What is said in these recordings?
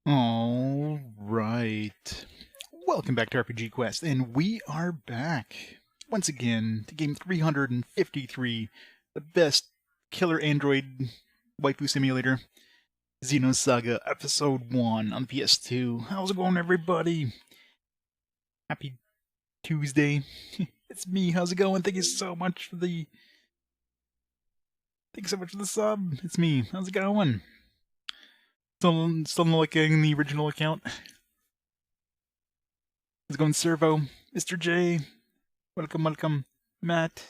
All right. Welcome back to RPG Quest, and we are back once again to game 353, the best killer android waifu simulator, Xenosaga Episode 1 on PS2. How's it going, everybody? Happy Tuesday. It's me. How's it going? Thank you so much for the sub. It's me. How's it going? Still looking the original account. How's it going, Servo? Mr. J? Welcome. Matt?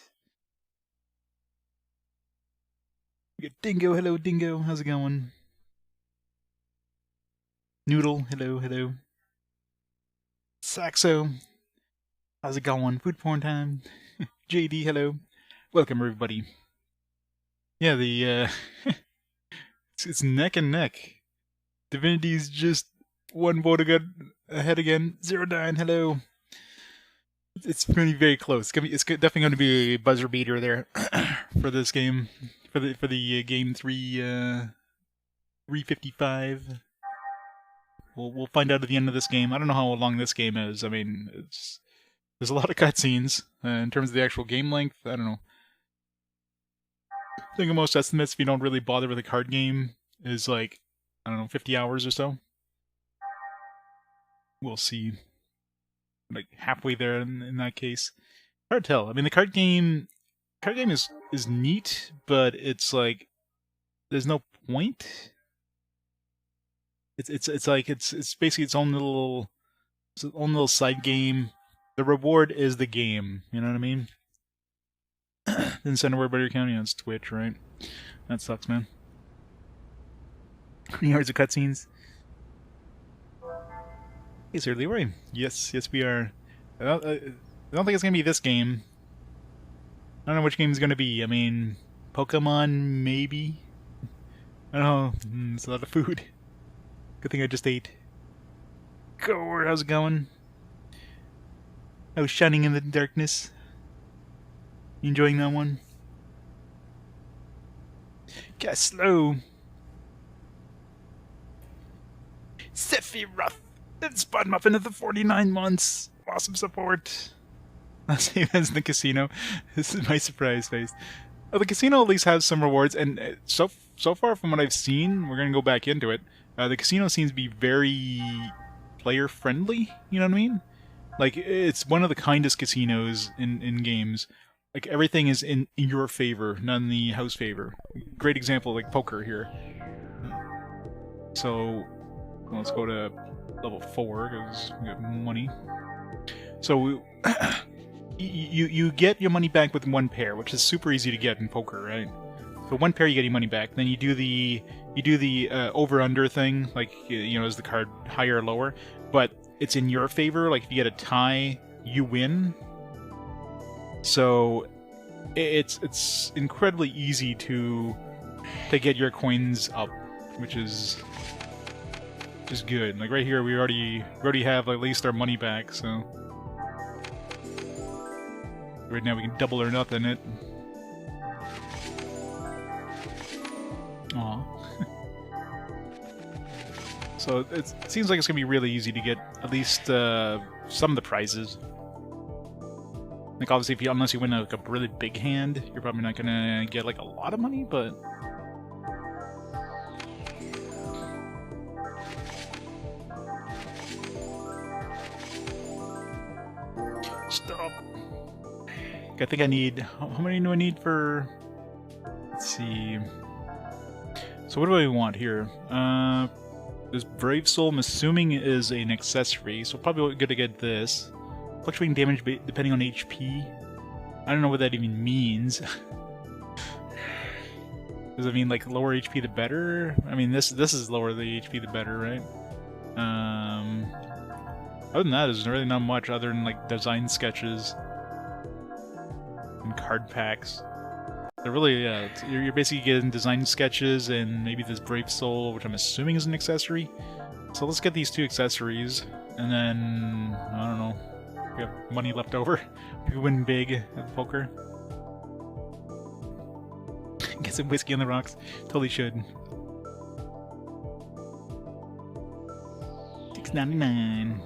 We got Dingo. Hello, Dingo. How's it going? Noodle. Hello. Saxo. How's it going? Food porn time. JD. Hello. Welcome, everybody. Yeah, it's neck and neck. Divinity's just one vote ahead again. 09, hello. It's going to be very close. It's definitely going to be a buzzer beater there for this game, for the game 355. We'll find out at the end of this game. I don't know how long this game is. I mean, there's a lot of cutscenes in terms of the actual game length. I don't know. I think most estimates, if you don't really bother with a card game, is like, I don't know, 50 hours or so. We'll see. Like halfway there in that case. Hard to tell. I mean, the card game is neat, but it's like there's no point. It's basically its own little side game. The reward is the game. You know what I mean? Didn't send a word about your account. Yeah, it's Twitch, right? That sucks, man. 3 hours of cutscenes. Hey, Sir Leroy. Yes, we are. I don't think it's gonna be this game. I don't know which game it's gonna be. I mean, Pokemon, maybe? I don't know. It's a lot of food. Good thing I just ate. Gore, how's it going? I was shining in the darkness. You enjoying that one? Get slow. Sephiroth and Spud Muffin of the 49 months. Awesome support. Same as the casino. This is my surprise face. Oh, the casino at least has some rewards, and so far from what I've seen, we're gonna go back into it. The casino seems to be very player friendly. You know what I mean? Like, it's one of the kindest casinos in games. Like, everything is in your favor, not in the house favor. Great example, like poker here. So, let's go to level 4 because we got money. So you get your money back with one pair, which is super easy to get in poker, right? So one pair you get your money back. Then you do the over under thing, like, you know, is the card higher or lower? But it's in your favor. Like, if you get a tie, you win. So it's incredibly easy to get your coins up, which is just good. Like right here, we already have at least our money back. So right now we can double or nothing it. Aw. So it seems like it's gonna be really easy to get at least some of the prizes. Like, obviously, unless you win like a really big hand, you're probably not gonna get like a lot of money, but stop. I think I need. How many do I need for? Let's see. So what do I want here? This Brave Soul, I'm assuming, is an accessory, so probably good to get this. Fluctuating damage depending on HP. I don't know what that even means. Does it mean like lower HP the better? I mean, this is lower the HP the better, right? Other than that, there's really not much other than like design sketches and card packs. They're really, yeah, you're basically getting design sketches and maybe this Brave Soul, which I'm assuming is an accessory. So let's get these 2 accessories, and then I don't know. We have money left over. We win big at poker. Get some whiskey on the rocks. Totally should. $6.99.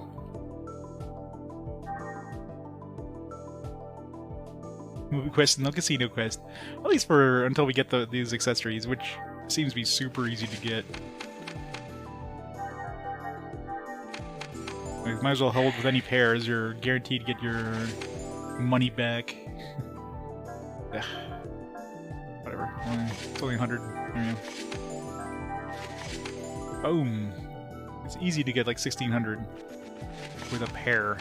Movie quest, no casino quest. At least for until we get these accessories, which seems to be super easy to get. Like, might as well hold with any pairs. You're guaranteed to get your money back. Ugh. Whatever. It's only 100. There you go. Boom. It's easy to get like 1,600 with a pair.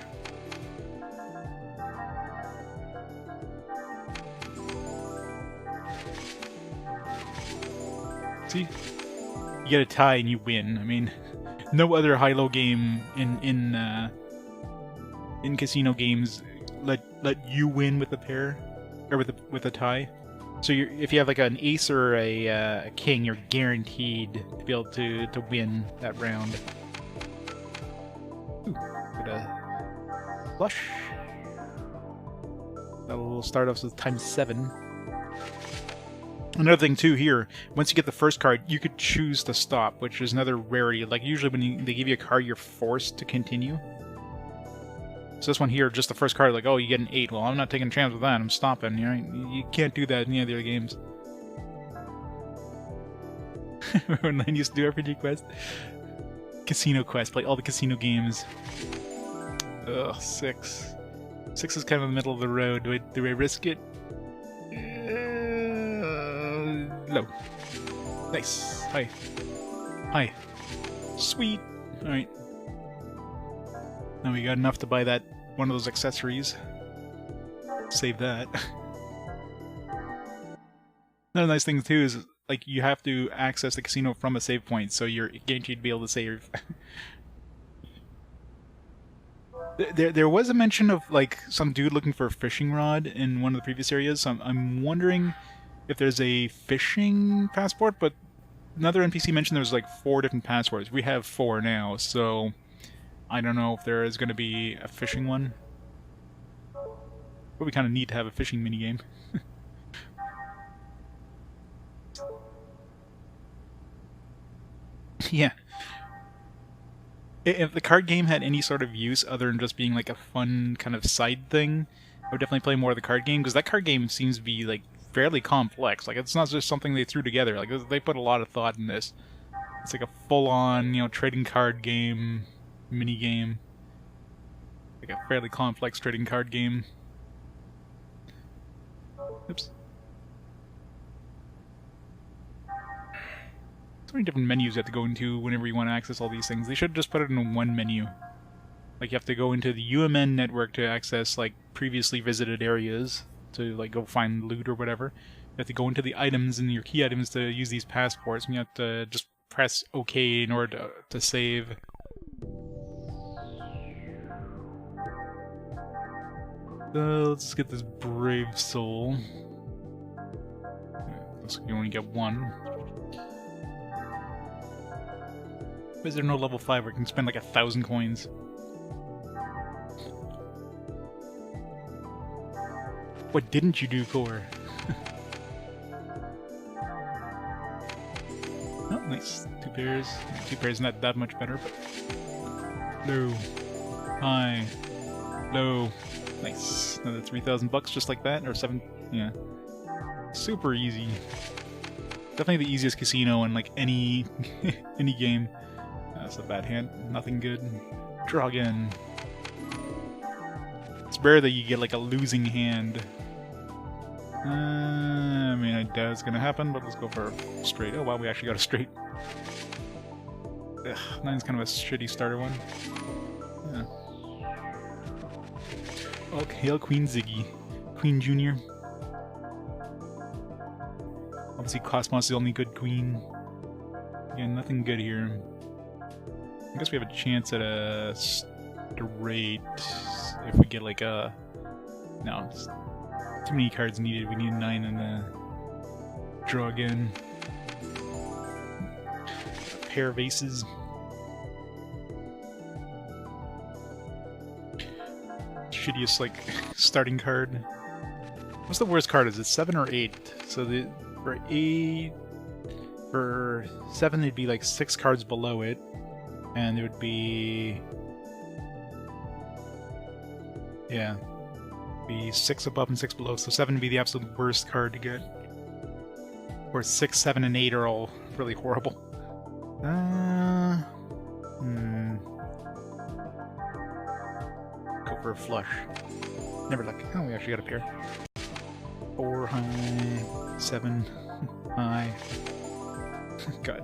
See? You get a tie and you win. I mean, no other high-low game in casino games let you win with a pair or with a tie. So if you have like an ace or a king, you're guaranteed to be able to win that round. Ooh, get a flush. That'll start off with ×7. Another thing too here, once you get the first card, you could choose to stop, which is another rarity. Like usually when they give you a card, you're forced to continue. So this one here, just the first card, like, oh, you get an 8. Well, I'm not taking a chance with that. I'm stopping. You can't do that in any of the other games. Remember when I used to do RPG Quest? Casino Quest, play all the casino games. Ugh, 6. 6 is kind of in the middle of the road. Do I risk it? Low. Nice. Hi. Hi. Sweet. Alright. Now we got enough to buy that one of those accessories. Save that. Another nice thing too is like you have to access the casino from a save point, so you're guaranteed to be able to save. There was a mention of like some dude looking for a fishing rod in one of the previous areas, so I'm wondering if there's a fishing passport, but another NPC mentioned there's like 4 different passports. We have 4 now, so I don't know if there is going to be a fishing one. But we kind of need to have a fishing minigame. Yeah. If the card game had any sort of use other than just being like a fun kind of side thing, I would definitely play more of the card game, because that card game seems to be like fairly complex. Like, it's not just something they threw together. Like, they put a lot of thought in this. It's like a full-on, trading card game, mini-game. Like a fairly complex trading card game. Oops. So many different menus you have to go into whenever you want to access all these things. They should just put it in one menu. Like, you have to go into the UMN network to access, like, previously visited areas. To like go find loot or whatever. You have to go into the items and your key items to use these passports, and you have to just press OK in order to save. Let's get this brave soul. Looks like you only get 1. Why is there no level 5 where you can spend like 1,000 coins? What didn't you do, Core? Oh, nice. 2 pairs. 2 pairs not that much better, but... Low. High. Low. Nice. Another 3,000 bucks just like that, or 7... Yeah. Super easy. Definitely the easiest casino in, like, any... any game. That's a bad hand. Nothing good. Draw again. It's rare that you get, like, a losing hand. I mean, I doubt it's gonna happen, but let's go for a straight. Oh wow, we actually got a straight. Ugh, 9's kind of a shitty starter one. Yeah. Oh, hail Queen Ziggy. Queen Jr. Obviously, KOS-MOS is the only good queen. Again, nothing good here. I guess we have a chance at a straight if we get like a... No, it's too many cards needed. We need 9 and a draw again. A pair of aces. Shittiest like starting card. What's the worst card? Is it 7 or 8? So for 7 it'd be like 6 cards below it. And there would be... yeah. Be 6 above and 6 below, so 7 would be the absolute worst card to get. Or 6, 7, and 8 are all really horrible. Go for a flush. Never luck. Oh, we actually got a pair. 4 high, 7 high. God.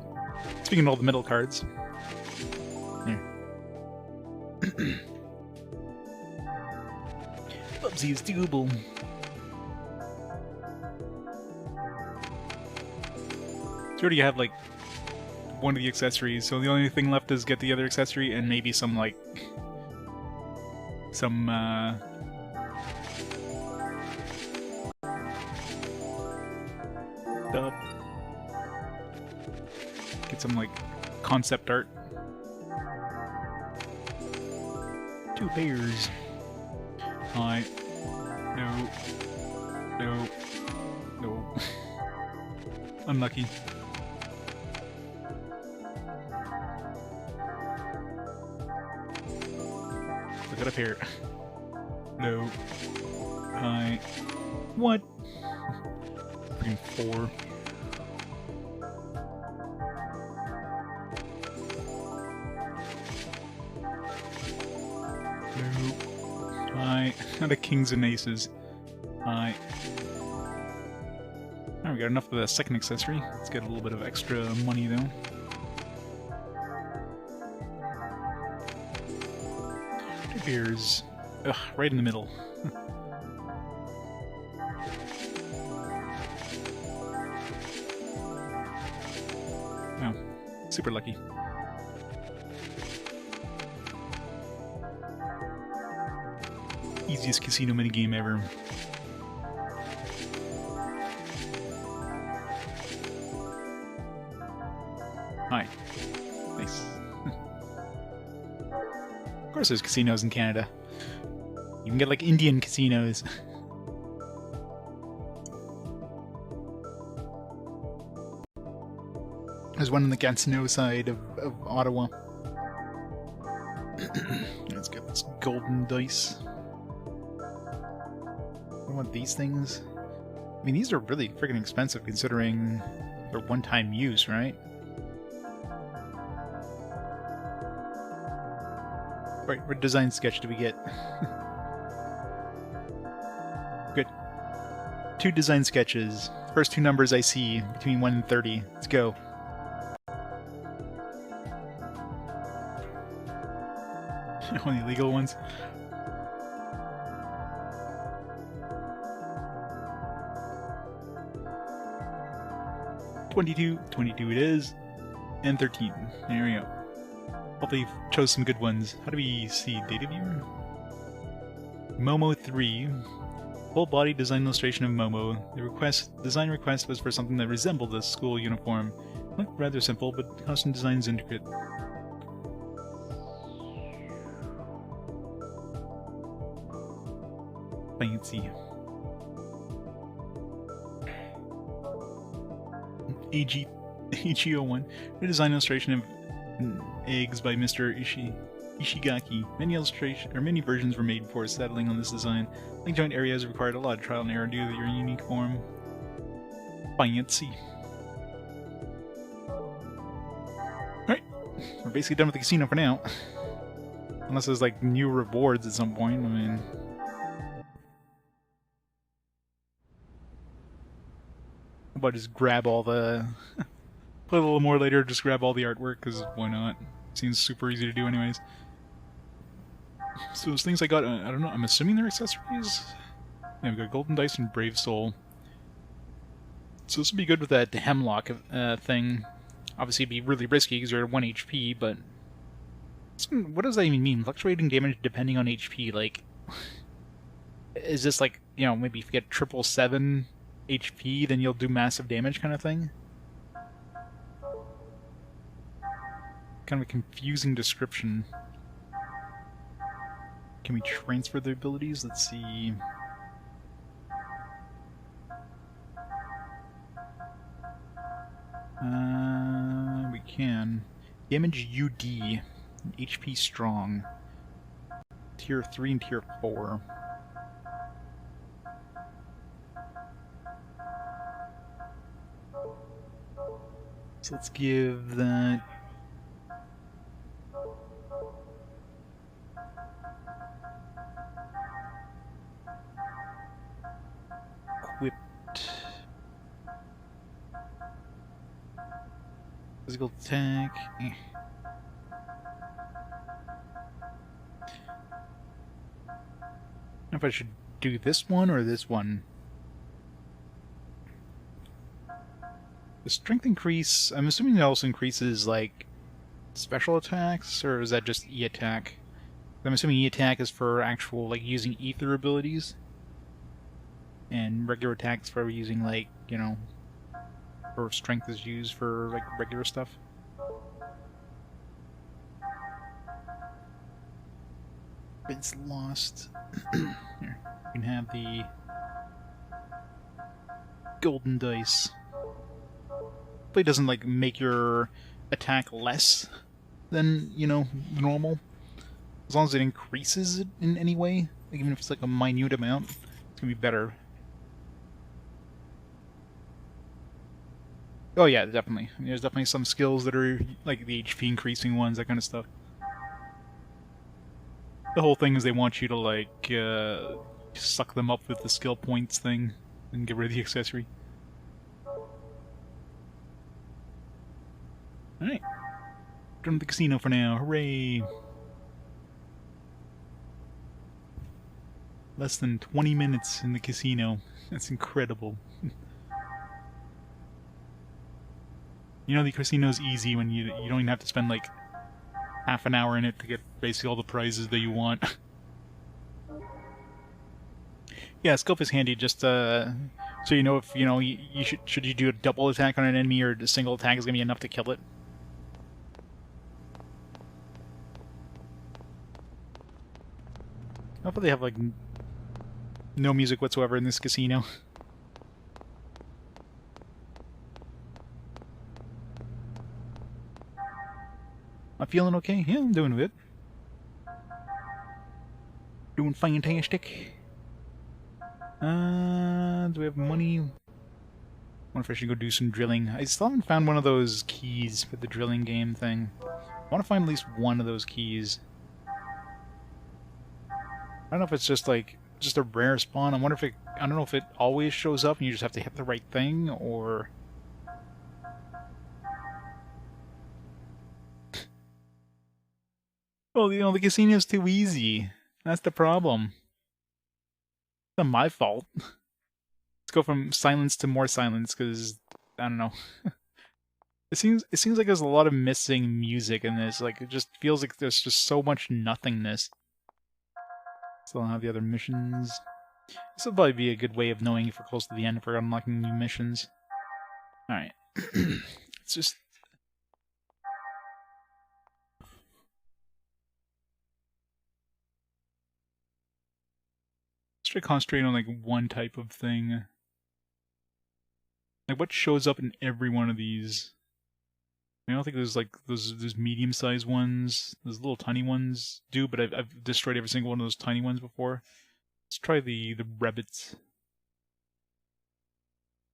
Speaking of all the middle cards. Here. Bubsy is doable. So you already have like one of the accessories, so the only thing left is get the other accessory and maybe some like some get some like concept art. 2 pairs. Hi. No. No. No. Unlucky. Look it up here. No. Hi. What? Freaking 4. No. Hi. The kings and aces. Hi. Alright, we got enough of the second accessory. Let's get a little bit of extra money though. Beers. Ugh, right in the middle. Oh, super lucky. Easiest casino minigame ever. Hi. Nice. Of course there's casinos in Canada. You can get like Indian casinos. There's one on the Gatineau side of Ottawa. Let's get this golden dice. I want these things. I mean, these are really freaking expensive considering their one-time use, right? Right, what design sketch do we get? Good. 2 design sketches. First 2 numbers I see, between 1 and 30. Let's go. Only legal ones. $22 it is, and 13. There we go. Hopefully chose some good ones. How do we see data viewer? Momo 3. Full body design illustration of Momo. The design request was for something that resembled a school uniform. Looked rather simple, but custom design is intricate. Fancy. AG01. A design illustration of eggs by Mr. Ishigaki. Many versions were made before settling on this design. Link joint areas required a lot of trial and error due to your unique form. Fancy. Alright, we're basically done with the casino for now. Unless there's like new rewards at some point, I mean... How about just grab all the... Play a little more later, just grab all the artwork, because why not? Seems super easy to do anyways. So those things I got, I don't know, I'm assuming they're accessories? Yeah, we got Golden Dice and Brave Soul. So this would be good with that Hemlock thing. Obviously it'd be really risky because you're at 1 HP, but... What does that even mean? Fluctuating damage depending on HP, like... Is this like, you know, maybe if you get 777 HP, then you'll do massive damage kind of thing? Kind of a confusing description. Can we transfer the abilities? Let's see. We can. Damage UD. HP strong. Tier 3 and Tier 4. So let's give that... Equipped... Physical attack... I don't know if I should do this one or this one. The strength increase, I'm assuming it also increases, like, special attacks, or is that just E-attack? I'm assuming E-attack is for actual, like, using ether abilities. And regular attacks for using, like, you know, or strength is used for, like, regular stuff. It's lost. Here, you can have the golden dice. It doesn't, like, make your attack less than, you know, normal. As long as it increases it in any way, like, even if it's like a minute amount, it's gonna be better. Oh yeah, definitely. There's definitely some skills that are, like, the HP increasing ones, that kind of stuff. The whole thing is they want you to, like, suck them up with the skill points thing and get rid of the accessory. Alright. Going to the casino for now. Hooray! Less than 20 minutes in the casino. That's incredible. You know, the casino's easy when you don't even have to spend, like, half an hour in it to get basically all the prizes that you want. Yeah, scope is handy just so you know if, you know, you should you do a double attack on an enemy or a single attack is going to be enough to kill it. Hopefully they have, like, no music whatsoever in this casino. I'm feeling okay? Yeah, I'm doing good. Doing fantastic. Do we have money? I wonder if I should go do some drilling. I still haven't found one of those keys for the drilling game thing. I want to find at least one of those keys. I don't know if it's just, like, just a rare spawn. I wonder if it... I don't know if it always shows up and you just have to hit the right thing, or... Well, you know, the casino's too easy. That's the problem. It's not my fault. Let's go from silence to more silence, because... I don't know. It seems like there's a lot of missing music in this. Like, it just feels like there's just so much nothingness. Still don't have the other missions. This will probably be a good way of knowing if we're close to the end, if we're unlocking new missions. Alright. It's just... Let's try concentrating on, like, one type of thing. Like, what shows up in every one of these? I don't think there's, like, those medium-sized ones. Those little tiny ones do, but I've destroyed every single one of those tiny ones before. Let's try the rabbits.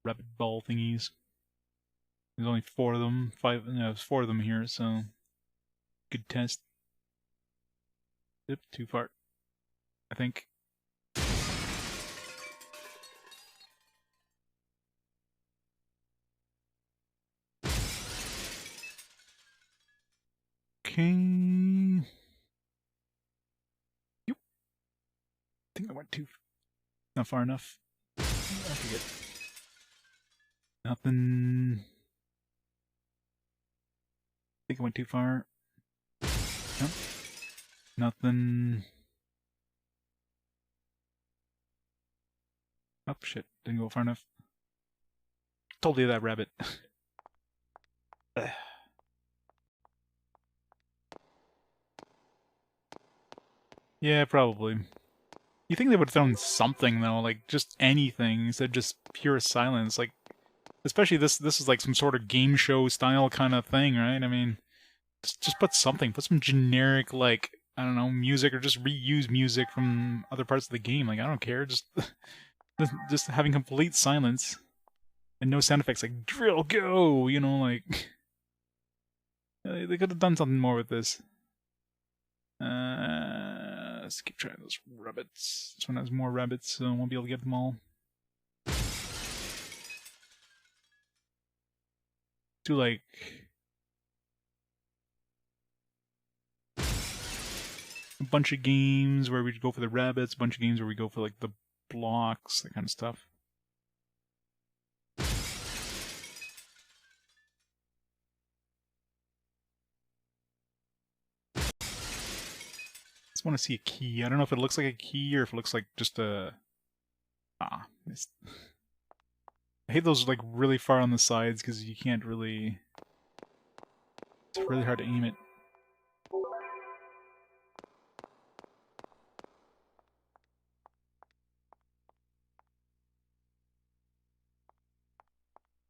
Rabbit ball thingies. There's only 4 of them. 5, no, there's 4 of them here, so... Good test. Yep, too far. I think. Okay. Yep. I think I went not far enough. I forget. Nothing. I think I went too far. Nope. Nothing. Oh shit, didn't go far enough. Told you that rabbit. Yeah, probably. You think they would have thrown something though, like just anything instead of just pure silence, like especially this is like some sort of game show style kind of thing, right? I mean, Just put something. Put some generic, like, I don't know, music, or just reuse music from other parts of the game. Like, I don't care. Just having complete silence and no sound effects, like drill go. You know, like they could have done something more with this. Let's keep trying those rabbits. This one has more rabbits, so I won't be able to get them all. Do like a bunch of games where we go for the rabbits, a bunch of games where we go for like the blocks, that kind of stuff. Just want to see a key. I don't know if it looks like a key or if it looks like just a... I hate those like really far on the sides because you can't really... It's really hard to aim it.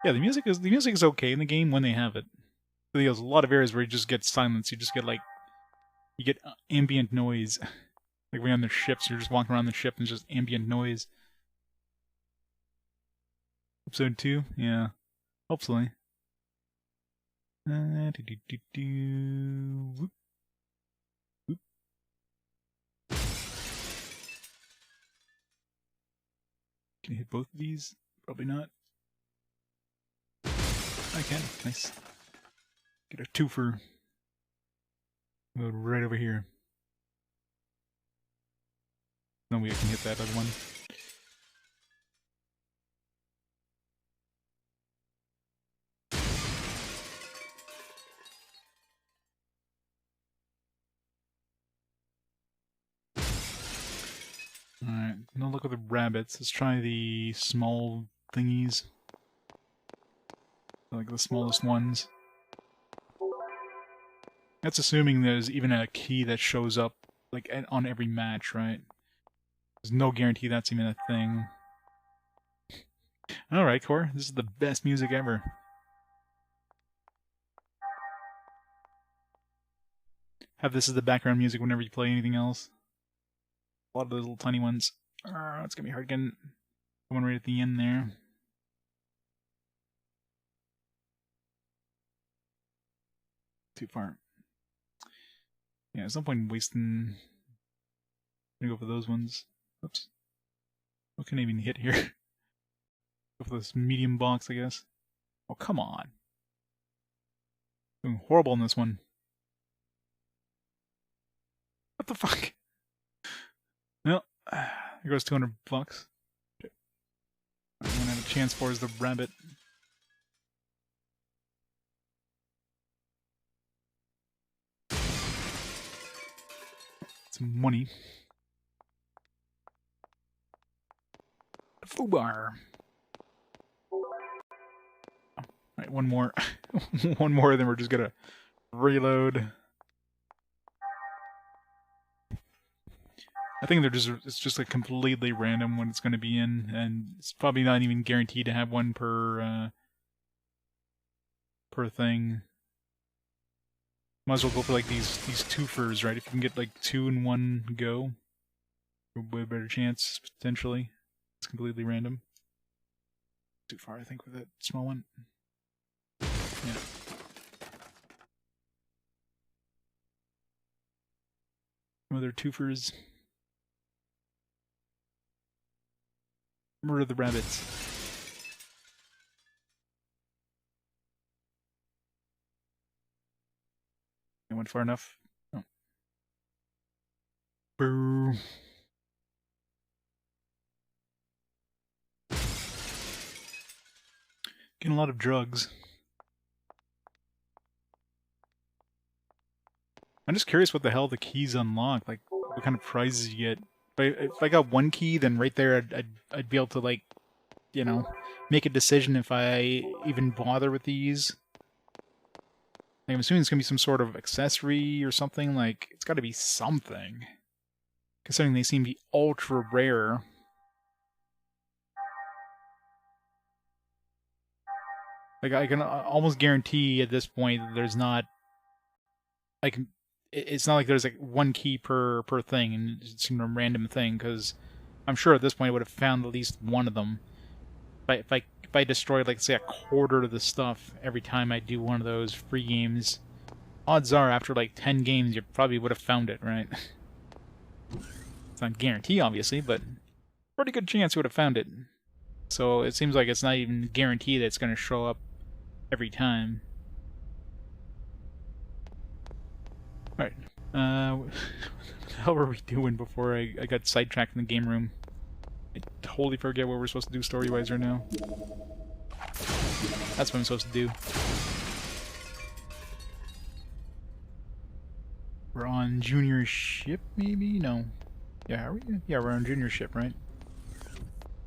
Yeah, the music is okay in the game when they have it. There's a lot of areas where you just get silence. You just get like you get ambient noise. Like when you're on the ships, you're just walking around the ship and it's just ambient noise. Episode 2? Yeah. Hopefully. Whoop. Whoop. Can you hit both of these? Probably not. I can. Nice. Get a twofer. Go right over here. No way I can hit that other one. Alright, no luck with the rabbits. Let's try the small thingies. Like the smallest ones. That's assuming there's even a key that shows up like on every match, right? There's no guarantee that's even a thing. Alright, Core, this is the best music ever. Have this as the background music whenever you play anything else. A lot of those little tiny ones. It's gonna be hard getting one right at the end there. Too far. Yeah, there's no point in wasting... I'm gonna go for those ones. Oops. What can I even hit here? Go for this medium box, I guess. Oh, come on. Doing horrible in this one. What the fuck? Well, there goes 200 bucks. I'm gonna have a chance for is the rabbit. Some money. Foobar. Alright, one more. One more, then we're just gonna reload. I think it's just like completely random when it's gonna be in, and it's probably not even guaranteed to have one per thing. Might as well go for like these twofers, right? If you can get like 2 in one go, a way better chance potentially. It's completely random. Too far, I think, with that small one. Yeah. Other twofers. Murder the rabbits. I went far enough. Oh. Boo. Getting a lot of drugs. I'm just curious what the hell the keys unlock. Like, what kind of prizes you get. If I got one key, then right there I'd be able to, like, you know, make a decision if I even bother with these. Like, I'm assuming it's gonna be some sort of accessory or something. Like, it's gotta be something. Considering they seem to be ultra rare. Like, I can almost guarantee at this point that there's not like it's not like there's like one key per thing and it's some random thing, because I'm sure at this point I would have found at least one of them. If I destroyed, like, say, a quarter of the stuff every time I do one of those free games, odds are after like 10 games you probably would have found it, right? It's not a guarantee, obviously, but pretty good chance you would have found it. So it seems like it's not even guaranteed that it's going to show up every time. Alright. What the hell were we doing before I got sidetracked in the game room? I totally forget what we're supposed to do story-wise right now. That's what I'm supposed to do. We're on junior ship, maybe? No. Yeah, are we? Yeah, we're on junior ship, right?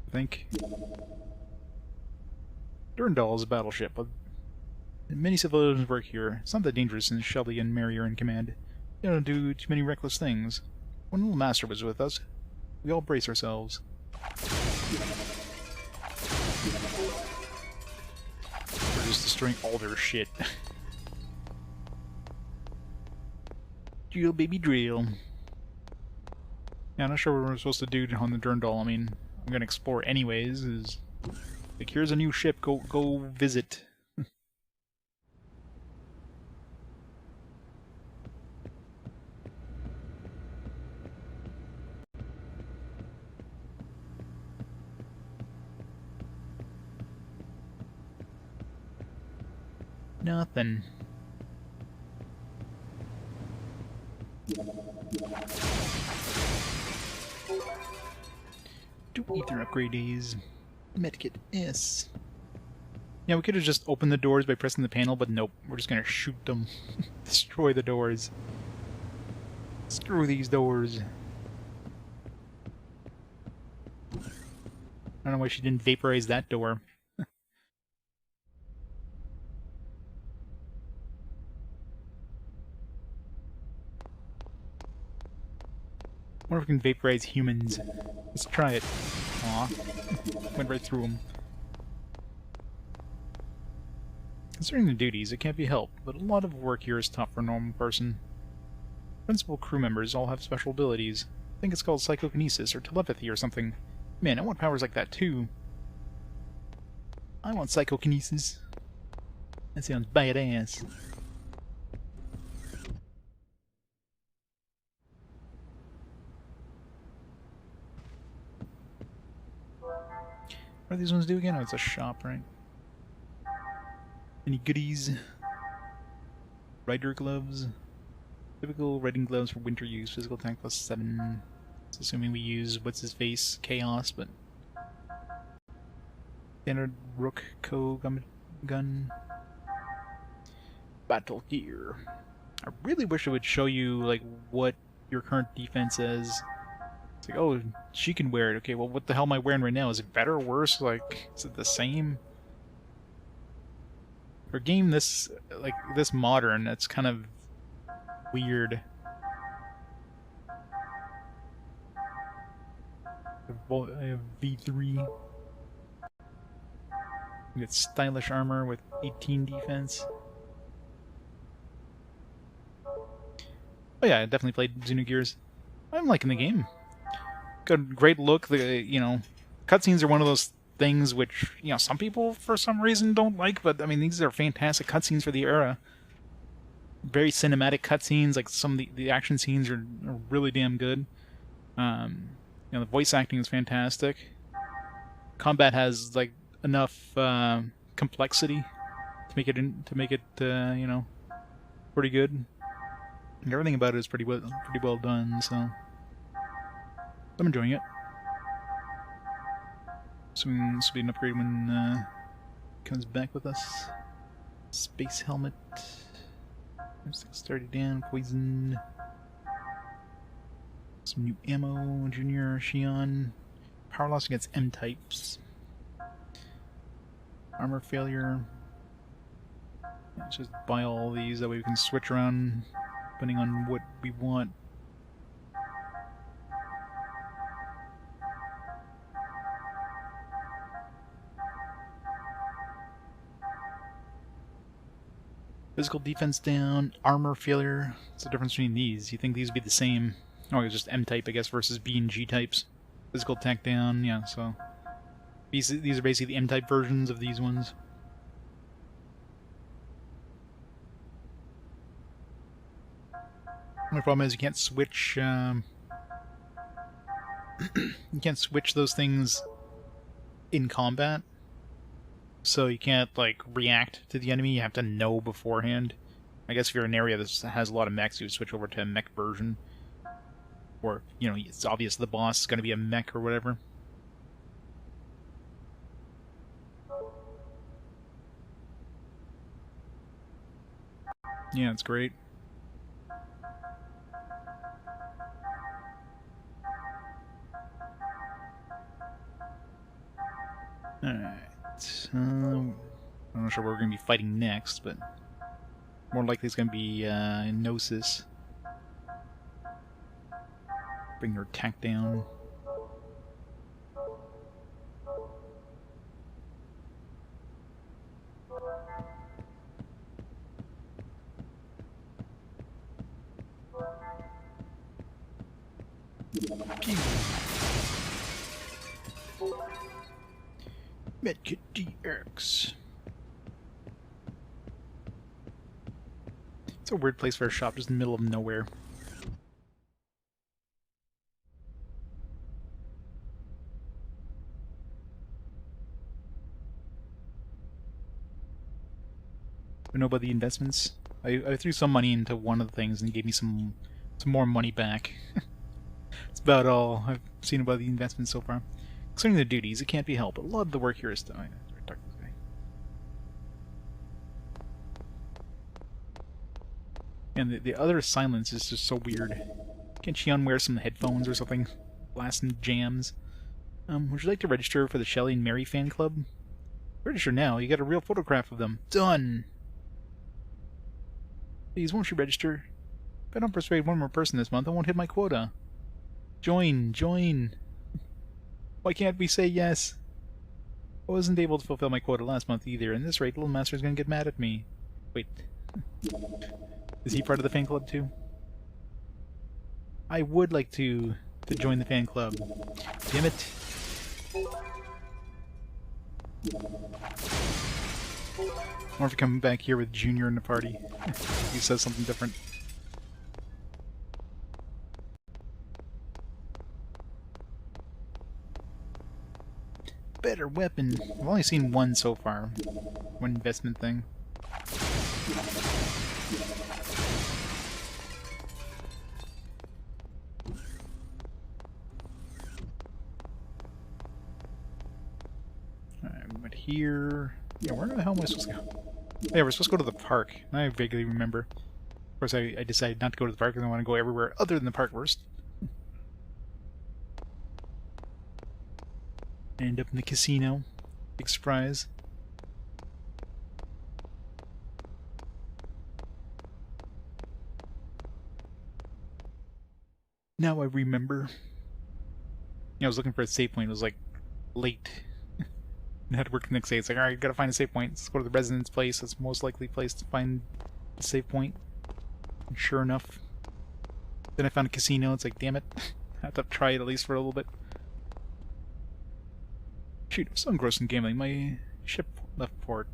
I think. Durandal is a battleship, but many civilians work here. It's not that dangerous since Shelly and Mary are in command. They don't do too many reckless things. When Little Master was with us, we all brace ourselves. We're just destroying all their shit. Drill, baby, drill. Yeah, I'm not sure what we're supposed to do on the Durandal. I mean, I'm gonna explore anyways. Is like, here's a new ship. Go visit. Nothing. Do ether upgrades. Medkit S. Yeah, we could have just opened the doors by pressing the panel, but nope. We're just gonna shoot them. Destroy the doors. Screw these doors. I don't know why she didn't vaporize that door. I wonder if we can vaporize humans. Let's try it. Aw. Went right through them. Concerning the duties, it can't be helped, but a lot of work here is tough for a normal person. Principal crew members all have special abilities. I think it's called psychokinesis or telepathy or something. Man, I want powers like that too. I want psychokinesis. That sounds badass. What do these ones do again? Oh, it's a shop, right? Any goodies? Rider gloves. Typical riding gloves for winter use. Physical attack plus 7. It's assuming we use what's-his-face? Chaos, but... Standard Rook gun. Battle gear. I really wish it would show you, like, what your current defense is. It's like, oh, she can wear it. Okay, well, what the hell am I wearing right now? Is it better or worse? Like, is it the same? For a game this, like, this modern, it's kind of weird. I have V3. We get stylish armor with 18 defense. Oh yeah, I definitely played Xenogears. I'm liking the game. Got a great look. You know, cutscenes are one of those things which, you know, some people for some reason don't like, but I mean, these are fantastic cutscenes for the era. Very cinematic cutscenes. Like, some of the action scenes are really damn good. You know, the voice acting is fantastic. Combat has, like, enough complexity to make it you know, pretty good. And everything about it is pretty well done. So I'm enjoying it. So this will be an upgrade when it comes back with us. Space helmet. 630 down. Poison. Some new ammo. Junior Shion. Power loss against M types. Armor failure. Let's just buy all these. That way we can switch around depending on what we want. Physical defense down, armor failure. What's the difference between these? You think these would be the same? Oh, it's just M-type, I guess, versus B and G types. Physical attack down, yeah, so... These are basically the M-type versions of these ones. The problem is you can't switch, you can't switch those things in combat. So you can't, like, react to the enemy, you have to know beforehand. I guess if you're in an area that has a lot of mechs, you would switch over to a mech version. Or, you know, it's obvious the boss is going to be a mech or whatever. Yeah, it's great. Alright. I'm not sure where we're going to be fighting next, but more likely it's going to be Gnosis. Bring her attack down. Medkit DX. It's a weird place for a shop, just in the middle of nowhere. I know about the investments. I threw some money into one of the things and it gave me some more money back. That's about all I've seen about the investments so far. Concerning the duties, it can't be helped, but a lot of the work here is done. Talk to this guy. And the other silence is just so weird. Can't Shion wear some headphones or something? Blasting jams. Would you like to register for the Shelley and Mary fan club? Register now, you got a real photograph of them. Done! Please, won't you register? If I don't persuade one more person this month, I won't hit my quota. Join, join! Why can't we say yes? I wasn't able to fulfill my quota last month either, and at this rate, Little Master's gonna get mad at me. Wait. Is he part of the fan club too? I would like to join the fan club. Damn it. Or if you come back here with Junior in the party. He says something different. Better weapon. I've only seen one so far. One investment thing. Alright, but here... Yeah, where the hell am I supposed to go? Yeah, we're supposed to go to the park. I vaguely remember. Of course, I decided not to go to the park because I want to go everywhere other than the park first. End up in the casino. Big surprise. Now I remember. Yeah, I was looking for a save point. It was like late. I had to work the next day. It's like, alright, gotta find a save point. Let's go to the residence place. That's the most likely place to find a save point. And sure enough. Then I found a casino. It's like, damn it. I have to try it at least for a little bit. Shoot, I'm so engrossed in gambling. My ship left port.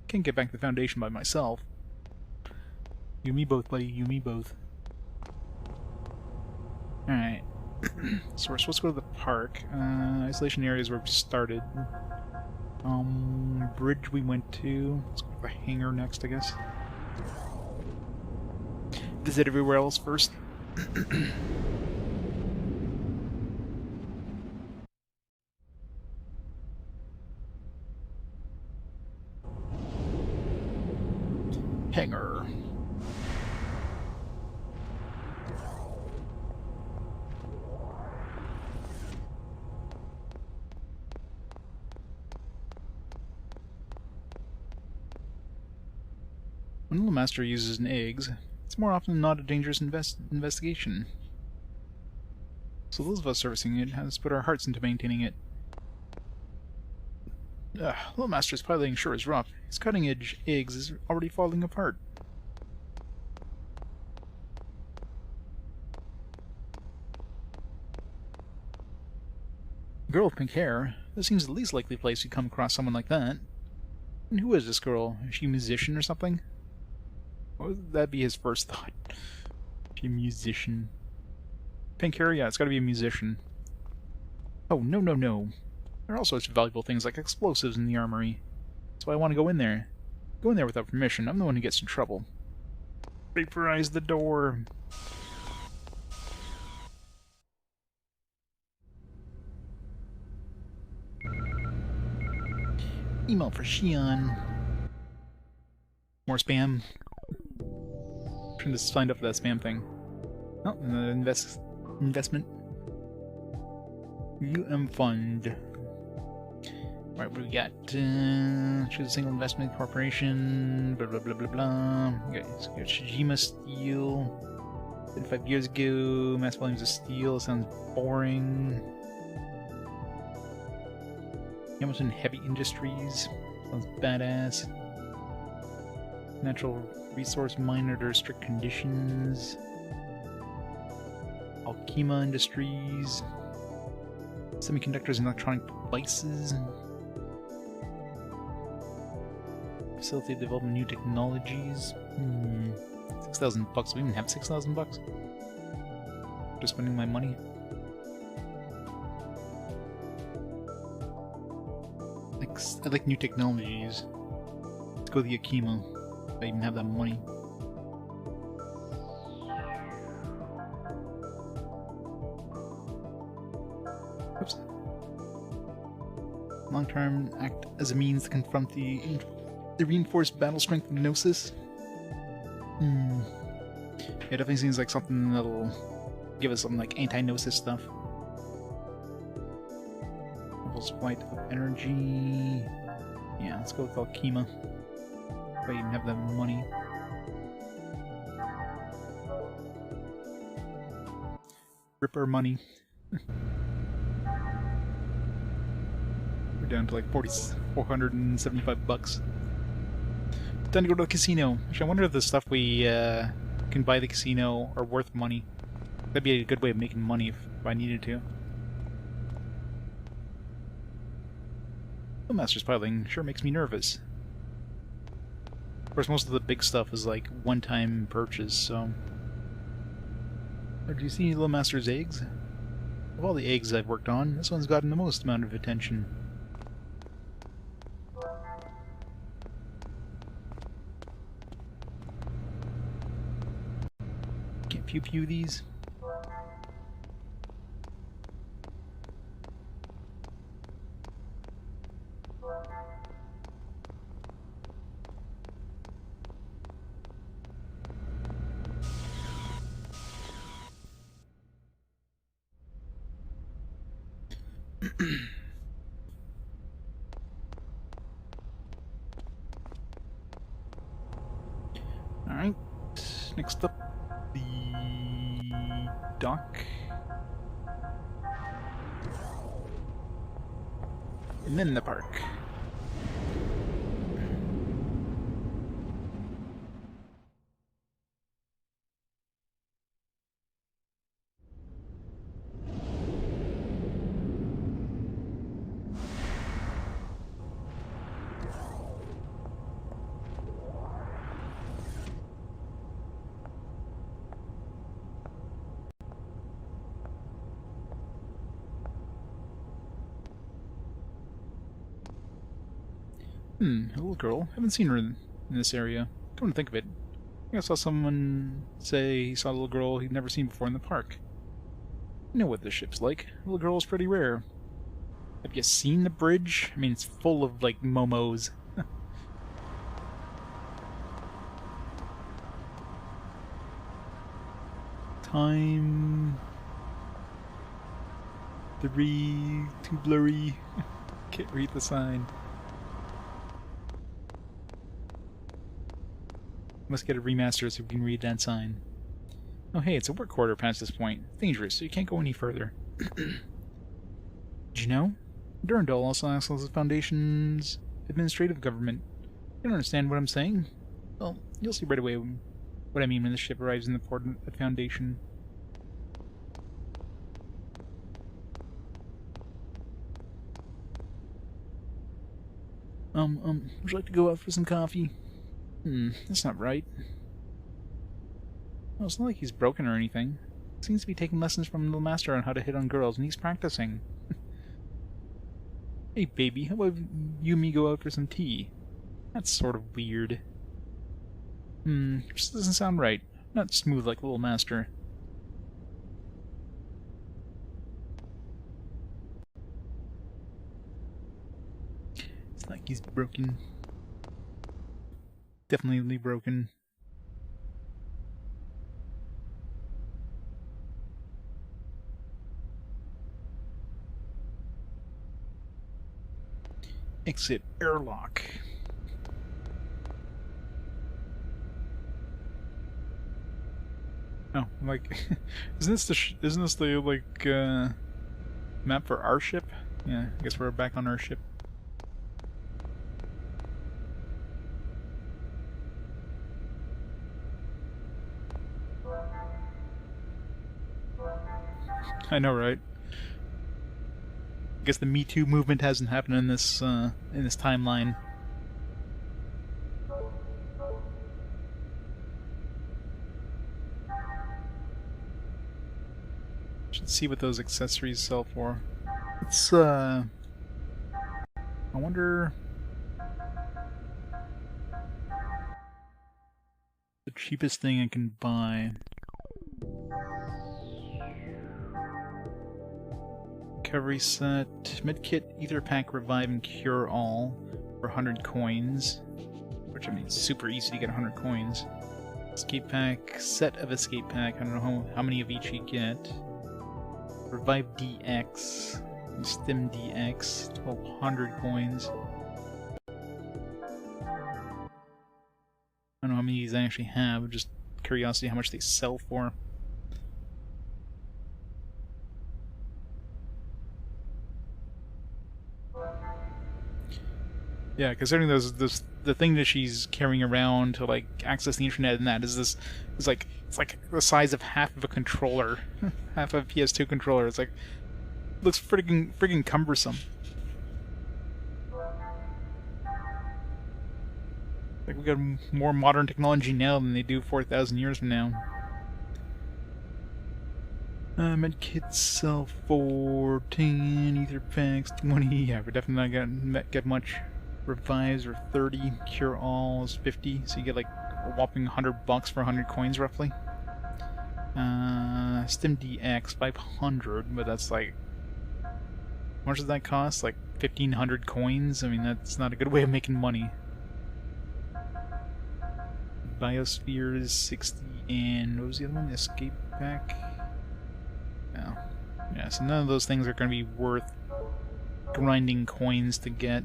Can't get back to the Foundation by myself. You me both, buddy. You me both. Alright. So we're supposed to go to the park. Isolation areas where we started. Bridge we went to. Let's go to the hangar next, I guess. Visit everywhere else first. Hangar. When Little Master uses an eggs, it's more often than not a dangerous investigation. So those of us servicing it have to put our hearts into maintaining it. Little Master's piloting sure is rough. His cutting-edge eggs is already falling apart. Girl with pink hair. This seems the least likely place you'd come across someone like that. And who is this girl? Is she a musician or something? What would that be his first thought? Is she a musician? Pink hair? Yeah, it's gotta be a musician. Oh, no, no, no. There are all sorts of valuable things like explosives in the armory. That's why I want to go in there. Go in there without permission. I'm the one who gets in trouble. Vaporize the door. Email for Shion. More spam. Shouldn't have signed up for that spam thing. Oh, another investment. Fund. Alright, what do we got? Choose a single investment corporation. Blah blah blah blah blah. Okay, so we got Shijima Steel. 35 years ago. Mass volumes of steel. Sounds boring. Hamilton Heavy Industries. Sounds badass. Natural resource mine under strict conditions. Alkema Industries. Semiconductors and electronic devices. Facilitate development of new technologies. 6,000 bucks. We even have 6,000 bucks. Just spending my money. I like new technologies. Let's go to the Akima. If I even have that money. Oops. Long-term act as a means to confront the reinforced battle strength of Gnosis. It definitely seems like something that'll give us some like anti-Gnosis stuff. Levels flight of energy. Yeah, let's go with Alkema. If I even have that money. Rip our money. We're down to like 475 bucks. Time to go to the casino. Actually, I wonder if the stuff we can buy at the casino are worth money. That'd be a good way of making money if I needed to. The Master's Piloting sure makes me nervous. Of course, most of the big stuff is like one-time purchase, so... Do you see Little Master's eggs? Of all the eggs I've worked on, this one's gotten the most amount of attention. Can't pew-pew these? Alright, next up, the dock. And then the park. A little girl. Haven't seen her in this area. Come to think of it, I think I saw someone say he saw a little girl he'd never seen before in the park. You know what this ship's like. A little girl is pretty rare. Have you seen the bridge? I mean, it's full of, like, momos. Time... 3... Too blurry. Can't read the sign. Must get a remaster so we can read that sign. Oh hey, it's a work quarter past this point. Dangerous, so you can't go any further. Did you know? Durandal also acts as the Foundation's administrative government. You don't understand what I'm saying? Well, you'll see right away what I mean when the ship arrives in the port at Foundation. Would you like to go out for some coffee? That's not right. Well, it's not like he's broken or anything. He seems to be taking lessons from the master on how to hit on girls, and he's practicing. Hey, baby, how about you and me go out for some tea? That's sort of weird. Just doesn't sound right. Not smooth like Little Master. It's like he's broken. Definitely broken. Exit airlock. Oh, like, isn't this the like map for our ship? Yeah, I guess we're back on our ship. I know, right? I guess the Me Too movement hasn't happened in this timeline. Should see what those accessories sell for. It's I wonder the cheapest thing I can buy. Recovery set, medkit, ether pack, revive and cure all for 100 coins, which I mean, it's super easy to get 100 coins. Escape pack, set of escape pack. I don't know how many of each you get. Revive DX, Stim DX, 1200 coins. I don't know how many of these I actually have. Just curiosity how much they sell for. Yeah, considering the thing that she's carrying around to like access the internet and that is like it's like the size of half of a controller, half of a PS2 controller. It's like looks friggin' cumbersome. Like we got more modern technology now than they do 4,000 years from now. Medkits sell for 10, ether packs 20. Yeah, we're definitely not get much. Revives are 30, cure all is 50, so you get like a whopping $100 for 100 coins roughly. Stim DX 500, but that's like, how much does that cost? Like 1,500 coins? I mean, that's not a good way of making money. Biosphere is 60, and what was the other one? Escape pack? No. Yeah, so none of those things are going to be worth grinding coins to get.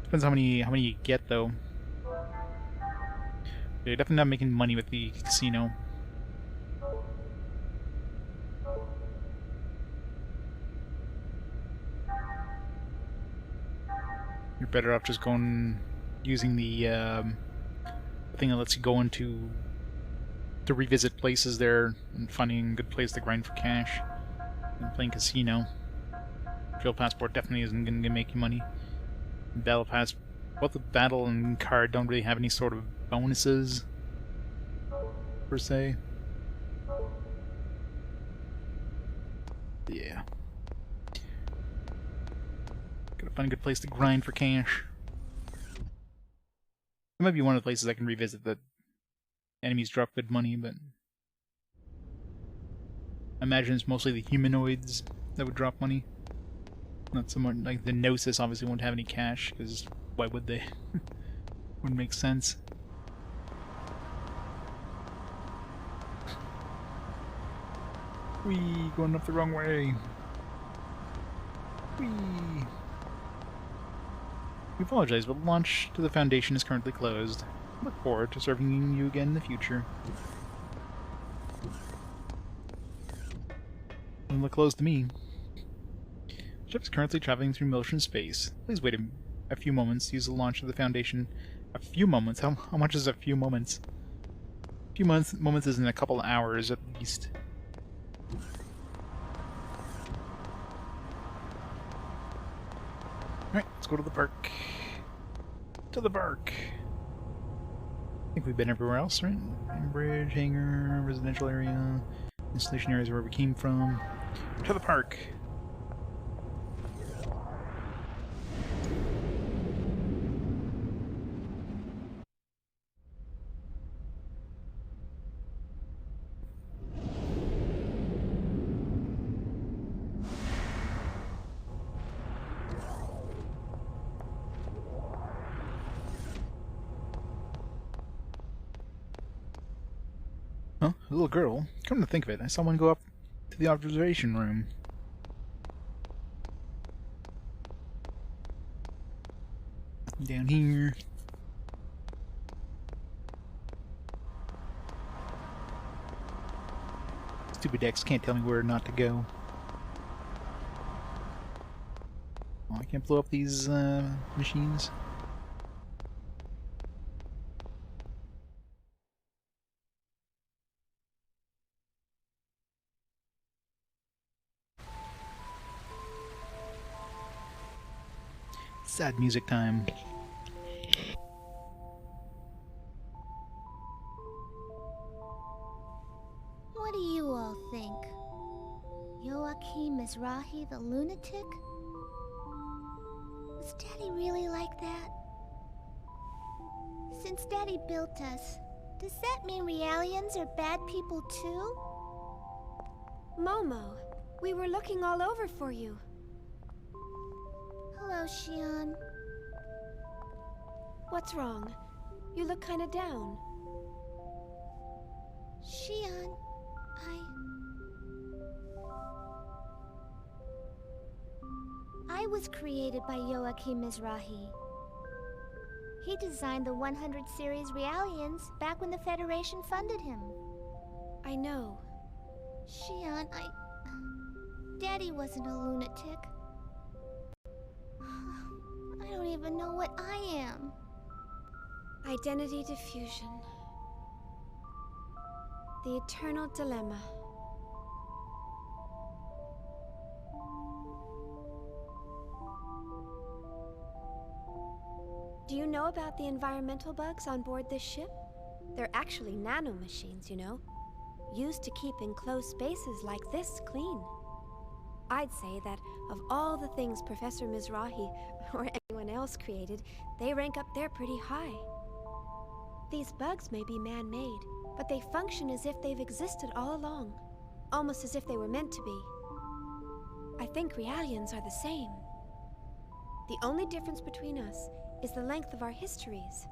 Depends how many you get though. You're definitely not making money with the casino. You're better off just using the thing that lets you go into to revisit places there and finding a good place to grind for cash. And playing casino. Field passport definitely isn't going to make you money. Battle pass, both the battle and card don't really have any sort of bonuses per se. Yeah. Gotta find a good place to grind for cash. That might be one of the places I can revisit that enemies drop good money, but I imagine it's mostly the humanoids that would drop money. Not so much like the Gnosis obviously won't have any cash, because why would they? Wouldn't make sense. Whee! Going up the wrong way. Whee! We apologize, but launch to the Foundation is currently closed. Look forward to serving you again in the future. Doesn't look closed to me. Ship is currently traveling through motion space. Please wait a few moments to use the launch of the Foundation. A few moments? How much is a few moments? A few moments is in a couple of hours at least. Alright, let's go to the park. To the park. I think we've been everywhere else, right? Bridge, hangar, residential area, installation areas where we came from. To the park. Huh? A little girl? Come to think of it, I saw one go up to the observation room. Down here. Stupid Dex can't tell me where not to go. Oh, I can't blow up these machines. Sad music time. What do you all think? Joachim Mizrahi the lunatic? Was Daddy really like that? Since Daddy built us, does that mean Realians are bad people too? Momo, we were looking all over for you. Hello, Shion. What's wrong? You look kinda down. Shion, I was created by Joachim Mizrahi. He designed the 100 series Realians back when the Federation funded him. I know. Shion, Daddy wasn't a lunatic. I don't even know what I am. Identity diffusion. The eternal dilemma. Do you know about the environmental bugs on board this ship? They're actually nanomachines, you know, used to keep enclosed spaces like this clean. I'd say that of all the things Professor Mizrahi or anyone else created, they rank up there pretty high. These bugs may be man-made, but they function as if they've existed all along, almost as if they were meant to be. I think Realians are the same. The only difference between us is the length of our histories.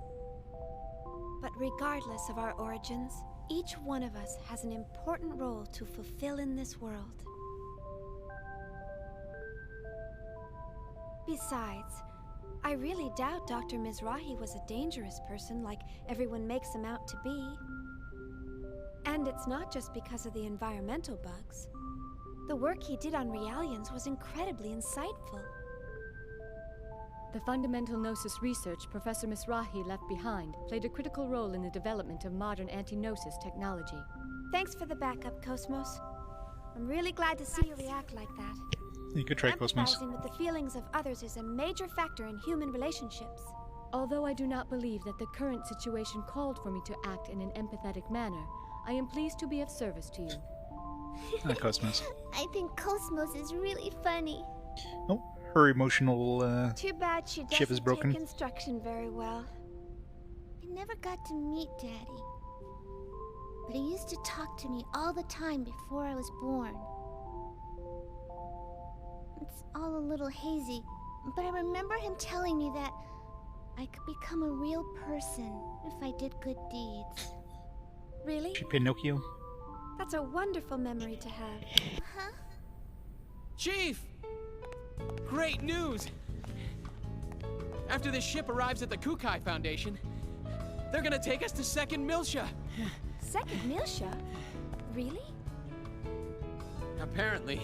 But regardless of our origins, each one of us has an important role to fulfill in this world. Besides, I really doubt Dr. Mizrahi was a dangerous person like everyone makes him out to be. And it's not just because of the environmental bugs. The work he did on Realians was incredibly insightful. The fundamental Gnosis research Professor Mizrahi left behind played a critical role in the development of modern anti-Gnosis technology. Thanks for the backup, KOS-MOS. I'm really glad to see you react like that. You could try KOS-MOS. Empathizing with the feelings of others is a major factor in human relationships. Although I do not believe that the current situation called for me to act in an empathetic manner, I am pleased to be of service to you. KOS-MOS. I think KOS-MOS is really funny. Oh, her emotional Too bad she chip is doesn't broken. take instruction very well. I never got to meet Daddy. But he used to talk to me all the time before I was born. It's all a little hazy, but I remember him telling me that I could become a real person if I did good deeds. Really? Pinocchio. That's a wonderful memory to have. Huh? Chief! Great news! After this ship arrives at the Kukai Foundation, they're gonna take us to Second Milsha. Second Milsha? Really? Apparently,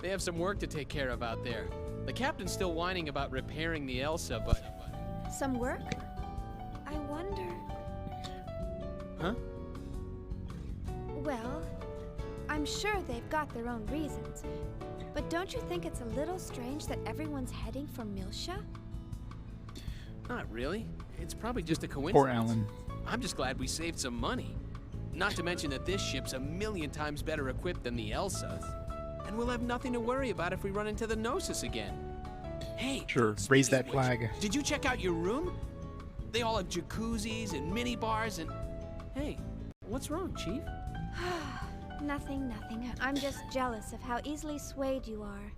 they have some work to take care of out there. The captain's still whining about repairing the Elsa, but... Some work? I wonder... Huh? Well, I'm sure they've got their own reasons. But don't you think it's a little strange that everyone's heading for Milsha? Not really. It's probably just a coincidence. Poor Alan. I'm just glad we saved some money. Not to mention that this ship's a million times better equipped than the Elsa. And we'll have nothing to worry about if we run into the Gnosis again. Hey, Sure, speaking raise that of which, flag. Did you check out your room? They all have jacuzzis and mini bars and... Hey, what's wrong, Chief? Nothing, nothing. I'm just jealous of how easily swayed you are.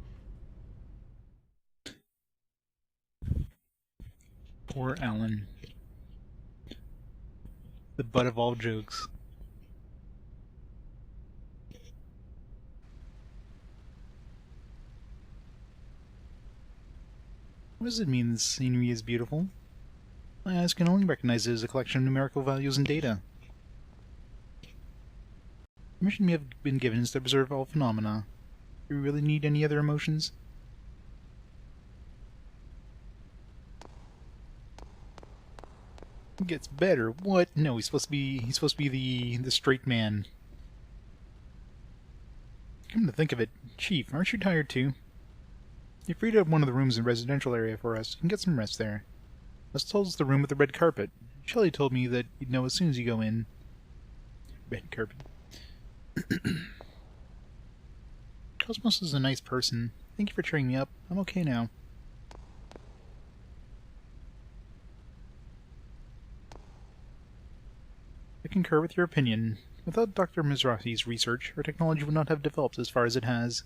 Poor Alan. The butt of all jokes. What does it mean the scenery is beautiful? My eyes can only recognize it as a collection of numerical values and data. The mission we have been given is to observe all phenomena. Do we really need any other emotions? It gets better. What? No, he's supposed to be the straight man. Come to think of it, Chief, aren't you tired too? You freed up one of the rooms in the residential area for us. You can get some rest there. Let's told us the room with the red carpet. Shelley told me that you'd know as soon as you go in. Red carpet. KOS-MOS is a nice person. Thank you for cheering me up. I'm okay now. I concur with your opinion. Without Dr. Mizrahi's research, our technology would not have developed as far as it has.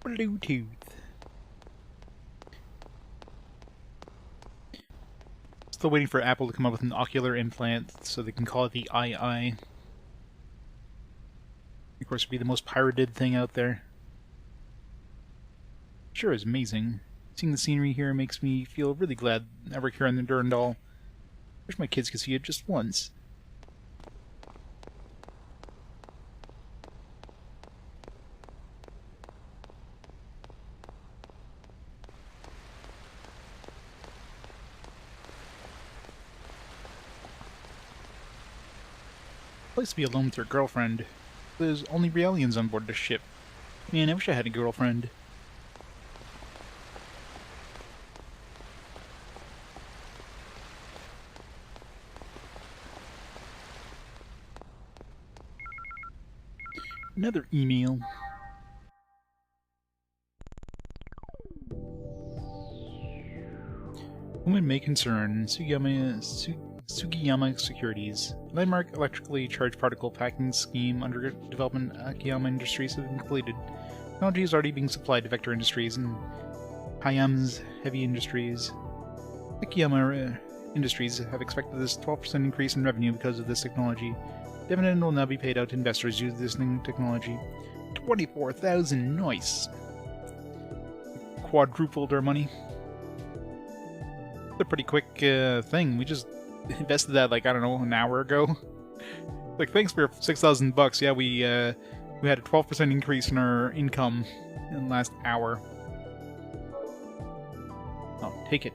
Bluetooth. Still waiting for Apple to come up with an ocular implant so they can call it the II. Of course, it'd be the most pirated thing out there. Sure is amazing. Seeing the scenery here makes me feel really glad I work here on the Durandal. Wish my kids could see it just once. Place to be alone with your girlfriend. There's only Realians on board the ship. Man, I wish I had a girlfriend. Another email. Woman may concern Sugiyama Securities. Landmark electrically charged particle packing scheme under development at Akiyama Industries has been completed. Technology is already being supplied to Vector Industries and Hayam's Heavy Industries. Akiyama Industries have expected this 12% increase in revenue because of this technology. Dividend will now be paid out to investors using this new technology. 24,000, nice! Quadrupled our money. It's a pretty quick thing. We just invested that, like, I don't know, an hour ago. Like, thanks for 6,000 bucks. Yeah, we had a 12% increase in our income in the last hour. Oh, take it.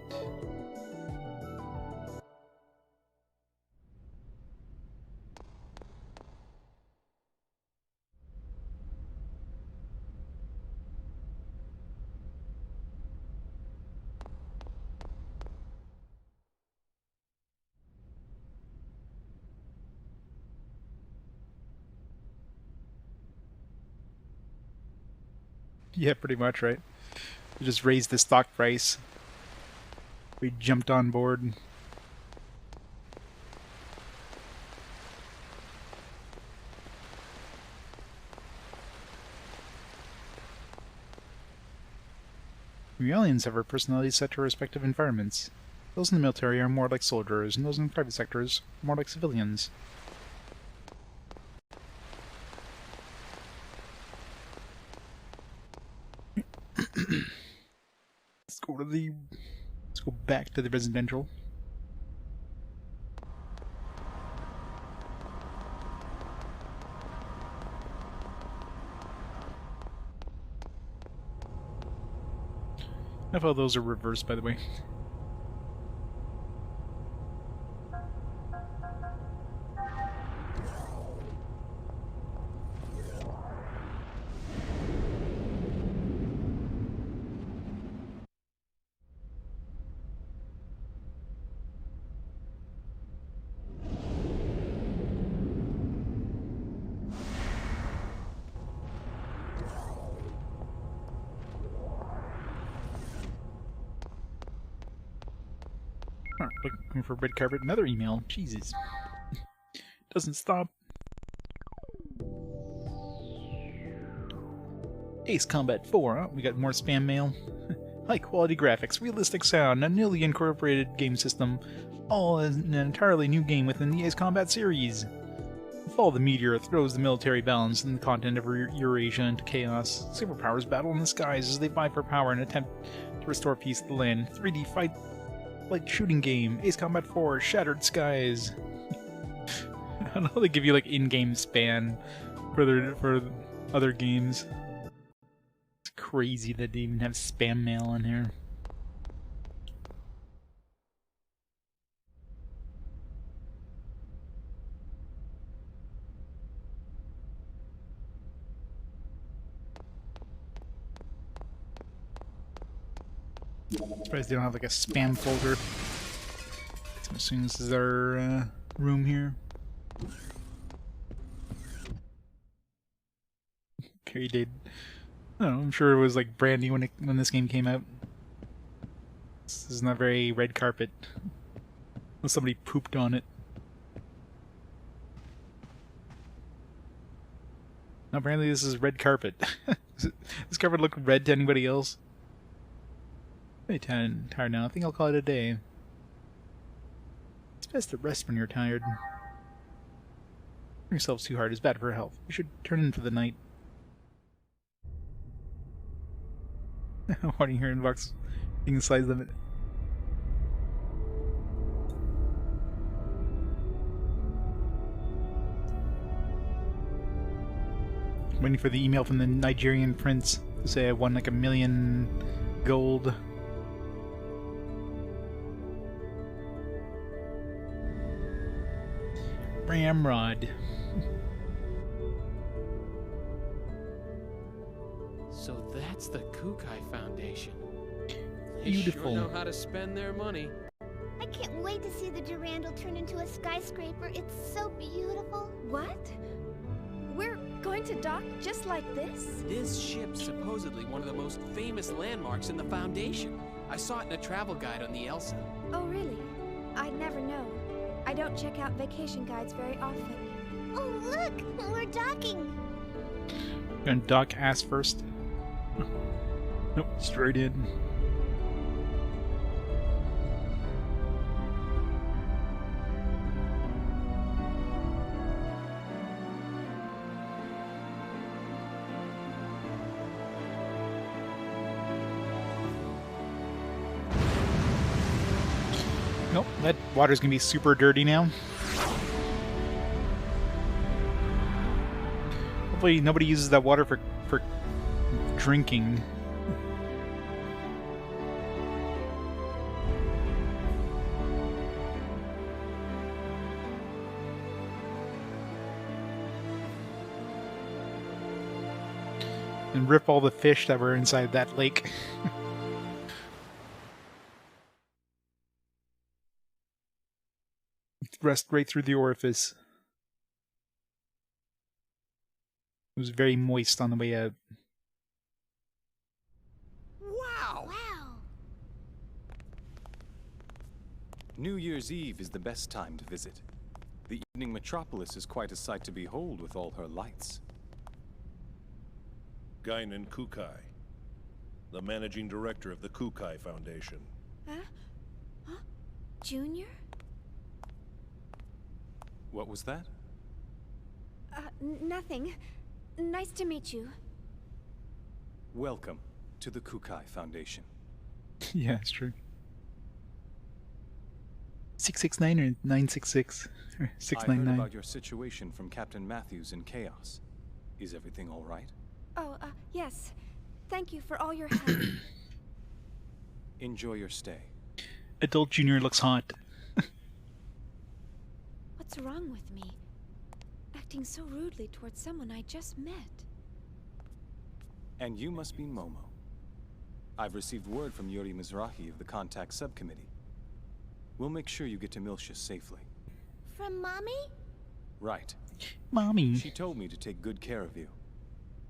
Yeah, pretty much, right? We just raised the stock price. We jumped on board. We aliens have our personalities set to our respective environments. Those in the military are more like soldiers, and those in the private sectors are more like civilians. Let's go back to the residential. Enough of those are reversed, by the way. Oh, looking for red carpet. Another email. Jesus. Doesn't stop. Ace Combat 4. Oh, we got more spam mail. High quality graphics, realistic sound, a newly incorporated game system, all in an entirely new game within the Ace Combat series. The fall of the meteor throws the military balance and the continent of Eurasia into chaos. Superpowers battle in the skies as they vie for power and attempt to restore peace to the land. 3D fight like shooting game, Ace Combat 4, Shattered Skies. I don't know how they give you like in-game spam for other games. It's crazy that they even have spam mail on here. Surprised they don't have like a spam folder. I'm assuming this is our room here. Period date. I don't know, I'm sure it was like brand new when this game came out. This is not very red carpet. Unless somebody pooped on it. No, apparently this is red carpet. Does this carpet look red to anybody else? I'm very tired now. I think I'll call it a day. It's best to rest when you're tired. Pushing yourselves too hard is bad for health. You should turn in for the night. What are you hearing, Vox? Being the size limit. Waiting for the email from the Nigerian prince to say I won like 1 million gold. Ramrod. So that's the Kukai Foundation. They Beautiful. sure know how to spend their money. I can't wait to see the Durandal turn into a skyscraper. It's so beautiful. What? We're going to dock just like this? This ship's supposedly one of the most famous landmarks in the Foundation. I saw it in a travel guide on the Elsa. Oh, really? I'd never know. I don't check out vacation guides very often. Oh, look! We're docking! Gonna dock ass first. Nope, straight in. Nope, that water's gonna be super dirty now. Hopefully nobody uses that water for drinking. And rip all the fish that were inside that lake. Rest right through the orifice. It was very moist on the way out. Wow! Wow! New Year's Eve is the best time to visit. The evening metropolis is quite a sight to behold with all her lights. Guinan Kukai, the managing director of the Kukai Foundation. Huh? Junior? What was that? Nothing. Nice to meet you. Welcome to the Kukai Foundation. Yeah, it's true. 669 or 966 or I heard 699. about your situation from Captain Matthews in Chaos. Is everything all right? Oh, yes. Thank you for all your help. Enjoy your stay. Adult Junior looks hot. What's wrong with me? Acting so rudely towards someone I just met. And you must be Momo. I've received word from Yuri Mizrahi of the Contact Subcommittee. We'll make sure you get to Miltia safely. From Mommy? Right. Mommy. She told me to take good care of you.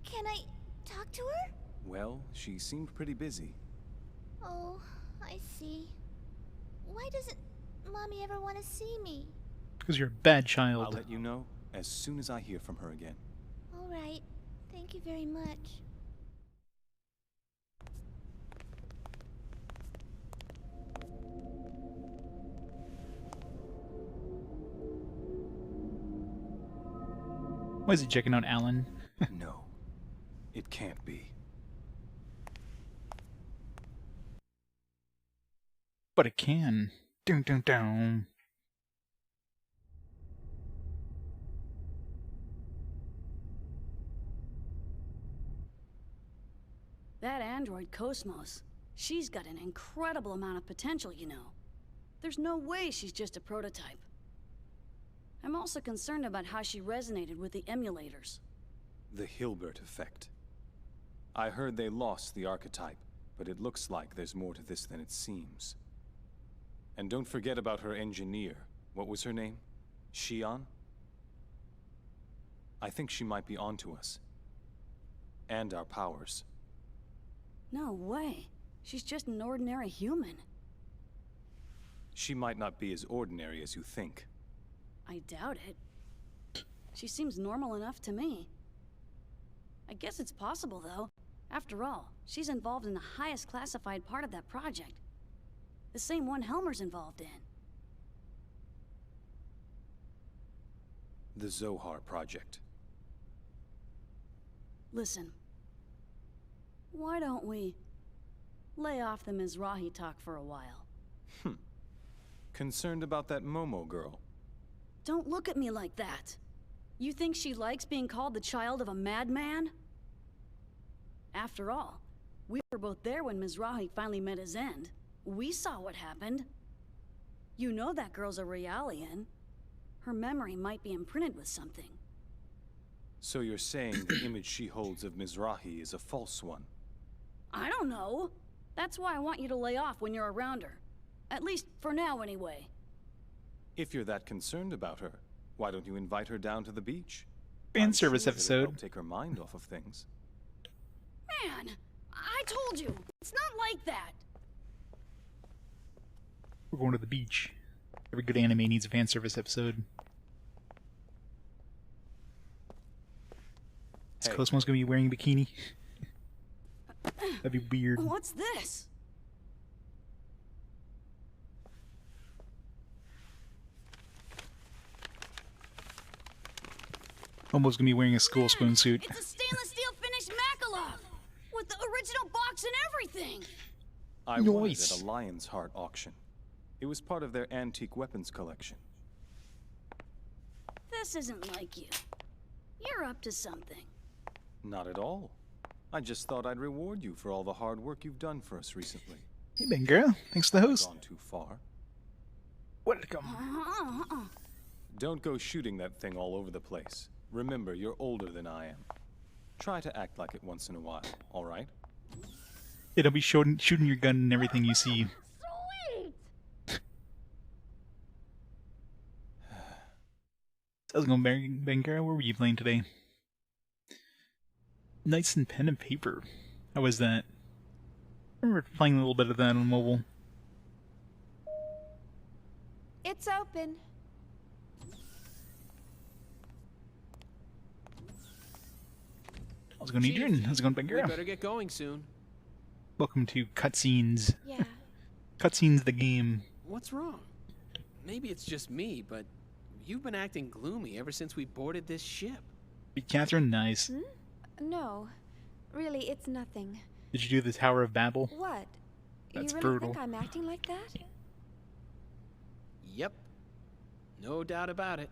Can I talk to her? Well, she seemed pretty busy. Oh, I see. Why doesn't Mommy ever want to see me? Because you're a bad I'll child. let you know as soon as I hear from her again. All right. Thank you very much. Why is he checking out Alan? No, it can't be. But it can. Dun dun dun. That android KOS-MOS, she's got an incredible amount of potential, you know. There's no way she's just a prototype. I'm also concerned about how she resonated with the emulators. The Hilbert effect. I heard they lost the archetype, but it looks like there's more to this than it seems. And don't forget about her engineer. What was her name? Shion? I think she might be onto us. And our powers. No way. She's just an ordinary human. She might not be as ordinary as you think. I doubt it. She seems normal enough to me. I guess it's possible, though. After all, she's involved in the highest classified part of that project. The same one Helmer's involved in. The Zohar project. Listen. Why don't we lay off the Mizrahi talk for a while? Concerned about that Momo girl? Don't look at me like that. You think she likes being called the child of a madman? After all, we were both there when Mizrahi finally met his end. We saw what happened. You know that girl's a Realian. Her memory might be imprinted with something. So you're saying the image she holds of Mizrahi is a false one? I don't know. That's why I want you to lay off when you're around her. At least for now, anyway. If you're that concerned about her, why don't you invite her down to the beach? Fan I'm service sure it'll episode. help take her mind off of things. Man, I told you, it's not like that. We're going to the beach. Every good anime needs a fan service episode. Is Hey. KOS-MOS gonna be wearing a bikini? That'd be weird. What's this? Almost gonna be wearing a school spoon suit. It's a stainless steel finished Makalov! With the original box and everything! I won it Nice. at a Lion's Heart auction. It was part of their antique weapons collection. This isn't like you. You're up to something. Not at all. I just thought I'd reward you for all the hard work you've done for us recently. Hey, Ben girl. Thanks for the host. Gone too far. Welcome. Don't go shooting that thing all over the place. Remember, you're older than I am. Try to act like it once in a while, alright? It'll be shooting your gun and everything you see. Sweet! How's it going, Bengara? What were you playing today? Knights and Pen and Paper. How was that? I remember playing a little bit of that on mobile. It's open. How's it going, Chief, Adrian? How's it going, We Bengara? better get going soon. Welcome to Cutscenes. Yeah. Cutscenes the game. What's wrong? Maybe it's just me, but you've been acting gloomy ever since we boarded this ship. Be Catherine, nice. No. Really, it's nothing. Did you do the Tower of Babel? What? That's you really brutal. think I'm acting like that? Yep. No doubt about it.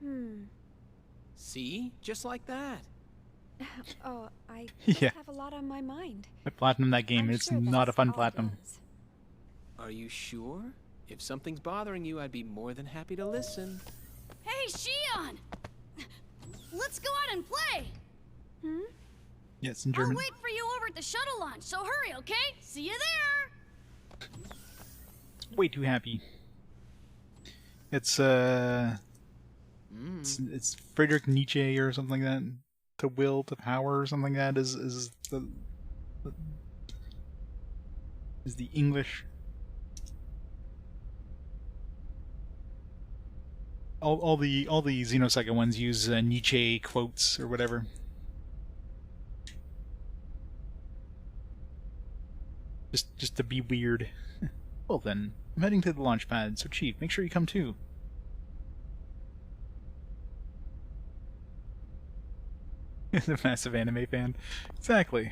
Hmm. See? Just like that. Oh, I Yeah. just have a lot on my mind. I platinumed that game, I'm and it's sure not a that's fun all it platinum. is. Are you sure? If something's bothering you, I'd be more than happy to listen. Hey, Shion! Let's go out and play! Yes, in I'll German. wait for you over at the shuttle launch, so hurry, okay? See you there! Way too happy. It's it's Friedrich Nietzsche or something like that. To will to power or something like that is the English. all the Xenosaga ones use Nietzsche quotes or whatever. Just to be weird. Well then, I'm heading to the launch pad, so Chief, make sure you come too. The massive anime fan. Exactly.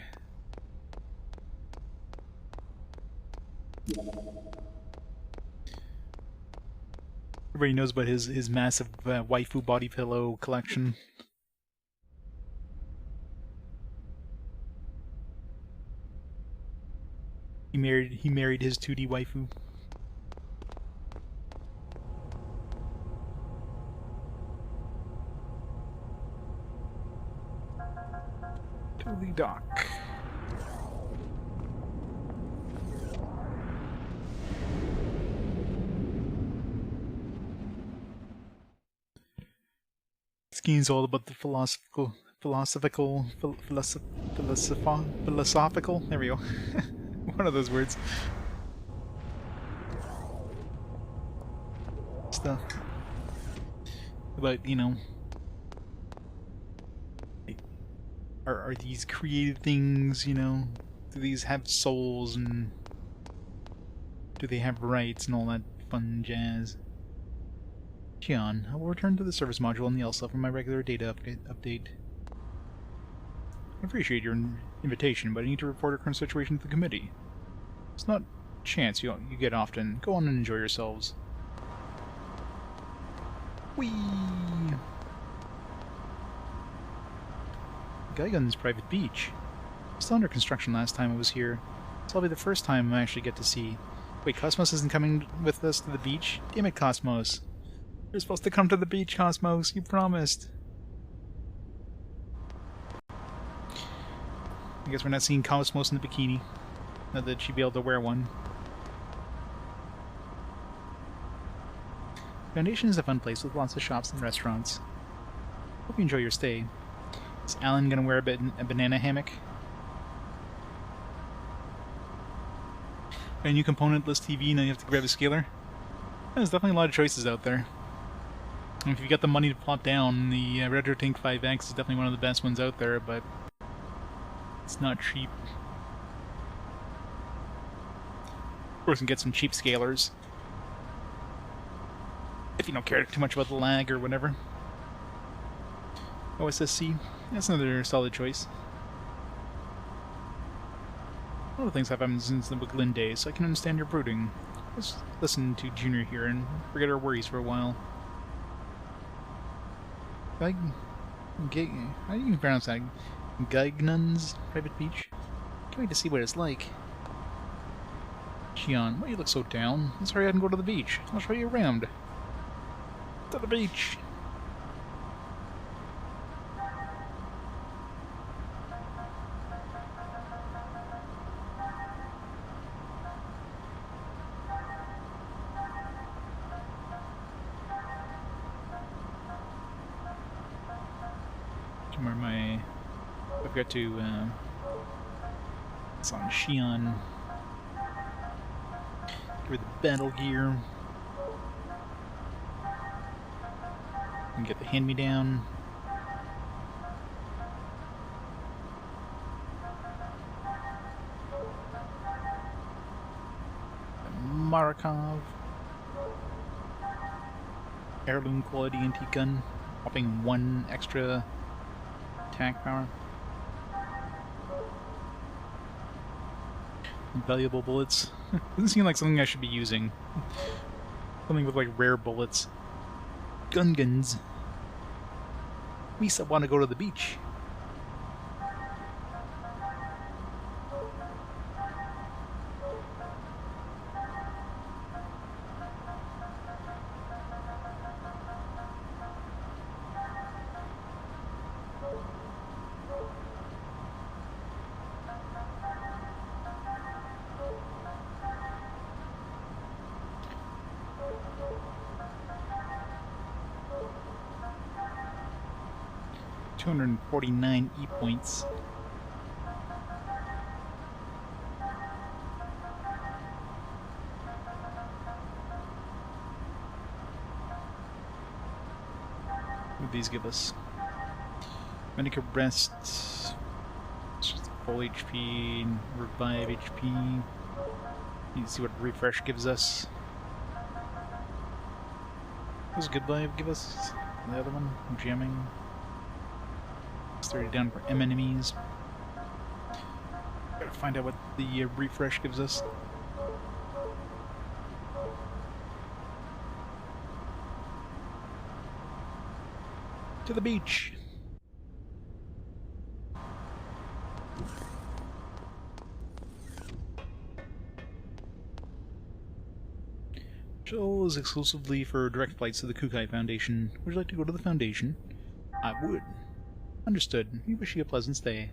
Everybody knows about his massive waifu body pillow collection. He married his 2D waifu. To the dock. This game's all about the philosophical. There we go. One of those words. Stuff about, you know, are these created things, you know, do these have souls and do they have rights and all that fun jazz? Shion, I will return to the service module on the ELSA for my regular data update. I appreciate your invitation, but I need to report our current situation to the committee. It's not a chance you get often. Go on and enjoy yourselves. Whee! Gaigun's private beach. It was still under construction last time I was here. This will be the first time I actually get to see. Wait, KOS-MOS isn't coming with us to the beach? Damn it, KOS-MOS. You're supposed to come to the beach, KOS-MOS. You promised. I guess we're not seeing KOS-MOS in the bikini. Not that she'd be able to wear one. Foundation is a fun place with lots of shops and restaurants. Hope you enjoy your stay. Is Alan gonna wear a banana hammock? A new componentless TV, now you have to grab a scaler? There's definitely a lot of choices out there. And if you got the money to plop down, the RetroTink 5X is definitely one of the best ones out there, but it's not cheap. Of course, you can get some cheap scalers. If you don't care too much about the lag or whatever. OSSC, that's another solid choice. A lot of things have happened since the Wicklin days, so I can understand your brooding. Let's listen to Junior here and forget our worries for a while. How do you even pronounce that? Gaignun's private beach? Can't wait to see what it's like. Shion, why do you look so down? Let's hurry out and go to the beach. I'll show you around. To the beach! Where my... I've got to, it's on Shion. Give her the battle gear. And get the hand-me-down. Marakov. Heirloom quality antique gun. Whopping 1 extra attack power. Valuable bullets. Doesn't seem like something I should be using. Something with like rare bullets. Guns. We still want to go to the beach. $249 E-points. What do these give us? Medicare Rest, full HP, revive HP. You see what refresh gives us. What does good vibe give us? The other one? Jamming. It's 30 down for M enemies. Gotta find out what the refresh gives us. To the beach! Shuttle is exclusively for direct flights to the Kukai Foundation. Would you like to go to the Foundation? I would. Understood. We wish you a pleasant stay.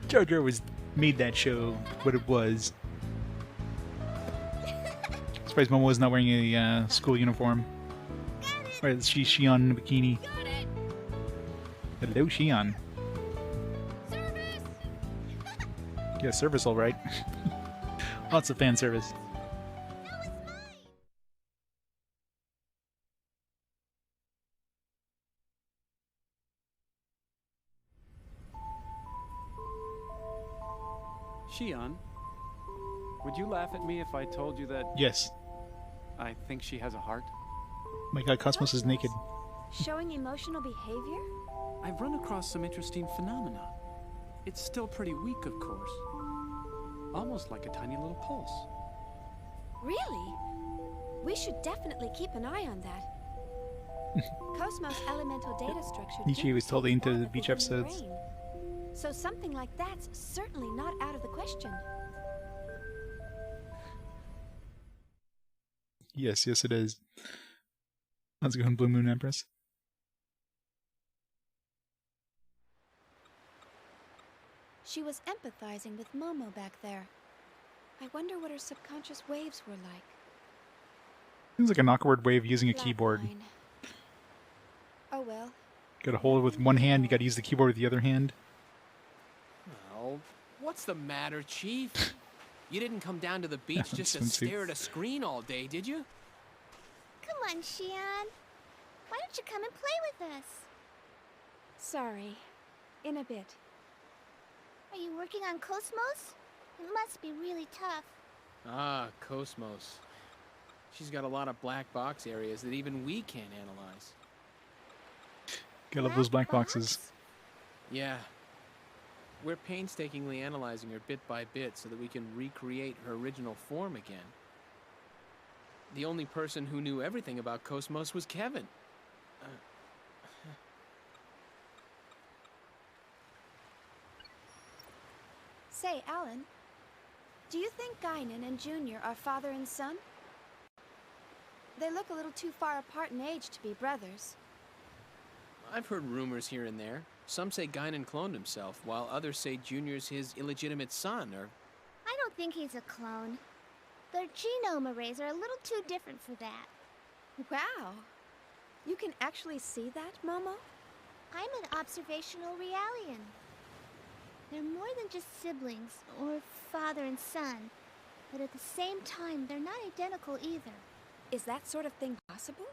Jar Jar made that show what it was. Surprised Momo was not wearing a school uniform. Right, she's Shion in a bikini. Hello, Shion. Service! Yeah, service, all right. Lots of fan service. No, it's mine! Shion, would you laugh at me if I told you that Yes. I think she has a heart? My god, KOS-MOS is naked. Showing emotional behavior? I've run across some interesting phenomena. It's still pretty weak, of course. Almost like a tiny little pulse. Really? We should definitely keep an eye on that. KOS-MOS elemental data structure. Nietzsche didn't was totally say into the that beach within the episodes. brain. So something like that's certainly not out of the question. Yes, yes it is. Let's go on Blue Moon Empress. She was empathizing with Momo back there. I wonder what her subconscious waves were like. Seems like an awkward way of using a Flat keyboard. line. Oh well. Gotta hold it with one hand, you gotta use the keyboard with the other hand. Well, what's the matter, Chief? You didn't come down to the beach just to Swimsuits. stare at a screen all day, did you? Come on, Shion. Why don't you come and play with us? Sorry. In a bit. Are you working on KOS-MOS? It must be really tough. Ah, KOS-MOS. She's got a lot of black box areas that even we can't analyze. Gotta love those black boxes. Yeah. We're painstakingly analyzing her bit by bit so that we can recreate her original form again. The only person who knew everything about KOS-MOS was Kevin. Say, Alan, do you think Guinan and Junior are father and son? They look a little too far apart in age to be brothers. I've heard rumors here and there. Some say Guinan cloned himself, while others say Junior's his illegitimate son, or... I don't think he's a clone. Their genome arrays are a little too different for that. Wow. You can actually see that, Momo? I'm an observational realian. They're more than just siblings, or father and son. But at the same time, they're not identical either. Is that sort of thing possible?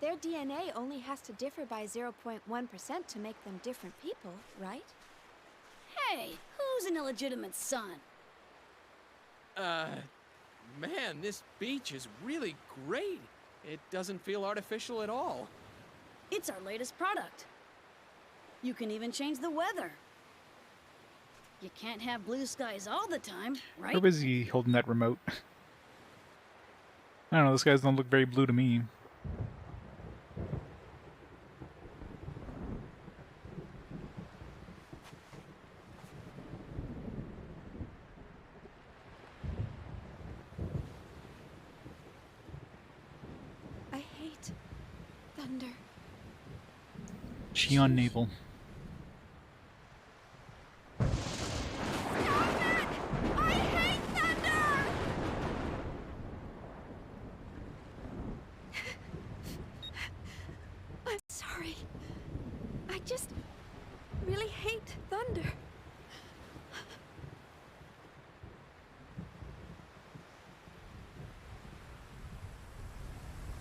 Their DNA only has to differ by 0.1% to make them different people, right? Hey, who's an illegitimate son? Man, this beach is really great. It doesn't feel artificial at all. It's our latest product. You can even change the weather. You can't have blue skies all the time, right? How busy holding that remote? I don't know, those guys don't look very blue to me. I hate thunder. Shion Naval. I hate thunder!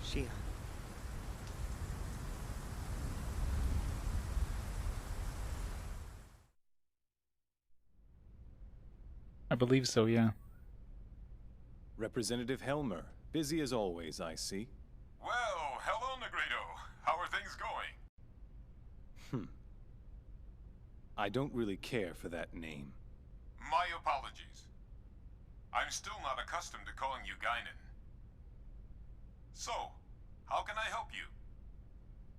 Shion. I believe so, yeah. Representative Helmer, busy as always, I see. Well, hello, Negredo. How are things going? I don't really care for that name. My apologies. I'm still not accustomed to calling you Guinan. So, how can I help you?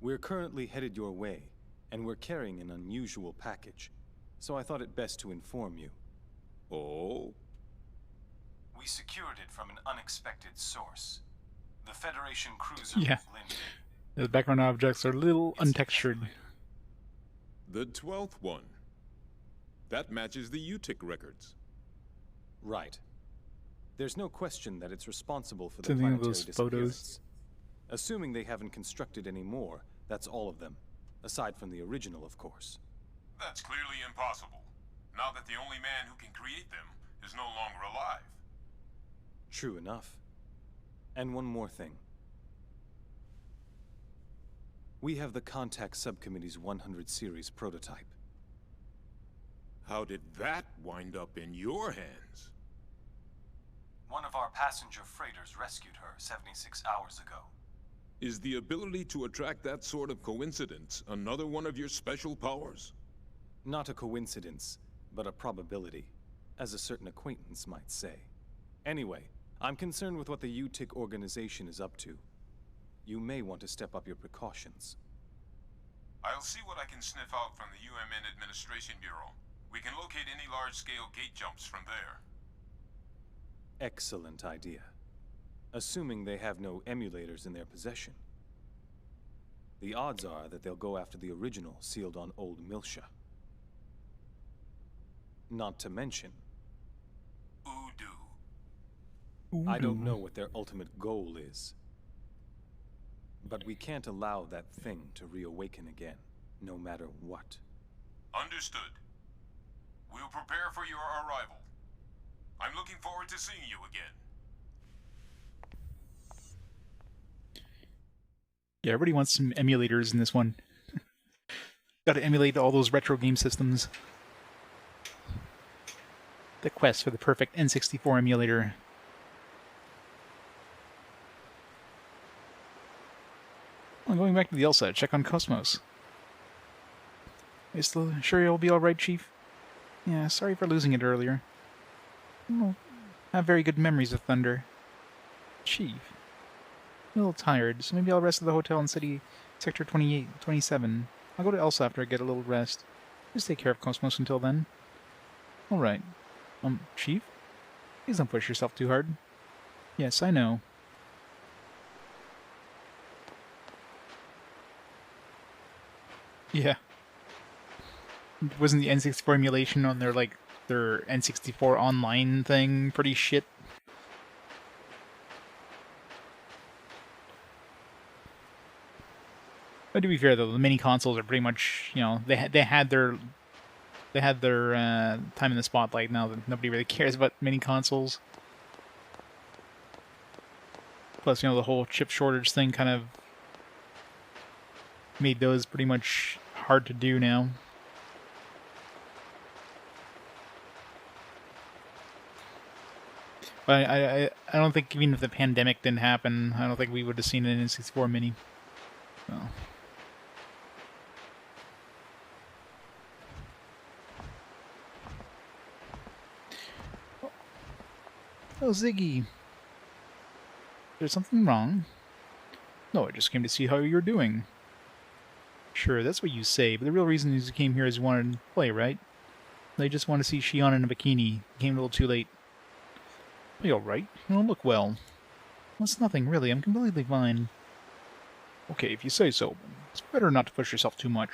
We're currently headed your way, and we're carrying an unusual package, so I thought it best to inform you. Oh? We secured it from an unexpected source. The Federation cruiser Yeah. Lind. The background objects are a little untextured. The 12th one. That matches the UTIC records. Right. There's no question that it's responsible for the Something of planetary those photos. disappearance. Assuming they haven't constructed any more, that's all of them. Aside from the original, of course. That's clearly impossible, now that the only man who can create them is no longer alive. True enough. And one more thing. We have the Contact Subcommittee's 100 series prototype. How did that wind up in your hands? One of our passenger freighters rescued her 76 hours ago. Is the ability to attract that sort of coincidence another one of your special powers? Not a coincidence, but a probability, as a certain acquaintance might say. Anyway, I'm concerned with what the UTIC organization is up to. You may want to step up your precautions. I'll see what I can sniff out from the UMN Administration Bureau. We can locate any large-scale gate jumps from there. Excellent idea. Assuming they have no emulators in their possession. The odds are that they'll go after the original sealed on Old Milsha. Not to mention, Udu. I don't know what their ultimate goal is. But we can't allow that thing to reawaken again, no matter what. Understood. We'll prepare for your arrival. I'm looking forward to seeing you again. Yeah, everybody wants some emulators in this one. Gotta emulate all those retro game systems. The quest for the perfect N64 emulator. I'm going back to the Elsa, check on KOS-MOS. Are you still sure you'll be alright, Chief? Yeah, sorry for losing it earlier. I have very good memories of Thunder. Chief, I'm a little tired, so maybe I'll rest at the hotel in City Sector 28, 27. I'll go to Elsa after I get a little rest. Just take care of KOS-MOS until then. Alright. Chief? Please don't push yourself too hard. Yes, I know. Yeah. Wasn't the N64 emulation on their N64 online thing pretty shit? But to be fair though, the mini consoles are pretty much, they had their time in the spotlight. Now that nobody really cares about mini consoles. Plus, the whole chip shortage thing kind of made those pretty much hard to do now. But I don't think, even if the pandemic didn't happen, I don't think we would have seen an N64 mini. So. Oh, Ziggy. Is there something wrong? No, I just came to see how you're doing. Sure, that's what you say, but the real reason you came here is you wanted to play, right? They just want to see Shion in a bikini. You came a little too late. Are you alright? You don't look well. Well, it's nothing, really. I'm completely fine. Okay, if you say so. It's better not to push yourself too much.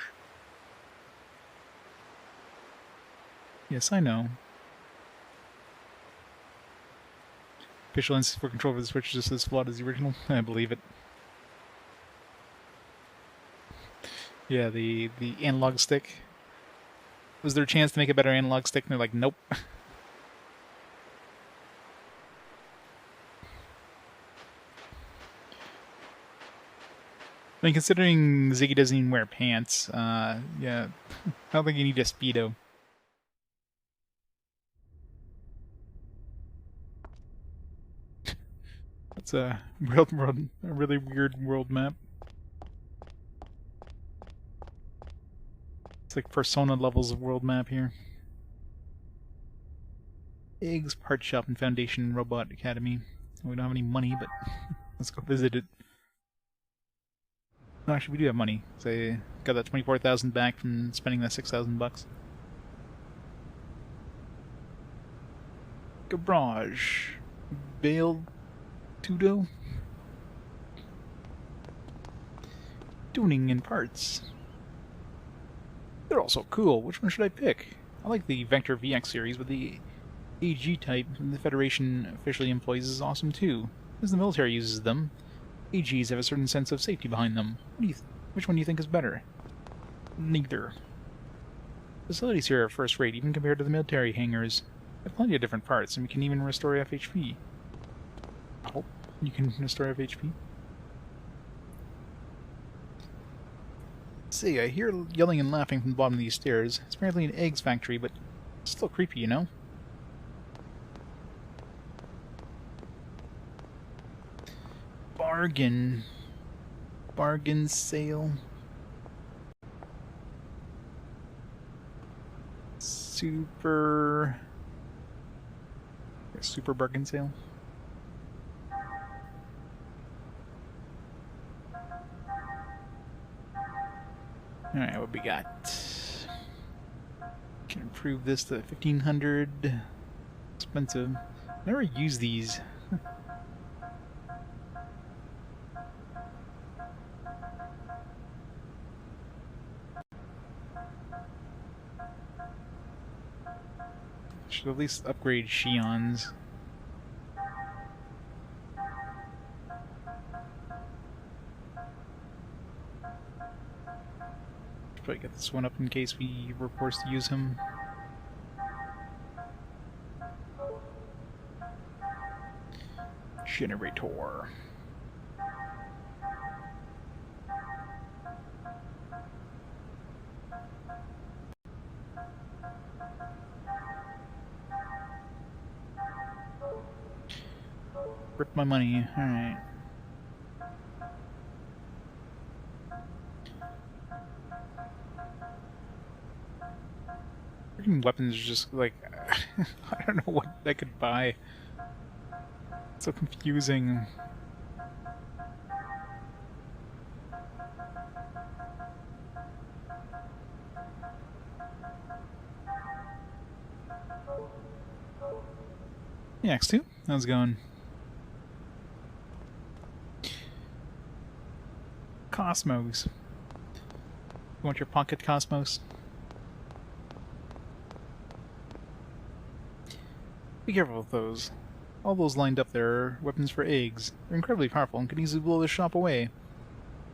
Yes, I know. Official N64 control for the Switch just as flawed as the original? I believe it. Yeah, the analog stick. Was there a chance to make a better analog stick? And they're like, nope. mean, considering Ziggy doesn't even wear pants, yeah, I don't think you need a Speedo. It's a really weird world map. It's like Persona levels of world map here. Eggs, Part Shop, and Foundation Robot Academy. We don't have any money, but let's go visit it. No, actually, we do have money. So I got that 24,000 back from spending that 6,000 bucks. Garage. Bale Tudo. Tuning and parts. They're all so cool. Which one should I pick? I like the Vector VX series, but the AG type the Federation officially employs is awesome too. As the military uses them, AGs have a certain sense of safety behind them. Which one do you think is better? Neither. Facilities here are first rate, even compared to the military hangars. They have plenty of different parts, and we can even restore FHP. Oh, you can restore FHP? See, I hear yelling and laughing from the bottom of these stairs. It's apparently an eggs factory, but it's still creepy, you know? Bargain. Bargain sale. Super bargain sale. Alright, what we got? Can improve this to 1500. Expensive. Never use these. Should at least upgrade Shion's. Probably get this one up in case we were forced to use him. Generator. Rip my money. Alright. Freaking weapons are just like... I don't know what I could buy. It's so confusing. Yeah, X2? How's it going? KOS-MOS. You want your pocket KOS-MOS? Be careful with those. All those lined up there are weapons for eggs. They're incredibly powerful and could easily blow this shop away.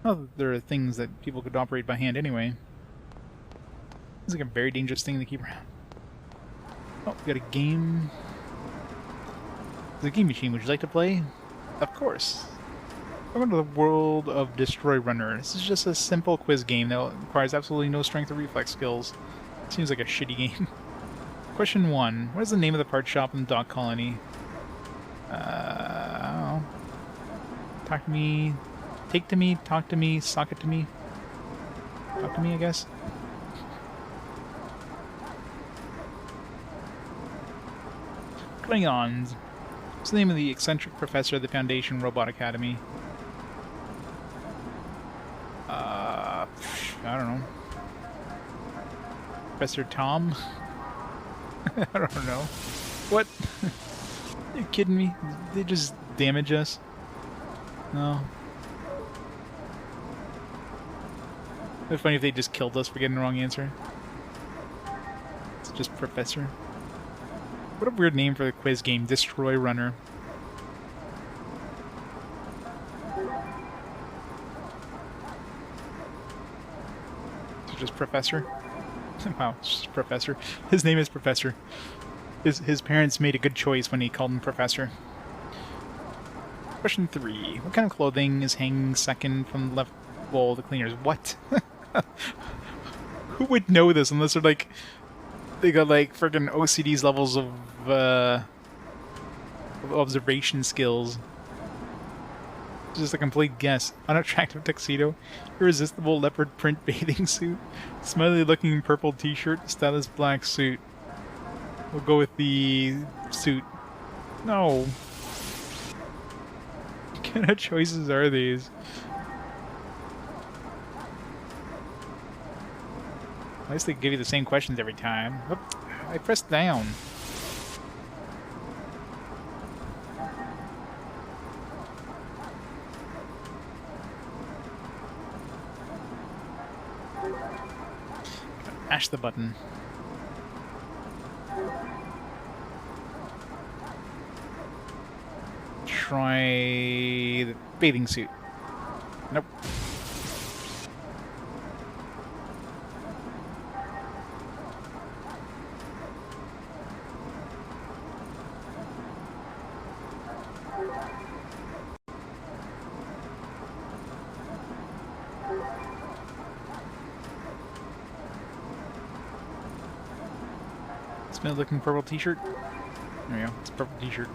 Not that there are things that people could operate by hand anyway. It's like a very dangerous thing to keep around. Oh, we got a game. There's a game machine. Would you like to play? Of course. Welcome to the world of Destroy Runner. This is just a simple quiz game that requires absolutely no strength or reflex skills. Seems like a shitty game. Question 1. What is the name of the part shop in the dock colony? I don't know. Talk to me. Take to me. Talk to me. Sock it to me. Talk to me, I guess. Klingons. What's the name of the eccentric professor of the Foundation Robot Academy? I don't know. Professor Tom? I don't know. What? Are you kidding me? They just damage us? No. It'd be funny if they just killed us for getting the wrong answer. It's just Professor. What a weird name for the quiz game, Destroy Runner. It's just Professor. Wow, it's just Professor. His name is Professor. His parents made a good choice when he called him Professor. Question 3. What kind of clothing is hanging second from the left wall, the cleaners. What? Who would know this unless they're like, they got like friggin' OCD's levels of observation skills. Just a complete guess. Unattractive tuxedo, irresistible leopard print bathing suit, smiley looking purple t-shirt, stylish black suit. We'll go with the suit. No. What kind of choices are these? At least they give you the same questions every time. Oop, I pressed down. Mash the button. Try the bathing suit. Nope. Smell looking purple t-shirt. There we go. It's a purple t-shirt.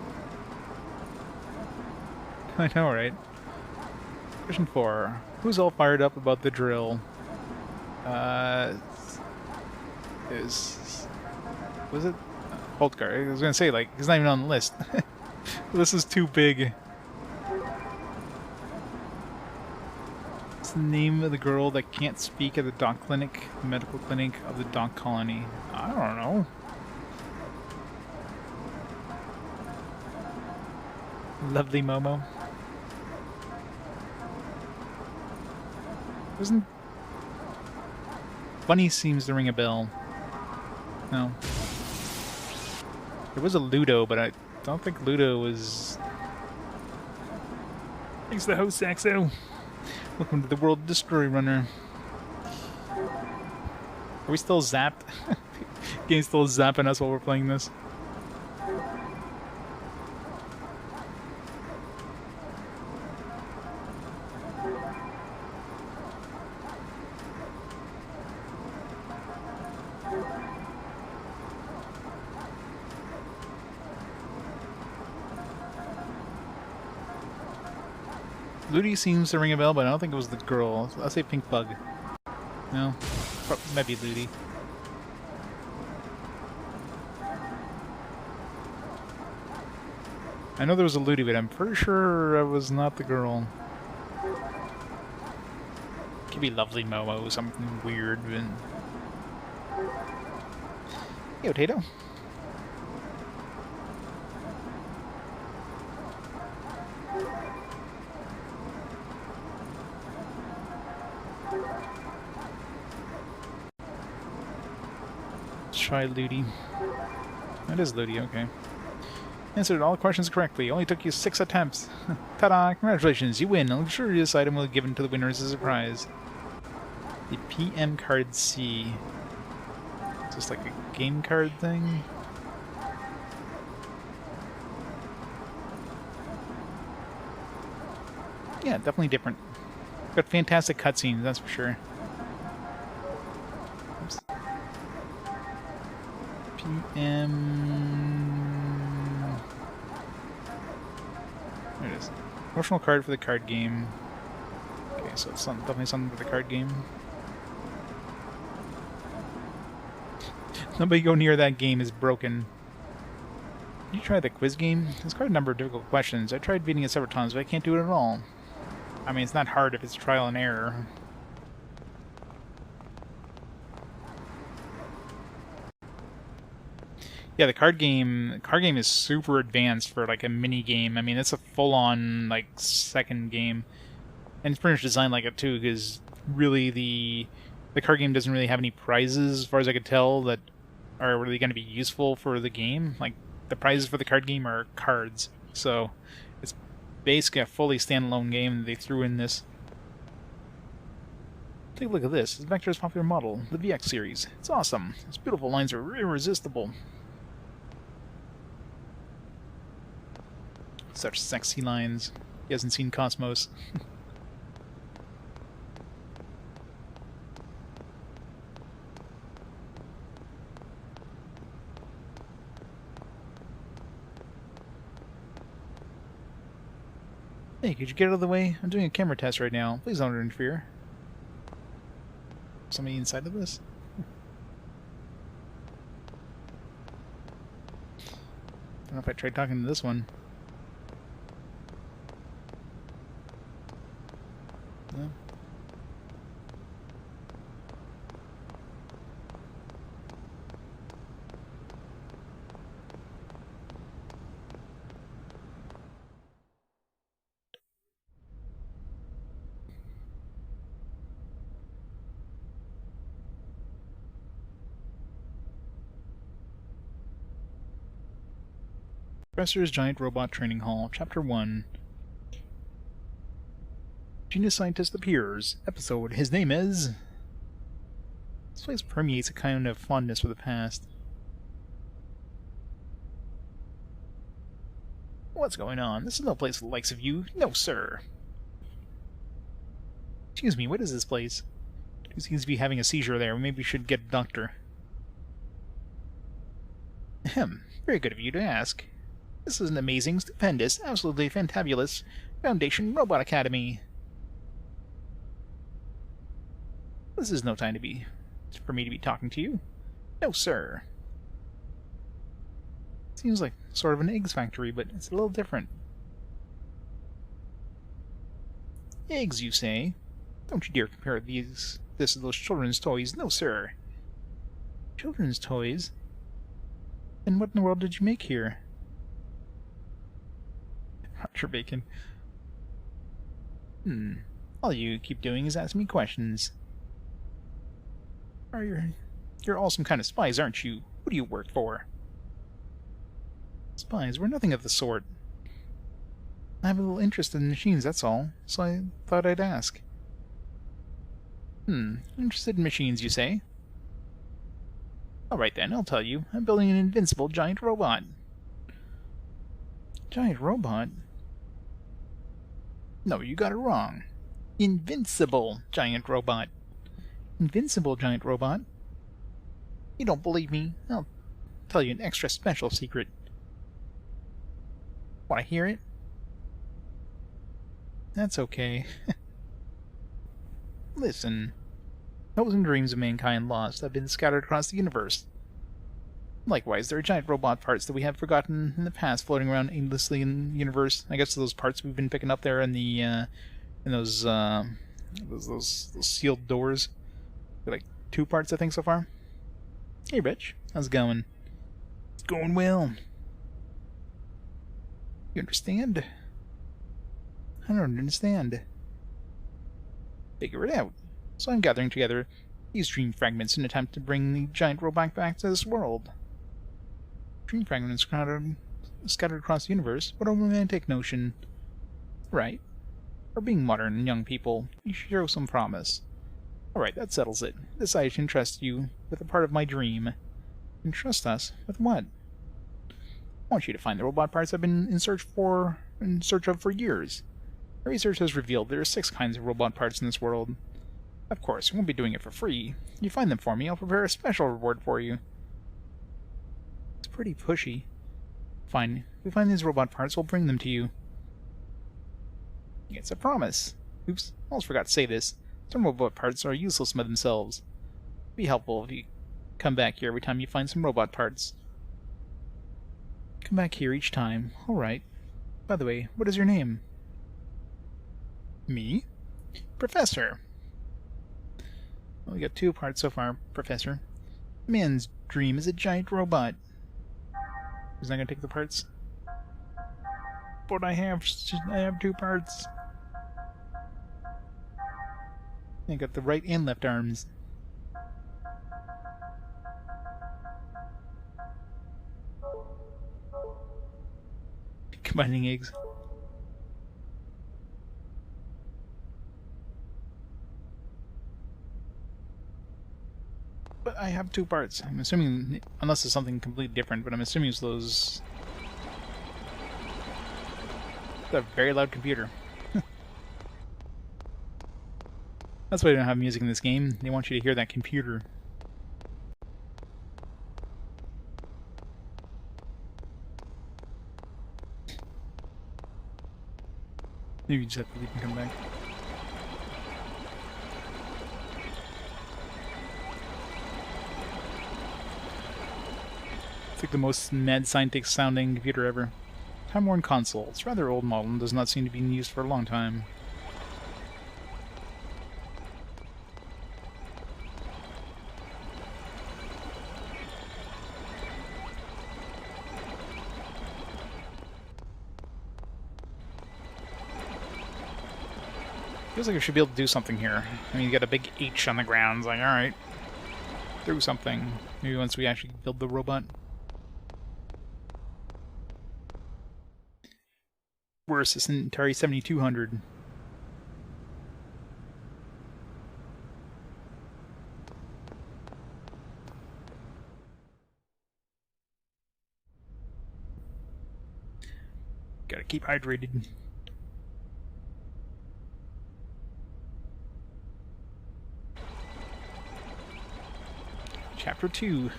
I know, right? Question 4. Who's all fired up about the drill? Was it? Holtgar. I was gonna say, like, he's not even on the list. This is too big. What's the name of the girl that can't speak at the dock clinic? The medical clinic of the dock colony? I don't know. Lovely Momo. Wasn't... Bunny seems to ring a bell. No. There was a Ludo, but I don't think Ludo was... Thanks to the host, Saxo. Welcome to the World Destroy Runner. Are we still zapped? Game's still zapping us while we're playing this. Ludi seems to ring a bell, but I don't think it was the girl. I'll say Pink Bug. No? Might be Ludi. I know there was a Ludi, but I'm pretty sure it was not the girl. Could be Lovely Momo, something weird. Hey, Potato. Try Ludi. That is Ludi, okay. Answered all questions correctly. Only took you 6 attempts. Ta-da! Congratulations, you win. A luxurious item will be given to the winner as a surprise. The PM card C. Is this like a game card thing? Yeah, definitely different. Got fantastic cutscenes, that's for sure. Oops. PM... There it is. Promotional card for the card game. Okay, so it's definitely something for the card game. Nobody go near that game is broken. Did you try the quiz game? There's quite a number of difficult questions. I tried beating it several times, but I can't do it at all. I mean, it's not hard if it's trial and error. Yeah, the card game is super advanced for like a mini game. I mean, it's a full-on like second game, and it's pretty much designed like it too, because really the card game doesn't really have any prizes, as far as I could tell, that are really going to be useful for the game. Like the prizes for the card game are cards, so it's basically a fully standalone game. They threw in this. Take a look at this. It's Vector's popular model, the VX series. It's awesome. Its beautiful lines are irresistible. Such sexy lines. He hasn't seen KOS-MOS. Hey, could you get out of the way? I'm doing a camera test right now. Please don't interfere. Somebody inside of this? I don't know if I tried talking to this one. No. Professor's Giant Robot Training Hall, Chapter 1. Genius Scientist appears. Episode. His name is... This place permeates a kind of fondness for the past. What's going on? This is no place for the likes of you. No, sir. Excuse me, what is this place? He seems to be having a seizure there. Maybe we should get a doctor. Ahem. Very good of you to ask. This is an amazing, stupendous, absolutely fantabulous Foundation Robot Academy. This is no time for me to be talking to you. No, sir. Seems like sort of an eggs factory, but it's a little different. Eggs, you say? Don't you dare compare this to those children's toys. No, sir. Children's toys? And what in the world did you make here? Roger Bacon. All you keep doing is asking me questions. You're all some kind of spies, aren't you? Who do you work for? Spies? We're nothing of the sort. I have a little interest in machines, that's all, so I thought I'd ask. Interested in machines, you say? Alright then, I'll tell you. I'm building an invincible giant robot. Giant robot? No, you got it wrong. Invincible giant robot. Invincible giant robot? You don't believe me? I'll tell you an extra special secret. Want to hear it? That's okay. Listen. Hopes and dreams of mankind lost have been scattered across the universe. Likewise, there are giant robot parts that we have forgotten in the past floating around aimlessly in the universe. I guess those parts we've been picking up there in the in those sealed doors. Like 2 parts, I think, so far. Hey, Rich. How's it going? It's going well. You understand? I don't understand. Figure it out. So I'm gathering together these dream fragments in an attempt to bring the giant robot back to this world. Dream fragments scattered across the universe. What a romantic notion. Right. For being modern and young people, you should show some promise. Alright, that settles it. Decide to entrust you with a part of my dream. Entrust us? With what? I want you to find the robot parts I've been in search of for years. My research has revealed there are 6 kinds of robot parts in this world. Of course, we won't be doing it for free. If you find them for me, I'll prepare a special reward for you. It's pretty pushy. Fine. If we find these robot parts, we'll bring them to you. It's a promise. Oops, almost forgot to say this. Some robot parts are useless by themselves. It'd be helpful if you come back here every time you find some robot parts. Come back here each time. Alright. By the way, what is your name? Me? Professor. Well, we got 2 parts so far, Professor. Man's dream is a giant robot. He's not gonna take the parts? But I have 2 parts. I got the right and left arms. Combining eggs. But I have 2 parts. I'm assuming, unless it's something completely different, but I'm assuming it's those... It's a very loud computer. That's why they don't have music in this game. They want you to hear that computer. Maybe you just have to leave and come back. It's like the most mad scientific sounding computer ever. Time-worn console. It's a rather old model and does not seem to be in use for a long time. Feels like I should be able to do something here. I mean, you got a big H on the ground. It's like, alright. Do something. Maybe once we actually build the robot. Worse, it's an Atari 7200. Gotta keep hydrated. Chapter 2.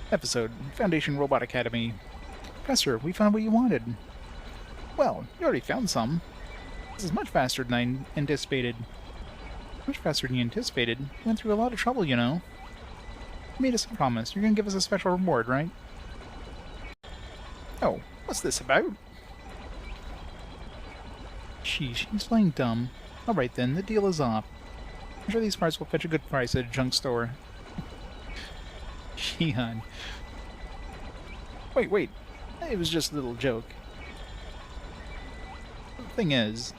Episode, Foundation Robot Academy. Professor, we found what you wanted. Well, you already found some. This is much faster than I anticipated. Much faster than you anticipated? You went through a lot of trouble, you know. You made us a promise. You're gonna give us a special reward, right? Oh, what's this about? Sheesh, he's playing dumb. Alright then, the deal is off. I'm sure these parts will fetch a good price at a junk store. Shion. Wait. It was just a little joke. The thing is...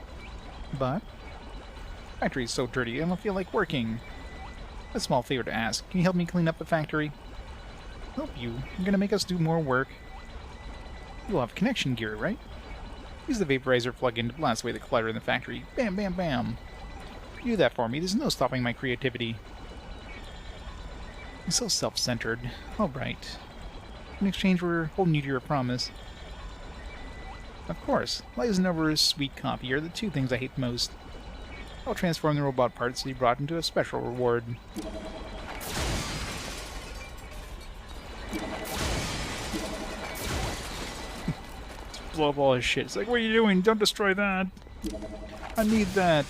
But? The factory's so dirty, I don't feel like working. A small favor to ask. Can you help me clean up the factory? Help you? You're gonna make us do more work? You'll have connection gear, right? Use the vaporizer plug-in to blast away the clutter in the factory. Bam, bam, bam. If you do that for me, there's no stopping my creativity. You're so self-centered. Alright. In exchange, we're holding you to your promise. Of course. Lies and over a sweet copy are the two things I hate most. I'll transform the robot parts that you brought into a special reward. Blow up all his shit. It's like, what are you doing? Don't destroy that. I need that.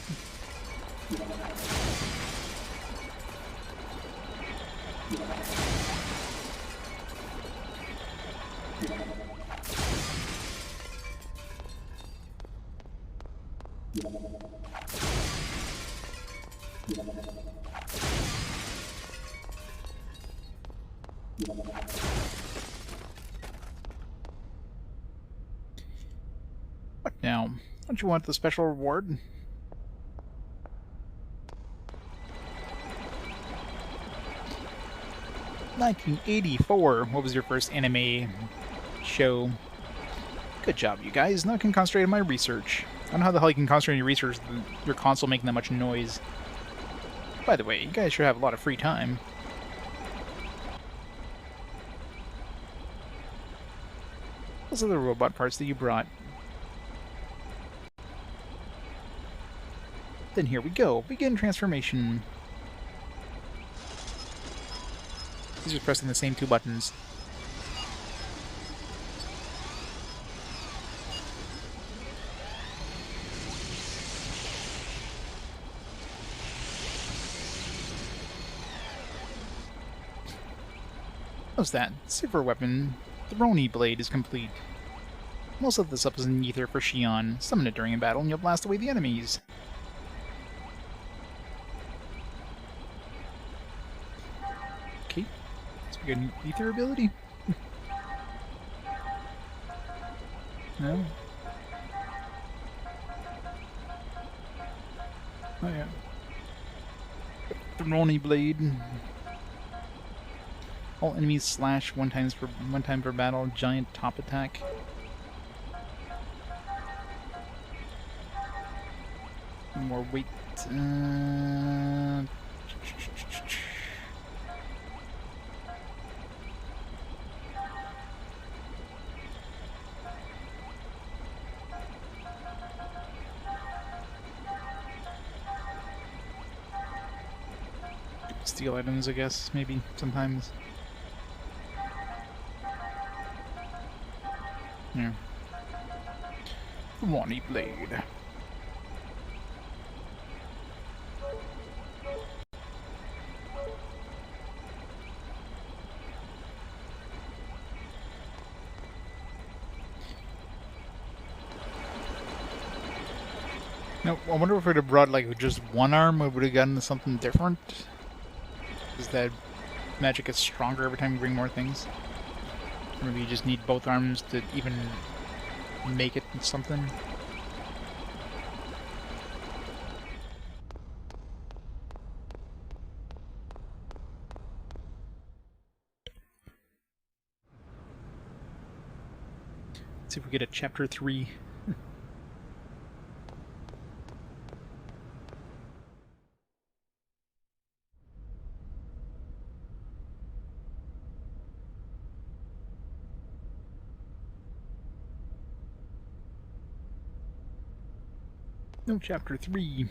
What now? Don't you want the special reward? "1984. What was your first anime show?" Good job, you guys. Now I can concentrate on my research. I don't know how the hell you can concentrate on your research with your console making that much noise. By the way, you guys sure have a lot of free time. Those are the robot parts that you brought. Then here we go. Begin transformation. He's just pressing the same two buttons. What's that? Super weapon. The Roni blade is complete. We'll set this up as an ether for Shion. Summon it during a battle and you'll blast away the enemies. Okay. So we got an ether ability? No? Oh yeah. The Roni blade. All enemies slash one time per battle. Giant top attack. More weight. Steal items, I guess, maybe sometimes. Yeah. Roni blade. No, I wonder if it would have brought like just one arm, it would have gotten something different. Is that magic gets stronger every time you bring more things? Or maybe you just need both arms to even make it something. Let's see if we get a chapter 3. No, chapter 3.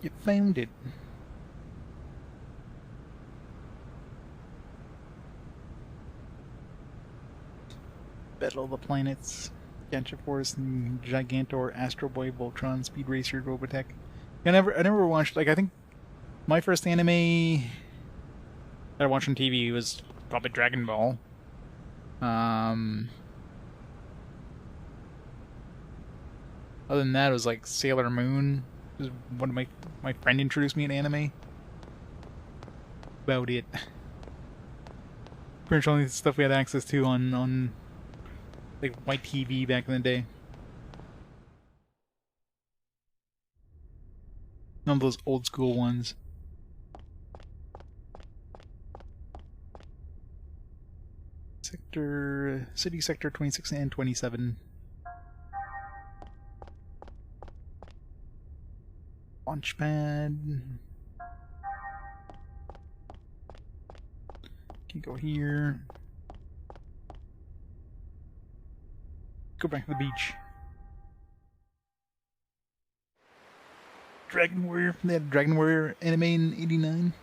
You found it. Battle of the Planets. Gotcha Force and Gigantor, Astro Boy, Voltron, Speed Racer, Robotech. I never watched, like, I think my first anime that I watched on TV was probably Dragon Ball. Other than that, it was like Sailor Moon. It was one of my friend introduced me in anime. About it. Pretty much only stuff we had access to on like white TV back in the day. None of those old school ones. City Sector 26 and 27. Launchpad. Can go here. Go back to the beach. Dragon Warrior. They had a Dragon Warrior anime in '89.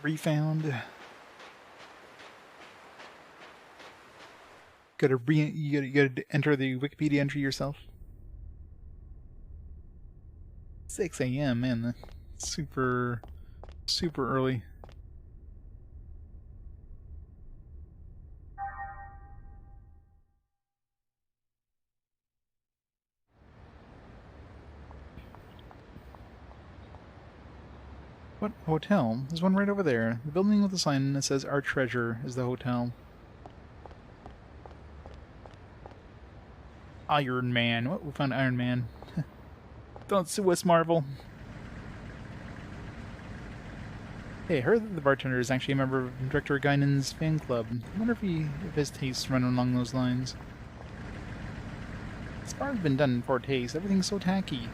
Refound. You gotta enter the Wikipedia entry yourself. 6 a.m. man, that's super early. What hotel? There's one right over there. The building with the sign that says Our Treasure is the hotel. Iron Man. What? We found Iron Man. Don't sue us, Marvel. Hey, I heard that the bartender is actually a member of Director Guinan's fan club. I wonder if his tastes run along those lines. This bar's been done in poor taste. Everything's so tacky.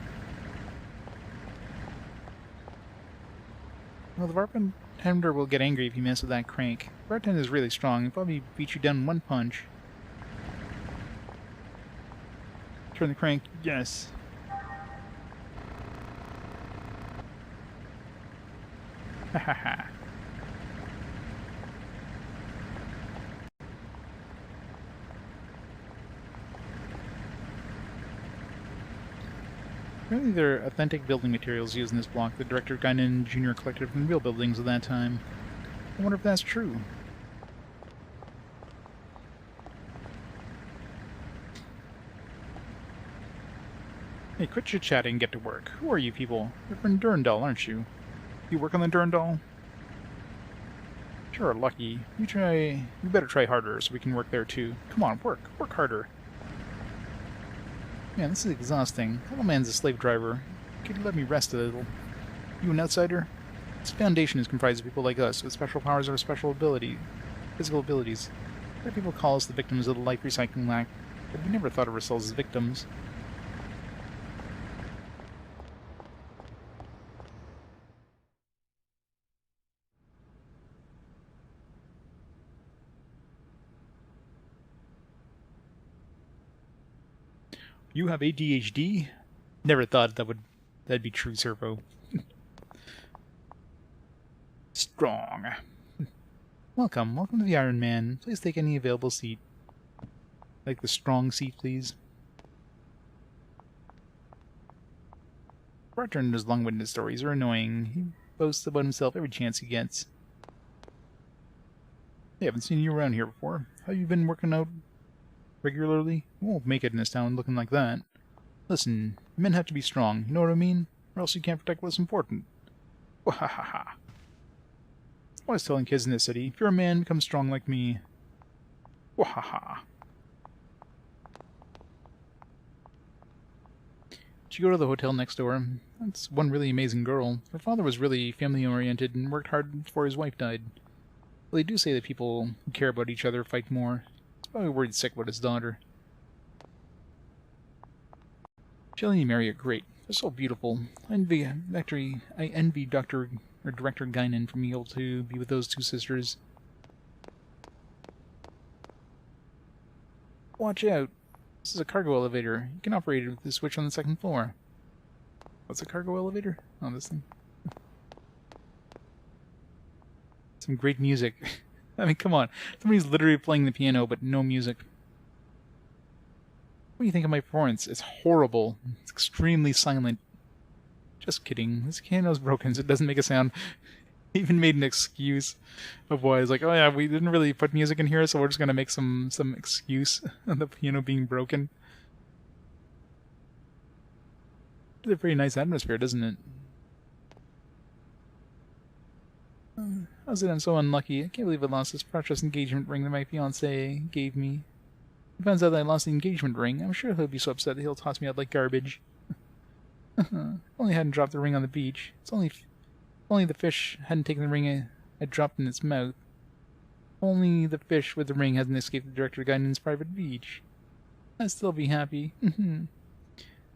Well, the bartender will get angry if you mess with that crank. The bartender is really strong. He'll probably beat you down in one punch. Turn the crank. Yes. Ha ha ha. Apparently there are authentic building materials used in this block. The Director Guinan Jr. collected from real buildings of that time. I wonder if that's true. Hey, quit chit-chatting and get to work. Who are you people? You're from Durandal, aren't you? You work on the Durandal? Sure, lucky. You better try harder so we can work there too. Come on, work. Work harder. Man, this is exhausting. Hello man's a slave driver. Could you let me rest a little? You an outsider? This foundation is comprised of people like us, with special powers or physical abilities. Other people call us the victims of the life recycling act, but we never thought of ourselves as victims. You have ADHD? Never thought that'd be true, Servo. Strong. Welcome to the Iron Man. Please take any available seat. Like the strong seat, please. Barter and his long-winded stories are annoying. He boasts about himself every chance he gets. Hey, I haven't seen you around here before. Have you been working out regularly? You won't make it in this town looking like that. Listen, men have to be strong, you know what I mean? Or else you can't protect what's important. Wahahaha. I was telling kids in this city, if you're a man, become strong like me. Wahaha. Did you go to the hotel next door? That's one really amazing girl. Her father was really family-oriented and worked hard before his wife died. Well, they do say that people who care about each other fight more. He's probably worried sick about his daughter. Shelley and Mary are great. They're so beautiful. I envy Director Guinan from being able to be with those two sisters. Watch out! This is a cargo elevator. You can operate it with the switch on the second floor. What's a cargo elevator? Oh, this thing. Some great music. I mean, come on. Somebody's literally playing the piano, but no music. What do you think of my performance? It's horrible. It's extremely silent. Just kidding. This piano's broken, so it doesn't make a sound. He even made an excuse of why. He's like, oh yeah, we didn't really put music in here, so we're just gonna make some excuse of the piano being broken. It's a pretty nice atmosphere, doesn't it? How's it I'm so unlucky? I can't believe I lost this precious engagement ring that my fiancé gave me. If he finds out that I lost the engagement ring, I'm sure he'll be so upset that he'll toss me out like garbage. Only hadn't dropped the ring on the beach. It's only the fish hadn't taken the ring I dropped in its mouth. Only the fish with the ring hasn't escaped the Director Guinan's private beach. I'd still be happy. We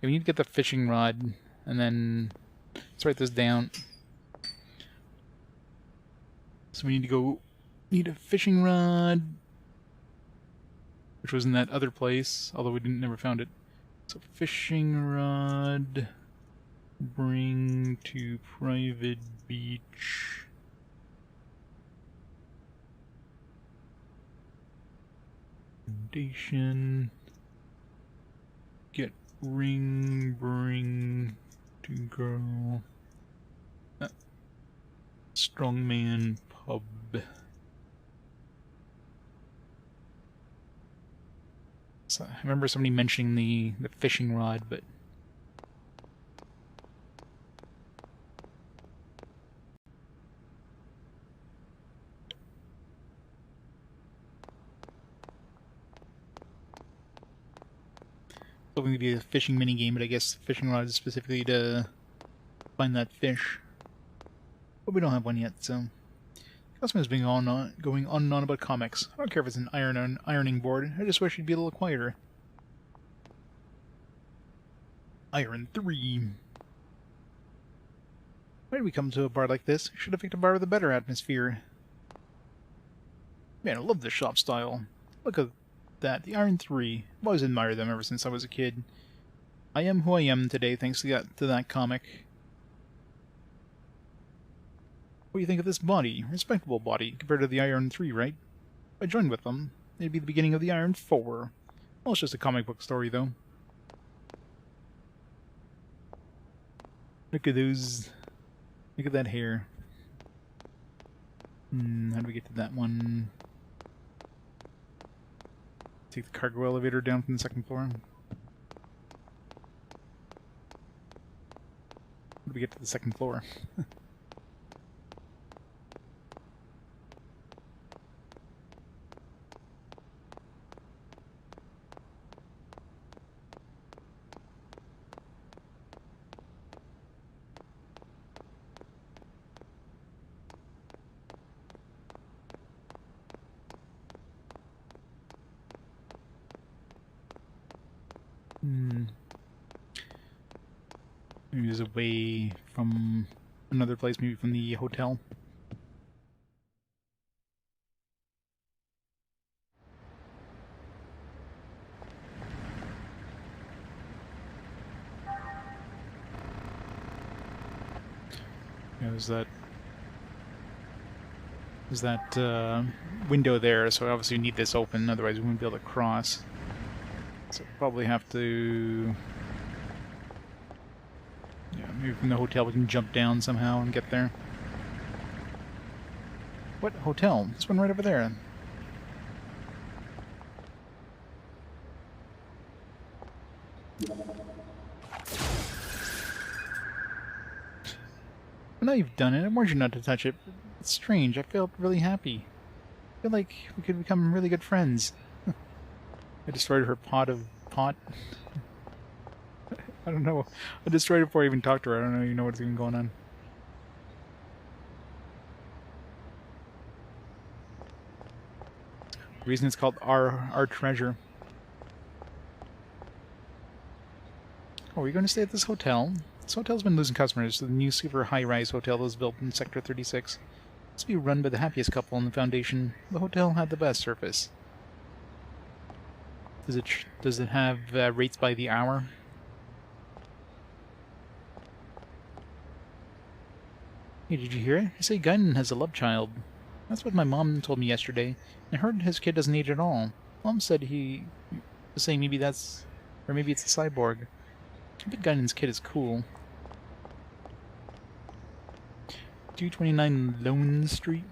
need to get the fishing rod, and then let's write this down. So we need a fishing rod, which was in that other place, although we never found it. So fishing rod, bring to private beach. Foundation. Get ring, bring to girl. Strongman pub. So I remember somebody mentioning the fishing rod, but hoping to be a fishing minigame, but I guess the fishing rod is specifically to find that fish. But we don't have one yet, so Cosmo's been going on and on about comics. I don't care if it's an ironing board. I just wish it'd be a little quieter. Iron 3. Why did we come to a bar like this? Should have picked a bar with a better atmosphere. Man, I love this shop style. Look at that, the Iron 3. I've always admired them ever since I was a kid. I am who I am today thanks to that comic. What do you think of this body? Respectable body, compared to the Iron 3, right? If I joined with them, it'd be the beginning of the Iron 4. Well, it's just a comic book story, though. Look at those... Look at that hair. How do we get to that one? Take the cargo elevator down from the second floor. How do we get to the second floor? Maybe there's a way from another place, maybe from the hotel. You know, there's that window there, so obviously we need this open, otherwise we wouldn't be able to cross. So probably have to... Yeah, maybe from the hotel we can jump down somehow and get there. What hotel? This one right over there. I know you've done it. I warned you not to touch it. It's strange. I felt really happy. I feel like we could become really good friends. I destroyed her pot. I don't know. I destroyed it before I even talked to her. I don't even know what's even going on. The reason it's called our treasure. Oh, are you going to stay at this hotel? This hotel's been losing customers to the new super high-rise hotel that was built in Sector 36. It's to be run by the happiest couple in the Foundation. The hotel had the best service. Does it have rates by the hour? Hey, did you hear it? They say Guinan has a love child. That's what my mom told me yesterday. I heard his kid doesn't age at all. Mom said he was saying maybe that's... or maybe it's a cyborg. I bet Guinan's kid is cool. 229 Lone Street?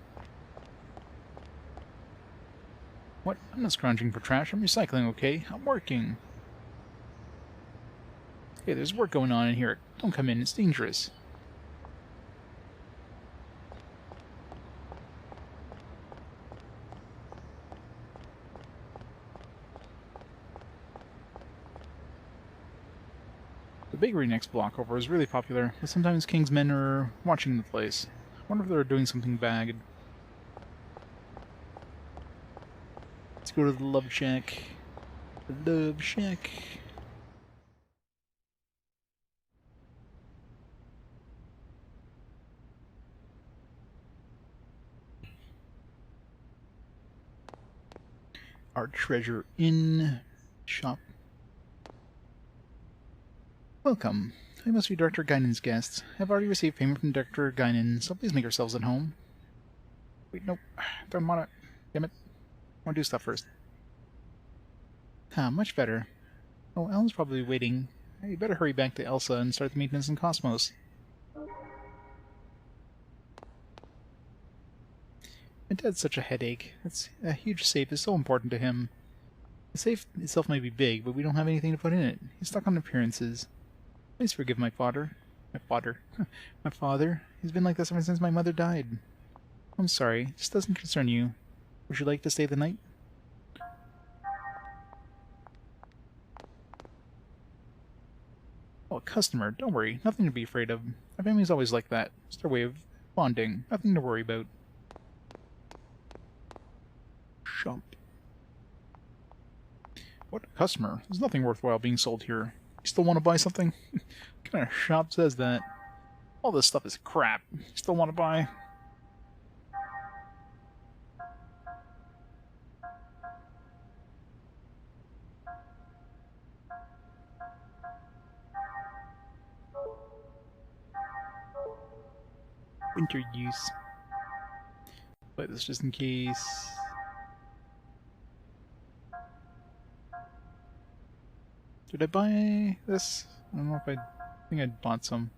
What? I'm not scrounging for trash. I'm recycling, okay? I'm working. Hey, there's work going on in here. Don't come in. It's dangerous. The bakery next block over is really popular, but sometimes King's men are watching the place. I wonder if they're doing something bad. Let's go to the love shack. The love shack. Our treasure in shop. Welcome. I must be Dr. Guinan's guests. I've already received payment from Dr. Guinan, so please make yourselves at home. Wait, nope. Don't want to... Damn it. I want to do stuff first. Ah, much better. Oh, Ellen's probably waiting. You better hurry back to Elsa and start the maintenance in KOS-MOS. My dad's such a headache. A huge safe is so important to him. The safe itself may be big, but we don't have anything to put in it. He's stuck on appearances. Please forgive my father. My father. He's been like this ever since my mother died. I'm sorry. This doesn't concern you. Would you like to stay the night? Oh, a customer. Don't worry. Nothing to be afraid of. Our family's always like that. It's their way of bonding. Nothing to worry about. Shop. What? A customer? There's nothing worthwhile being sold here. You still want to buy something? What kind of shop says that? All this stuff is crap. You still want to buy? Winter use. Play this just in case. Did I buy this? I don't know if I think I bought some.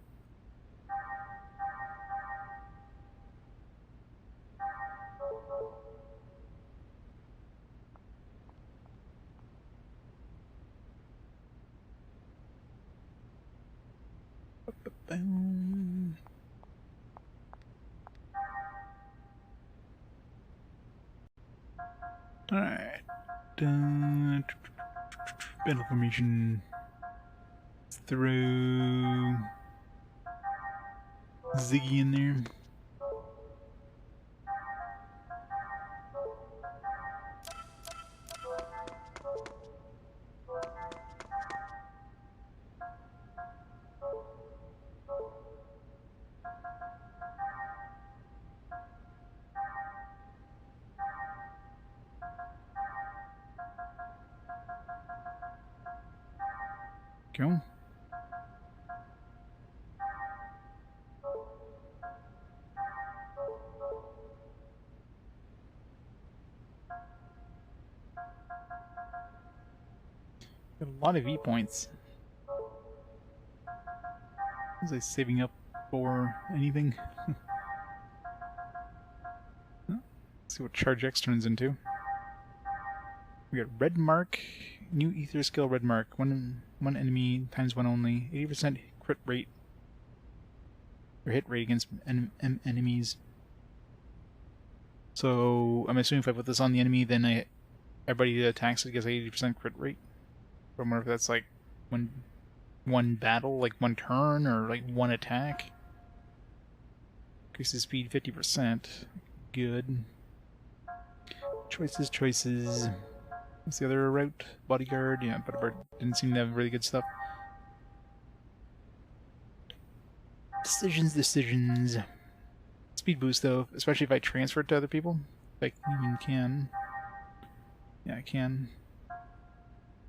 Alright. Battle formation. Throw Ziggy in there. Go. Got a lot of E points. Was I saving up for anything? Let's see what Charge X turns into. We got Red Mark, new Ether skill Red Mark. One enemy times one only. 80% crit rate. Or hit rate against enemies. So I'm assuming if I put this on the enemy, then everybody that attacks it gets 80% crit rate. I wonder if that's like one battle, like one turn, or like one attack. Increases speed 50%. Good. Choices. What's the other route? Bodyguard? Yeah, but didn't seem to have really good stuff. Decisions. Speed boost though, especially if I transfer it to other people. If I even can. Yeah, I can.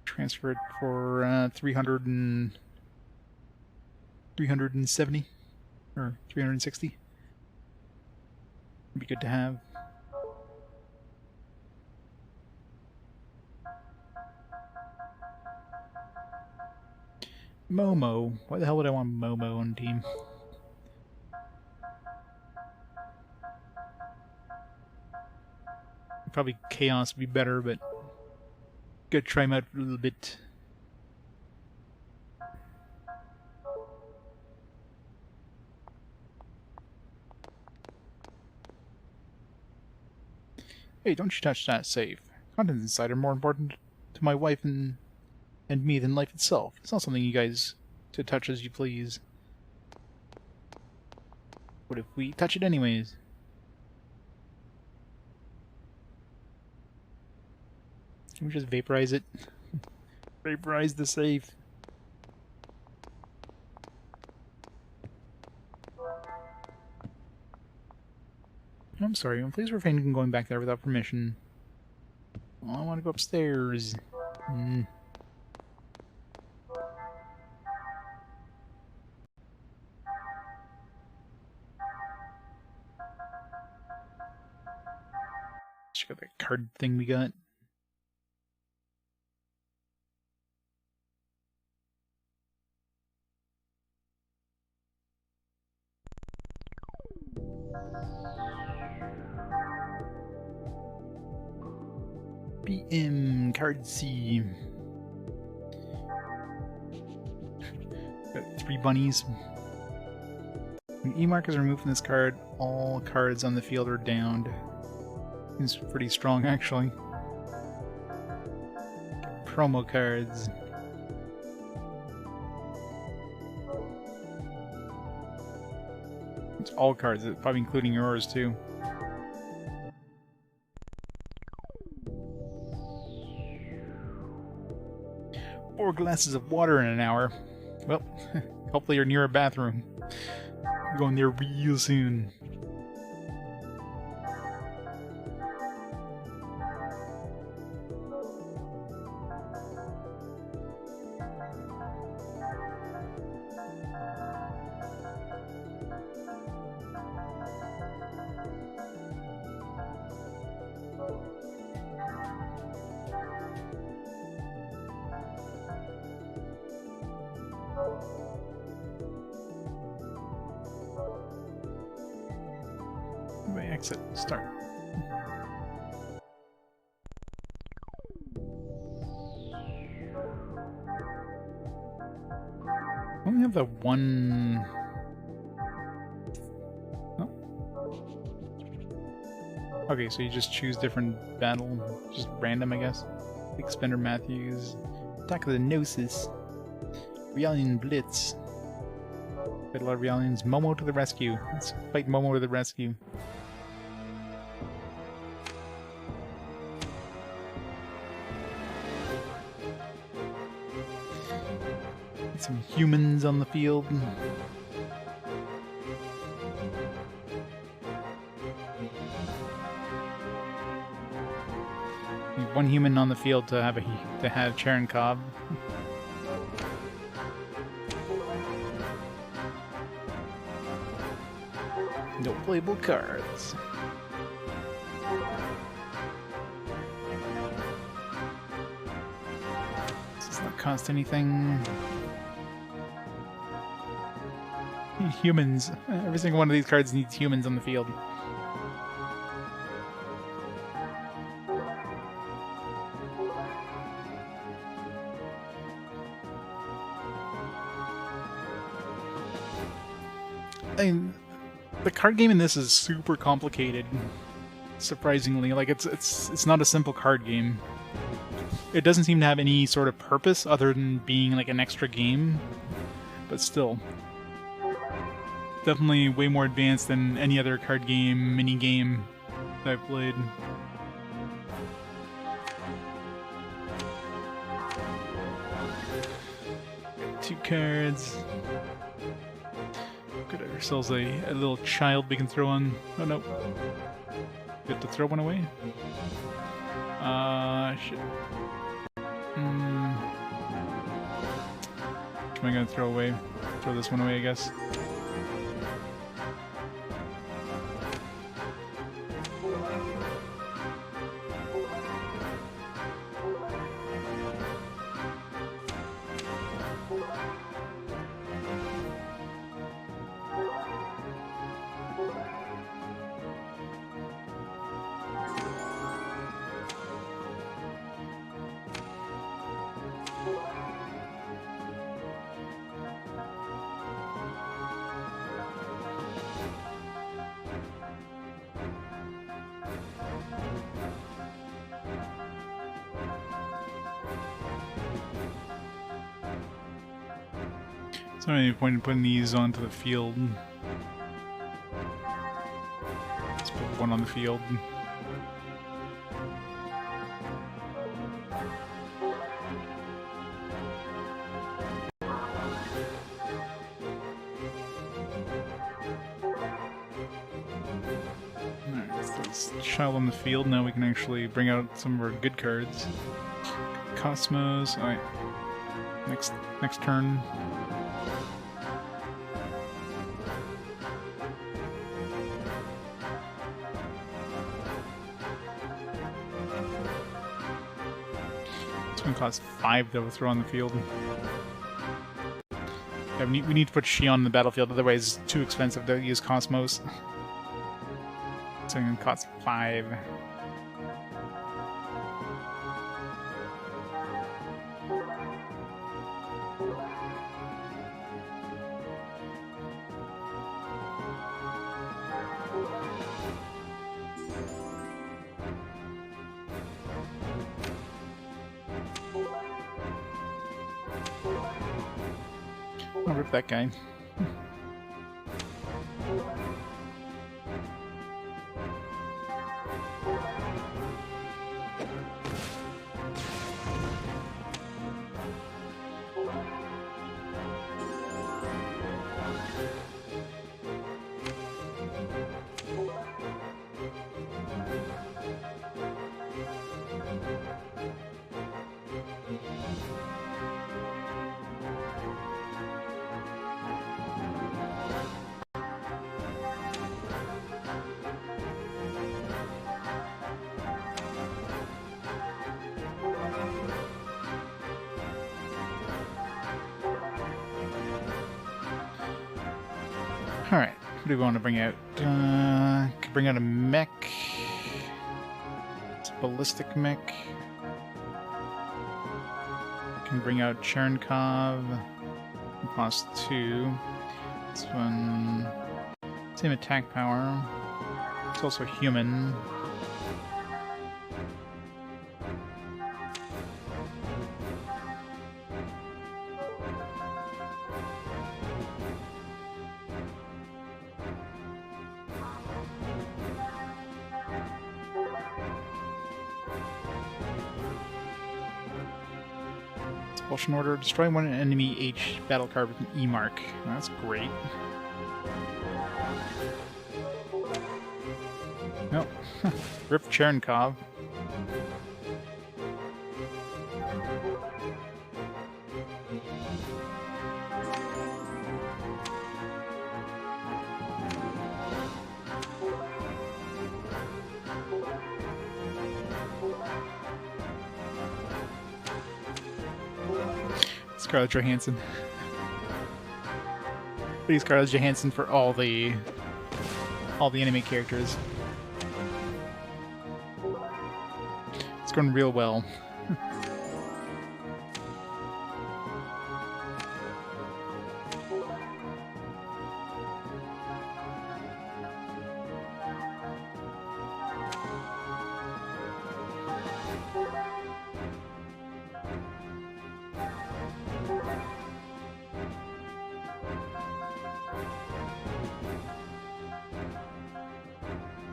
Transfer it for 370 or 360. Would be good to have. Momo. Why the hell would I want Momo on team? Probably Chaos would be better, but gotta try him out a little bit. Hey, don't you touch that safe. Contents inside are more important to my wife and me than life itself. It's not something you guys to touch as you please. What if we touch it anyways? Can we just vaporize it? Vaporize the safe. I'm sorry, please refrain from going back there without permission. Oh, I want to go upstairs. Check out that card thing we got. BM card C. Got 3 bunnies. When E mark is removed from this card, all cards on the field are downed. Seems pretty strong, actually. Promo cards. It's all cards, probably including yours too. Four glasses of water in an hour. Well, hopefully you're near a bathroom. I'm going there real soon. Exit. Start. I only have the one... Oh. Okay, so you just choose different battle, just random, I guess. Expender Matthews. Attack of the Gnosis. Realian Blitz. Got a lot of Realians. Momo to the rescue. Let's fight Momo to the rescue. Some humans on the field. One human on the field to have Cherenkov. No playable cards. Does not cost anything. Humans. Every single one of these cards needs humans on the field. I mean, the card game in this is super complicated. Surprisingly, like it's not a simple card game. It doesn't seem to have any sort of purpose other than being like an extra game, but still, definitely way more advanced than any other card game, mini game that I've played. Two cards. Get ourselves a little child we can throw on. Oh no. We have to throw one away? Shit. What am I gonna throw away? Throw this one away, I guess. There's not any point in putting these onto the field. Let's put one on the field. Alright, so this child on the field. Now we can actually bring out some of our good cards. KOS-MOS. Alright. Next turn. Cost 5 that we'll throw on the field. Yeah, we need to put Shion on the battlefield, otherwise it's too expensive to use KOS-MOS. So it's going to cost 5. I'll rip that guy. Alright, what do we want to bring out? Could bring out a mech. It's a ballistic mech. Can bring out Chernkov. Cost 2. This one... same attack power. It's also human. Expulsion order. Destroy one enemy H battle card with an E mark. That's great. Nope. Rip Chernkov. Scarlett Johansson. Please, Scarlett Johansson for all the anime characters. It's going real well.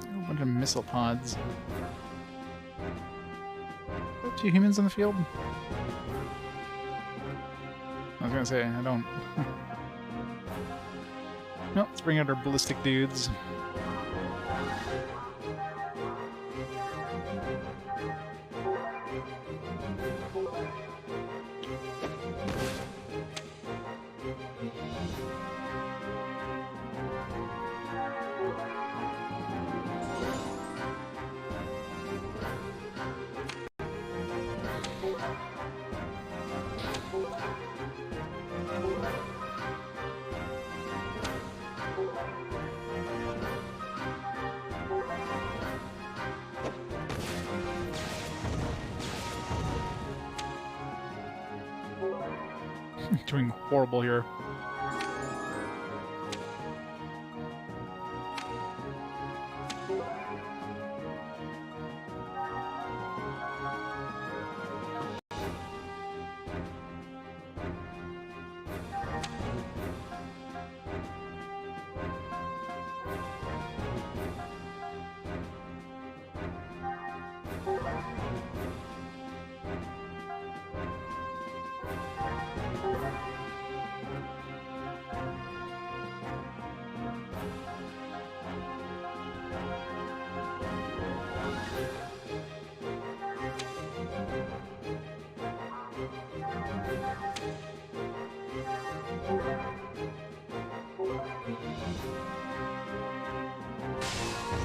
A bunch of missile pods. Are 2 humans on the field? I was gonna say, I don't. No, let's bring out our ballistic dudes. Doing horrible here.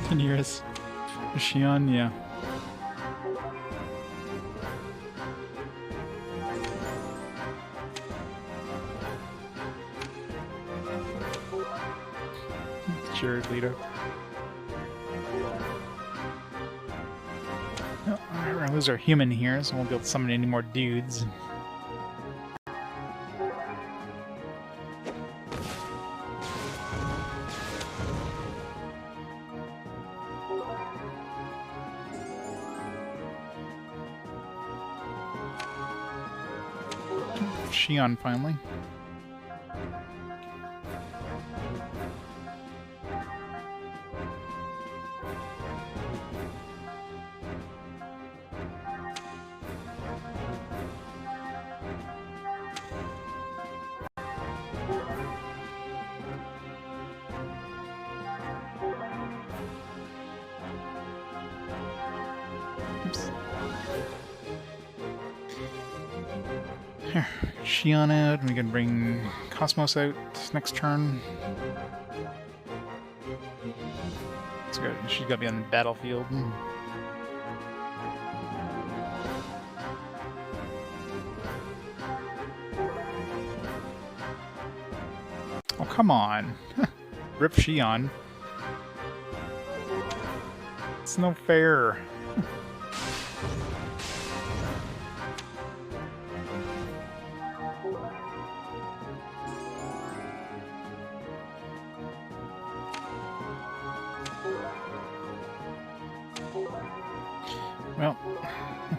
Can you hear us? Shion, yeah. Sure, Lito. Oh, alright, we're gonna lose our human here, so we won't be able to summon any more dudes. Shion finally. Oops. Here, Shion out, and we can bring KOS-MOS out next turn. Let's go. She's got to be on the battlefield. Oh, come on. Rip Shion. It's no fair. Well,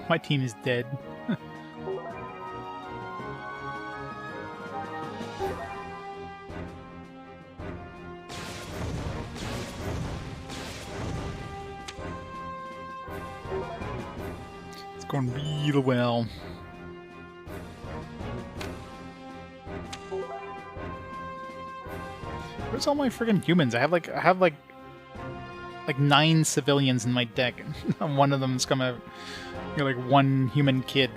my team is dead. It's going real well. Where's all my friggin' humans? I have like 9 civilians in my deck, and one of them's come out, you know, like 1 human kid.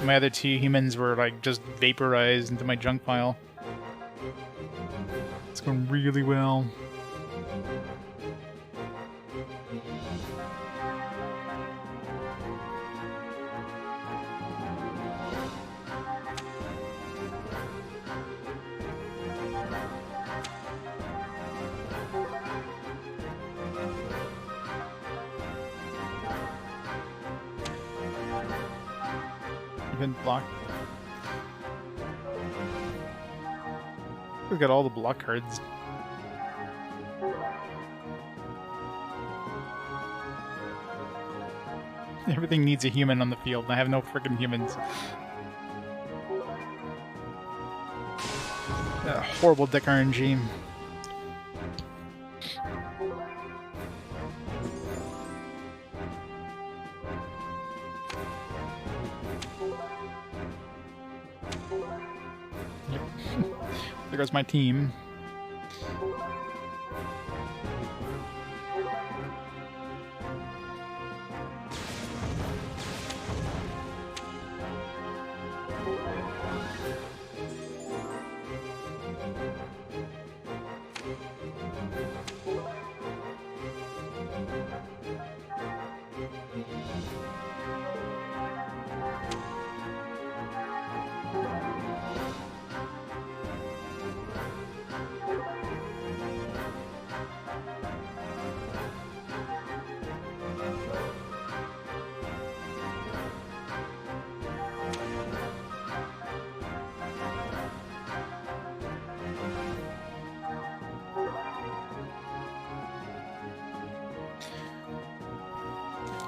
My other 2 humans were like just vaporized into my junk pile. It's going really well. Event block. We've got all the block cards. Everything needs a human on the field, and I have no freaking humans. Horrible deck RNG. Yep. There goes my team.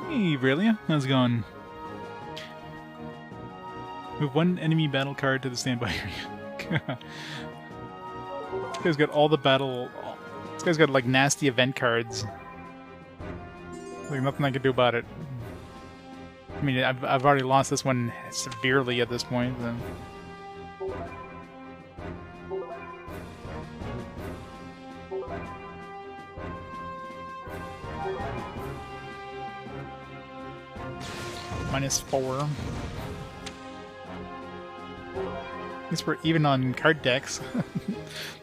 Hey, Aurelia, how's it going? Move one enemy battle card to the standby area. This guy's got all the battle... This guy's got, like, nasty event cards. Like, nothing I can do about it. I mean, I've already lost this one severely at this point, then. -4. At least we're even on card decks.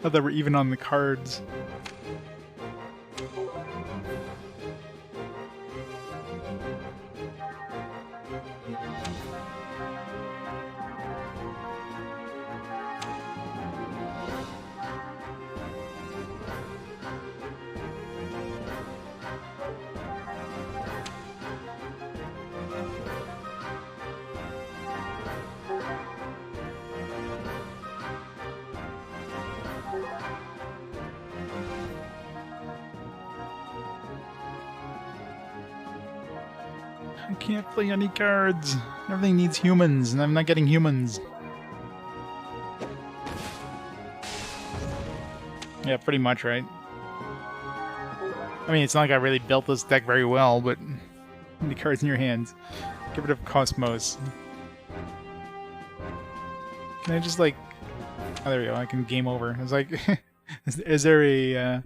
Not that we're even on the cards. I can't play any cards. Everything needs humans, and I'm not getting humans. Yeah, pretty much, right? I mean, it's not like I really built this deck very well, but the cards in your hands. Get rid of KOS-MOS. Can I just, like... Oh, there we go. I can game over. It's like... is there a...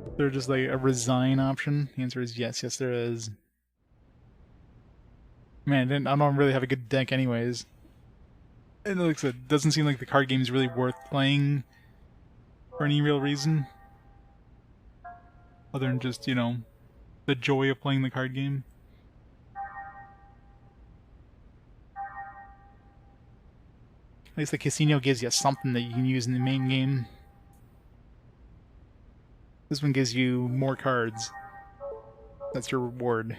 Is there just like a resign option? The answer is yes. Yes, there is. Man, I don't really have a good deck anyways. It looks, it doesn't seem like the card game is really worth playing for any real reason. Other than just, you know, the joy of playing the card game. At least the casino gives you something that you can use in the main game. This one gives you more cards. That's your reward.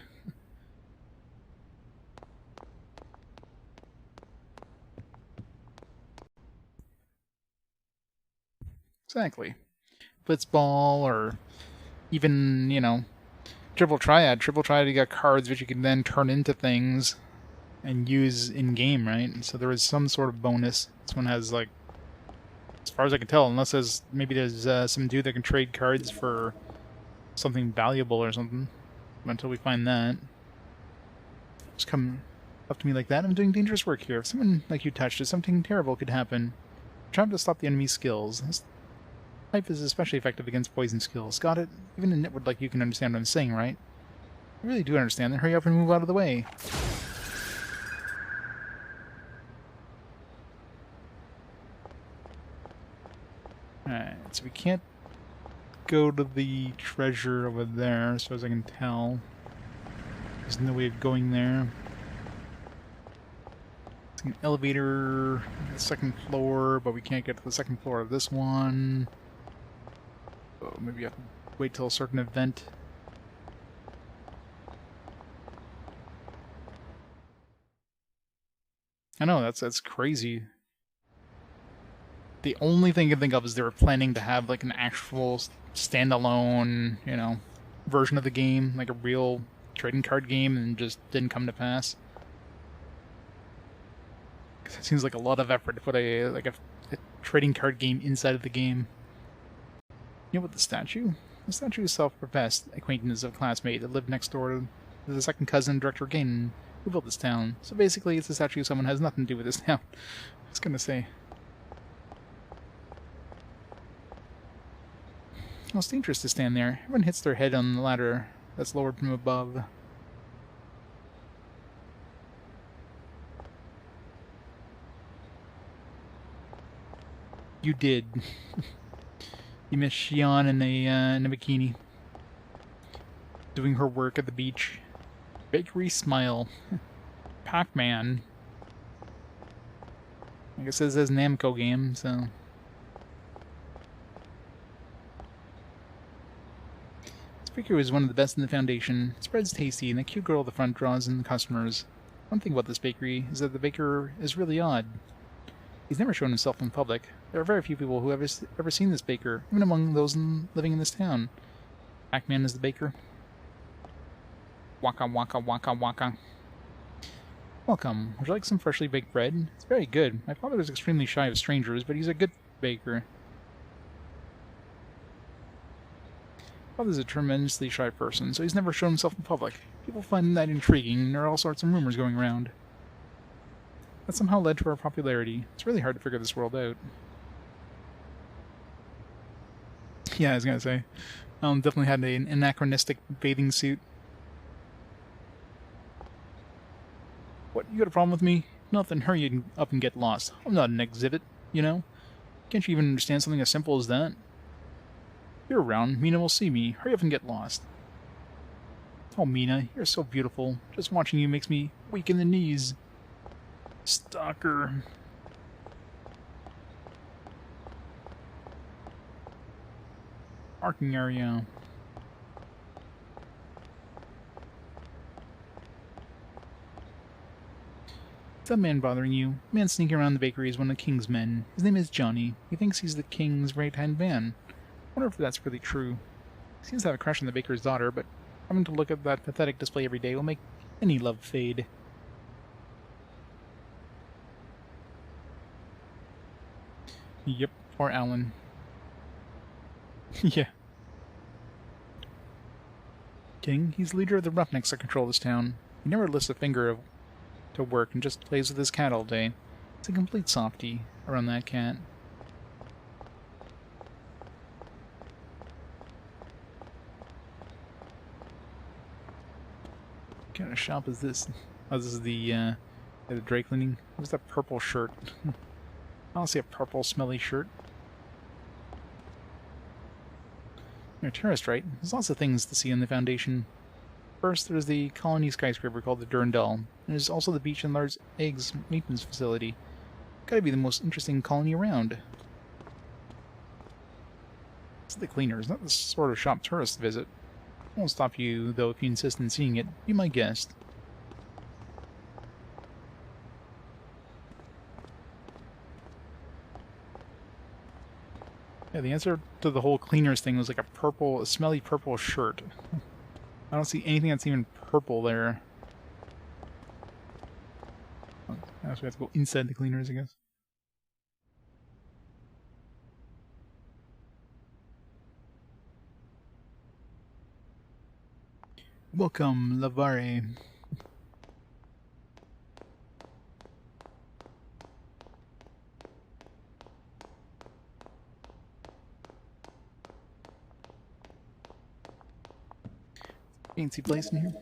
Exactly. Blitzball, or even, you know, Triple Triad. Triple Triad, you got cards which you can then turn into things and use in-game, right? So there is some sort of bonus. This one has, like, as far as I can tell, unless there's maybe there's some dude that can trade cards for something valuable or something. But until we find that, just come up to me like that. I'm doing dangerous work here. If someone like you touched it, something terrible could happen. Try to stop the enemy's skills. This type is especially effective against poison skills. Got it? Even a nitwit like you can understand what I'm saying, right? I really do understand. Then hurry up and move out of the way. Alright, so we can't go to the treasure over there, as far as I can tell. There's no way of going there. It's an elevator on the second floor, but we can't get to the second floor of this one. Oh, maybe I have to wait till a certain event. I know, that's crazy. The only thing I can think of is they were planning to have like an actual standalone, you know, version of the game, like a real trading card game, and just didn't come to pass. 'Cause it seems like a lot of effort to put a trading card game inside of the game. You know what the statue? The statue is self-professed acquaintance of a classmate that lived next door to the second cousin Director Ganon, who built this town. So basically, it's a statue of someone who has nothing to do with this town. I was gonna say. Well, it's dangerous to stand there. Everyone hits their head on the ladder that's lowered from above. You did. You missed Shion in a bikini, doing her work at the beach. Bakery Smile. Pac-Man. I guess it says Namco game, so... This bakery was one of the best in the Foundation. Its bread's tasty, and the cute girl at the front draws in the customers. One thing about this bakery is that the baker is really odd. He's never shown himself in public. There are very few people who have ever seen this baker, even among those living in this town. Pac-Man is the baker. Waka waka waka waka. Welcome. Would you like some freshly baked bread? It's very good. My father is extremely shy of strangers, but he's a good baker. My father's a tremendously shy person, so he's never shown himself in public. People find that intriguing, and there are all sorts of rumors going around. That somehow led to our popularity. It's really hard to figure this world out. Yeah, I was gonna say. Definitely had an anachronistic bathing suit. What, you got a problem with me? Nothing, hurry up and get lost. I'm not an exhibit, you know? Can't you even understand something as simple as that? If you're around, Mina will see me. Hurry up and get lost. Oh, Mina, you're so beautiful. Just watching you makes me weak in the knees. Stalker. Parking area. Is that man bothering you? The man sneaking around the bakery is one of the king's men. His name is Johnny. He thinks he's the king's right-hand man. I wonder if that's really true. He seems to have a crush on the baker's daughter, but having to look at that pathetic display every day will make any love fade. Yep, poor Alan. Yeah. King, he's the leader of the roughnecks that control this town. He never lifts a finger to work and just plays with his cat all day. It's a complete softie around that cat. What kind of shop is this? Oh, this is the dry cleaning. What's that purple shirt? I don't see a purple smelly shirt. You're a tourist, right? There's lots of things to see in the Foundation. First, there's the colony skyscraper called the Durandal, and there's also the beach and large eggs maintenance facility. Gotta be the most interesting colony around. It's the cleaners, not the sort of shop tourists visit. I won't stop you, though, if you insist on seeing it. Be my guest. Yeah, the answer to the whole cleaners thing was like a smelly purple shirt. I don't see anything that's even purple there. I guess we have to go inside the cleaners, I guess. Welcome, Lavare. Fancy place in here.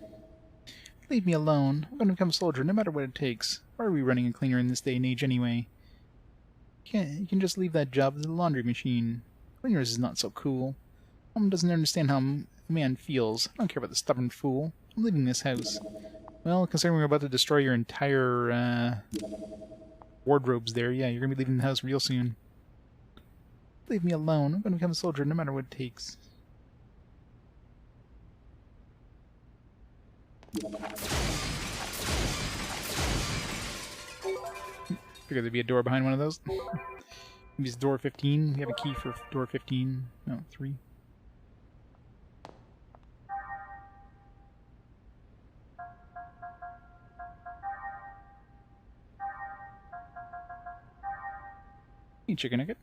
Leave me alone. I'm going to become a soldier no matter what it takes. Why are we running a cleaner in this day and age anyway? You can just leave that job at the laundry machine. Cleaners is not so cool. Mom doesn't understand how a man feels. I don't care about the stubborn fool. I'm leaving this house. Well, considering we're about to destroy your entire wardrobes there, yeah, you're going to be leaving the house real soon. Leave me alone. I'm going to become a soldier no matter what it takes. Figured there'd be a door behind one of those. Maybe it's door 15. We have a key for door 15. No, 3. Hey, chicken nugget.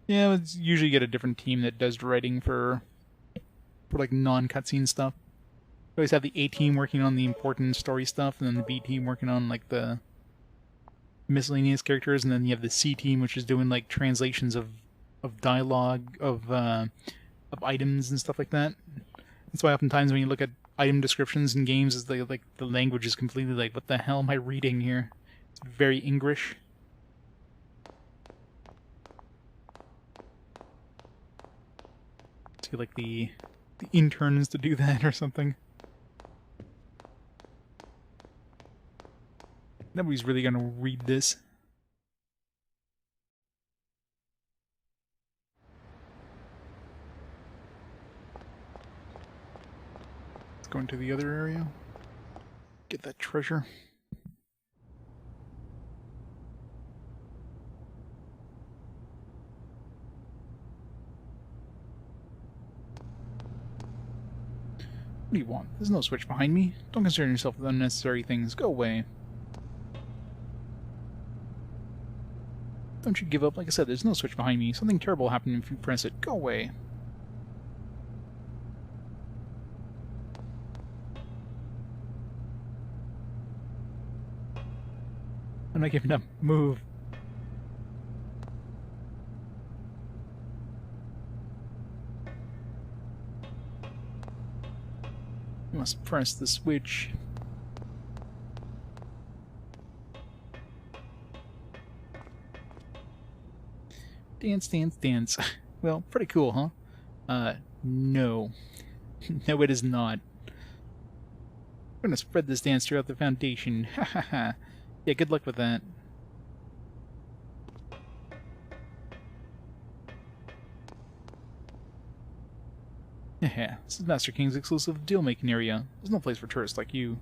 Yeah, it's usually get a different team that does writing for like non-cutscene stuff. We always have the A team working on the important story stuff, and then the B team working on like the miscellaneous characters, and then you have the C team, which is doing like translations of dialogue of items and stuff like that. That's why oftentimes when you look at item descriptions in games, is like the language is completely like, what the hell am I reading here? It's very English. To like the interns to do that or something. Nobody's really gonna read this. Let's go into the other area. Get that treasure. What do you want? There's no switch behind me. Don't concern yourself with unnecessary things. Go away. Don't you give up. Like I said, there's no switch behind me. Something terrible will happen if you press it. Go away. I'm not giving up. Move. You must press the switch. Dance, dance, dance. Well, pretty cool, huh? No. No, it is not. We're gonna spread this dance throughout the Foundation. Ha ha ha. Yeah, good luck with that. Yeah, this is Master King's exclusive deal-making area. There's no place for tourists like you.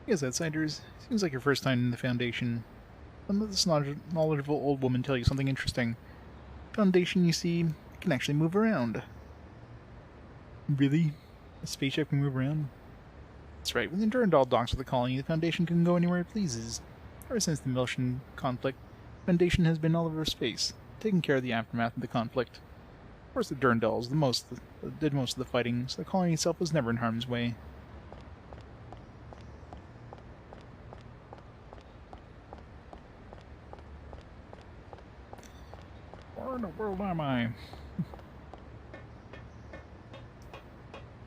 Yes, outsiders. Seems like your first time in the Foundation. Let this knowledgeable old woman tell you something interesting. Foundation, you see, can actually move around. Really? A spaceship can move around? That's right. When the Durandal docks with the colony, the Foundation can go anywhere it pleases. Ever since the Miltian conflict, the Foundation has been all over space, taking care of the aftermath of the conflict. Of course, the Durandals did most of the fighting, so the colony itself was never in harm's way. Where in the world am I?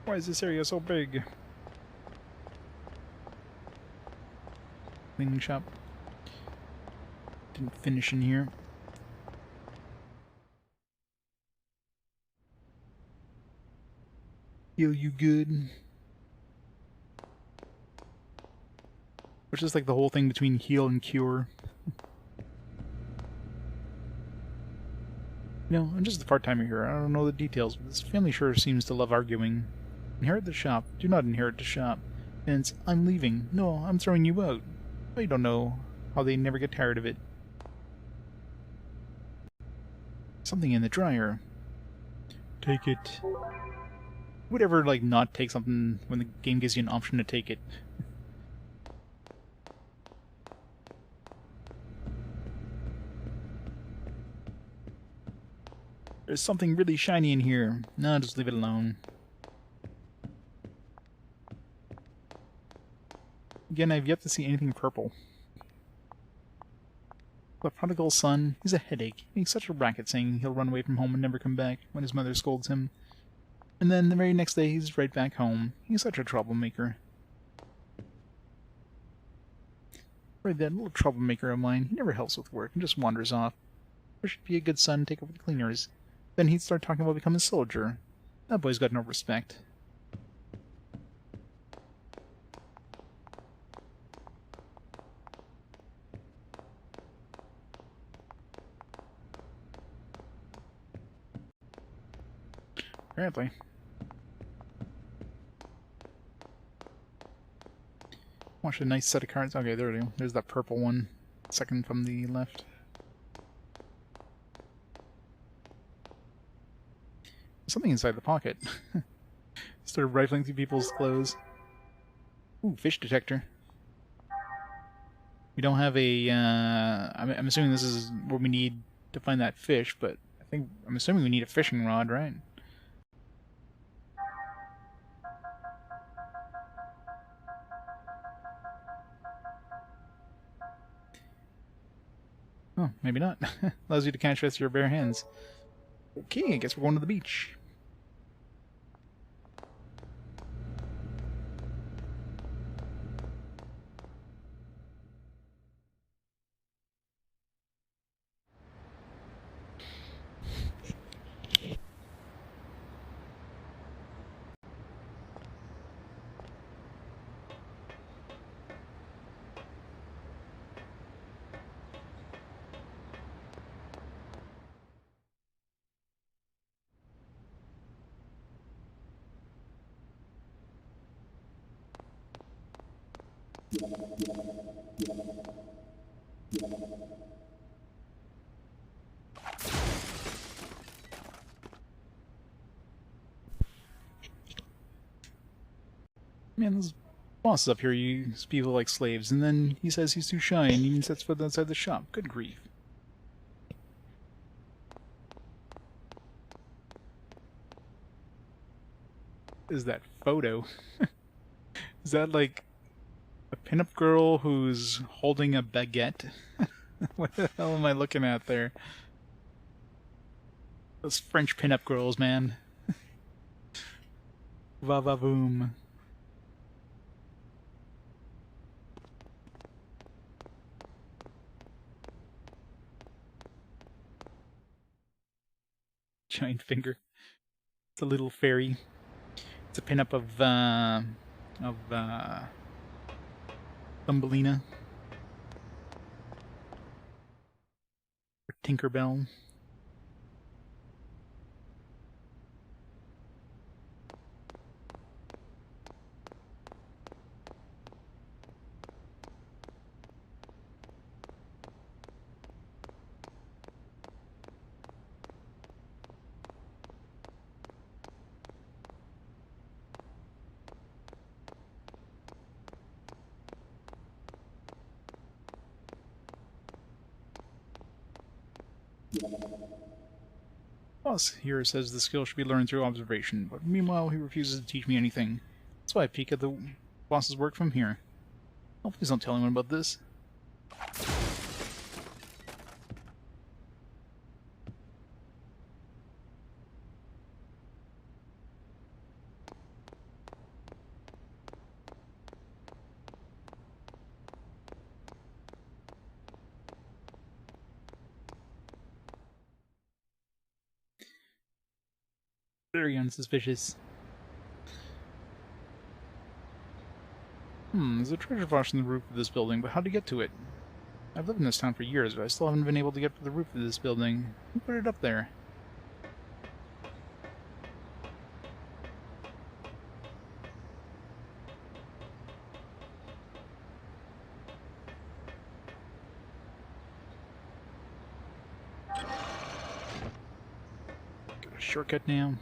Why is this area so big? Cleaning shop. Didn't finish in here. Heal you good. Which is like the whole thing between heal and cure. You know, I'm just a part-timer here. I don't know the details, but this family sure seems to love arguing. Inherit the shop. Do not inherit the shop. Hence, I'm leaving. No, I'm throwing you out. Well, you don't know how they never get tired of it. Something in the dryer. Take it. Would ever, like, not take something when the game gives you an option to take it? There's something really shiny in here. No, just leave it alone. Again, I've yet to see anything purple. The prodigal son, he's a headache. He makes such a racket saying he'll run away from home and never come back when his mother scolds him. And then the very next day he's right back home. He's such a troublemaker. Right, that little troublemaker of mine, he never helps with work and just wanders off. Or should be a good son, take over the cleaners. Then he'd start talking about becoming a soldier. That boy's got no respect. Apparently. Watch a nice set of cards. Okay, there we go. There's that purple one. Second from the left. Something inside the pocket. Started rifling through people's clothes. Ooh, fish detector. We don't have a... I'm assuming this is what we need to find that fish, but I'm assuming we need a fishing rod, right? Oh, maybe not. Allows you to catch fish with your bare hands. Okay, I guess we're going to the beach. Man, those bosses up here use people like slaves, and then he says he's too shy and even sets foot outside the shop. Good grief. Is that photo? Is that like a pinup girl who's holding a baguette? What the hell am I looking at there? Those French pinup girls, man. Va va boom. Giant finger. It's a little fairy. It's a pinup of Thumbelina. Or Tinkerbell. Boss here says the skill should be learned through observation, but meanwhile he refuses to teach me anything. That's why I peek at the boss's work from here. Oh, please don't tell anyone about this. Very unsuspicious. There's a treasure box on the roof of this building, but how to get to it? I've lived in this town for years, but I still haven't been able to get to the roof of this building. Who put it up there? Got a shortcut now.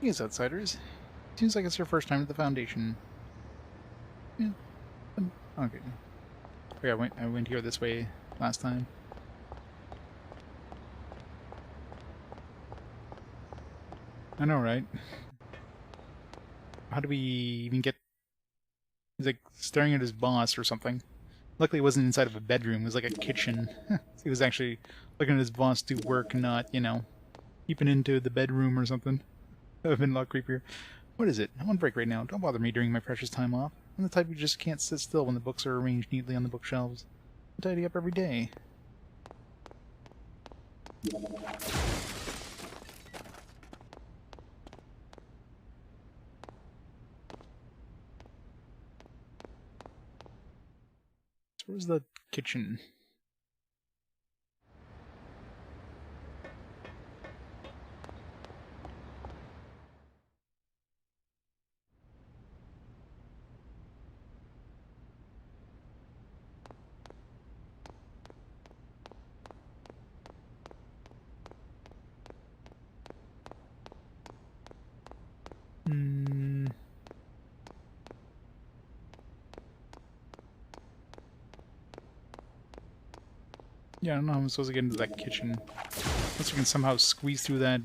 These outsiders. Seems like it's your first time at the Foundation. Yeah. Okay. Okay, I went here this way last time. I know, right? How do we even get He's like staring at his boss or something. Luckily, it wasn't inside of a bedroom. It was like a kitchen. He was actually looking at his boss do work, not, you know, peeping into the bedroom or something. That would have been a lot creepier. What is it? I'm on break right now. Don't bother me during my precious time off. I'm the type who just can't sit still when the books are arranged neatly on the bookshelves. I tidy up every day. So where's the kitchen? Yeah, I don't know how I'm supposed to get into that kitchen. Unless we can somehow squeeze through that.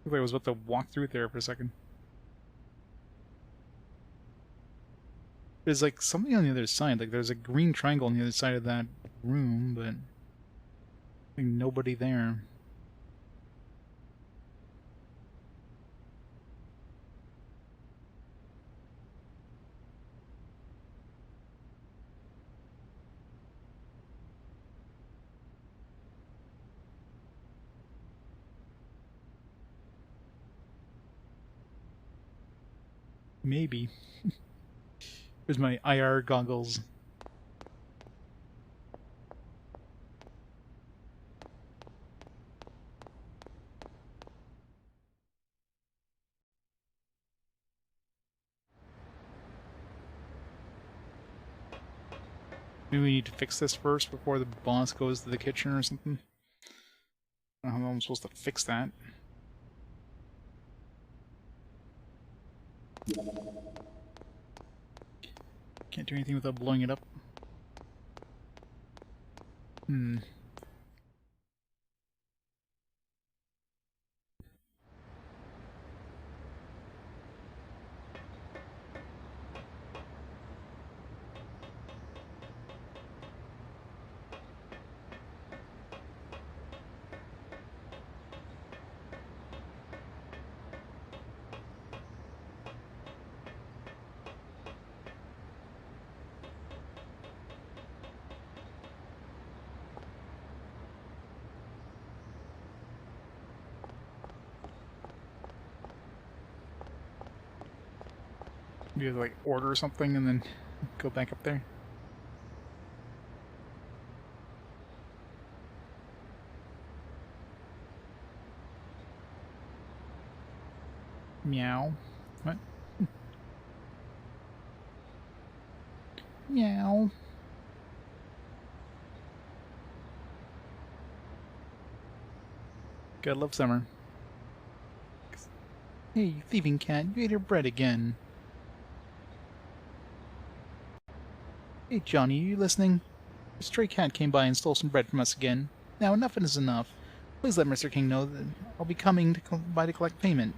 I was about to walk through it there for a second. There's like something on the other side. Like there's a green triangle on the other side of that room, but like nobody there. Maybe. There's my IR goggles. Maybe we need to fix this first before the boss goes to the kitchen or something. I don't know how I'm supposed to fix that. Can't do anything without blowing it up. You have to like order something and then go back up there. Meow. What? Meow. Gotta love summer. Hey, you thieving cat, you ate her bread again. Hey, Johnny, are you listening? A stray cat came by and stole some bread from us again. Now, enough is enough. Please let Mr. King know that I'll be coming by to collect payment.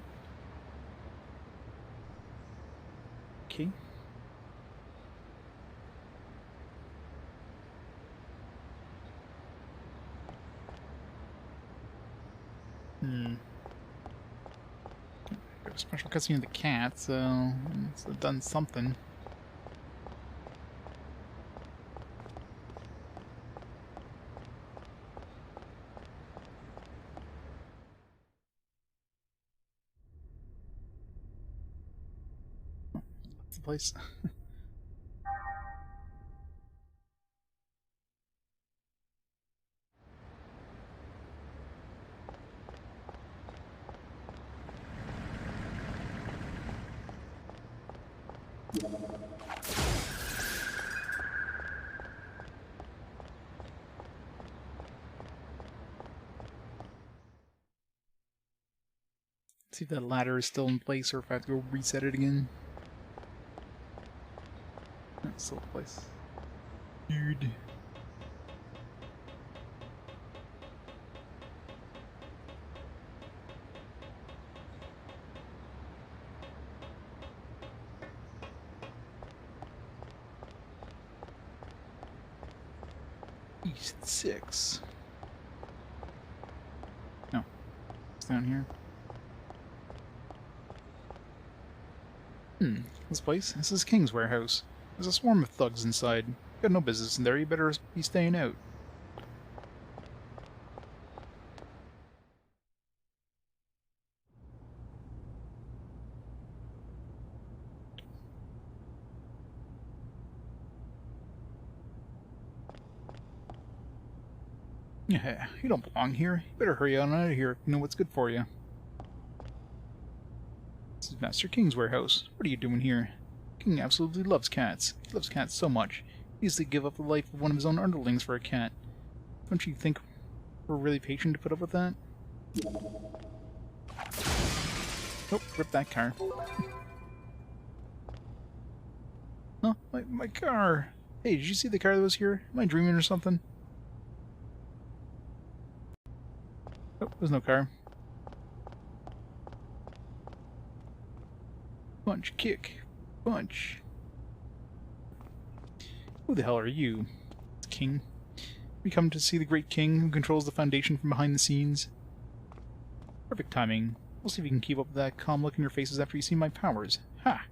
Okay. Got a special cutscene of the cat, so it's done something. That's the place. See if that ladder is still in place or if I have to go reset it again. That's still in place. Dude. East 6. No. It's down here. This place? This is King's warehouse. There's a swarm of thugs inside. You got no business in there, you better be staying out. Yeah, you don't belong here. You better hurry on out of here if you know what's good for you. This is Master King's warehouse. What are you doing here? King absolutely loves cats. He loves cats so much. He used to give up the life of one of his own underlings for a cat. Don't you think we're really patient to put up with that? Oh, rip that car. Huh? My car! Hey, did you see the car that was here? Am I dreaming or something? Oh, there's no car. Punch, kick, punch. Who the hell are you? King. We come to see the great king who controls the foundation from behind the scenes. Perfect timing. We'll see if you can keep up with that calm look in your faces after you see my powers. Ha!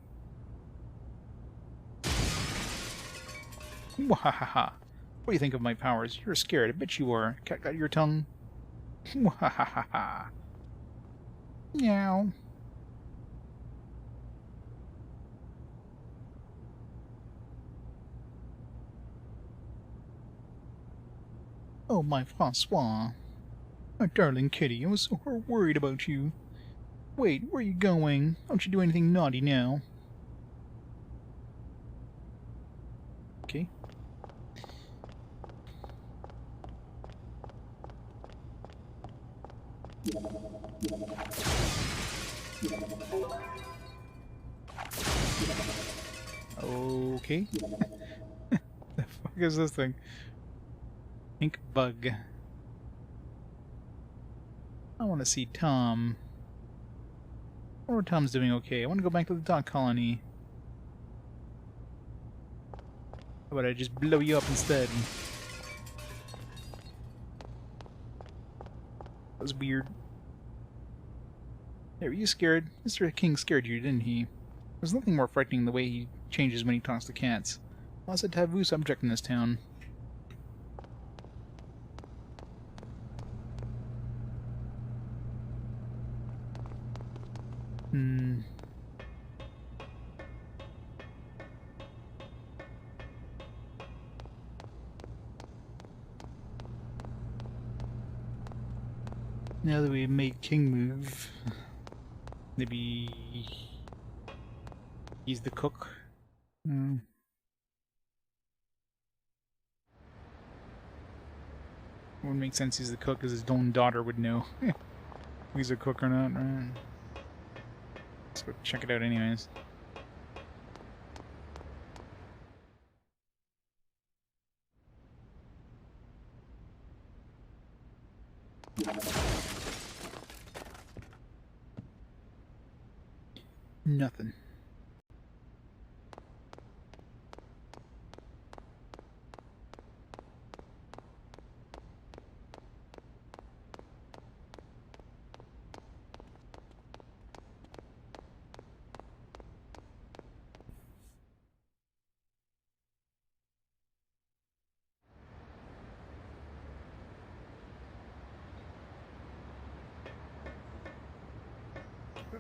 Wahahaha. What do you think of my powers? You're scared. I bet you are. Cat got your tongue? Wahahaha. Meow. Oh, my Francois. My darling kitty, I was so worried about you. Wait, where are you going? Don't you do anything naughty now. Okay. Okay. The fuck is this thing? Pink bug. I want to see Tom. I wonder if Tom's doing okay. I want to go back to the dog colony. How about I just blow you up instead? That was weird. Hey, were you scared? Mr. King scared you, didn't he? There's nothing more frightening than the way he changes when he talks to cats. Well, that's a taboo subject in this town. Now that we made King move, maybe he's the cook. Wouldn't make sense he's the cook, because his own daughter would know if he's a cook or not, right? Let's go check it out anyways. Nothing.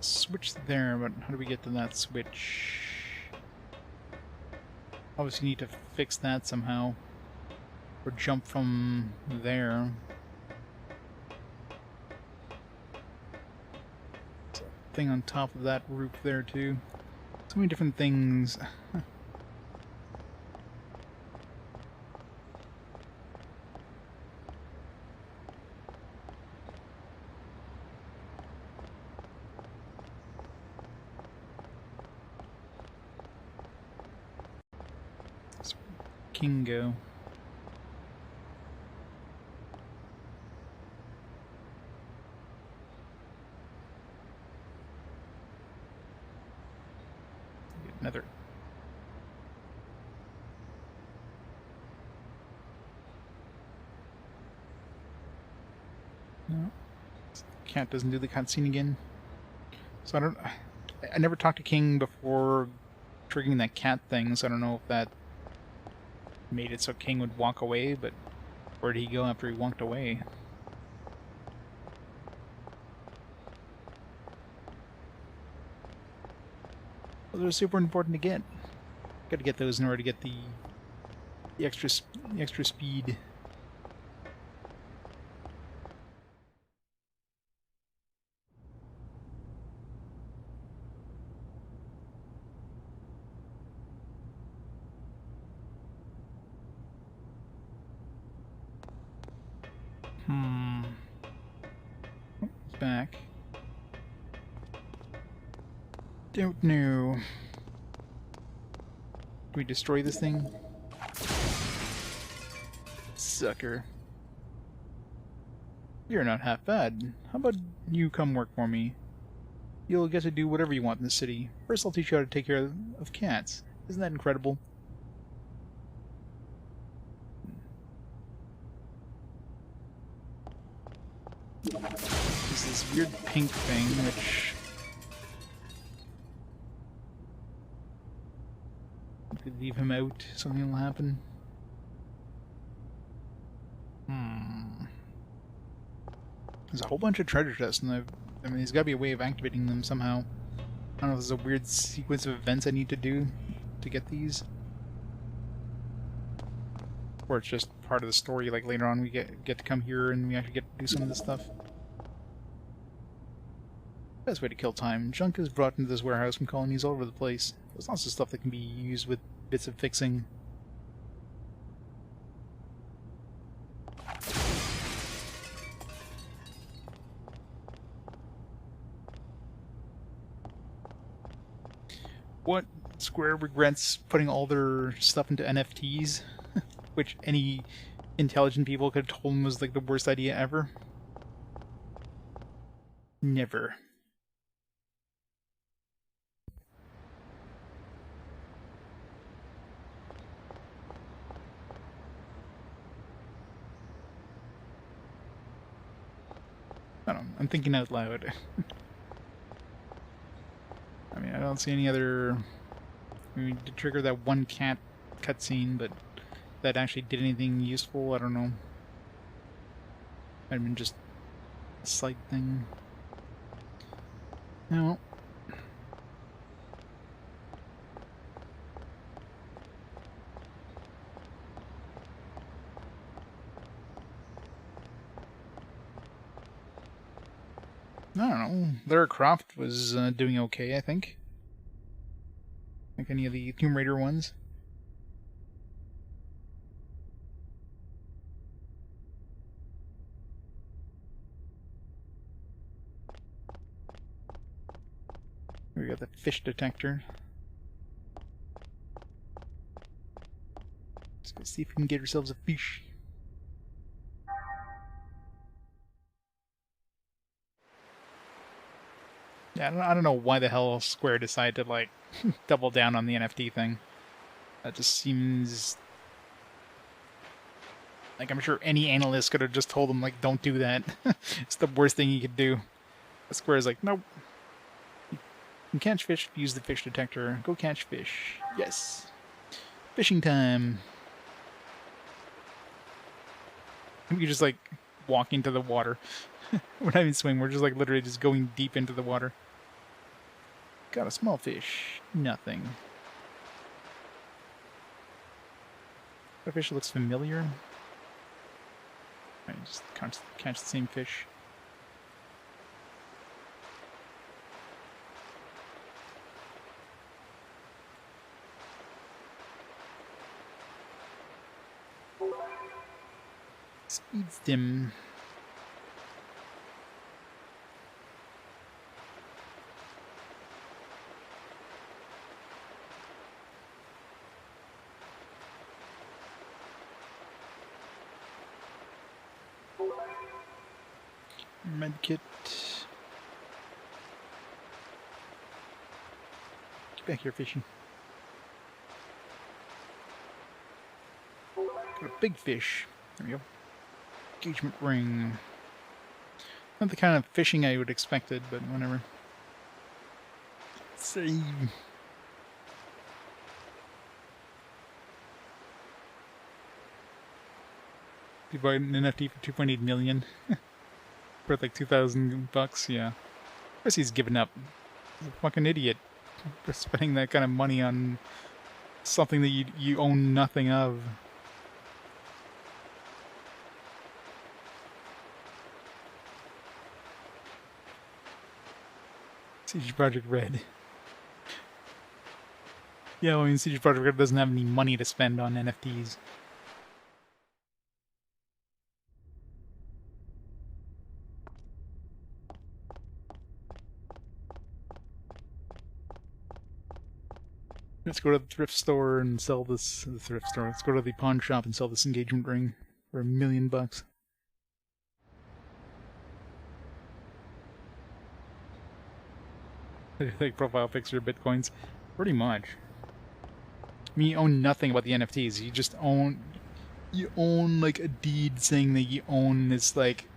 Switch there, but how do we get to that switch? Obviously need to fix that somehow. Or jump from there. There's a thing on top of that roof there too. So many different things. Kingo. Another. cat doesn't do the cutscene again. So I never talked to King before triggering that cat thing, so I don't know if that made it so King would walk away, but where did he go after he walked away? Those are super important to get. Got to get those in order to get the extra speed. Back. Don't know. Do we destroy this thing? Sucker. You're not half bad. How about you come work for me? You'll get to do whatever you want in the city. First I'll teach you how to take care of cats. Isn't that incredible? There's this weird pink thing, which... if we leave him out, something will happen. There's a whole bunch of treasure chests, and I mean, there's gotta be a way of activating them somehow. I don't know if there's a weird sequence of events I need to do to get these. Or it's just part of the story, like later on we get to come here and we actually get to do some of this stuff. Best way to kill time. Junk is brought into this warehouse from colonies all over the place. There's lots of stuff that can be used with bits of fixing. What? Square regrets putting all their stuff into NFTs? Which any intelligent people could have told them was like the worst idea ever? Never. I don't know, I'm thinking out loud. I mean, I don't see any other... I mean, to trigger that one cat cutscene, but that actually did anything useful, I don't know. Might have been just a slight thing. No. I don't know. Lara Croft was doing okay, I think. Like any of the Tomb Raider ones. We got the fish detector. Let's go see if we can get ourselves a fish. Yeah, I don't know why the hell Square decided to, like, double down on the NFT thing. That just seems... like, I'm sure any analyst could have just told them, like, don't do that. It's the worst thing you could do. But Square's like, nope. You can catch fish, use the fish detector. Go catch fish. Yes. Fishing time. We just, like, walk into the water. We're not even swimming, we're just, like, literally just going deep into the water. Got a small fish. Nothing. That fish looks familiar. I just catch the same fish. Speed stim. Medkit. Get back here, fishy. Got a big fish. There we go. Engagement ring. Not the kind of fishing I would expected, but whatever. Save. You buy an NFT for 2.8 million. Worth like $2,000, yeah. Of course he's given up. He's a fucking idiot for spending that kind of money on something that you own nothing of. Siege Project Red. Yeah, well, I mean, Siege Project Red doesn't have any money to spend on NFTs. Let's go to the thrift store and sell this. The thrift store. Let's go to the pawn shop and sell this engagement ring for $1 million. Like profile picture bitcoins, pretty much. I mean, you own nothing about the NFTs. You just own. You own like a deed saying that you own this like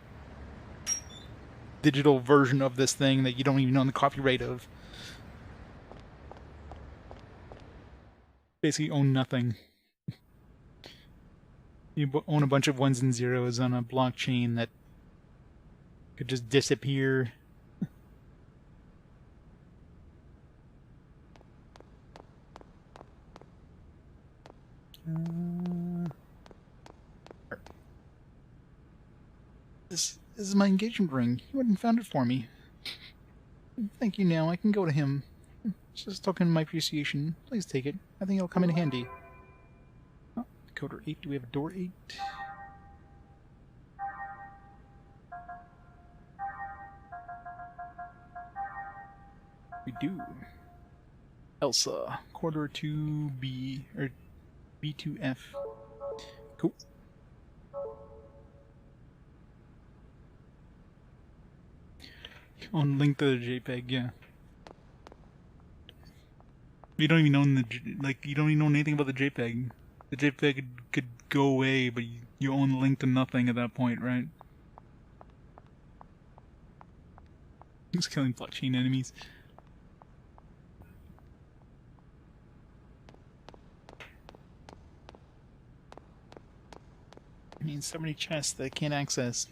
digital version of this thing that you don't even own the copyright of. Basically own nothing. You own a bunch of ones and zeros on a blockchain that could just disappear. This is my engagement ring. He went and found it for me. Thank you. Now I can go to him. It's just a token of my appreciation. Please take it. I think it'll come in handy. Oh, Coder 8. Do we have a door 8? We do. Elsa. Corridor 2B. Or B2F. Cool. On link to the JPEG, yeah. You don't even own you don't even own anything about the JPEG. The JPEG could go away, but you own the link to nothing at that point, right? Who's killing blockchain enemies? I mean, so many chests that I can't access.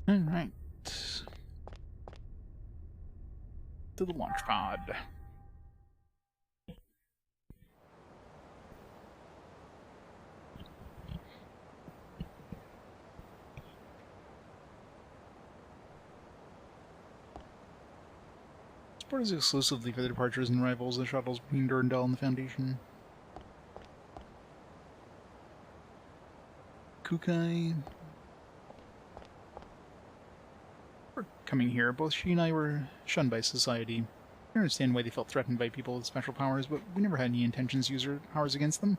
Alright. To the launch pod. Support is exclusively for the departures and arrivals of the shuttles between Durandal and the Foundation. Kukai. Coming here, both she and I were shunned by society. I understand why they felt threatened by people with special powers, but we never had any intentions to use our powers against them.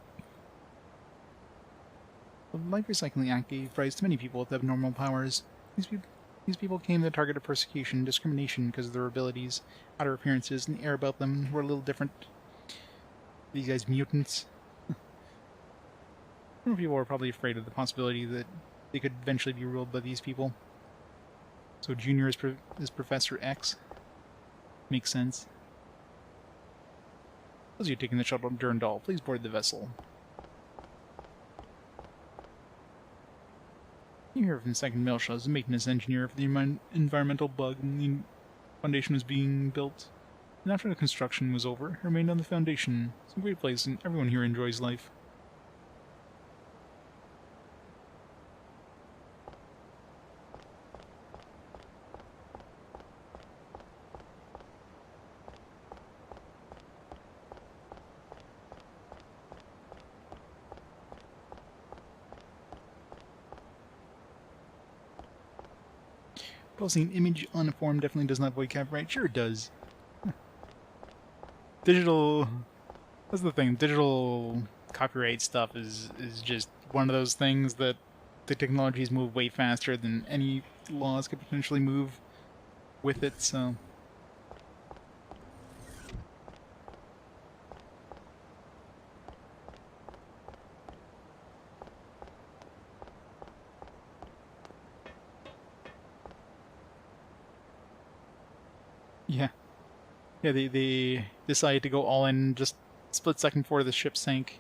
The Life Recycling Act gave rise to many people with abnormal powers. These people came the target of persecution and discrimination because of their abilities, outer appearances, and the air about them were a little different. These guys mutants. Some people were probably afraid of the possibility that they could eventually be ruled by these people. So Junior is Professor X. Makes sense. As you're taking the shuttle to Durandal, please board the vessel. You hear from Second Milsha as a maintenance engineer for the environmental bug when the Foundation was being built. And after the construction was over, he remained on the Foundation. It's a great place and everyone here enjoys life. Posting an image on a forum definitely does not void copyright. Sure it does. Digital... That's the thing. Digital copyright stuff is just one of those things that the technologies move way faster than any laws could potentially move with it, so... Yeah. Yeah, they decided to go all in just split second before the ship sank.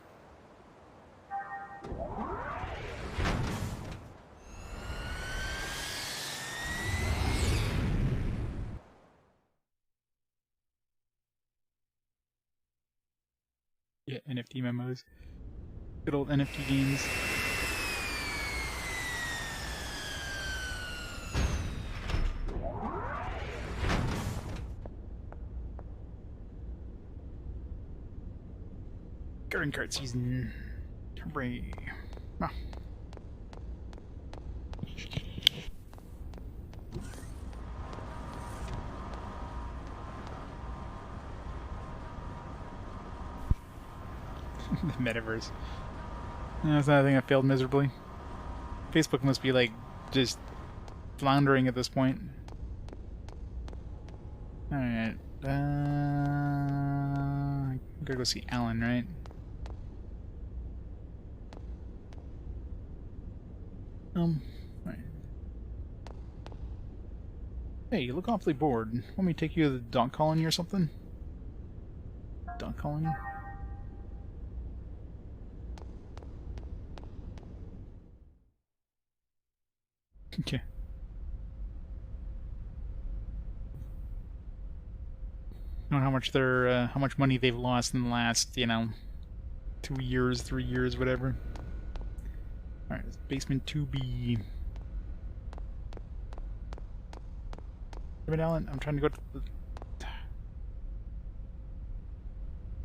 Yeah, NFT memos. Good old NFT games. Garden cart season. Hooray. Ah. The metaverse. That's another thing that failed miserably. Facebook must be like just floundering at this point. Alright. I gotta go see Alan, right? Right. Hey, you look awfully bored. Want me to take you to the dog colony or something? Dog colony? Okay. I don't know how much money they've lost in the last, 2 years, 3 years, whatever. Alright, basement 2B. Alan, I'm trying to go to the...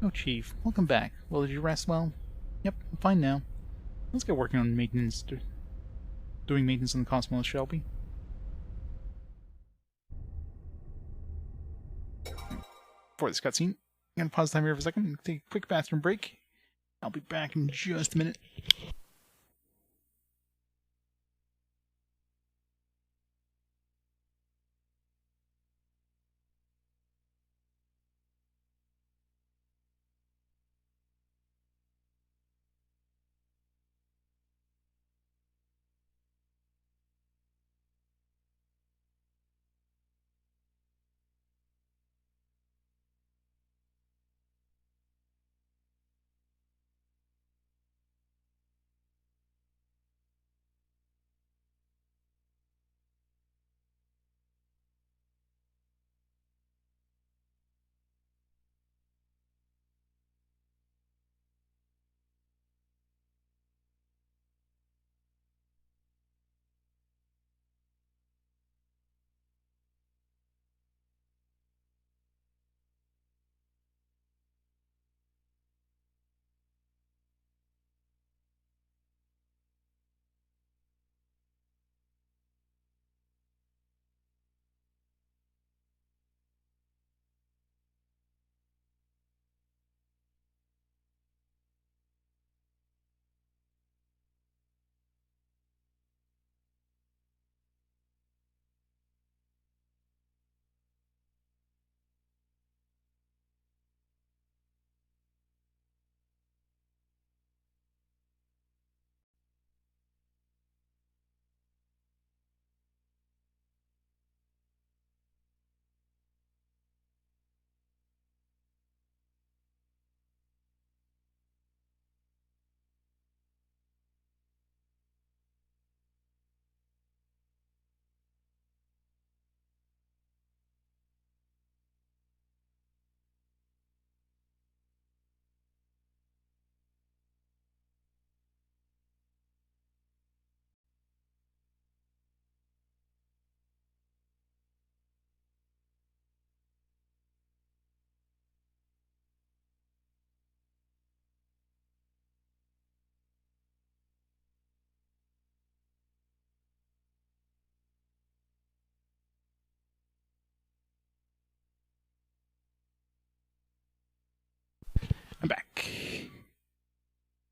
Oh, Chief. Welcome back. Well, did you rest well? Yep, I'm fine now. Let's get working on maintenance. Doing maintenance on the KOS-MOS, shall we? For this cutscene, I'm gonna pause the time here for a second, take a quick bathroom break. I'll be back in just a minute.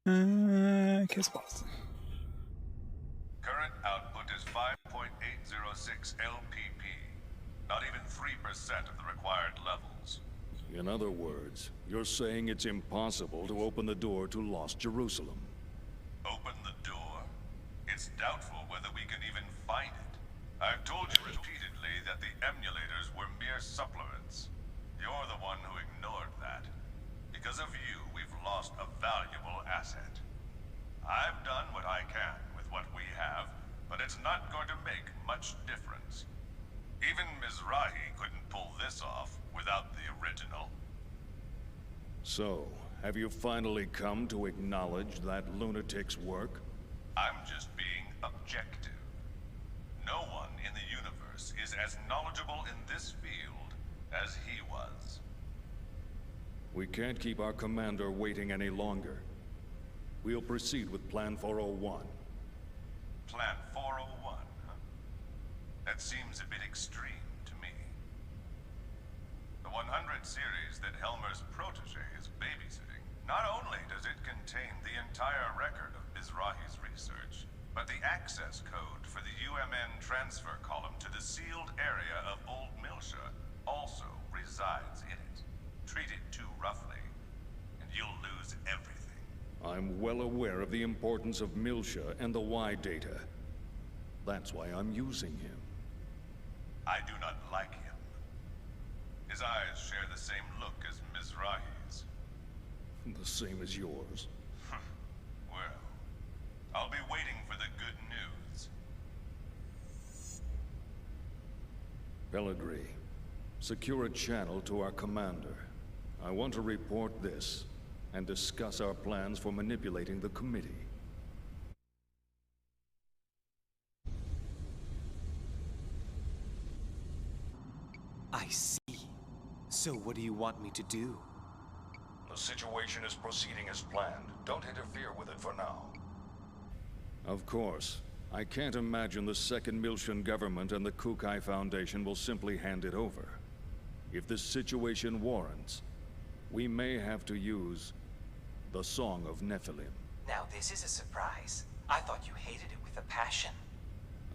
KOS-MOS. Current output is 5.806 LPP. Not even 3% of the required levels. In other words, you're saying it's impossible to open the door to Lost Jerusalem. Open the door? It's doubtful whether we can even find it. I've told you repeatedly that the emulators were mere supplements. You're the one who ignored that. Because of you, we've lost a valuable asset. I've done what I can with what we have, but it's not going to make much difference. Even Mizrahi couldn't pull this off without the original. So, have you finally come to acknowledge that lunatic's work? I'm just being objective. No one in the universe is as knowledgeable in this field as he was. We can't keep our commander waiting any longer. We'll proceed with Plan 401. Plan 401, huh? That seems a bit extreme to me. The 100 series that Helmer's protege is babysitting, not only does it contain the entire record of Mizrahi's research, but the access code for the UMN transfer column to the sealed area of Old Milsha also resides in it. Treat it too roughly, and you'll lose everything. I'm well aware of the importance of Milsha and the Y data. That's why I'm using him. I do not like him. His eyes share the same look as Mizrahi's. The same as yours. Well, I'll be waiting for the good news. Pellegrini, secure a channel to our commander. I want to report this, and discuss our plans for manipulating the committee. I see. So what do you want me to do? The situation is proceeding as planned. Don't interfere with it for now. Of course. I can't imagine the Second Milshan government and the Kukai Foundation will simply hand it over. If the situation warrants, we may have to use the Song of Nephilim. Now this is a surprise. I thought you hated it with a passion.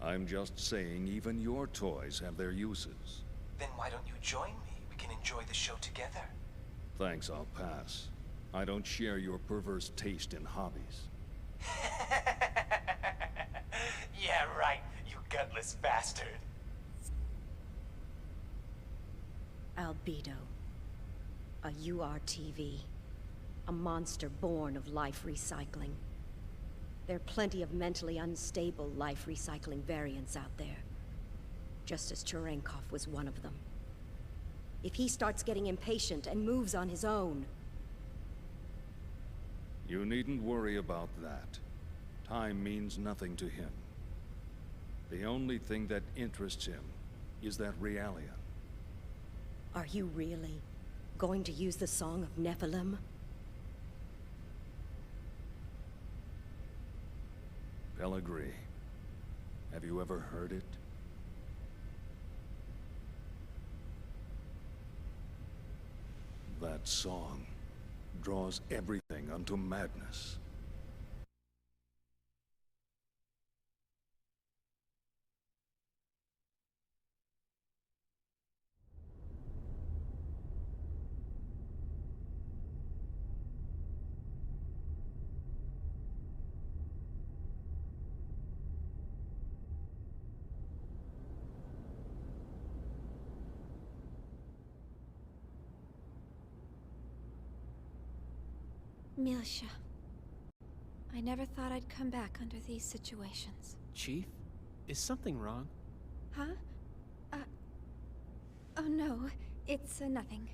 I'm just saying even your toys have their uses. Then why don't you join me? We can enjoy the show together. Thanks, I'll pass. I don't share your perverse taste in hobbies. Yeah, right, you gutless bastard. Albedo. A URTV. A monster born of life recycling. There are plenty of mentally unstable life recycling variants out there. Just as Cherenkov was one of them. If he starts getting impatient and moves on his own... You needn't worry about that. Time means nothing to him. The only thing that interests him is that Realian. Are you really going to use the Song of Nephilim? Pellegrini, have you ever heard it? That song draws everything unto madness. Milsha. I never thought I'd come back under these situations. Chief, is something wrong? Huh? Oh no, it's nothing.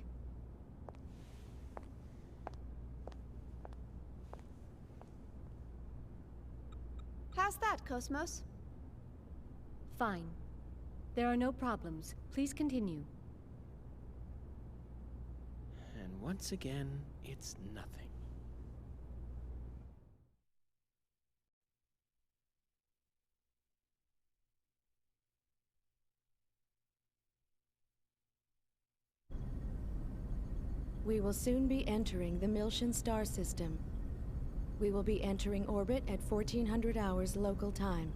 How's that, KOS-MOS? Fine. There are no problems. Please continue. And once again, it's nothing. We will soon be entering the Milshan star system. We will be entering orbit at 1400 hours local time.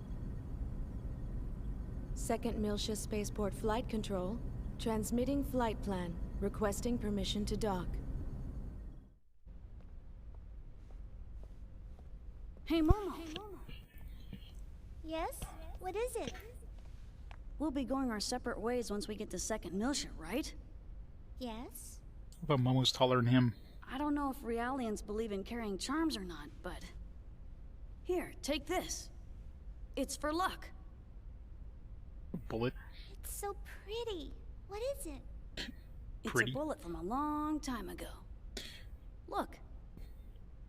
Second Miltia Spaceport Flight Control. Transmitting flight plan. Requesting permission to dock. Hey, Momo. Yes? What is it? We'll be going our separate ways once we get to Second Miltia, right? Yes? But Momo's taller than him. I don't know if Realians believe in carrying charms or not, but... Here, take this. It's for luck. A bullet. It's so pretty. What is it? It's a bullet from a long time ago. Look.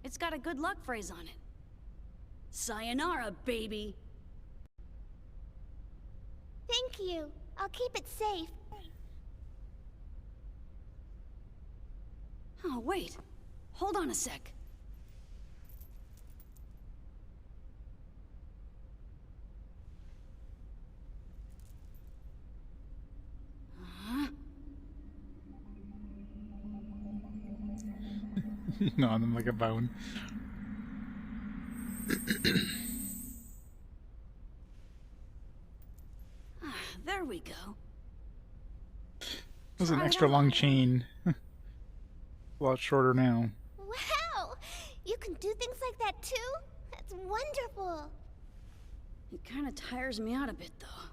It's got a good luck phrase on it. Sayonara, baby! Thank you. I'll keep it safe. Oh, wait. Hold on a sec. No, I'm like a bone. There we go. It was an extra long chain. A lot shorter now. Wow! You can do things like that too? That's wonderful. It kind of tires me out a bit, though.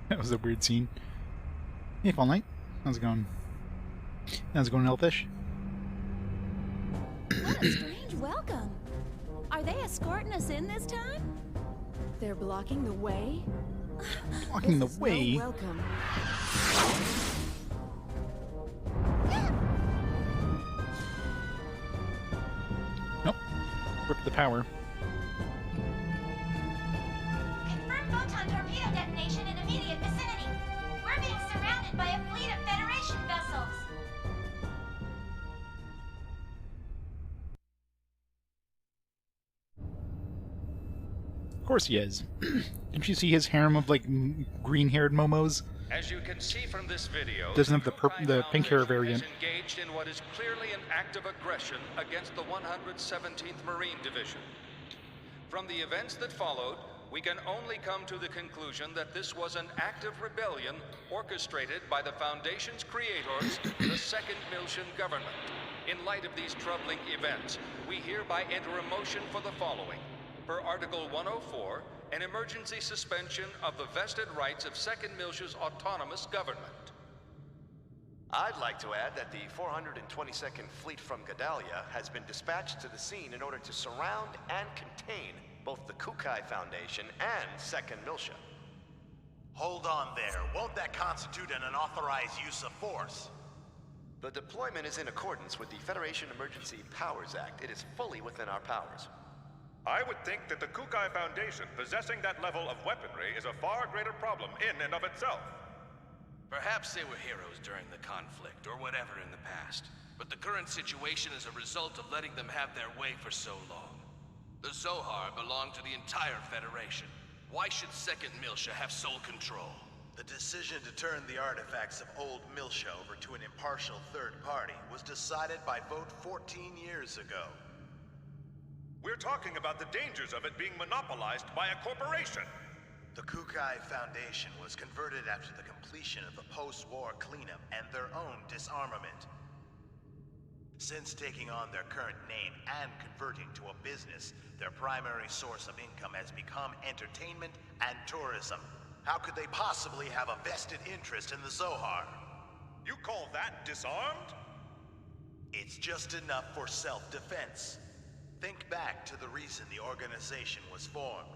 That was a weird scene. Hey, Fall Knight. How's it going? How's it going, Elfish? What a strange welcome. Are they escorting us in this time? They're blocking the way? Blocking the way? No welcome. Nope. Rip the power. Confirm photon torpedo detonation in immediate vicinity. We're being surrounded by a fleet of Federation vessels. Of course he is. Didn't you see his harem of, like, green-haired momos? As you can see from this video, Doesn't have the pink hair variant. is engaged in what is clearly an act of aggression against the 117th Marine Division. From the events that followed, we can only come to the conclusion that this was an act of rebellion orchestrated by the Foundation's creators, the Second Miltian government. In light of these troubling events, we hereby enter a motion for the following. Per Article 104, an emergency suspension of the vested rights of Second Miltia's autonomous government. I'd like to add that the 422nd Fleet from Gedalia has been dispatched to the scene in order to surround and contain both the Kukai Foundation and Second Miltia. Hold on there. Won't that constitute an unauthorized use of force? The deployment is in accordance with the Federation Emergency Powers Act. It is fully within our powers. I would think that the Kukai Foundation possessing that level of weaponry is a far greater problem in and of itself. Perhaps they were heroes during the conflict, or whatever in the past. But the current situation is a result of letting them have their way for so long. The Zohar belong to the entire Federation. Why should Second Miltia have sole control? The decision to turn the artifacts of old Miltia over to an impartial third party was decided by vote 14 years ago. We're talking about the dangers of it being monopolized by a corporation. The Kukai Foundation was converted after the completion of the post-war cleanup and their own disarmament. Since taking on their current name and converting to a business, their primary source of income has become entertainment and tourism. How could they possibly have a vested interest in the Zohar? You call that disarmed? It's just enough for self-defense. Think back to the reason the organization was formed.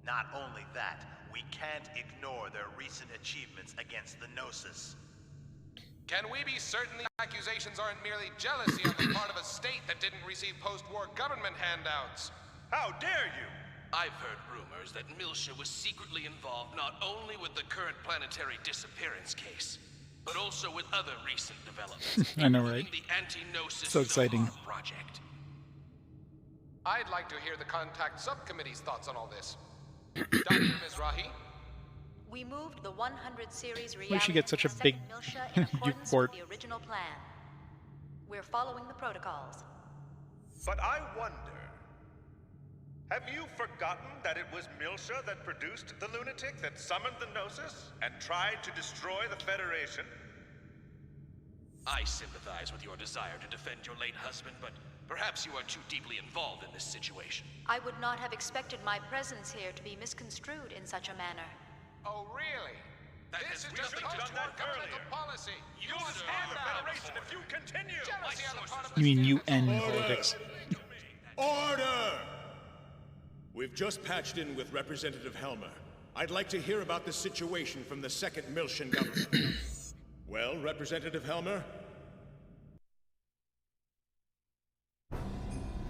Not only that, we can't ignore their recent achievements against the Gnosis. Can we be certain the accusations aren't merely jealousy on the part of a state that didn't receive post-war government handouts? How dare you! I've heard rumors that Miltia was secretly involved not only with the current planetary disappearance case, but also with other recent developments. I know, right? The anti-Gnosis So exciting. project. I'd like to hear the contact subcommittee's thoughts on all this. Dr. Mizrahi? We moved the 100 series Why she get such a big Miltia in accordance port? with the original plan. We're following the protocols. But I wonder, have you forgotten that it was Milsha that produced the lunatic that summoned the Gnosis and tried to destroy the Federation? I sympathize with your desire to defend your late husband, but perhaps you are too deeply involved in this situation. I would not have expected my presence here to be misconstrued in such a manner. Oh, really? This is just post-war governmental policy. You'll destroy the Federation if you continue! Jealousy on the part of You mean UN politics? Order! We've just patched in with Representative Helmer. I'd like to hear about the situation from the second Milshan government. Well, Representative Helmer?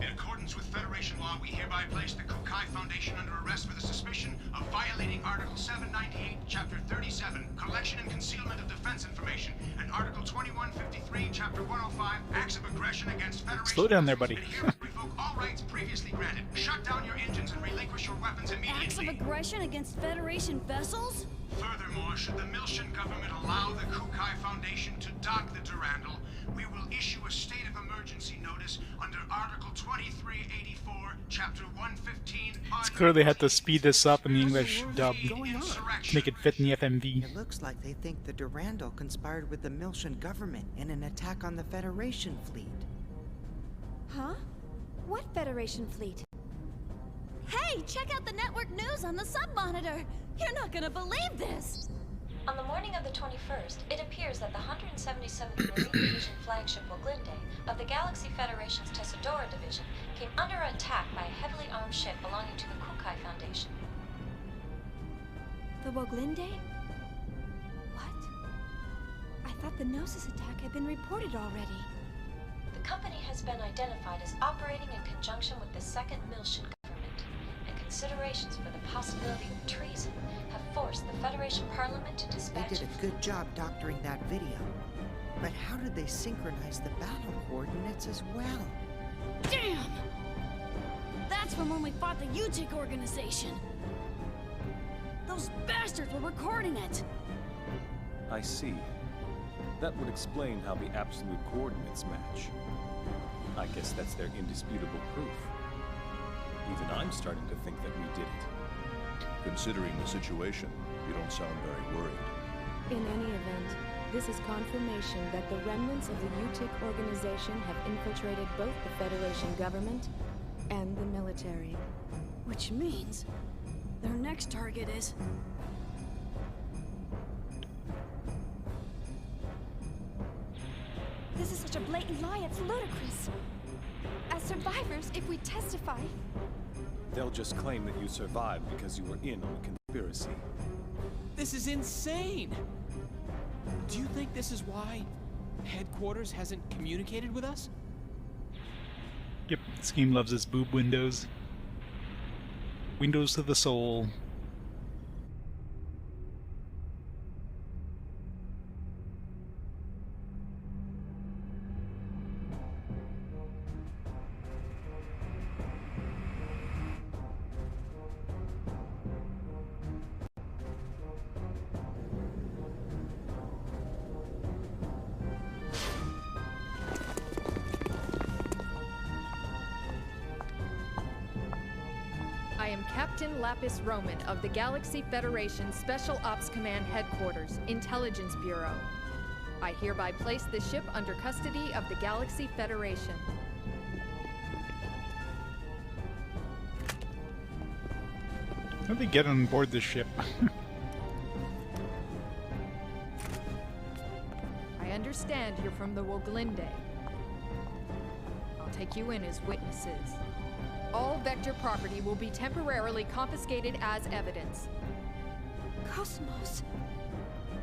In accordance with Federation law, we hereby place the Kukai Foundation under arrest for the suspicion of violating Article 798, Chapter 37, Collection and Concealment of Defense Information, and Article 2153, Chapter 105, Acts of Aggression against Federation. Slow down there, buddy. Revoke all rights previously granted. Shut down your engines and relinquish your weapons immediately. Acts of aggression against Federation vessels? Furthermore, should the Milshan government allow the Kukai Foundation to dock the Durandal, we will issue a state of emergency notice under Article 2384, Chapter 115. It's clear they had to speed this up in the English dub to make it fit in the FMV. It looks like they think the Durandal conspired with the Milshan government in an attack on the Federation fleet. Huh? What Federation fleet? Hey, check out the network news on the sub-monitor! You're not gonna believe this! On the morning of the 21st, it appears that the 177th Marine Division flagship Woglinde of the Galaxy Federation's Tessadora Division came under attack by a heavily armed ship belonging to the Kukai Foundation. The Woglinde? What? I thought the Gnosis attack had been reported already. The company has been identified as operating in conjunction with the second Milshan government, and considerations for the possibility of treason have forced the Federation Parliament to dispatch... They did a good job doctoring that video. But how did they synchronize the battle coordinates as well? Damn! That's from when we fought the UTIC organization. Those bastards were recording it. I see. That would explain how the absolute coordinates match. I guess that's their indisputable proof. Even I'm starting to think that we did it. Considering the situation, you don't sound very worried. In any event, this is confirmation that the remnants of the UTIC organization have infiltrated both the Federation government and the military. Which means their next target is... This is such a blatant lie, it's ludicrous. As survivors, if we testify... They'll just claim that you survived because you were in on the conspiracy. This is insane! Do you think this is why headquarters hasn't communicated with us? Yep, Scheme loves his boob windows. Windows to the soul. I am Captain Lapis Roman of the Galaxy Federation Special Ops Command Headquarters, Intelligence Bureau. I hereby place the ship under custody of the Galaxy Federation. How did they get on board this ship? I understand you're from the Woglinde. I'll take you in as witnesses. All Vector property will be temporarily confiscated as evidence. KOS-MOS.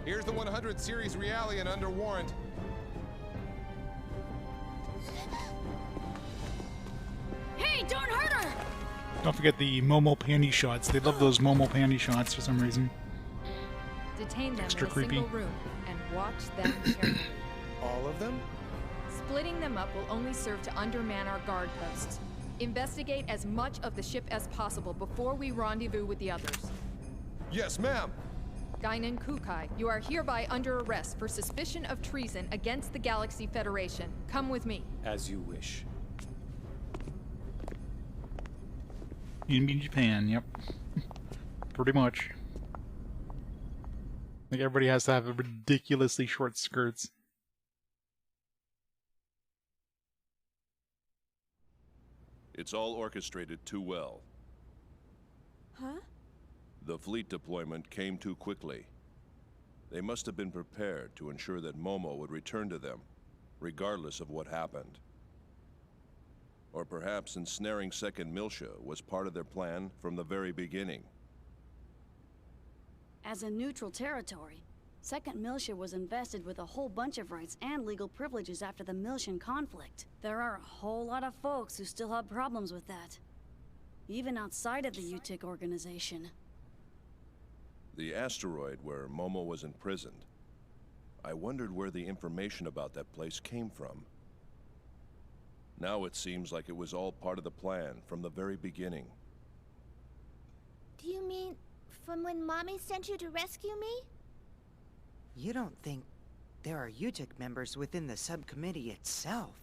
Here's the 100 series Realian under warrant. Hey, don't hurt her! Don't forget the Momo panty shots. They love those Momo panty shots for some reason. Detain them Extra in a creepy. single room and watch them carefully. All of them? Splitting them up will only serve to underman our guard posts. Investigate as much of the ship as possible before we rendezvous with the others. Yes, ma'am. Guinan Kukai, you are hereby under arrest for suspicion of treason against the Galaxy Federation. Come with me. As you wish. In Japan, yep. Pretty much. Like everybody has to have ridiculously short skirts. It's all orchestrated too well. Huh? The fleet deployment came too quickly. They must have been prepared to ensure that Momo would return to them, regardless of what happened. Or perhaps ensnaring Second Miltia was part of their plan from the very beginning. As a neutral territory, Second Miltia was invested with a whole bunch of rights and legal privileges after the Miltian conflict. There are a whole lot of folks who still have problems with that. Even outside of the UTIC organization. The asteroid where Momo was imprisoned. I wondered where the information about that place came from. Now it seems like it was all part of the plan from the very beginning. Do you mean from when Mommy sent you to rescue me? You don't think there are UTIC members within the subcommittee itself?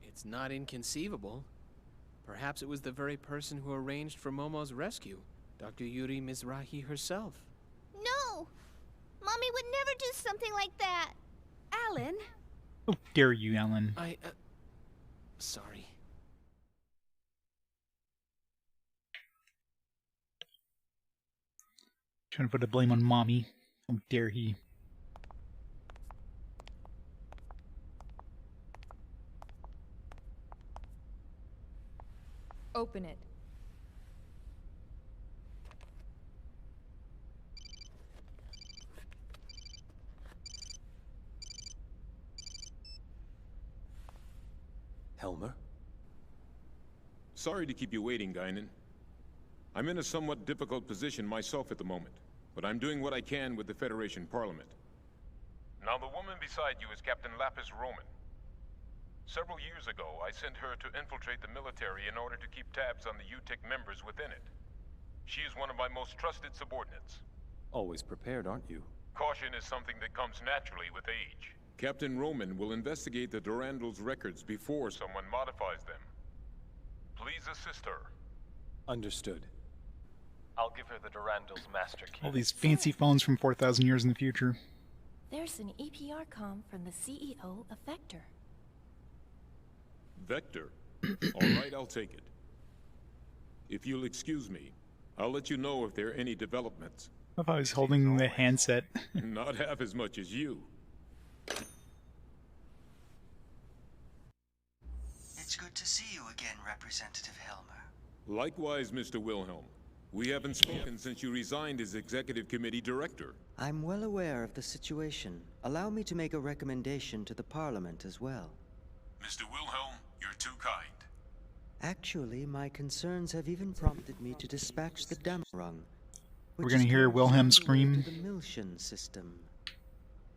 It's not inconceivable. Perhaps it was the very person who arranged for Momo's rescue, Dr. Yuri Mizrahi herself. No! Mommy would never do something like that! Alan? How dare you, Alan? Sorry. Trying to put the blame on Mommy. How dare he? Open it. Helmer? Sorry to keep you waiting, Guinan. I'm in a somewhat difficult position myself at the moment, but I'm doing what I can with the Federation Parliament. Now, the woman beside you is Captain Lapis Roman. Several years ago, I sent her to infiltrate the military in order to keep tabs on the UTIC members within it. She is one of my most trusted subordinates. Always prepared, aren't you? Caution is something that comes naturally with age. Captain Roman will investigate the Durandal's records before someone modifies them. Please assist her. Understood. I'll give her the Durandal's master key. All these fancy phones from 4,000 years in the future. There's an EPR comm from the CEO of Vector. Vector? Alright, I'll take it. If you'll excuse me, I'll let you know if there are any developments. I thought I was holding the handset. Not half as much as you. It's good to see you again, Representative Helmer. Likewise, Mr. Wilhelm. We haven't spoken since you resigned as Executive Committee Director. I'm well aware of the situation. Allow me to make a recommendation to the Parliament as well. Mr. Wilhelm, you're too kind. Actually, my concerns have even prompted me to dispatch the Damarung. We're gonna hear Wilhelm scream. To the Miltian system.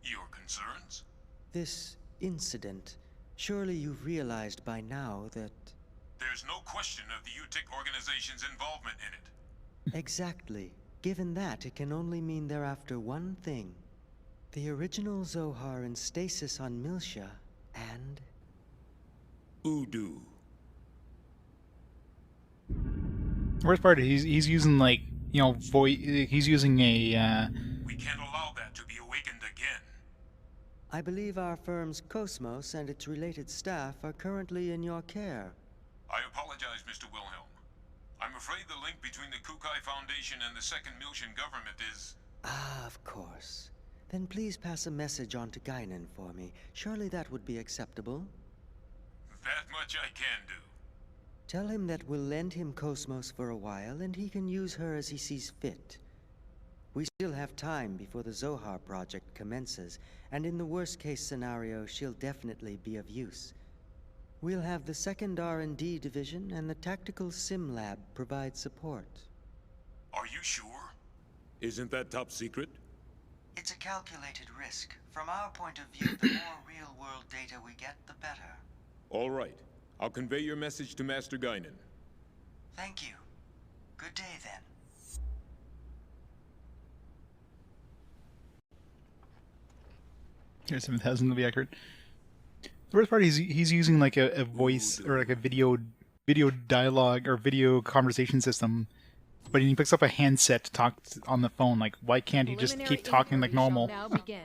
Your concerns? This incident. Surely you've realized by now that... There's no question of the UTIC organization's involvement in it. Exactly. Given that, it can only mean they're after one thing. The original Zohar in stasis on Miltia, and... Udu. Worst part is he's using, like, you know, he's using a, We can't allow that to be awakened again. I believe our firm's KOS-MOS and its related staff are currently in your care. I apologize, Mr. Wilhelm. I'm afraid the link between the Kukai Foundation and the Second Miltian government is... Ah, of course. Then please pass a message on to Guinan for me. Surely that would be acceptable. That much I can do. Tell him that we'll lend him KOS-MOS for a while, and he can use her as he sees fit. We still have time before the Zohar project commences, and in the worst-case scenario, she'll definitely be of use. We'll have the second R&D division and the tactical sim lab provide support. Are you sure? Isn't that top secret? It's a calculated risk. From our point of view, the more real-world data we get, the better. All right. I'll convey your message to Master Guinan. Thank you. Good day, then. Here's 7,000 to be accurate. The worst part is he's using like a voice or like a video dialogue or video conversation system, but he picks up a handset to talk on the phone. Like, why can't he just keep talking like normal? Now begin.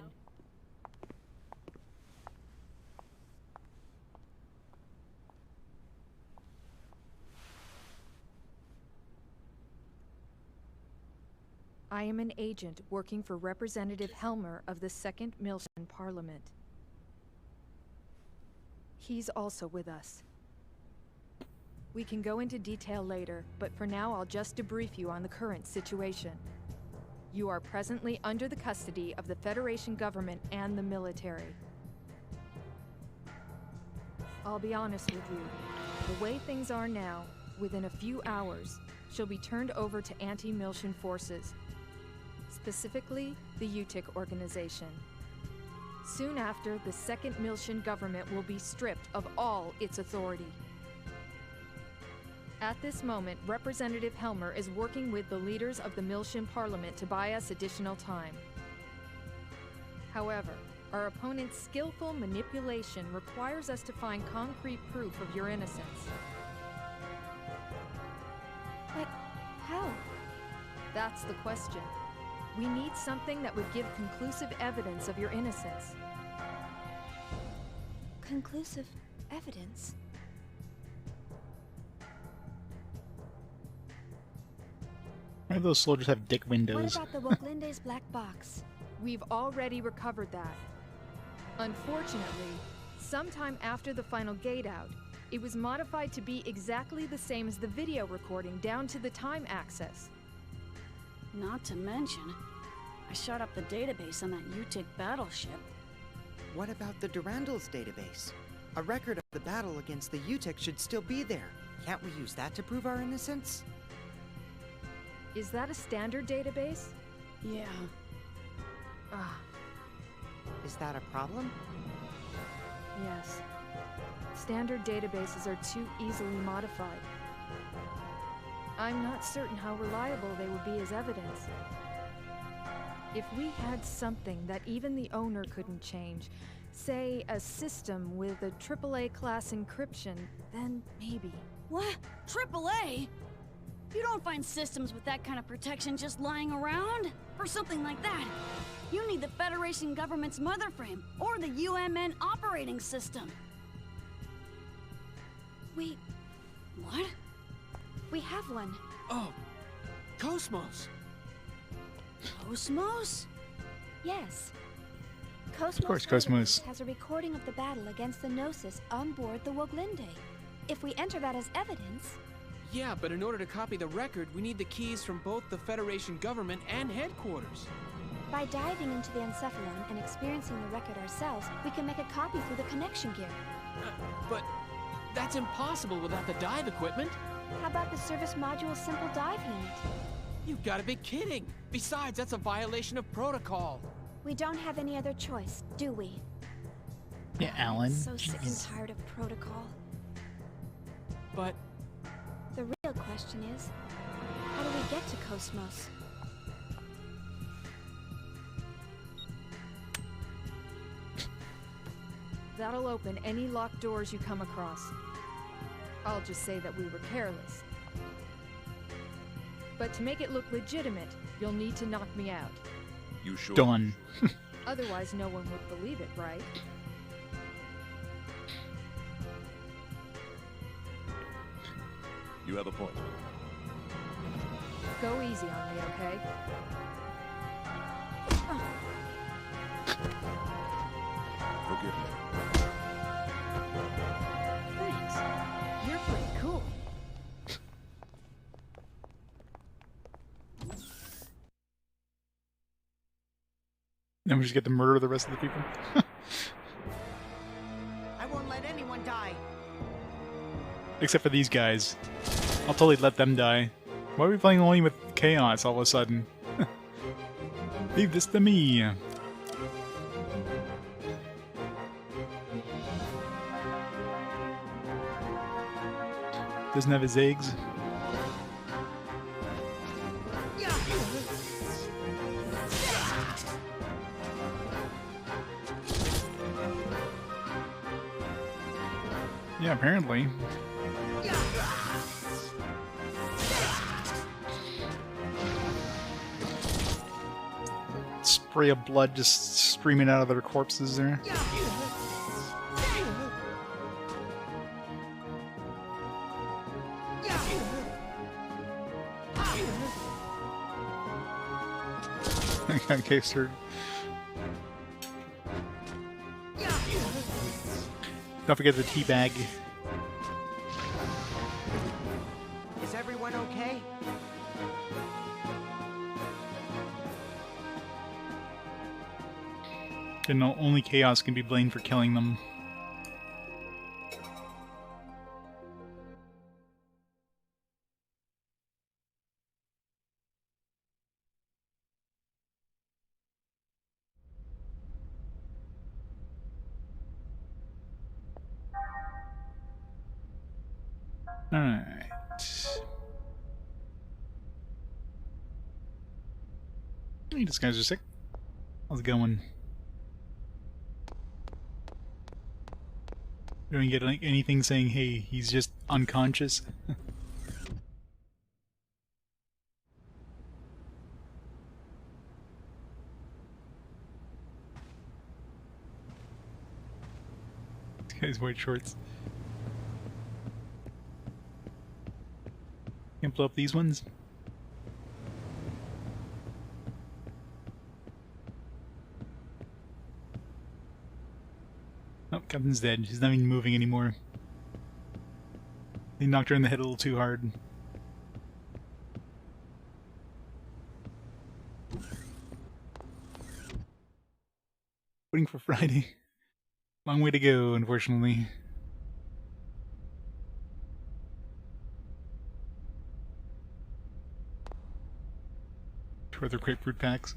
I am an agent working for Representative Helmer of the 2nd Milshan Parliament. He's also with us. We can go into detail later, but for now I'll just debrief you on the current situation. You are presently under the custody of the Federation government and the military. I'll be honest with you. The way things are now, within a few hours, she'll be turned over to anti-Milshan forces. Specifically, the UTIC organization. Soon after, the 2nd Milshan government will be stripped of all its authority. At this moment, Representative Helmer is working with the leaders of the Milshan Parliament to buy us additional time. However, our opponent's skillful manipulation requires us to find concrete proof of your innocence. But how? That's the question. We need something that would give conclusive evidence of your innocence. Conclusive evidence? Why do those soldiers have dick windows? What about the Woglinde's black box? We've already recovered that. Unfortunately, sometime after the final gate out, it was modified to be exactly the same as the video recording, down to the time access. Not to mention, I shot up the database on that UTIC battleship. What about the Durandal's database? A record of the battle against the UTIC should still be there. Can't we use that to prove our innocence? Is that a standard database? Yeah. Is that a problem? Yes. Standard databases are too easily modified. I'm not certain how reliable they would be as evidence. If we had something that even the owner couldn't change, say a system with a AAA class encryption, then maybe. What? AAA? You don't find systems with that kind of protection just lying around? For something like that, you need the Federation government's mother frame, or the UMN operating system. Wait. What? We have one. Oh, KOS-MOS. KOS-MOS? Yes. KOS-MOS Of course, KOS-MOS has a recording of the battle against the Gnosis on board the Woglinde. If we enter that as evidence... Yeah, but in order to copy the record, we need the keys from both the Federation government and headquarters. By diving into the Encephalon and experiencing the record ourselves, we can make a copy through the connection gear. But that's impossible without the dive equipment. How about the service module's simple dive unit? You've got to be kidding! Besides, that's a violation of protocol. We don't have any other choice, do we? Yeah, Alan. I'm so sick and tired of protocol. But... the real question is, how do we get to KOS-MOS? That'll open any locked doors you come across. I'll just say that we were careless. But to make it look legitimate, you'll need to knock me out. You sure? Done. Otherwise, no one would believe it, right? You have a point. Go easy on me, okay? Forgive me. Thanks. You're pretty cool. Then we just get to murder the rest of the people. I won't let anyone die. Except for these guys. I'll totally let them die. Why are we playing only with chaos all of a sudden? Leave this to me. Doesn't have his eggs. Yeah, apparently. Spray of blood just streaming out of their corpses there. Okay, sir. Don't forget the tea bag. Is everyone okay? And no, only Chaos can be blamed for killing them. Alright. Hey, these guys are sick. How's it going? You don't get like anything saying, hey, he's just unconscious? This guy's white shorts. Can't blow up these ones? Oh, Captain's dead. She's not even moving anymore. They knocked her in the head a little too hard. Waiting for Friday. Long way to go, unfortunately. Further grapefruit packs.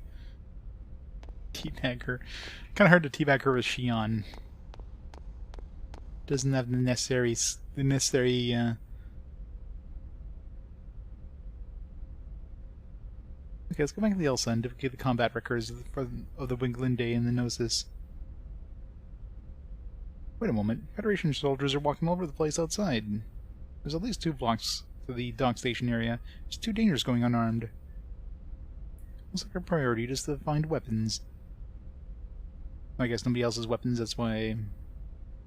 Teabag her. Kinda hard to teabag her with Shion. Doesn't have the necessary okay, let's go back to the Elsa and duplicate the combat records of the Wingland Day in the Gnosis. Wait a moment. Federation soldiers are walking all over the place outside. There's at least 2 blocks to the dock station area. There's 2 dangers going unarmed. Looks like our priority is to find weapons. I guess nobody else has weapons, that's why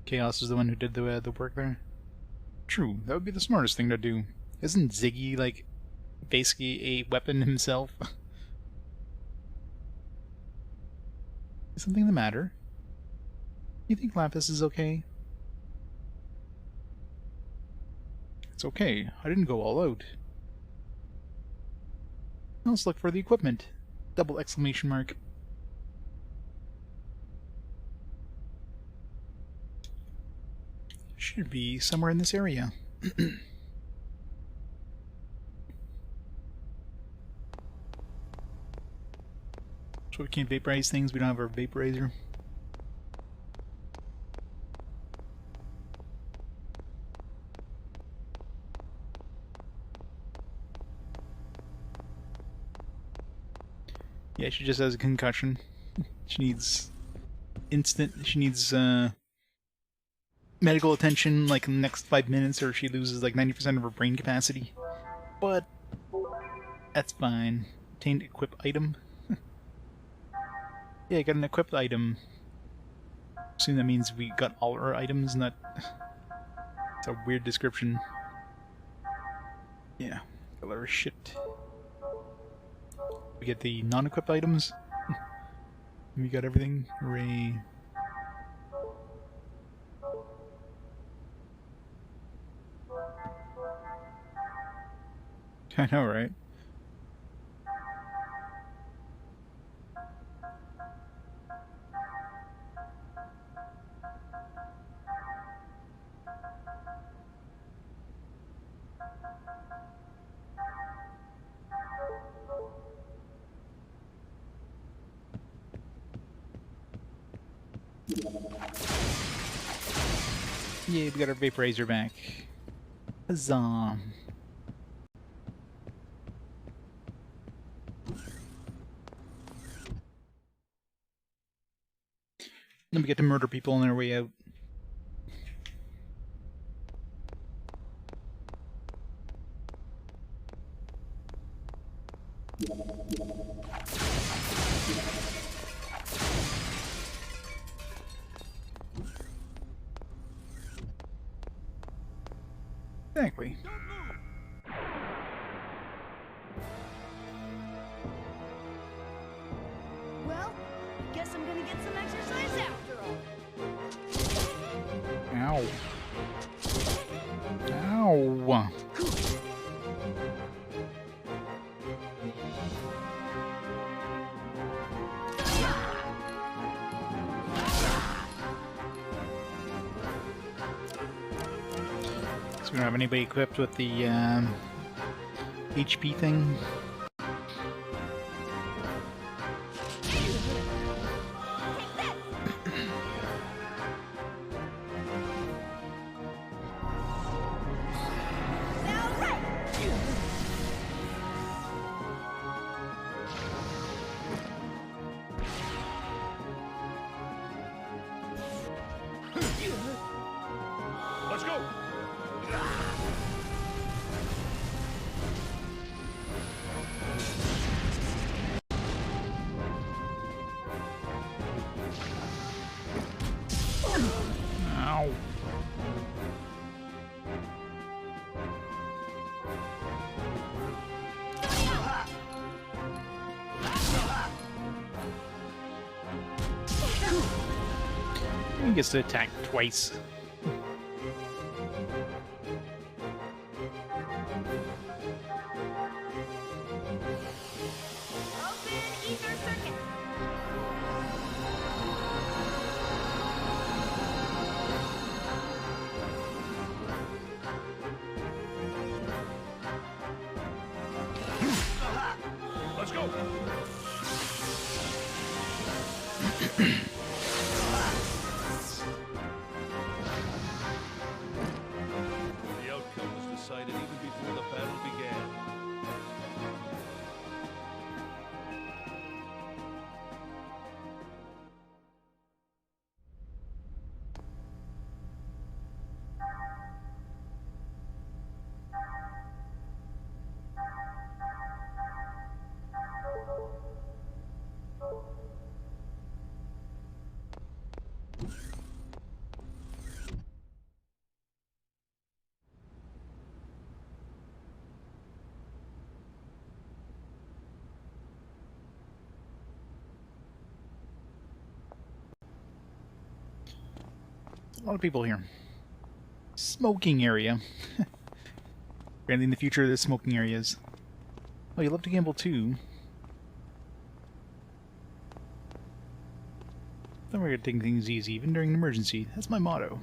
Chaos is the one who did the work there. True, that would be the smartest thing to do. Isn't Ziggy, like, basically a weapon himself? Is something the matter? You think Lapis is okay? It's okay. I didn't go all out. Now let's look for the equipment. Double exclamation mark. Should be somewhere in this area. So we can't vaporize things, we don't have our vaporizer. Yeah, she just has a concussion. She needs medical attention like in the next 5 minutes or she loses like 90% of her brain capacity. But that's fine. Obtained equip item. Yeah, I got an equipped item. Assume that means we got all our items, not... It's a weird description. Yeah, got our shit. We get the non-equipped items. We got everything. Hooray. I know, right? Yeah, we got our vaporizer back. Huzzah. Then we get to murder people on their way out. Exactly. Well, I guess I'm gonna get some exercise after all. Ow. Ow. So we don't have anybody equipped with the HP thing. Let's go! Ow. He gets to attack twice. Let's go! The outcome was decided even before the battle began. A lot of people here. Smoking area. Apparently in the future there's smoking areas. Oh, you love to gamble too. Then we're gonna take things easy, even during an emergency. That's my motto.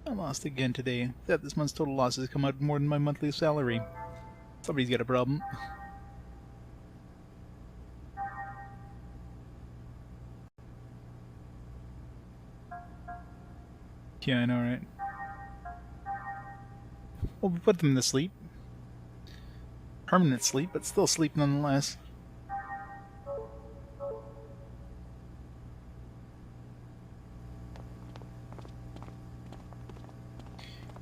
I lost again today. That this month's total losses come out more than my monthly salary. Somebody's got a problem. Yeah, I know, right? Well, we put them to sleep. Permanent sleep, but still sleep nonetheless.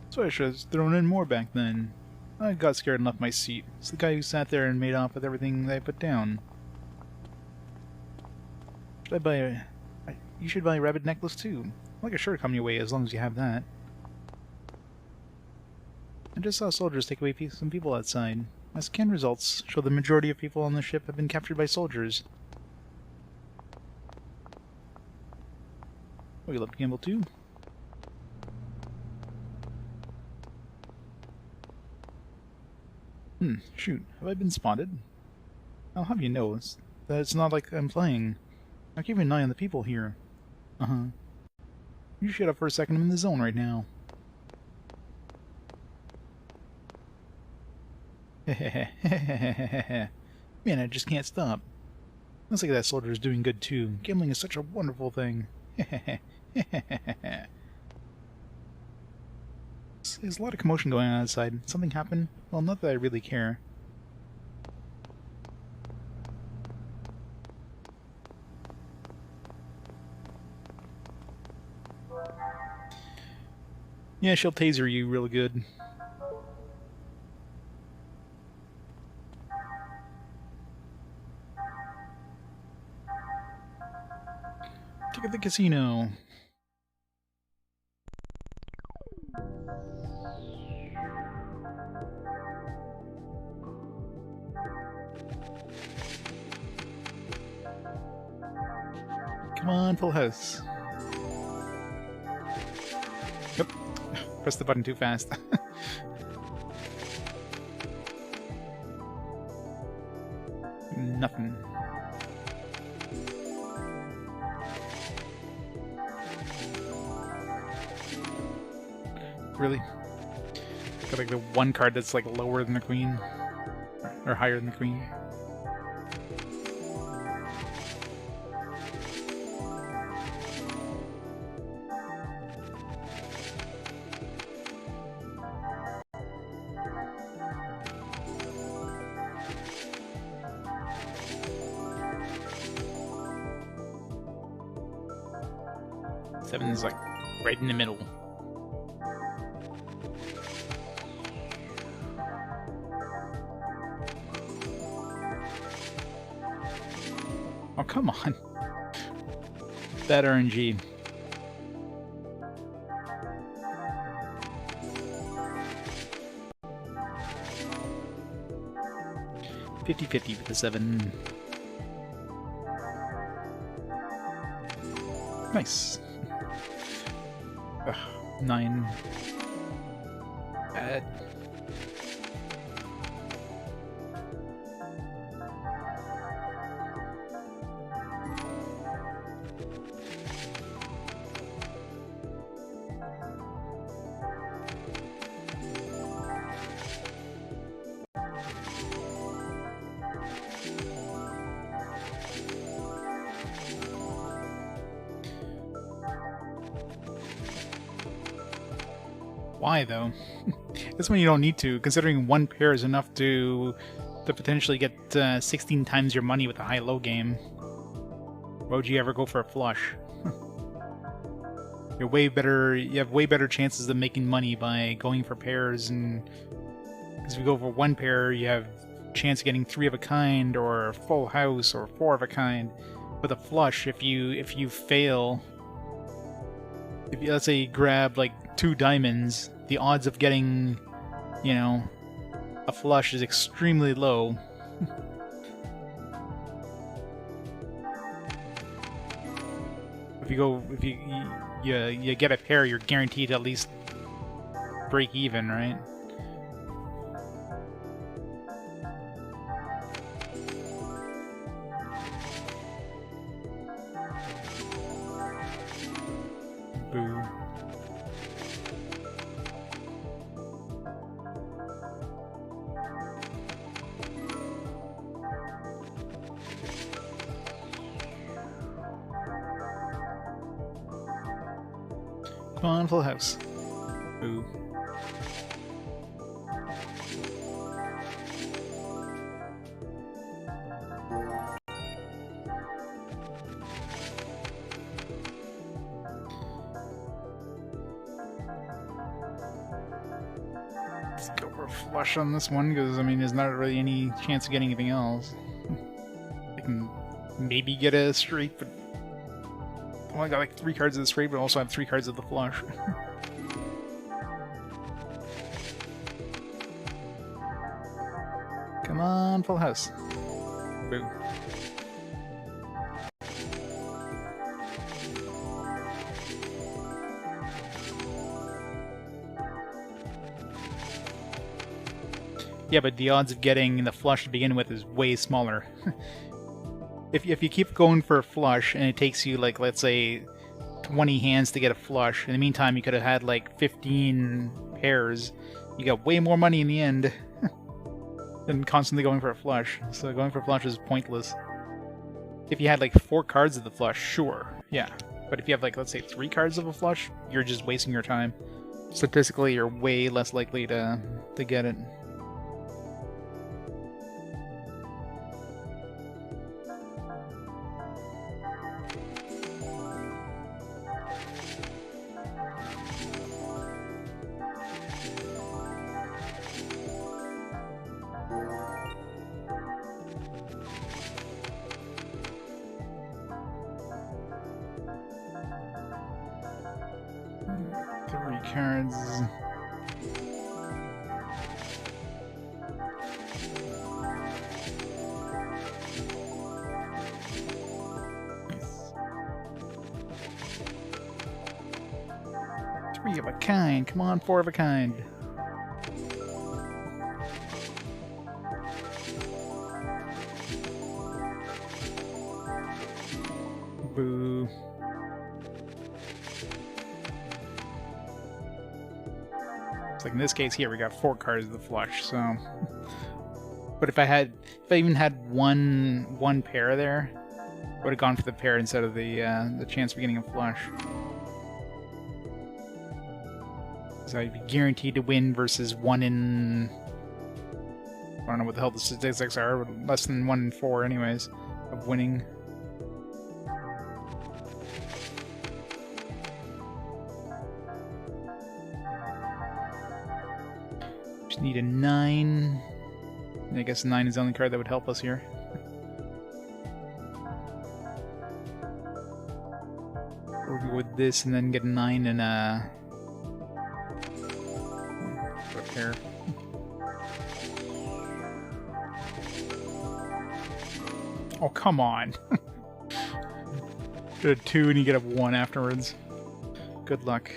So I should have thrown in more back then. I got scared and left my seat. It's the guy who sat there and made off with everything that I put down. Should I buy a... You should buy a rabbit necklace too. Like a shirt coming your way as long as you have that. I just saw soldiers take away some people outside. My scan results show the majority of people on the ship have been captured by soldiers. Oh, you love to gamble too? Shoot. Have I been spotted? I'll have you know that it's not like I'm playing. I'm keeping an eye on the people here. Uh-huh. You shut up for a second, I'm in the zone right now. Man, I just can't stop. Looks like that soldier is doing good too. Gambling is such a wonderful thing. There's a lot of commotion going on outside. Something happened? Well, not that I really care. Yeah, she'll taser you real good. Ticket the casino. Come on, full house. Yep. Press the button too fast. Nothing. Really? Got like the one card that's like lower than the queen. Or higher than the queen. Seven's like right in the middle. Oh, come on. That RNG. $50-50 with the 7. Nice. Ugh, 9. Bad. Why, though? This one you don't need to, considering one pair is enough to potentially get 16 times your money with a high-low game. Why would you ever go for a flush? You're way better. You have way better chances of making money by going for pairs, and because if you go for one pair, you have a chance of getting 3 of a kind, or a full house, or 4 of a kind. With a flush, if you fail, if you, let's say you grab like 2 diamonds, the odds of getting, you know, a flush is extremely low. If you get a pair, you're guaranteed to at least break even, right? Boo. Come on, full house. Boo. Let's go for a flush on this one, because, I mean, there's not really any chance of getting anything else. I can maybe get a straight, but I only got like 3 cards of the straight, but I also have 3 cards of the flush. Come on, full house. Boo. Yeah, but the odds of getting the flush to begin with is way smaller. If you keep going for a flush and it takes you, like, let's say 20 hands to get a flush, in the meantime you could have had like 15 pairs, you got way more money in the end than constantly going for a flush. So going for a flush is pointless. If you had like 4 cards of the flush, sure, yeah. But if you have, like, let's say 3 cards of a flush, you're just wasting your time. Statistically, you're way less likely to get it. Cards. 3 of a kind. Come on, 4 of a kind. Boo. It's like in this case here, we got 4 cards of the flush, so... But if I even had one pair there, I would have gone for the pair instead of the chance of getting a flush. So I'd be guaranteed to win versus 1 in... I don't know what the hell the statistics are, but less than 1 in 4 anyways, of winning. Just need a 9. I guess 9 is the only card that would help us here. Or we go with this and then get a 9 and a pair. Oh, come on. Get a 2 and you get a 1 afterwards. Good luck.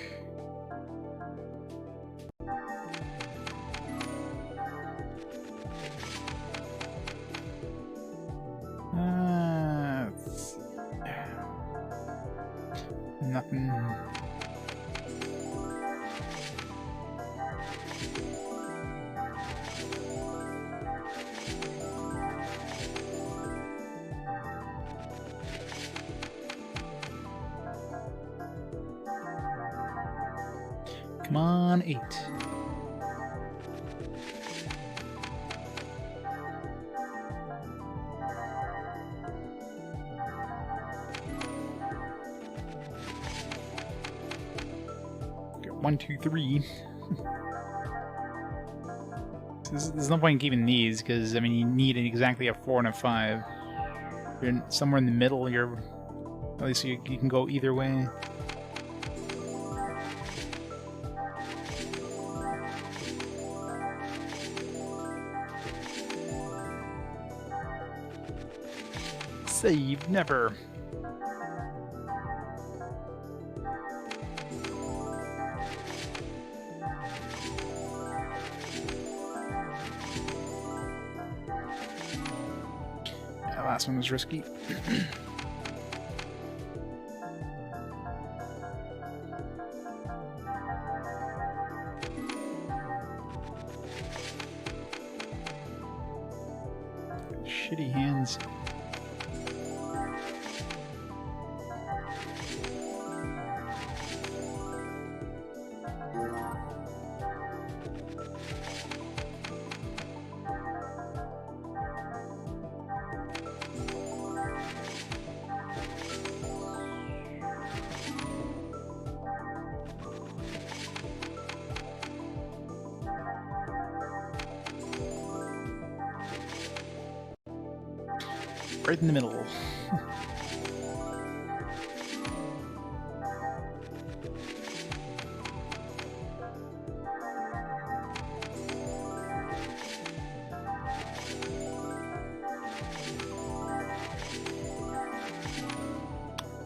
Nothing. Come on, 8. One, two, three. There's no point in keeping these because I mean you need exactly a 4 and a 5. You're somewhere in the middle. You're at least you can go either way. Save never. Last one was risky. Shitty hands. Right in the middle.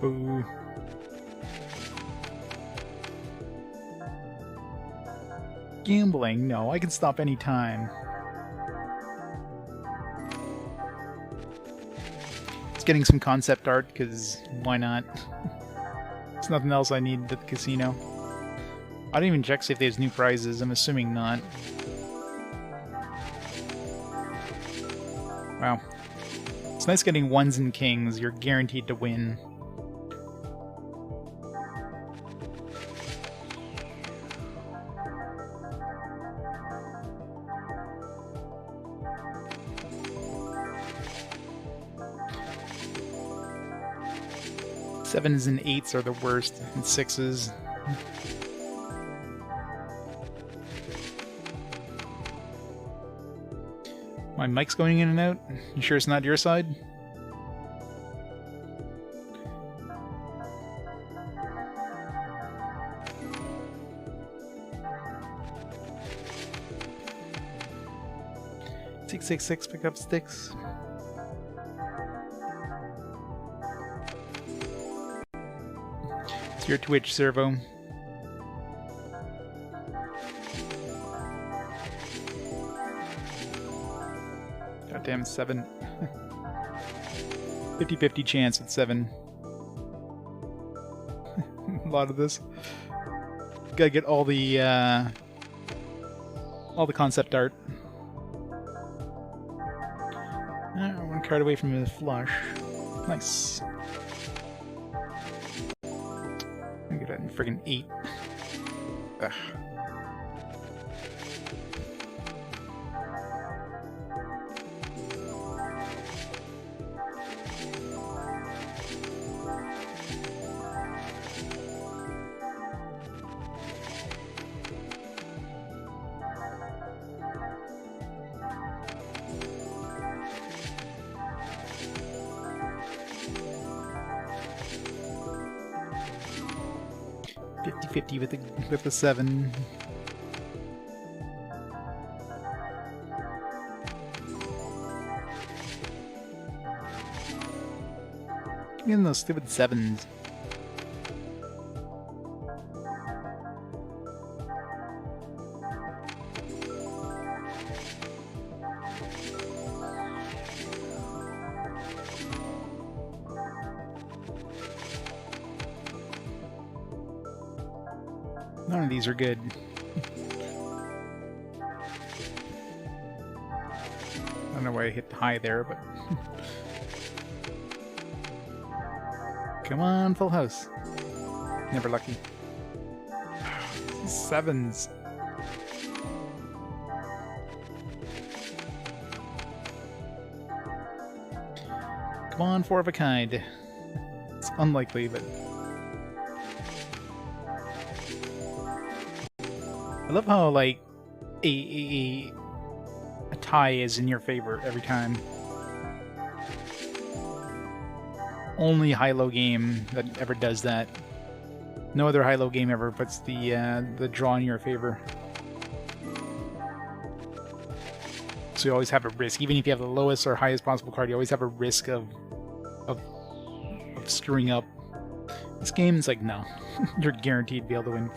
Boo. Gambling? No, I can stop any time. Getting some concept art, because why not? There's nothing else I need at the casino. I didn't even check see if there's new prizes. I'm assuming not. Wow. It's nice getting 1s and kings. You're guaranteed to win. Sevens and 8s are the worst, and 6s. My mic's going in and out. You sure it's not your side? Six pick up sticks. It's your Twitch servo. Damn, 7. 50-50 chance at 7. A lot of this. Gotta get all the concept art. One card away from the flush. Nice. I get a friggin' 8. Ugh. With the 7. Getting those stupid 7s. None of these are good. I don't know why I hit high there, but... Come on, full house. Never lucky. 7s. Come on, 4 of a kind. It's unlikely, but... I love how, like, a tie is in your favor every time. Only high-low game that ever does that. No other high-low game ever puts the draw in your favor. So you always have a risk. Even if you have the lowest or highest possible card, you always have a risk of screwing up. This game is like, no. You're guaranteed to be able to win.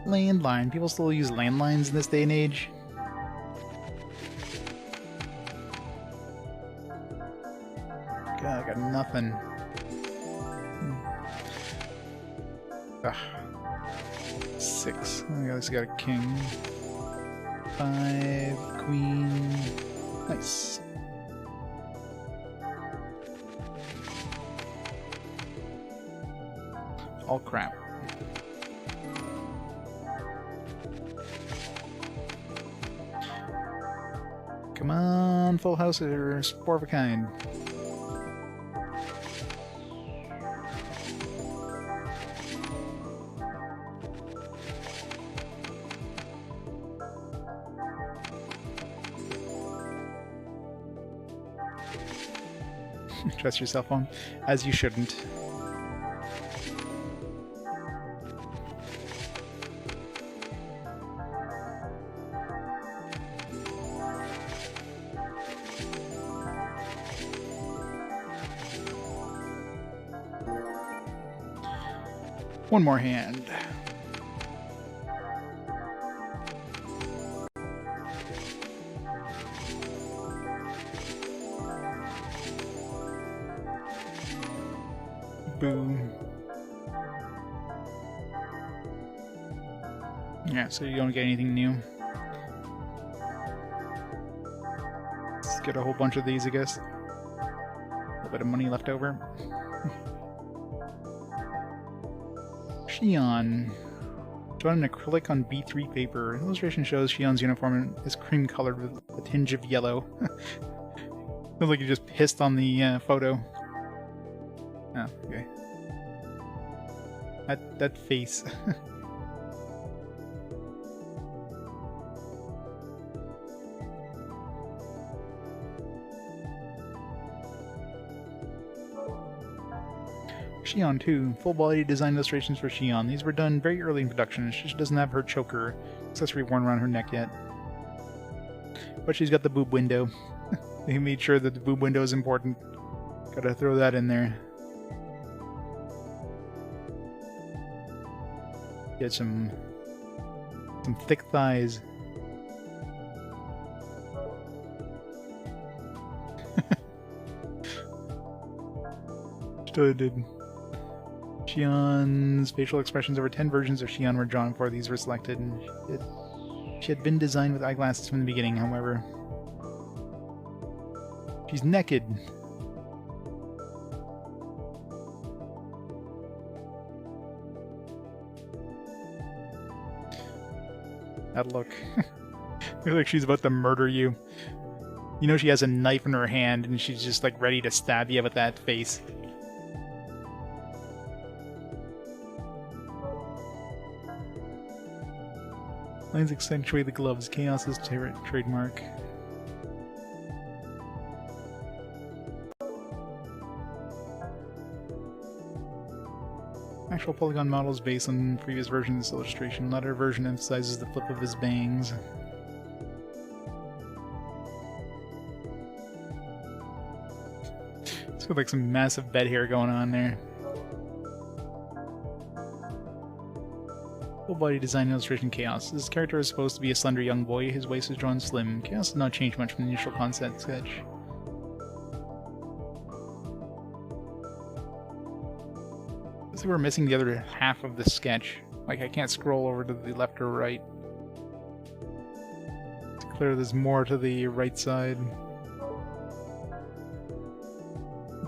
Landline. People still use landlines in this day and age. God, I got nothing. Ugh. 6. I guess I got a king. 5. Queen. Nice. All crap. Come on, full house or 4 of a kind. Trust your cell phone, as you shouldn't. One more hand. Boom. Yeah, so you don't get anything new. Let's get a whole bunch of these, I guess. A little bit of money left over. Shion. Drawn in acrylic on B3 paper. Illustration shows Shion's uniform is cream colored with a tinge of yellow. Looks like you just pissed on the photo. Oh, okay. That face. Shion 2. Full-body design illustrations for Shion. These were done very early in production. She doesn't have her choker accessory worn around her neck yet. But she's got the boob window. They made sure that the boob window is important. Gotta throw that in there. Get some thick thighs. Stood. Shion's facial expressions. Over 10 versions of Shion were drawn before these were selected. And she had been designed with eyeglasses from the beginning, however. She's naked. That look. Looks like she's about to murder you. You know she has a knife in her hand and she's just like ready to stab you with that face. Lines accentuate the gloves. Chaos's trademark. Actual polygon models based on previous versions of this illustration. Latter version emphasizes the flip of his bangs. It's got like some massive bed hair going on there. Full body design illustration Chaos. This character is supposed to be a slender young boy. His waist is drawn slim. Chaos did not change much from the initial concept sketch. Looks like we're missing the other half of the sketch. Like I can't scroll over to the left or right. It's clear there's more to the right side.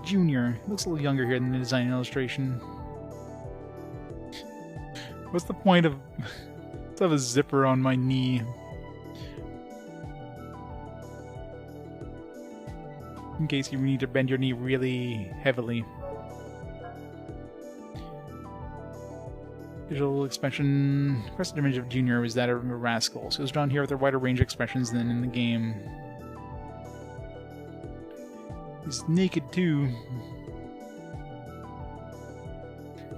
Junior. Looks a little younger here than the design illustration. What's the point of... Let's have a zipper on my knee. In case you need to bend your knee really heavily. Visual expression. The first image of Junior was that of a rascal, so it was drawn here with a wider range of expressions than in the game. He's naked too.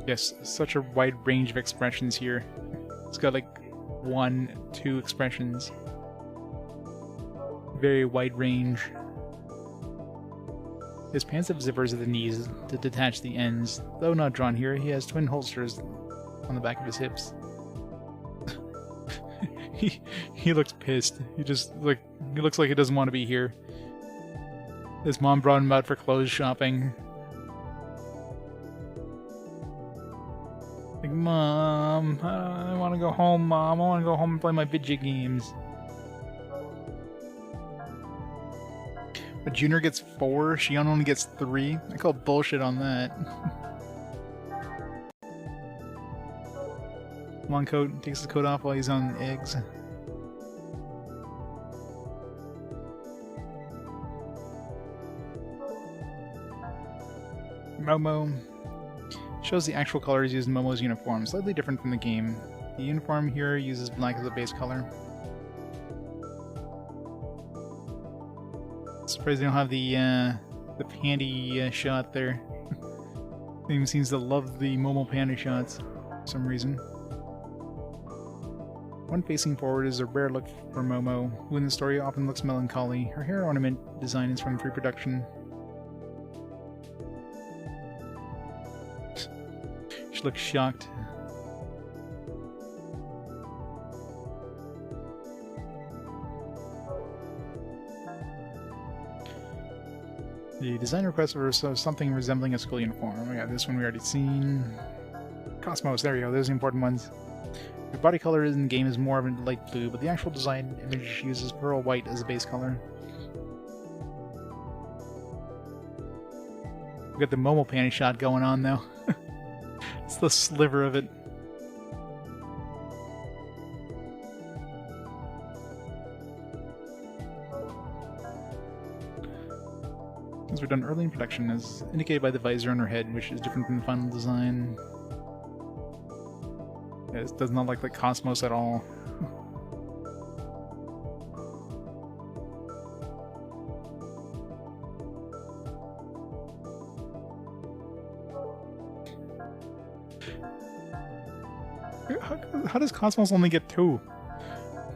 Yes, such a wide range of expressions here. It's got like 1, 2 expressions. Very wide range. His pants have zippers at the knees to detach the ends. Though not drawn here, he has twin holsters on the back of his hips. he looks pissed. He looks like he doesn't want to be here. His mom brought him out for clothes shopping. Like, Mom, I want to go home, Mom. I want to go home and play my video games. But Junior gets 4, Shion only gets 3. I call bullshit on that. Long coat, takes his coat off while he's on eggs. Momo. Shows the actual colors used in Momo's uniform, slightly different from the game. The uniform here uses black as a base color. Surprised they don't have the panty shot there. Game seems to love the Momo panty shots for some reason. One facing forward is a rare look for Momo, who in the story often looks melancholy. Her hair ornament design is from pre-production. She looks shocked. The design request for something resembling a school uniform. We got this one we already seen. KOS-MOS, there you go, those are the important ones. The body color in the game is more of a light blue, but the actual design image uses pearl white as a base color. We got the Momo panty shot going on though. It's the sliver of it. These were done early in production, as indicated by the visor on her head, which is different from the final design. Yeah, this does not look like KOS-MOS at all. How does KOS-MOS only get 2?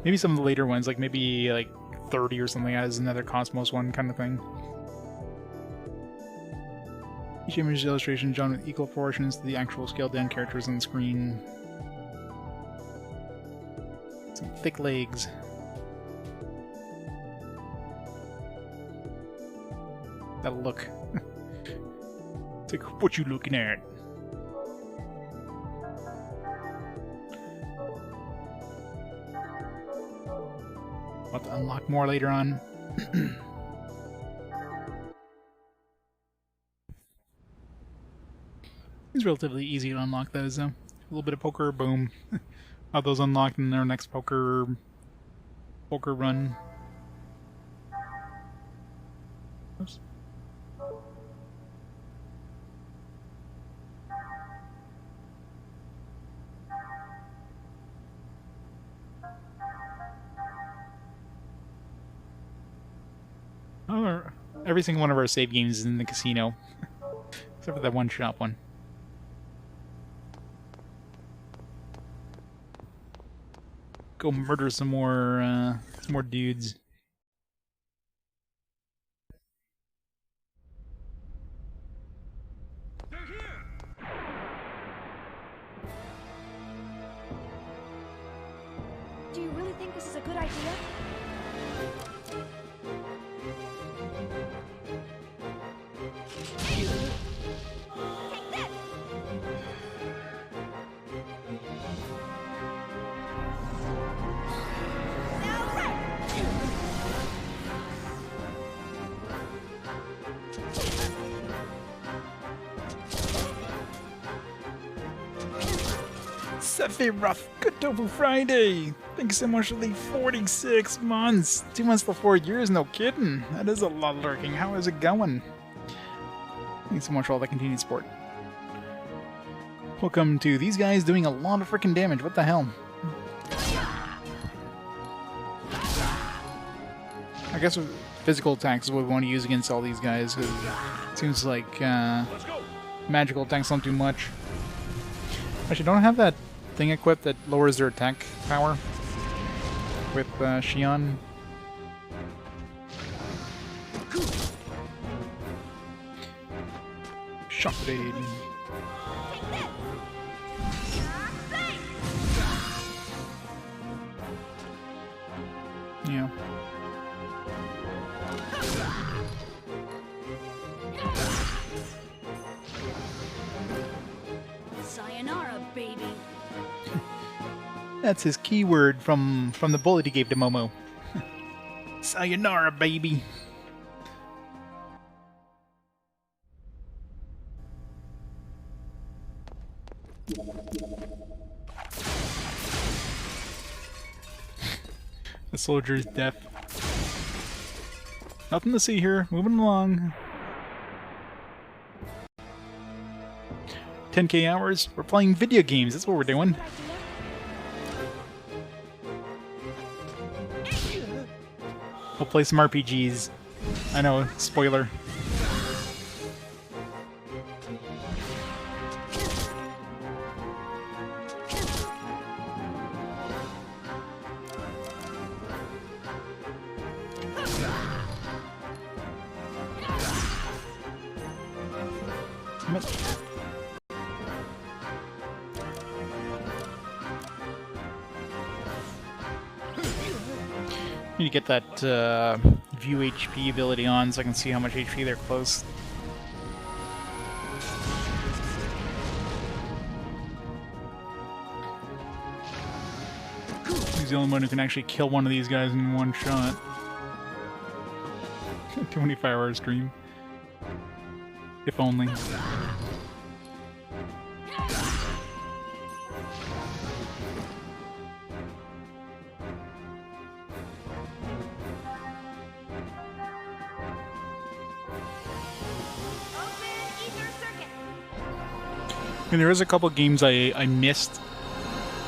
Maybe some of the later ones, like maybe like 30 or something as another KOS-MOS one kind of thing. Each image illustration drawn with equal proportions to the actual scaled down characters on the screen. Some thick legs. That look. It's like, what you looking at? About to unlock more later on. It's relatively easy to unlock those, though. A little bit of poker, boom. Have those unlocked in our next poker run. Oops. Oh, every single one of our save games is in the casino, except for that one shop one. Go murder some more dudes. Do you really think this is a good idea? Sephiroth, good Tofu Friday! Thanks so much for the 46 months! 2 months to 4 years, no kidding! That is a lot of lurking. How is it going? Thanks so much for all the continued support. Welcome to these guys doing a lot of freaking damage. What the hell? I guess physical attacks is what we want to use against all these guys, because it seems like magical attacks don't do much. Actually, don't I have that thing equipped that lowers their attack power with Shion? Shock blade. Yeah. Sayonara, baby. That's his keyword from the bullet he gave to Momo. Sayonara, baby. The soldier's death. Nothing to see here. Moving along. 10k hours. We're playing video games. That's what we're doing. We'll play some RPGs. I know, spoiler. Need to get that view HP ability on so I can see how much HP they're close. He's the only one who can actually kill one of these guys in one shot. 25-hour stream. If only. I mean, there was a couple games I missed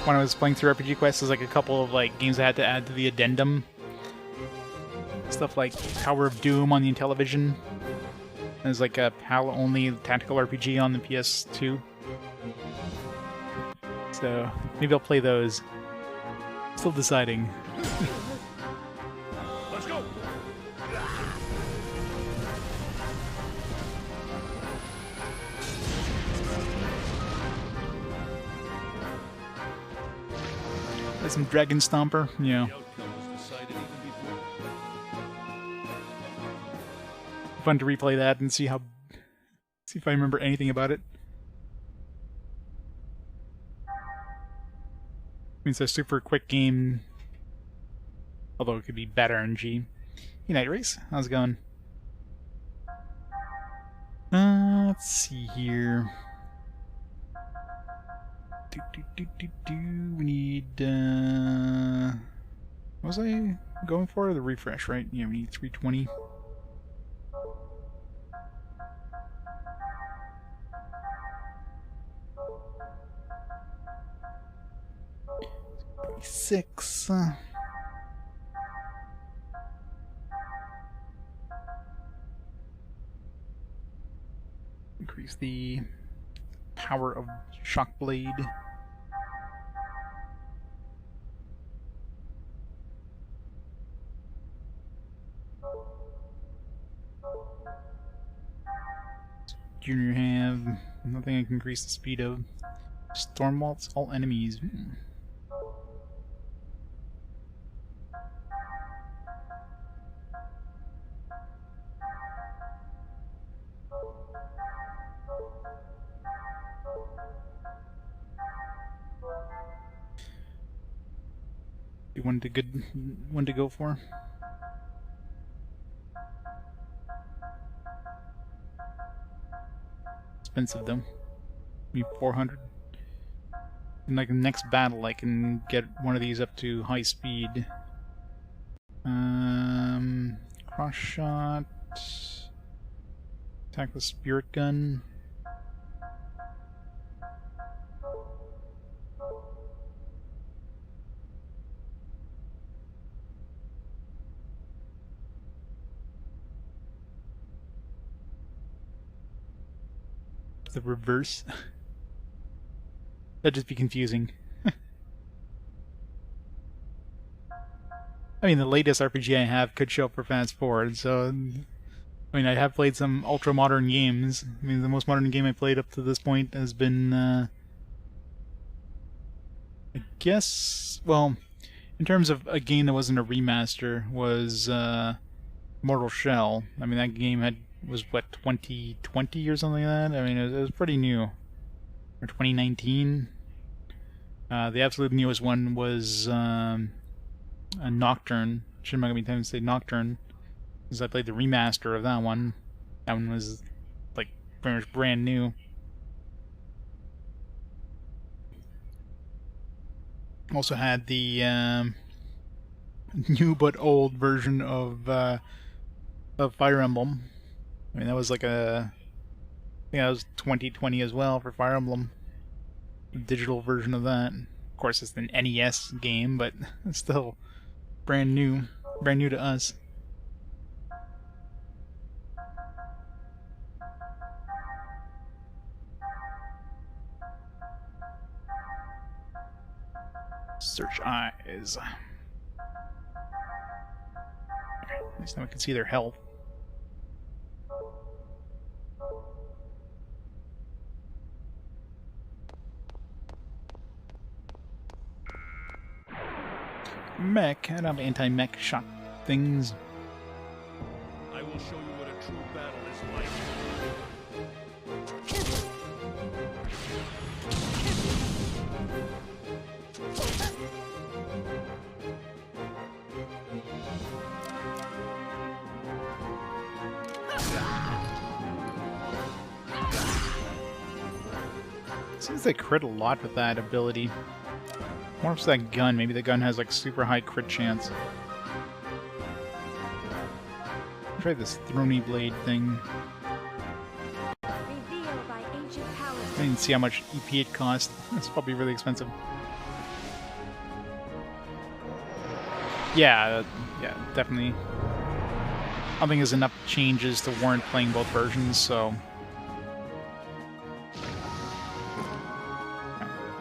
when I was playing through RPG Quest. There's like a couple of like games I had to add to the addendum. Stuff like Tower of Doom on the Intellivision. There's like a PAL-only tactical RPG on the PS2. So maybe I'll play those. Still deciding. Let's go. some Dragon Stomper? Yeah. Fun to replay that and see if I remember anything about it. I mean, it's a super quick game, although it could be better in G. Hey, Night Race, how's it going? Let's see here. We need, what was I going for? The refresh, right? Yeah, we need 320. Six. Increase the power of Shock Blade. Junior have nothing I can increase the speed of. Storm Waltz all enemies. One to go for. Expensive though. Maybe 400. In like the next battle, I can get one of these up to high speed. Cross shot. Attack with spirit gun. The reverse. That'd just be confusing. I mean, the latest RPG I have could show up for fast forward, so... I mean, I have played some ultra-modern games. I mean, the most modern game I played up to this point has been, I guess... Well, in terms of a game that wasn't a remaster, was, Mortal Shell. I mean, that game was, what, 2020 or something like that? I mean, it was pretty new. Or 2019. The absolute newest one was a Nocturne. Shin Megami Tensei Nocturne. Because I played the remaster of that one. That one was, like, pretty much brand new. Also had the new but old version of Fire Emblem. I mean, that was like I think that was 2020 as well for Fire Emblem. The digital version of that. Of course, it's an NES game, but it's still brand new to us. Search eyes. At least now we can see their health. Mech. I don't have anti-mech shot things. I will show you what a true battle is like. Seems they crit a lot with that ability. More for that gun. Maybe the gun has like super high crit chance. Try this Throny Blade thing. I didn't see how much EP it cost. It's probably really expensive. Yeah, definitely. I don't think there's enough changes to warrant playing both versions, so...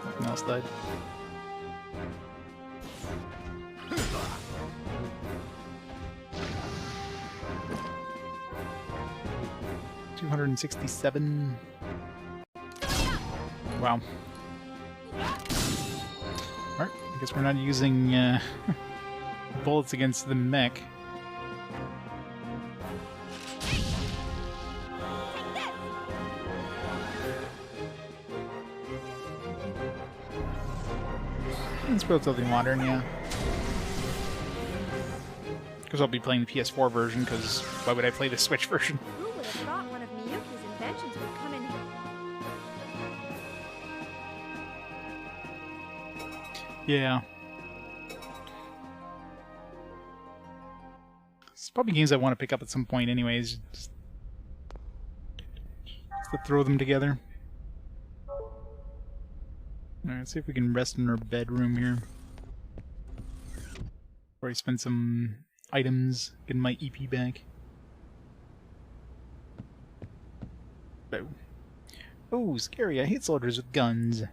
Nothing else died. $267. Wow. Alright, I guess we're not using bullets against the mech. It's relatively modern, yeah. Because I'll be playing the PS4 version, because why would I play the Switch version? Who would have thought one of Miyuki's inventions would come in here? Yeah. It's probably games I want to pick up at some point anyways. Just to throw them together. Alright, let's see if we can rest in our bedroom here. Before I spend some items, getting my EP back. Oh. Oh, scary. I hate soldiers with guns.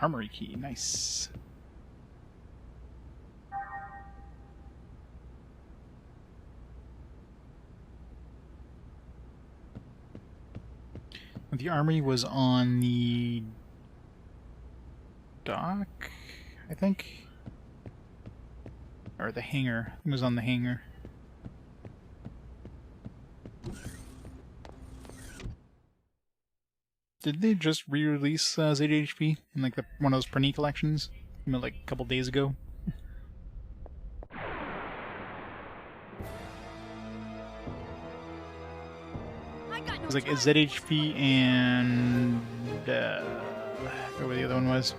Armory key, nice. The armory was on the dock, I think? Or the hangar. It was on the hangar. Did they just re-release ZHP in like one of those Prani collections? You know, like a couple days ago? It was like ZHP and where the other one was.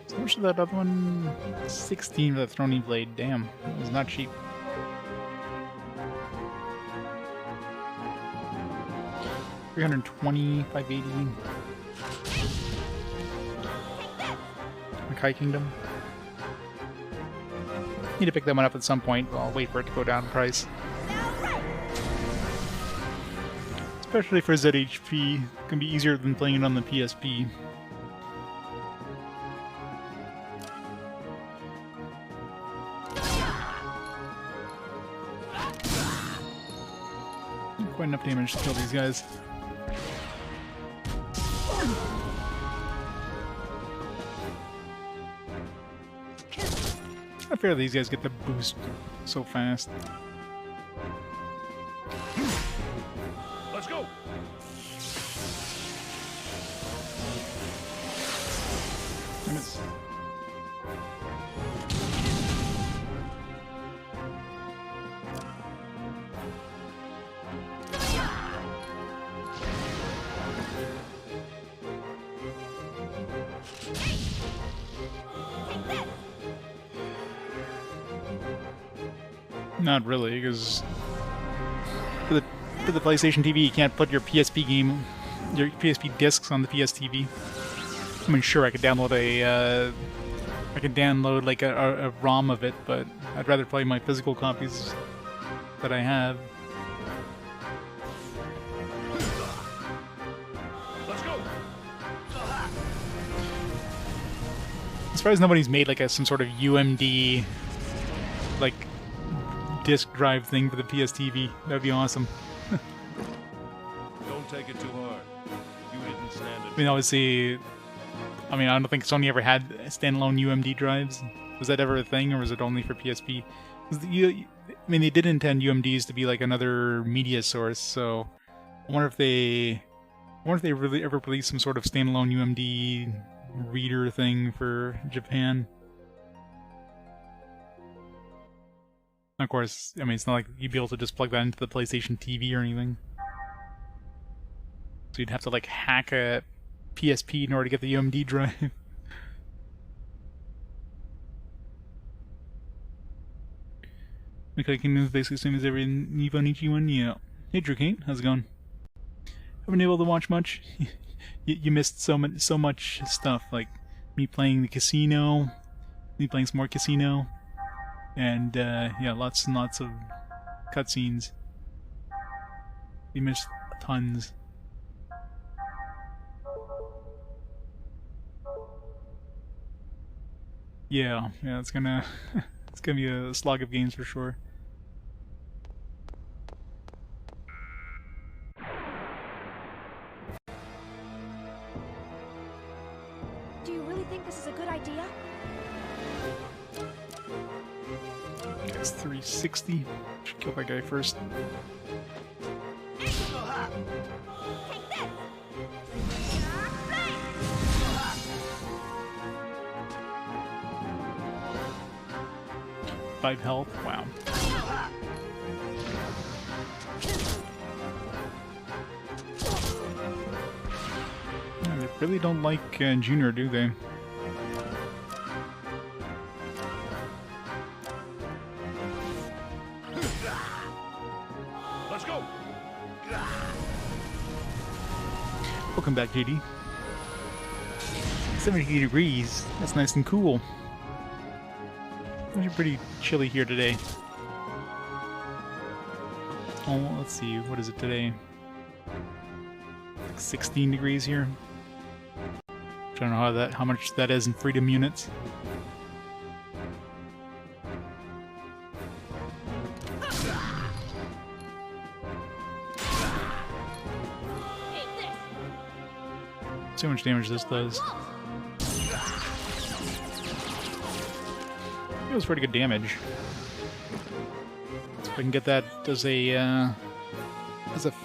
So much of that other one? 16 for the Throny Blade. Damn, it was not cheap. $320, $580. Makai Kingdom. Need to pick that one up at some point. I'll wait for it to go down in price. Especially for ZHP, it can be easier than playing it on the PSP. Quite enough damage to kill these guys. Not fair these guys get the boost so fast. Let's go. I miss. Not really, because for the PlayStation TV, you can't put your PSP game, your PSP discs on the PS TV. I mean, sure, I could download like a ROM of it, but I'd rather play my physical copies that I have. Let's go. I'm surprised nobody's made like some sort of UMD, like, disc drive thing for the PS TV. That'd be awesome. Don't take it too hard. You didn't stand it. I mean, obviously, I don't think Sony ever had standalone UMD drives. Was that ever a thing, or was it only for PSP? I mean, they did intend UMDs to be like another media source, so I wonder if they really ever released some sort of standalone UMD reader thing for Japan. Of course, I mean, it's not like you'd be able to just plug that into the PlayStation TV or anything. So you'd have to, like, hack a PSP in order to get the UMD drive. Okay, Kingdom is basically the same as every Nivo Nichi one, yeah. Hey, Drew Kane, how's it going? Haven't been able to watch much. you missed so much stuff, like me playing the casino, me playing some more casino. And, yeah, lots and lots of cutscenes. You missed tons. Yeah, it's gonna... It's gonna be a slog of games for sure. Do you really think this is a good idea? It's 360. Should kill that guy first. Five health. Wow. Yeah, they really don't like Junior, do they? Let's go. Welcome back, JD. 70 degrees. That's nice and cool. It's pretty chilly here today. Oh, let's see. What is it today? Like 16 degrees here. I don't know how much that is in freedom units. See how much damage this does. It was pretty good damage. So if I can get that as a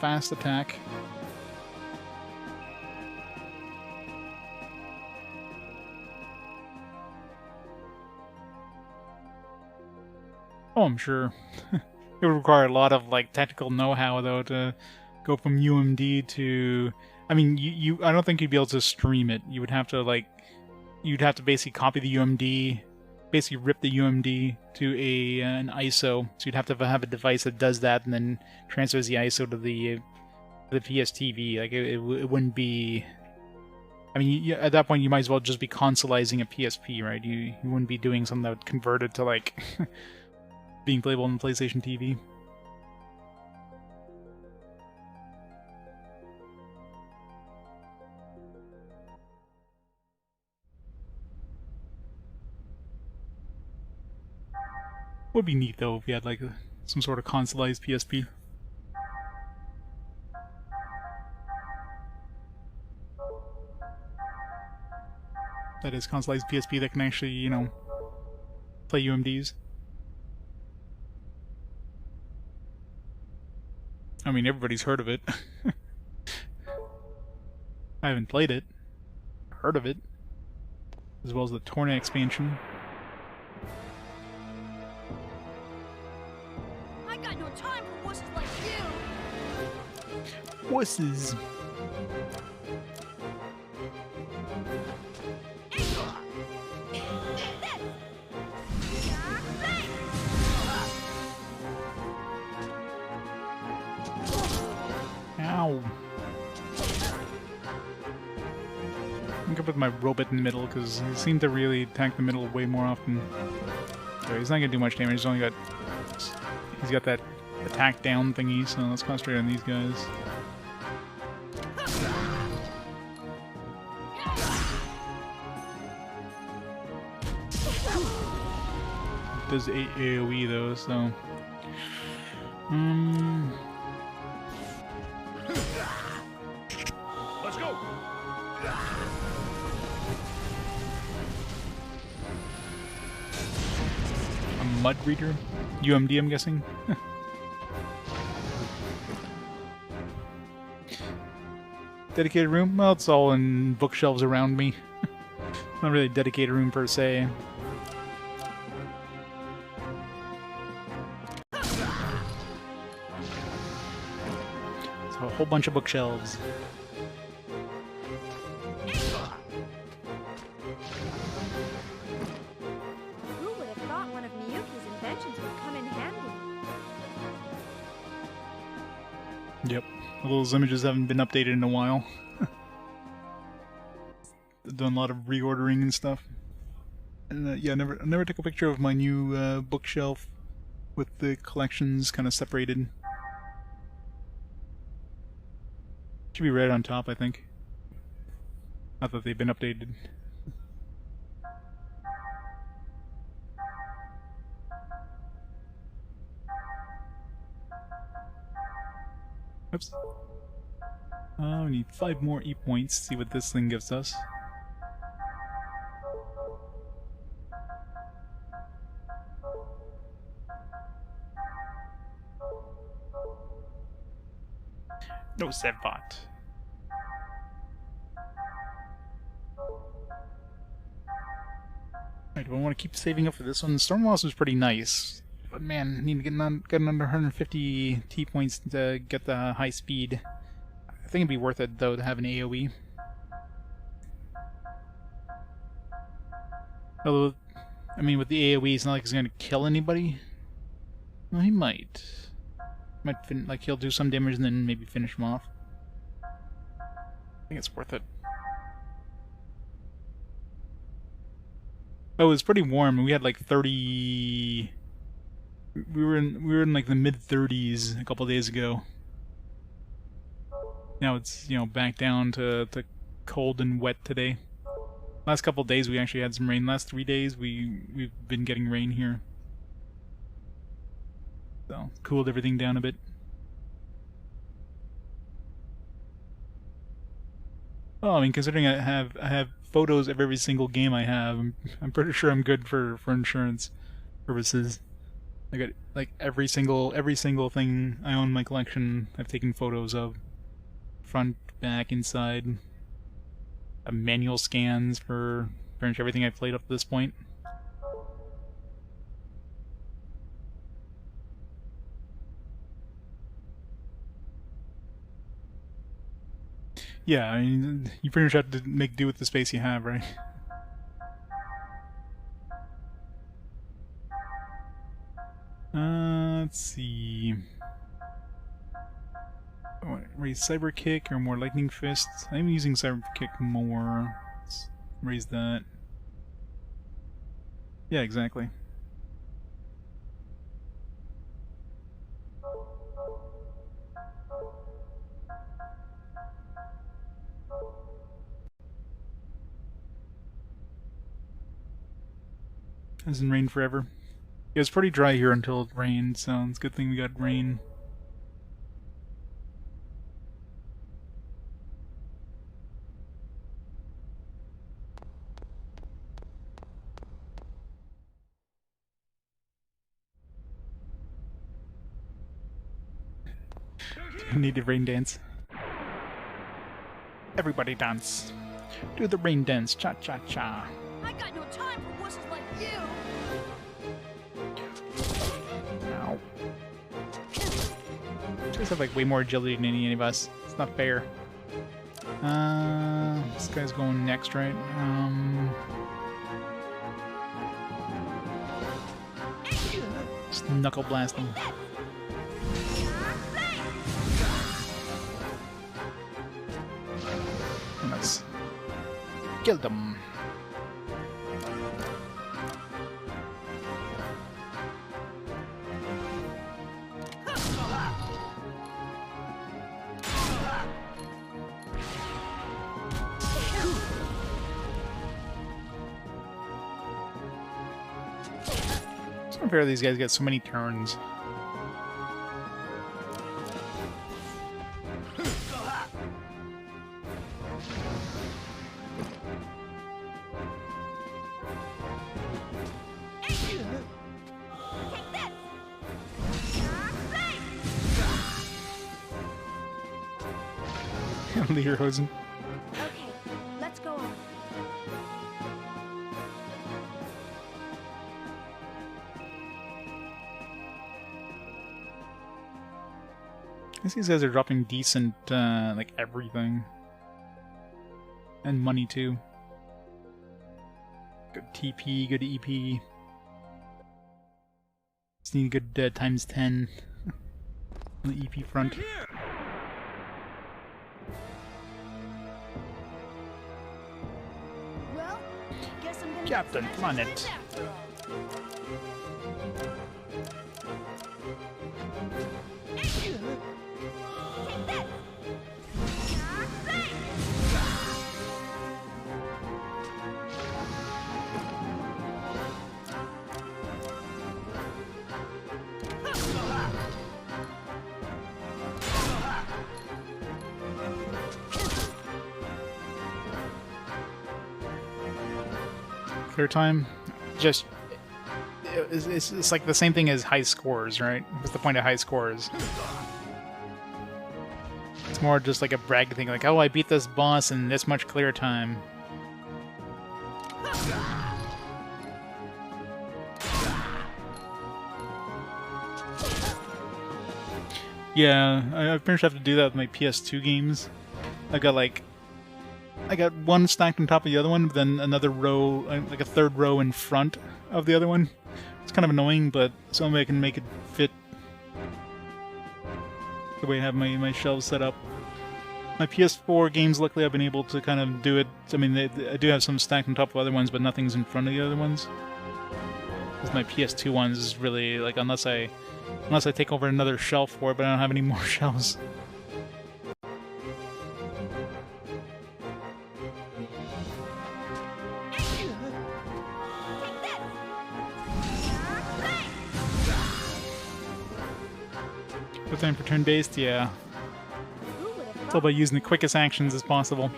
fast attack. Oh, I'm sure. It would require a lot of like technical know-how though to go from UMD to. I mean, I don't think you'd be able to stream it. You would have to you'd have to basically copy the UMD. Basically rip the UMD to an ISO, so you'd have a device that does that and then transfers the ISO to the PSTV. Like it wouldn't be. I mean, at that point you might as well just be consoleizing a PSP, right? You wouldn't be doing something that would convert it to like being playable on PlayStation TV. Would be neat though if you had like some sort of consoleized PSP. That is consoleized PSP that can actually, you know, play UMDs. I mean, everybody's heard of it. I haven't played it. Heard of it. As well as the Torna expansion. I got no time for wusses like you! Wusses. Ow. I'm gonna put my robot in the middle because he seemed to really attack the middle way more often. So he's not gonna do much damage. He's got that attack down thingy, so let's concentrate on these guys. It does AoE though, so Let's go. A mud reader? UMD, I'm guessing? Dedicated room? Well, it's all in bookshelves around me. Not really a dedicated room per se. So a whole bunch of bookshelves. Who would have thought one of Miyuki's inventions would come in handy? Yep. Well, those images haven't been updated in a while. They've done a lot of reordering and stuff. And yeah, I never took a picture of my new bookshelf with the collections kind of separated. Should be right on top, I think. Not that they've been updated. Oops. We need 5 more E points. See what this thing gives us. No Sevbot. Alright, do I want to keep saving up for this one? The Stormwalls was pretty nice. But man, I need to get under 150 T points to get the high speed. I think it'd be worth it, though, to have an AoE. Although, I mean, with the AoE, it's not like he's going to kill anybody. Well, he might. Like, he'll do some damage and then maybe finish him off. I think it's worth it. Oh, it was pretty warm. We had like 30... We were in like the mid-30s a couple days ago. Now it's, you know, back down to cold and wet today. Last couple days we actually had some rain. Last 3 days we've been getting rain here. So, cooled everything down a bit. Oh, I mean, considering I have photos of every single game I have, I'm pretty sure I'm good for insurance purposes. I got like every single thing I own in my collection I've taken photos of. Front, back, inside. Manual scans for pretty much everything I've played up to this point. Yeah, I mean, you pretty much have to make do with the space you have, right? Let's see. Oh, raise Cyber Kick or more Lightning Fist? I'm using Cyber Kick more. Let's raise that. Yeah, exactly. Hasn't rained forever. It was pretty dry here until it rained, so it's a good thing we got rain. Need a rain dance. Everybody dance. Do the rain dance, cha-cha-cha. I got no time for wusses like you! Ow. You guys have like way more agility than any of us. It's not fair. This guy's going next, right? Just knuckle blast him. Nice. Killed them. It's not fair these guys get so many turns. Lederhosen. Okay, let's go on. I guess these guys are dropping decent, like everything. And money too. Good TP, good EP. Just need a good times 10 on the EP front. Well, guess I'm gonna Captain Planet. after all. clear time. Just it's like the same thing as high scores, right? What's the point of high scores? It's more just like a brag thing, like, oh, I beat this boss in this much clear time. Yeah, I pretty much have to do that with my PS2 games. I got one stacked on top of the other one, but then another row, like a third row in front of the other one. It's kind of annoying, but some way I can make it fit the way I have my shelves set up. My PS4 games, luckily, I've been able to kind of do it. I mean, I do have some stacked on top of other ones, but nothing's in front of the other ones. With my PS2 ones, is really like unless I take over another shelf for it, but I don't have any more shelves. Good time for turn-based, yeah. It's all about using the quickest actions as possible.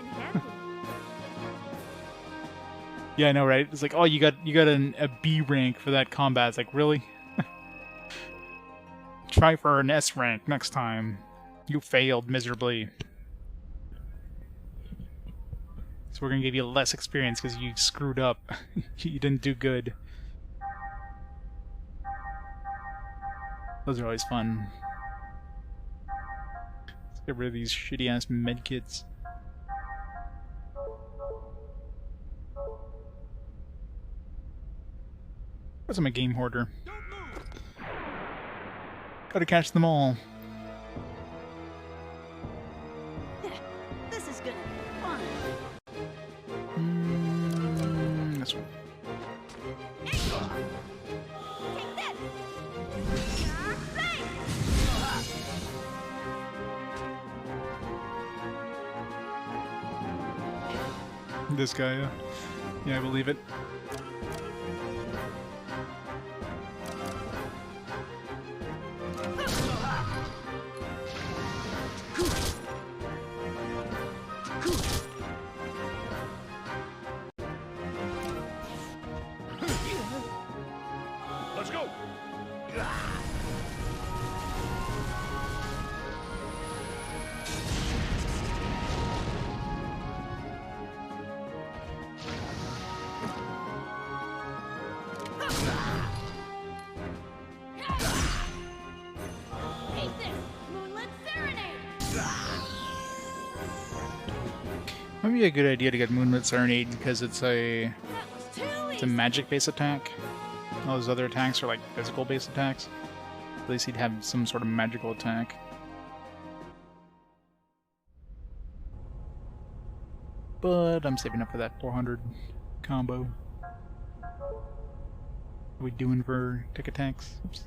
Yeah, I know, right? It's like, oh, you got a B rank for that combat. It's like, really? Try for an S rank next time. You failed miserably. So we're gonna give you less experience because you screwed up. You didn't do good. Those are always fun. Let's get rid of these shitty-ass medkits. What's my game hoarder? Gotta catch them all. This is gonna be fun. This one. This guy, yeah, I believe it. Let's go! Might be a good idea to get Moonlit Serenade because it's a magic-based attack. All those other attacks are like physical-based attacks. At least he'd have some sort of magical attack. But I'm saving up for that 400 combo. What are we doing for tick attacks? Oops.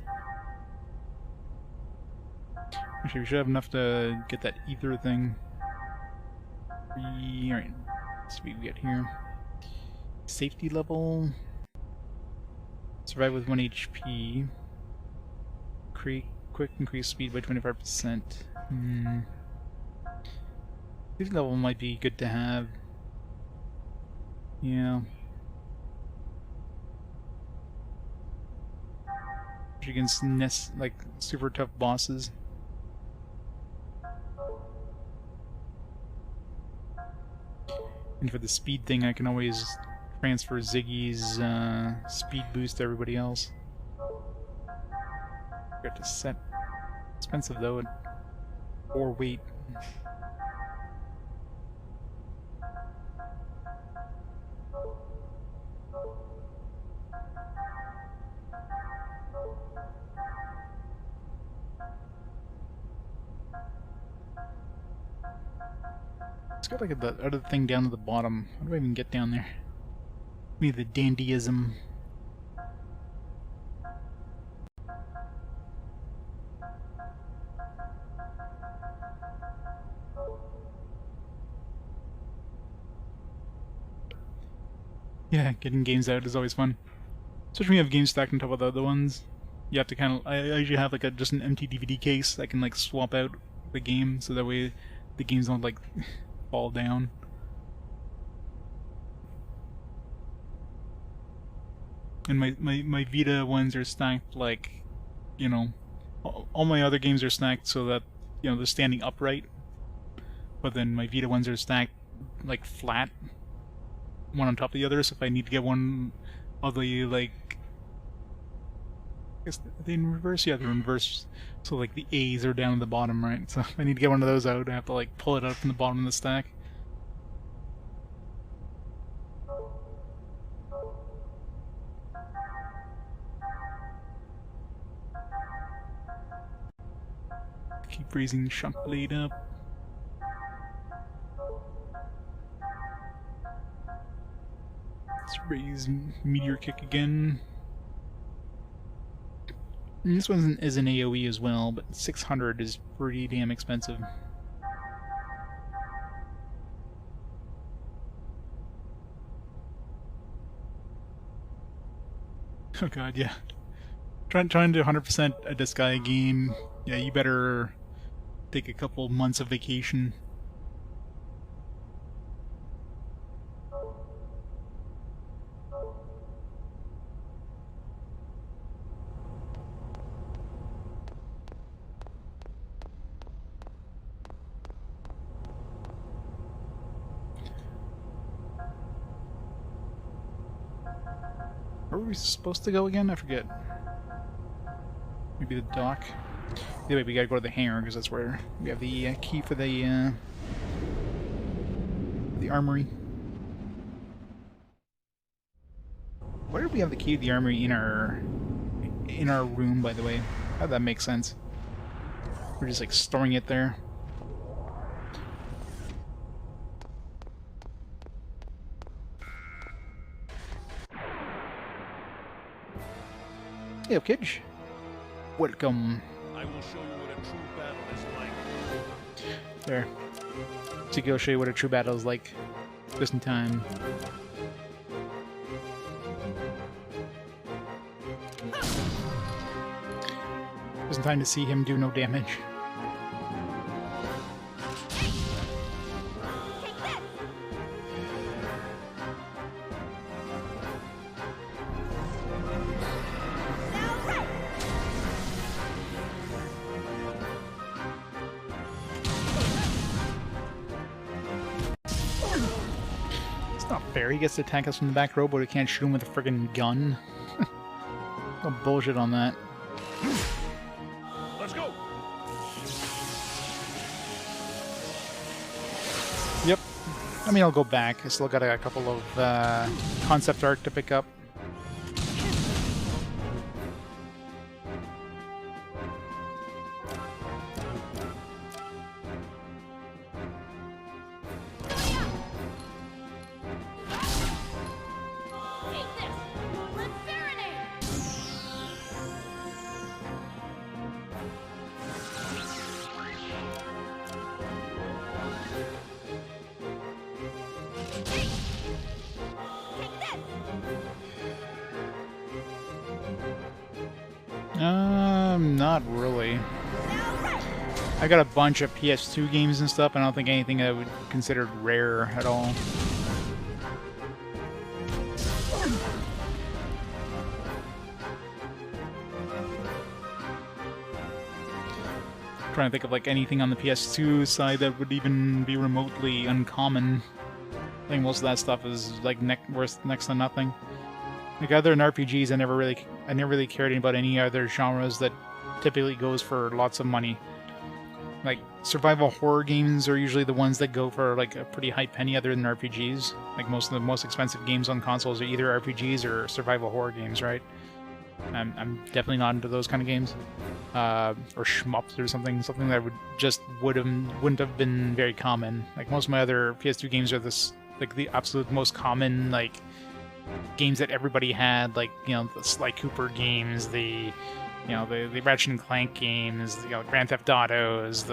Actually, we should have enough to get that ether thing. Alright, let's see what we get here. Safety level. Survive with 1 HP. Quick increase speed by 25%. Safety level might be good to have. Yeah. Against like super tough bosses. And for the speed thing, I can always transfer Ziggy's speed boost to everybody else. Got to set. Expensive though, at 4 weight. It's got like the other thing down at the bottom. How do I even get down there? Maybe the dandyism. Yeah, getting games out is always fun. Especially when you have games stacked on top of the other ones. You have to kind of... I usually have like just an empty DVD case that can like swap out the game, so that way the games don't like fall down. And my Vita ones are stacked like, you know, all my other games are stacked so that, you know, they're standing upright. But then my Vita ones are stacked like flat, one on top of the other. So if I need to get one of the, like, I guess they in reverse? Yeah, they're in reverse. So like the A's are down at the bottom, right? So if I need to get one of those out, I have to like pull it out from the bottom of the stack. Keep raising shock blade up. Let's raise meteor kick again. And this one is an AoE as well, but 600 is pretty damn expensive. Oh god, yeah. Trying to 100% a Disgaea game. Yeah, you better take a couple months of vacation. Where were we supposed to go again? I forget. Maybe the dock. Either way, we gotta go to the hangar because that's where we have the key for the armory. Where did we have the key to the armory in our room, by the way? How'd that make sense? We're just like storing it there. Hey, Kidge. Welcome. I will show you what a true battle is like. There. To go show you what a true battle is like. Just in time. Just in time to see him do no damage. He gets to attack us from the back row, but we can't shoot him with a friggin' gun. No bullshit on that. Let's go. Yep. I mean, I'll go back. I still got a couple of concept art to pick up. Not really. I got a bunch of PS2 games and stuff, and I don't think anything I would consider rare at all. Trying to think of like anything on the PS2 side that would even be remotely uncommon. I think most of that stuff is like worth next to nothing. Like other than RPGs, I never really cared about any other genres that typically goes for lots of money. Like survival horror games are usually the ones that go for like a pretty high penny other than RPGs. Like most of the most expensive games on consoles are either RPGs or survival horror games, right? I'm definitely not into those kind of games. Or shmups or something that wouldn't have been very common. Like most of my other PS2 games are like the absolute most common like games that everybody had, like, you know, the Sly Cooper games, the Ratchet and Clank games, Grand Theft Autos,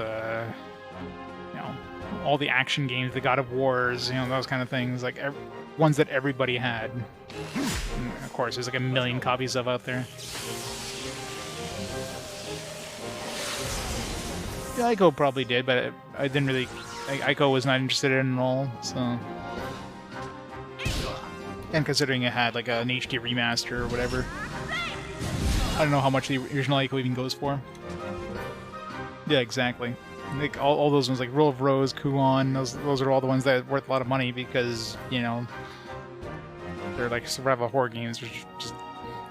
all the action games, the God of Wars, those kind of things, like ones that everybody had. And of course, there's like a million copies of out there. Yeah, Ico probably did, but I didn't really. Ico was not interested in it at all, so. And considering it had like an HD remaster or whatever, I don't know how much the original Ico even goes for. Yeah, exactly. Like all those ones, like Rule of Rose, Kuon, those are all the ones that are worth a lot of money because, you know, they're like survival horror games. Which just,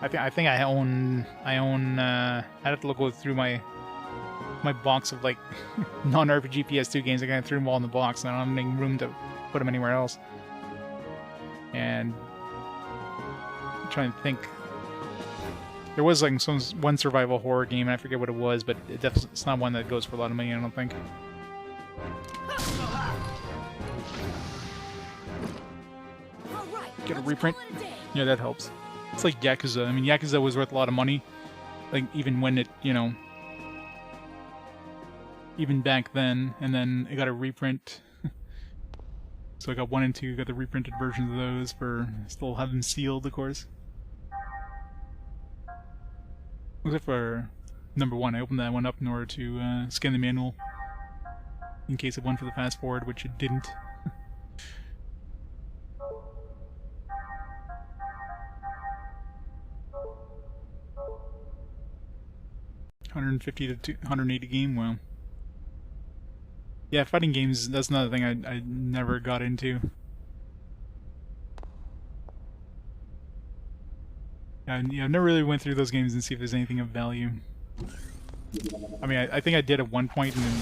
I think I own. I'd have to go through my box of like non-RPG PS2 games. I kind of threw them all in the box, and I don't have any room to put them anywhere else. And I'm trying to think. There was like one survival horror game, and I forget what it was, but it's not one that goes for a lot of money, I don't think. Get a reprint? Yeah, that helps. It's like Yakuza. I mean, Yakuza was worth a lot of money, like even when it, you know, even back then, and then it got a reprint. So I got 1 and 2, got the reprinted versions of those for still have them sealed, of course. Except for number 1, I opened that one up in order to scan the manual in case it went for the fast forward, which it didn't. $150 to $180 game. Well, yeah, fighting games. That's another thing I never got into. Yeah, I've never really went through those games and see if there's anything of value. I mean, I think I did at one point, and then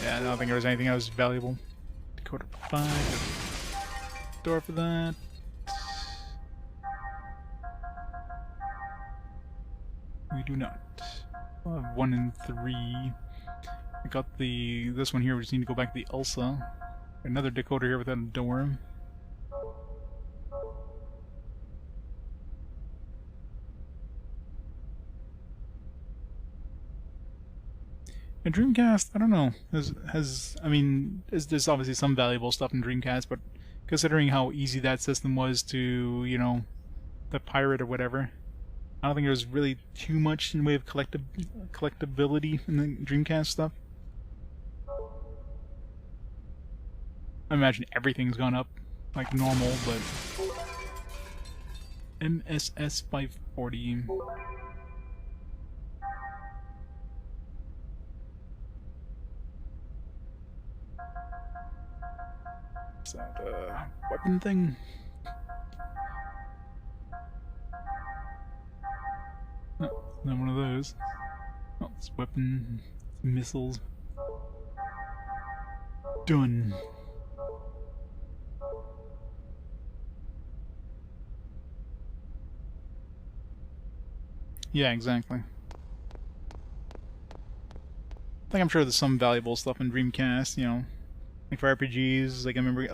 yeah, I don't think there was anything that was valuable. Dakota 5. Door for that. We do not. I'll have 1 and 3. I got this one here. We just need to go back to the Elsa. Another decoder here without a door. And Dreamcast, I don't know. I mean, there's obviously some valuable stuff in Dreamcast, but considering how easy that system was to, you know, the pirate or whatever, I don't think there's really too much in the way of collectability in the Dreamcast stuff. I imagine everything's gone up like normal, but MSS 540. Is that a weapon thing? No, not one of those. Oh, it's weapon, it's missiles. Done. Yeah, exactly. I think I'm sure there's some valuable stuff in Dreamcast, you know. Like for RPGs, like I remember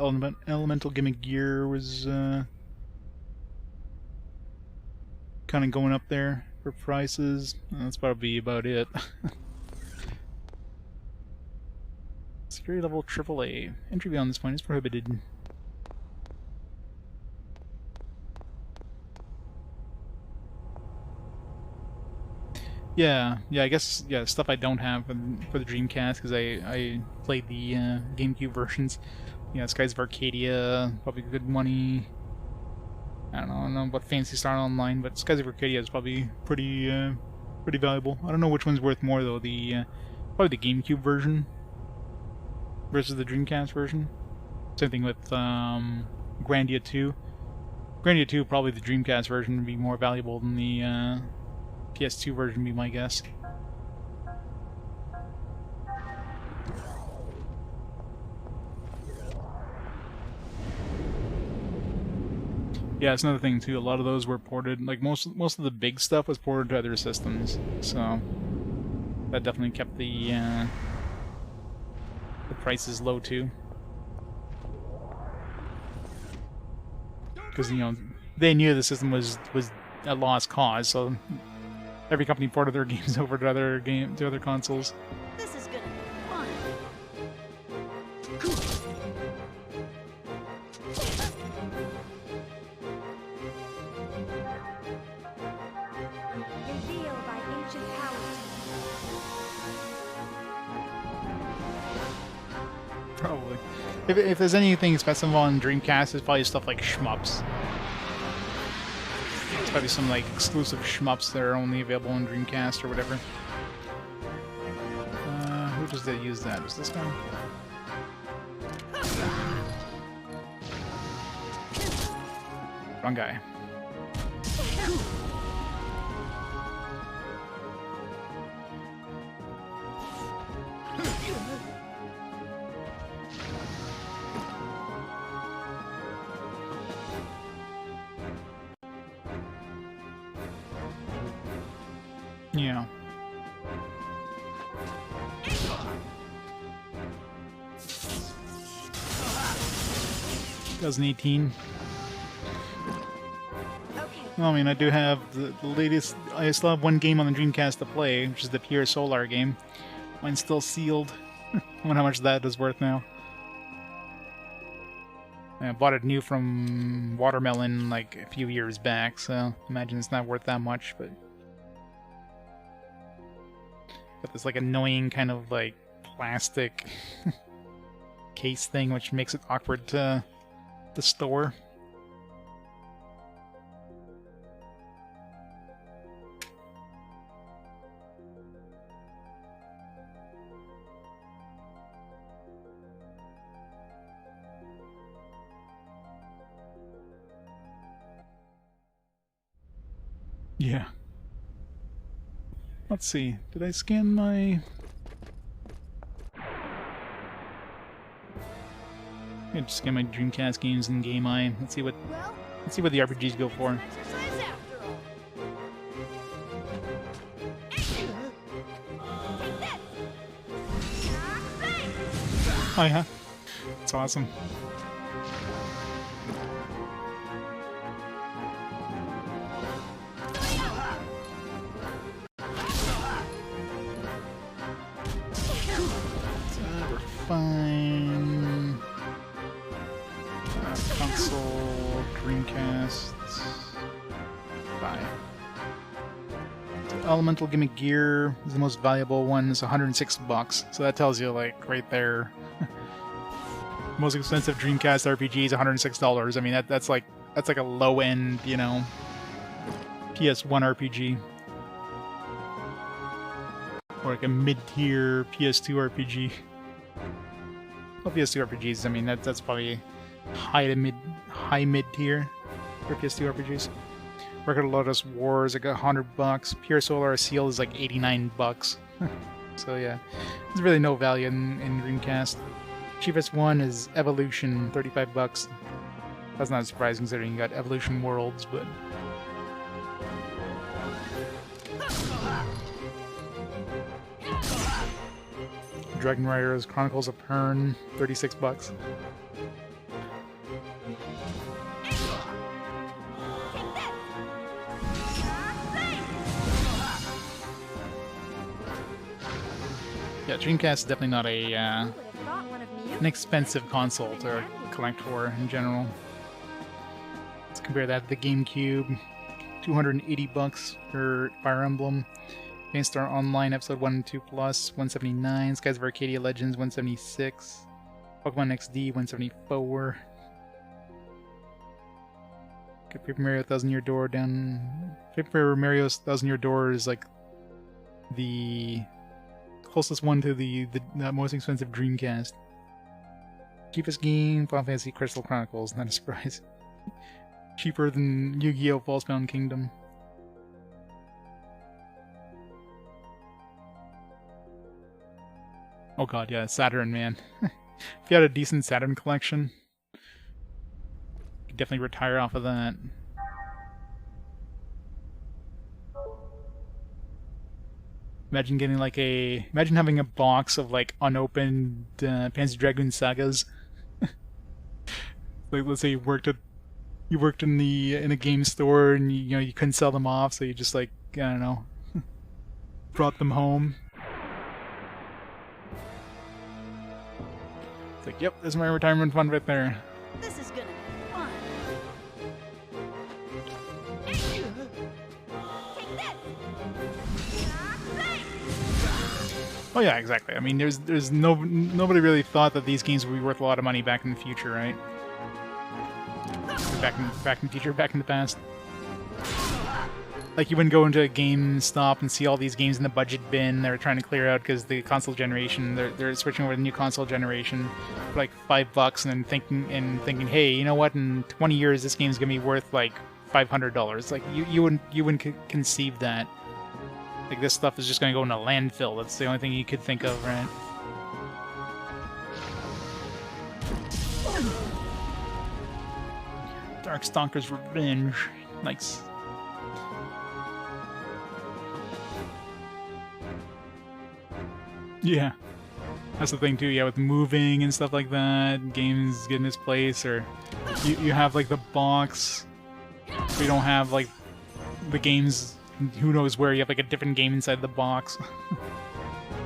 Elemental Gimmick Gear was kind of going up there for prices. That's probably about it. Security level AAA. Entry beyond this point is prohibited. Yeah, I guess, yeah, stuff I don't have for the Dreamcast, because I played the GameCube versions. Yeah, Skies of Arcadia, probably good money. I don't know about Fantasy Star Online, but Skies of Arcadia is probably pretty valuable. I don't know which one's worth more though. Probably the GameCube version versus the Dreamcast version. Same thing with Grandia 2. Grandia 2, probably the Dreamcast version would be more valuable than the PS2 version, be my guess. Yeah, it's another thing too. A lot of those were ported. Like most of the big stuff was ported to other systems, so that definitely kept the prices low too. Because, you know, they knew the system was a lost cause, so every company ported their games over to other consoles. This is gonna be fun. Revealed by ancient powers. Probably. If there's anything expensive on Dreamcast, it's probably stuff like shmups. It's probably some like exclusive shmups that are only available on Dreamcast or whatever. Who does that use that? Is this guy? Wrong guy. Yeah. 2018. Well, I mean, I do have the latest. I still have one game on the Dreamcast to play, which is the Pure Solar game. Mine's still sealed. I wonder how much that is worth now. I bought it new from Watermelon like a few years back, so imagine it's not worth that much, but got this like annoying kind of like plastic case thing, which makes it awkward to store. Yeah. Let's see. Did I scan my... I just scan my Dreamcast games in Game Eye. Let's see what the RPGs go for. Oh yeah. That's awesome. Fine. Console, Dreamcast. Bye. So Elemental Gimmick Gear is the most valuable one. It's $106. So that tells you, like, right there. Most expensive Dreamcast RPG is $106. I mean, that's like a low end, you know, PS1 RPG. Or like a mid-tier PS2 RPG. Well, PS2 RPGs, I mean, that's probably high mid tier for PS2 RPGs. Record of Lotus Wars, I got $100. Pure Solar Seal is like $89. So yeah, there's really no value in Dreamcast. Cheapest one is Evolution, $35. That's not surprising considering you got Evolution Worlds, but... Dragon Riders Chronicles of Pern, $36. Yeah, Dreamcast is definitely not an expensive console to collect for in general. Let's compare that to the GameCube, $280 for Fire Emblem. Star Online Episode 1 and 2 Plus, $179. Skies of Arcadia Legends, $176. Pokemon XD, $174. Got Paper Mario Thousand Year Door down. Paper Mario's Thousand Year Door is like the closest one to the most expensive Dreamcast. Cheapest game, Final Fantasy Crystal Chronicles, not a surprise. Cheaper than Yu-Gi-Oh! Falsebound Kingdom. Oh god, yeah, Saturn, man. If you had a decent Saturn collection, you could definitely retire off of that. Imagine getting like imagine having a box of like unopened Panzer Dragoon sagas. Like, let's say you worked in a game store and you couldn't sell them off, so you just like, I don't know, brought them home. It's like, yep, this is my retirement fund right there. This is gonna be fun. Oh yeah, exactly. I mean, there's nobody really thought that these games would be worth a lot of money back in the future, right? Back in the future, back in the past. Like, you wouldn't go into a GameStop and see all these games in the budget bin they're trying to clear out because the console generation, they're switching over to the new console generation for like $5 and then thinking, hey, you know what? In 20 years, this game's gonna be worth like $500. Like, you wouldn't conceive that. Like, this stuff is just gonna go in a landfill. That's the only thing you could think of, right? Darkstalker's Revenge. Nice. Yeah. That's the thing too, yeah, with moving and stuff like that, games get misplaced, or you have like the box, so you don't have like the games, who knows where, you have like a different game inside the box.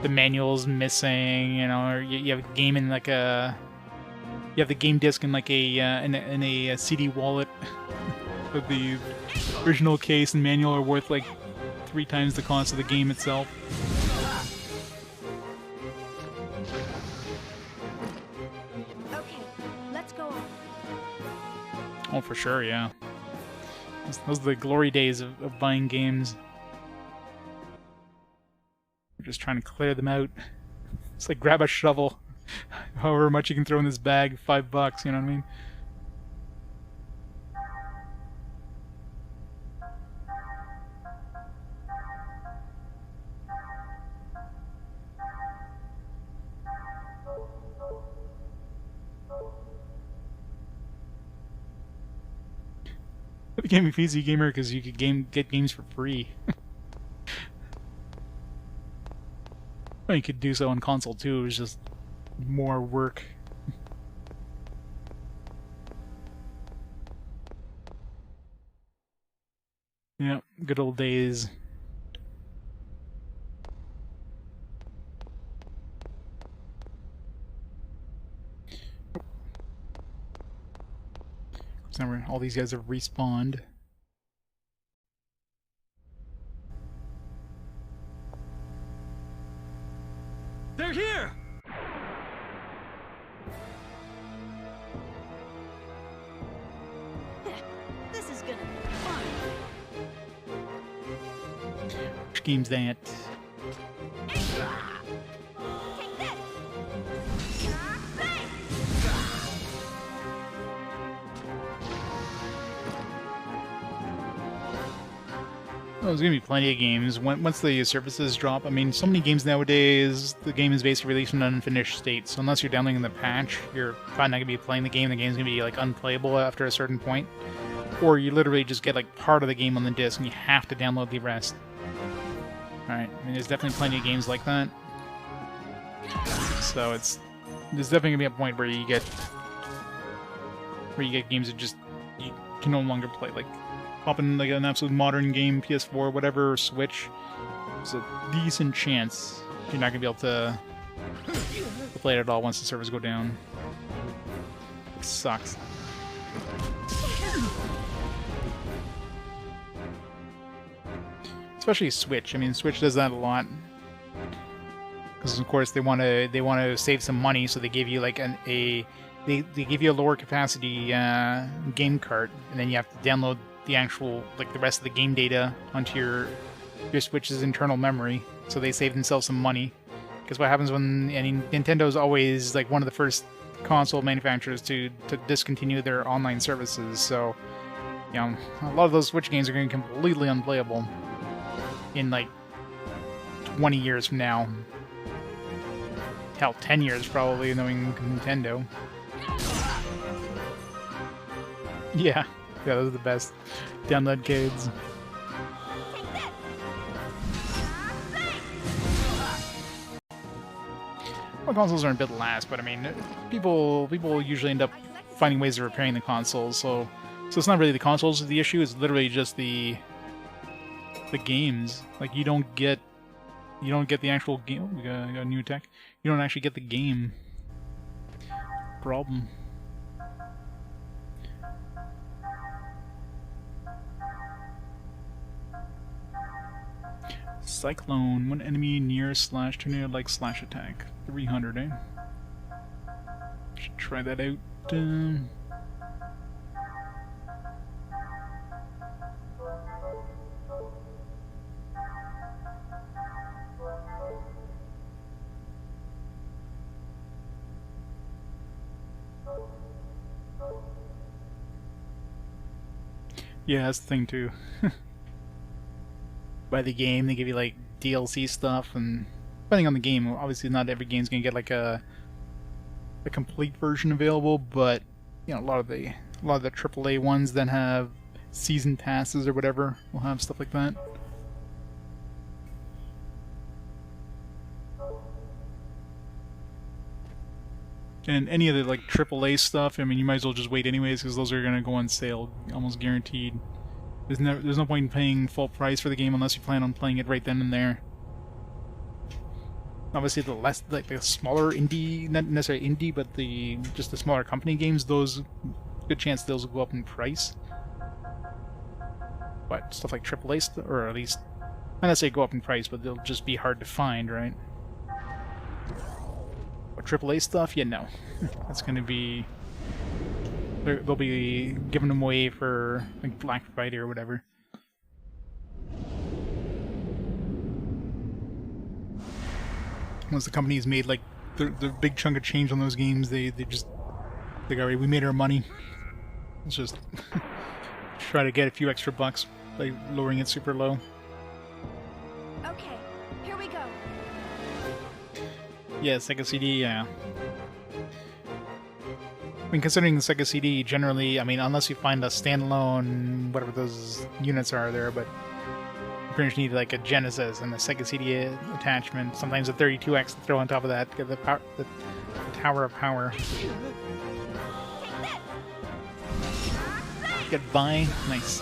The manual's missing, you know, or you have a game in like a, you have the game disc in like a in a CD wallet. But the original case and manual are worth like 3 times the cost of the game itself. Oh, for sure, yeah. Those are the glory days of buying games. We're just trying to clear them out. It's like, grab a shovel. However much you can throw in this bag, $5, you know what I mean? It became a PC gamer because you could get games for free. Well, you could do so on console too, it was just more work. Yeah, good old days. Now all these guys have respawned. They're here! This is gonna be fun. Which game's that? Well, there's gonna be plenty of games once the services drop. I mean, so many games nowadays, the game is basically released in an unfinished state. So unless you're downloading the patch, you're probably not gonna be playing the game. The game's gonna be like unplayable after a certain point, or you literally just get like part of the game on the disc and you have to download the rest. All right, I mean, there's definitely plenty of games like that. So there's definitely gonna be a point where you get games that just you can no longer play. Like, pop in like an absolute modern game, PS4, whatever, or Switch, there's a decent chance you're not gonna be able to play it at all once the servers go down. It sucks. Especially Switch. I mean, Switch does that a lot because, of course, they want to save some money, so they give you like they give you a lower capacity game cart, and then you have to download the actual, like, the rest of the game data onto your Switch's internal memory, so they save themselves some money. Because what happens when Nintendo's always like one of the first console manufacturers to discontinue their online services, so you know, a lot of those Switch games are going to be completely unplayable in like 20 years from now. Hell, 10 years probably, knowing Nintendo. Yeah, those are the best download codes. Well, consoles are a bit last, but I mean, people usually end up finding ways of repairing the consoles, so it's not really the consoles is the issue, it's literally just the games. Like, you don't get the actual game. We got new tech. You don't actually get the game. Problem. Cyclone. One enemy near slash tornado like slash attack. 300, eh? Should try that out. Yeah, that's the thing too. By the game, they give you like DLC stuff, and depending on the game, obviously not every game's gonna get like a complete version available, but you know, a lot of the AAA ones that have season passes or whatever will have stuff like that. And any of the like AAA stuff, I mean, you might as well just wait anyways, because those are gonna go on sale, almost guaranteed. There's no point in paying full price for the game unless you plan on playing it right then and there. Obviously, the smaller indie, not necessarily indie, but just the smaller company games, those good chance those will go up in price. But stuff like AAA or at least not necessarily go up in price, but they'll just be hard to find, right? But AAA stuff, yeah, no. That's going to be... They'll be giving them away for like Black Friday or whatever. Once the company's made like the big chunk of change on those games, they go, we made our money. Let's just try to get a few extra bucks by lowering it super low. Okay, here we go. Yeah, Sega CD, yeah. I mean, considering the Sega CD, generally, I mean, unless you find a standalone, whatever those units are there, but you pretty much need like a Genesis and a Sega CD attachment, sometimes a 32X to throw on top of that, get the Tower of Power. Get by, nice.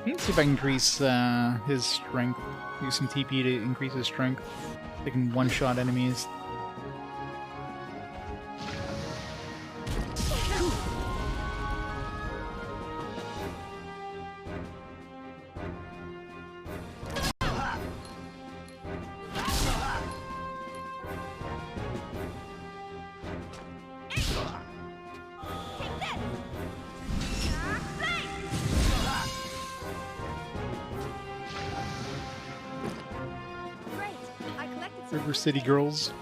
Let's see if I can increase his strength. Use some TP to increase his strength. They can one-shot enemies. River City Girls.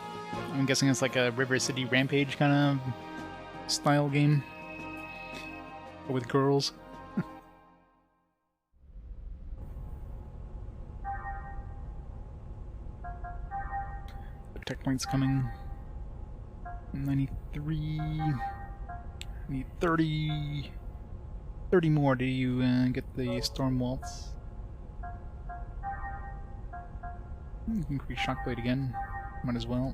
I'm guessing it's like a River City Rampage kind of style game. But with girls. Tech points coming. 93. Need 30 more to you get the Storm Waltz. Increase Shockblade again. Might as well.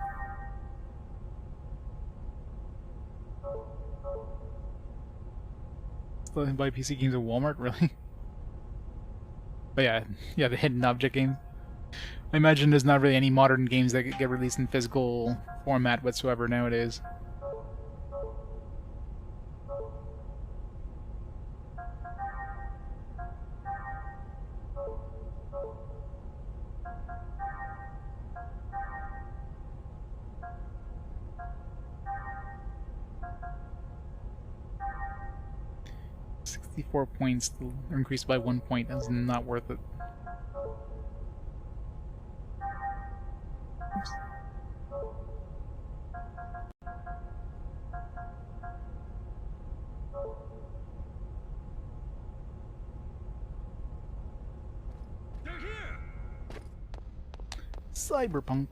Still buy PC games at Walmart, really? But yeah, the hidden object game. I imagine there's not really any modern games that get released in physical format whatsoever nowadays. Points increased by 1 point. That's not worth it. Oops. They're here. Cyberpunk.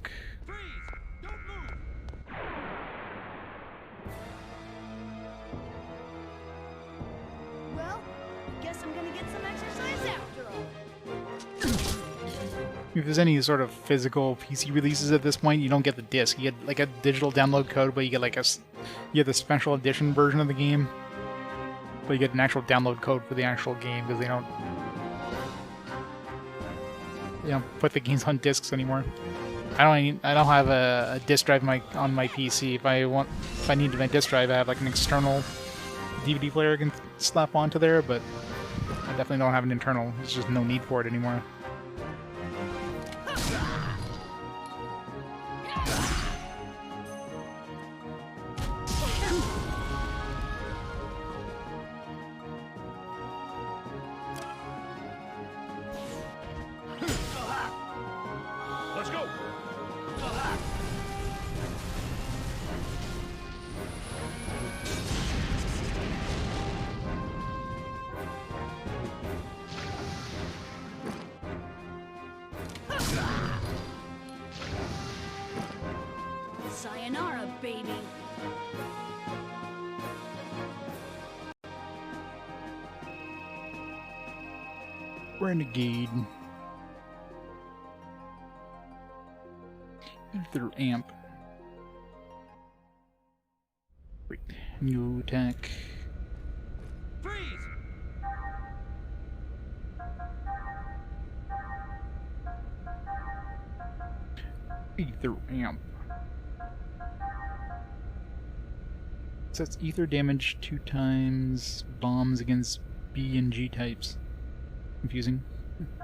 If there's any sort of physical PC releases at this point, you don't get the disc. You get like a digital download code, but you get like you get the special edition version of the game, but you get an actual download code for the actual game because they don't put the games on discs anymore. I don't have a disk drive on my PC. If I needed my disk drive, I have like an external DVD player I can slap onto there, but I definitely don't have an internal. There's just no need for it anymore. Let's go. Sayonara, baby. Renegade. Ether amp. Wait, new attack. Freeze! Ether amp. Sets ether damage 2 times bombs against B and G types. Confusing.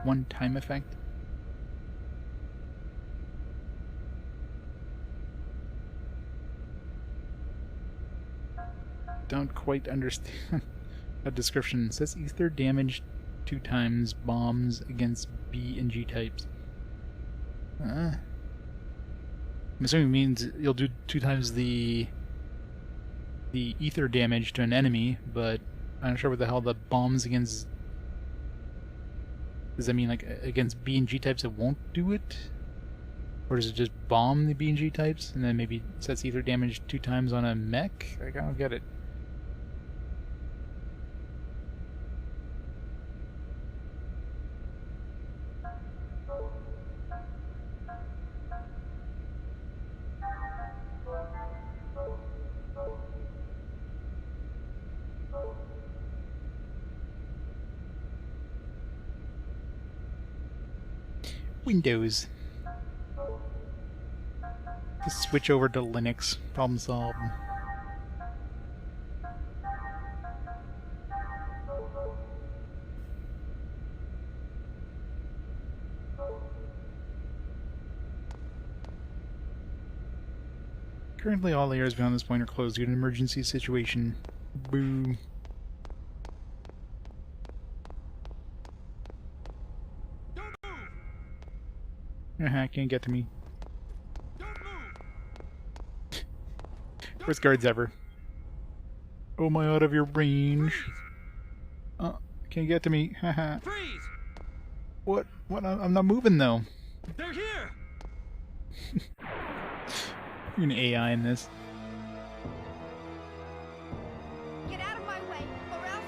One time effect. Don't quite understand a description. It says ether damage 2 times bombs against B and G types. I'm assuming it means you'll do 2 times the ether damage to an enemy, but I'm not sure what the hell the bombs against... Does that mean like against B and G types it won't do it? Or does it just bomb the B and G types and then maybe sets ether damage 2 times on a mech? Like, I don't get it. Windows. Just switch over to Linux. Problem solved. Currently all areas beyond this point are closed due to an emergency situation. Boo. Can't get to me. Worst guards ever. Oh, am I out of your range? Can't get to me. Haha. Freeze! What? What? I'm not moving though. They're here. You're an AI in this. Get out of my way, or else...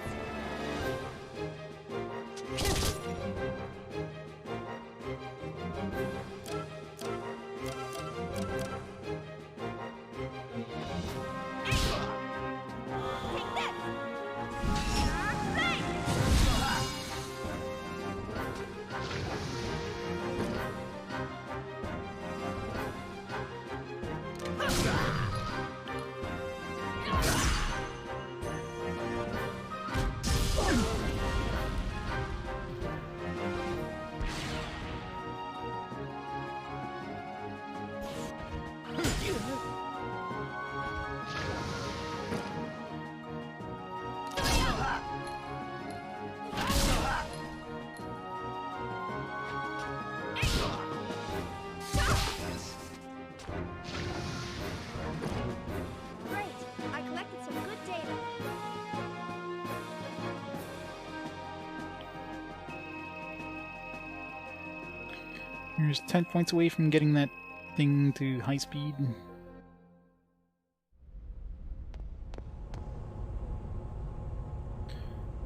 You're just 10 points away from getting that thing to high speed.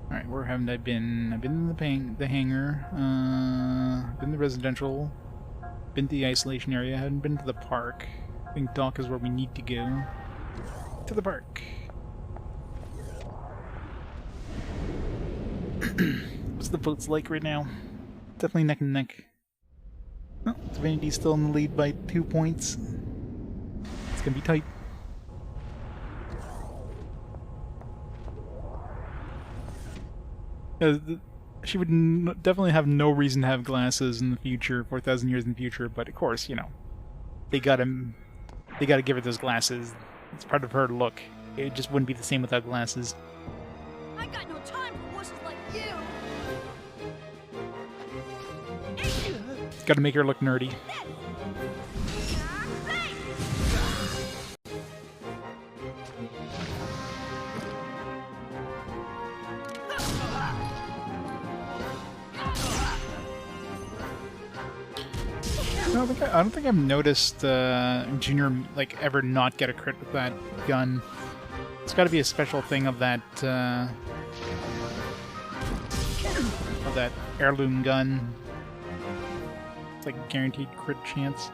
Alright, where haven't I been? I've been in the hangar, been in the residential, been to the isolation area, I haven't been to the park. I think dock is where we need to go. To the park. What's the votes like right now? Definitely neck and neck. Oh, Divinity's still in the lead by 2 points. It's gonna be tight. She would definitely have no reason to have glasses in the future, 4,000 years in the future, but of course, you know, they gotta give her those glasses. It's part of her look. It just wouldn't be the same without glasses. I got no time for wusses like you! It's gotta make her look nerdy. I don't think I've noticed Junior like ever not get a crit with that gun. It's got to be a special thing of that heirloom gun. It's like guaranteed crit chance.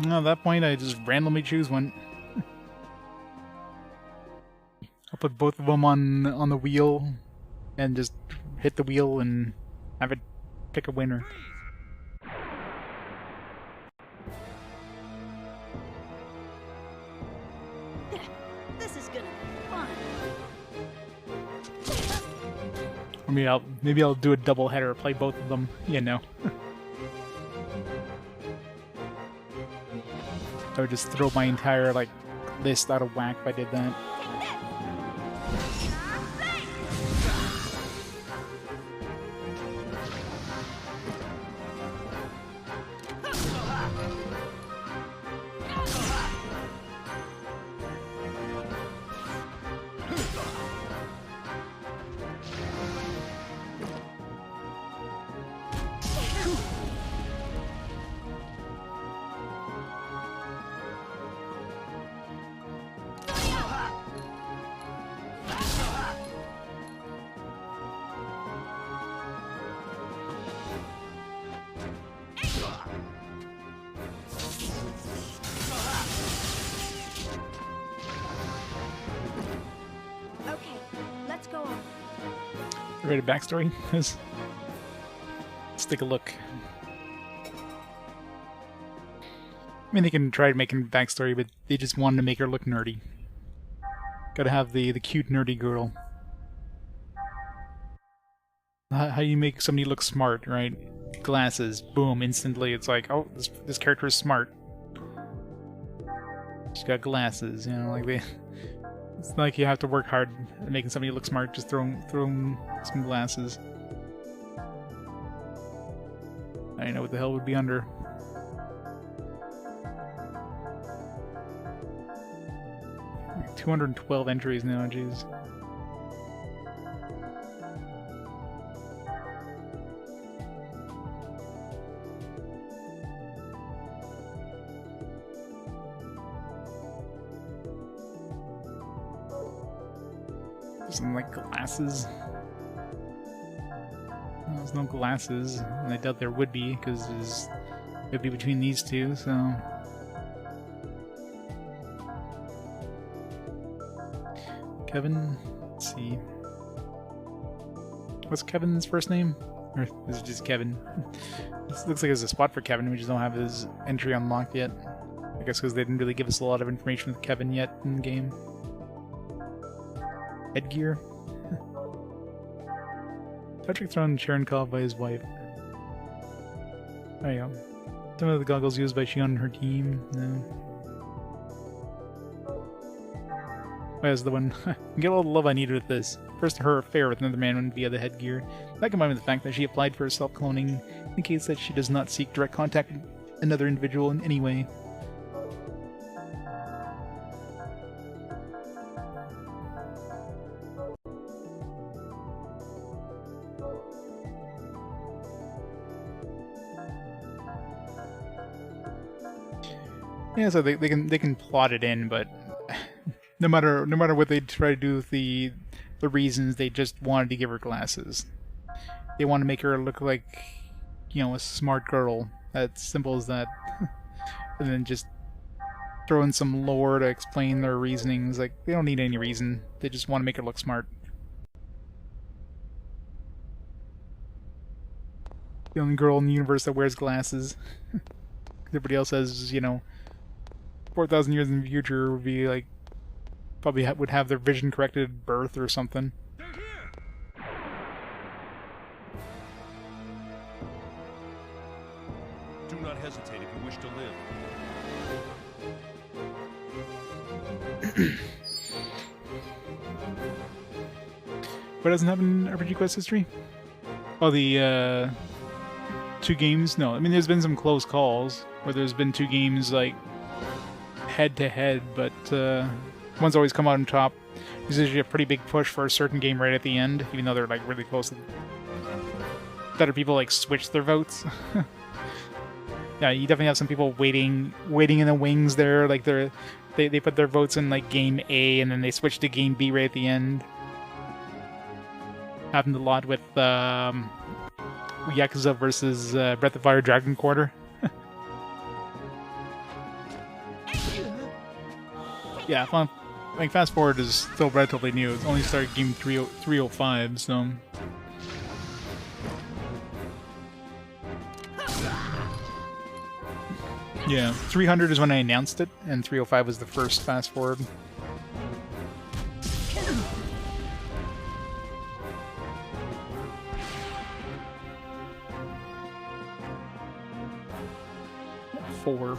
At that point, I just randomly choose one. I'll put both of them on the wheel, and just hit the wheel and have it pick a winner. This is gonna be fun. Or maybe I'll do a double header, play both of them. You know. I would just throw my entire like list out of whack if I did that. Ready backstory? Let's take a look. I mean, they can try making a backstory, but they just wanted to make her look nerdy. Gotta have the cute nerdy girl. How do you make somebody look smart, right? Glasses, boom, instantly. It's like, oh, this character is smart. She's got glasses, you know, like they. It's not like you have to work hard at making somebody look smart. Just throw them some glasses. I don't know what the hell would be under. Like 212 entries now, jeez. Some like glasses. There's no glasses, and I doubt there would be because it would be between these two. So Kevin, let's see. What's Kevin's first name? Or is it just Kevin? This looks like there's a spot for Kevin. We just don't have his entry unlocked yet. I guess because they didn't really give us a lot of information with Kevin yet in the game. Headgear. Patrick thrown Cherenkov by his wife. There you go. Some of the goggles used by Shion and her team. No. Where's the one? Get all the love I needed with this. First, her affair with another man via the headgear. That combined with the fact that she applied for self-cloning indicates that she does not seek direct contact with another individual in any way. Yeah, so they can plot it in, but no matter what they try to do with the the reasons. They just wanted to give her glasses. They want to make her look like, you know, a smart girl. That's simple as that. And then just throw in some lore to explain their reasonings. Like, they don't need any reason. They just want to make her look smart. The only girl in the universe that wears glasses. Everybody else has, you know, 4,000 years in the future would be like, probably would have their vision corrected at birth or something. Do not hesitate if you wish to live. What doesn't have in RPG Quest history? Oh, the 2 games? No, I mean there's been some close calls where there's been 2 games like head to head, but one's always come out on top. There's usually a pretty big push for a certain game right at the end, even though they're like really close. Better people like switch their votes. Yeah, you definitely have some people waiting in the wings there. Like they put their votes in like game A and then they switch to game B right at the end. Happened a lot with Yakuza versus Breath of Fire Dragon Quarter. Yeah, like Fast Forward is still relatively new. It's only started game 305, so. Yeah, 300 is when I announced it, and 305 was the first Fast Forward. Four.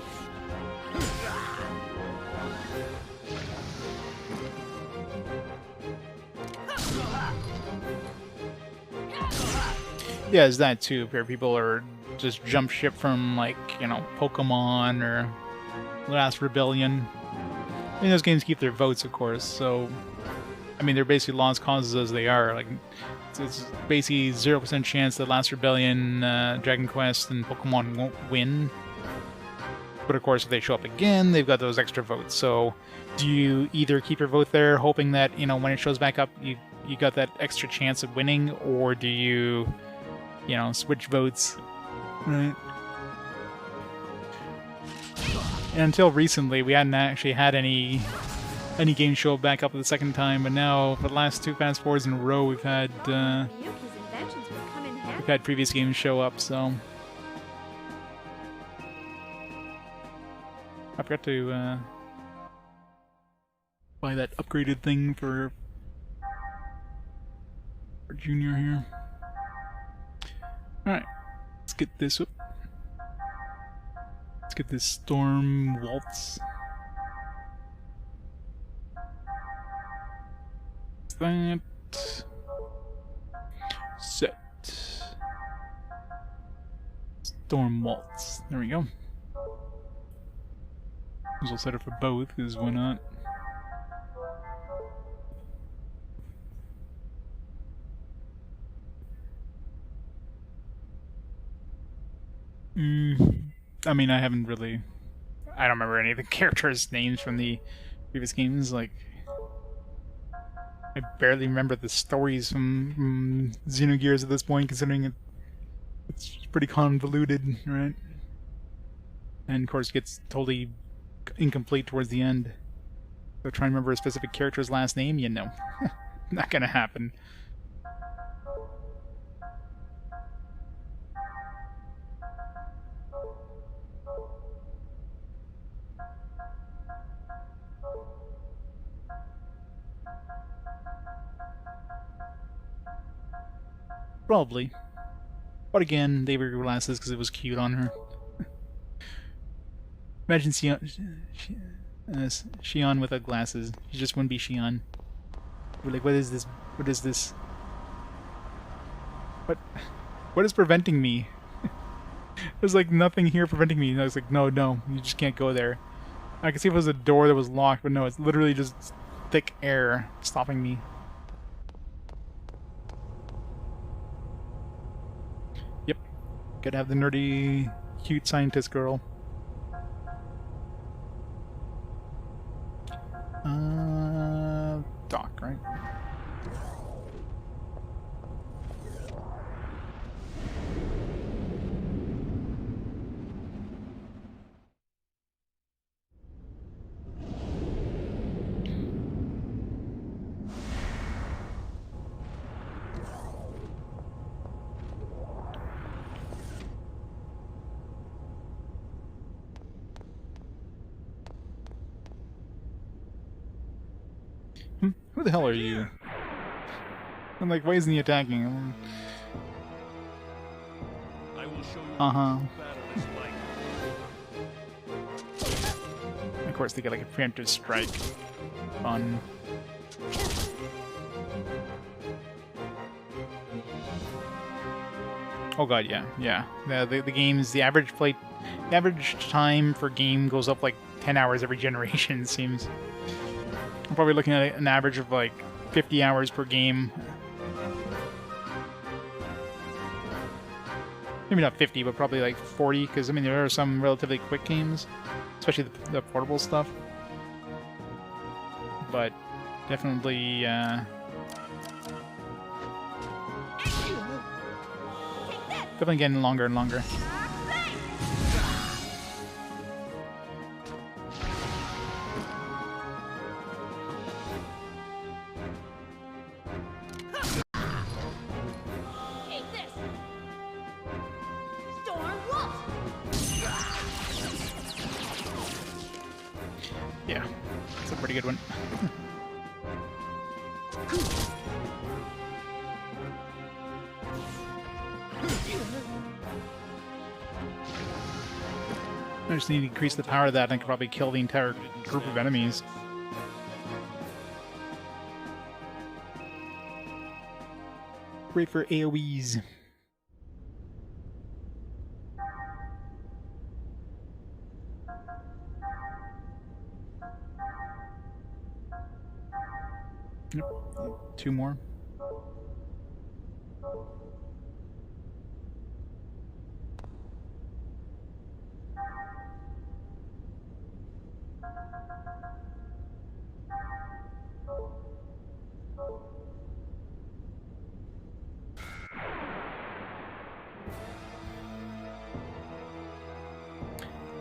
Yeah, it's that too, where people are just jump ship from, like, you know, Pokemon or Last Rebellion. I mean, those games keep their votes, of course, so... I mean, they're basically lost causes as they are. Like, it's basically 0% chance that Last Rebellion, Dragon Quest, and Pokemon won't win. But of course, if they show up again, they've got those extra votes. So, do you either keep your vote there, hoping that, you know, when it shows back up, you got that extra chance of winning, or do you, you know, switch votes? Right. And until recently, we hadn't actually had any games show back up the second time, but now for the last 2 Fast Forwards in a row, we've had previous games show up. So I forgot to buy that upgraded thing for Junior here. All right, let's get this up. Let's get this Storm Waltz. That set. Storm Waltz. There we go. I'll set it for both, because why not? I mean, I haven't really... I don't remember any of the characters' names from the previous games, like... I barely remember the stories from Xenogears at this point, considering it's pretty convoluted, right? And of course gets totally incomplete towards the end. So try and remember a specific character's last name, you know. Not gonna happen. Probably. But again, they were glasses because it was cute on her. Imagine Shion without glasses. She just wouldn't be Shion. We're like, what is this? What is this? What is preventing me? There's like nothing here preventing me. And I was like, no, you just can't go there. I could see if it was a door that was locked, but no, it's literally just thick air stopping me. Yep. Gotta have the nerdy, cute scientist girl. Doc, right? Who the hell are you? I'm like, why isn't he attacking him? I will show you Uh-huh. what battle is like. Of course, they got like a preemptive strike. Fun. Oh god, yeah. The games, the average time for game goes up like 10 hours every generation, it seems. I'm probably looking at an average of like 50 hours per game. Maybe not 50, but probably like 40, because I mean there are some relatively quick games, especially the portable stuff. But definitely, definitely getting longer and longer. Yeah, it's a pretty good one. I just need to increase the power of that and I could probably kill the entire group of enemies. Great for AoEs. Yep. 2 more.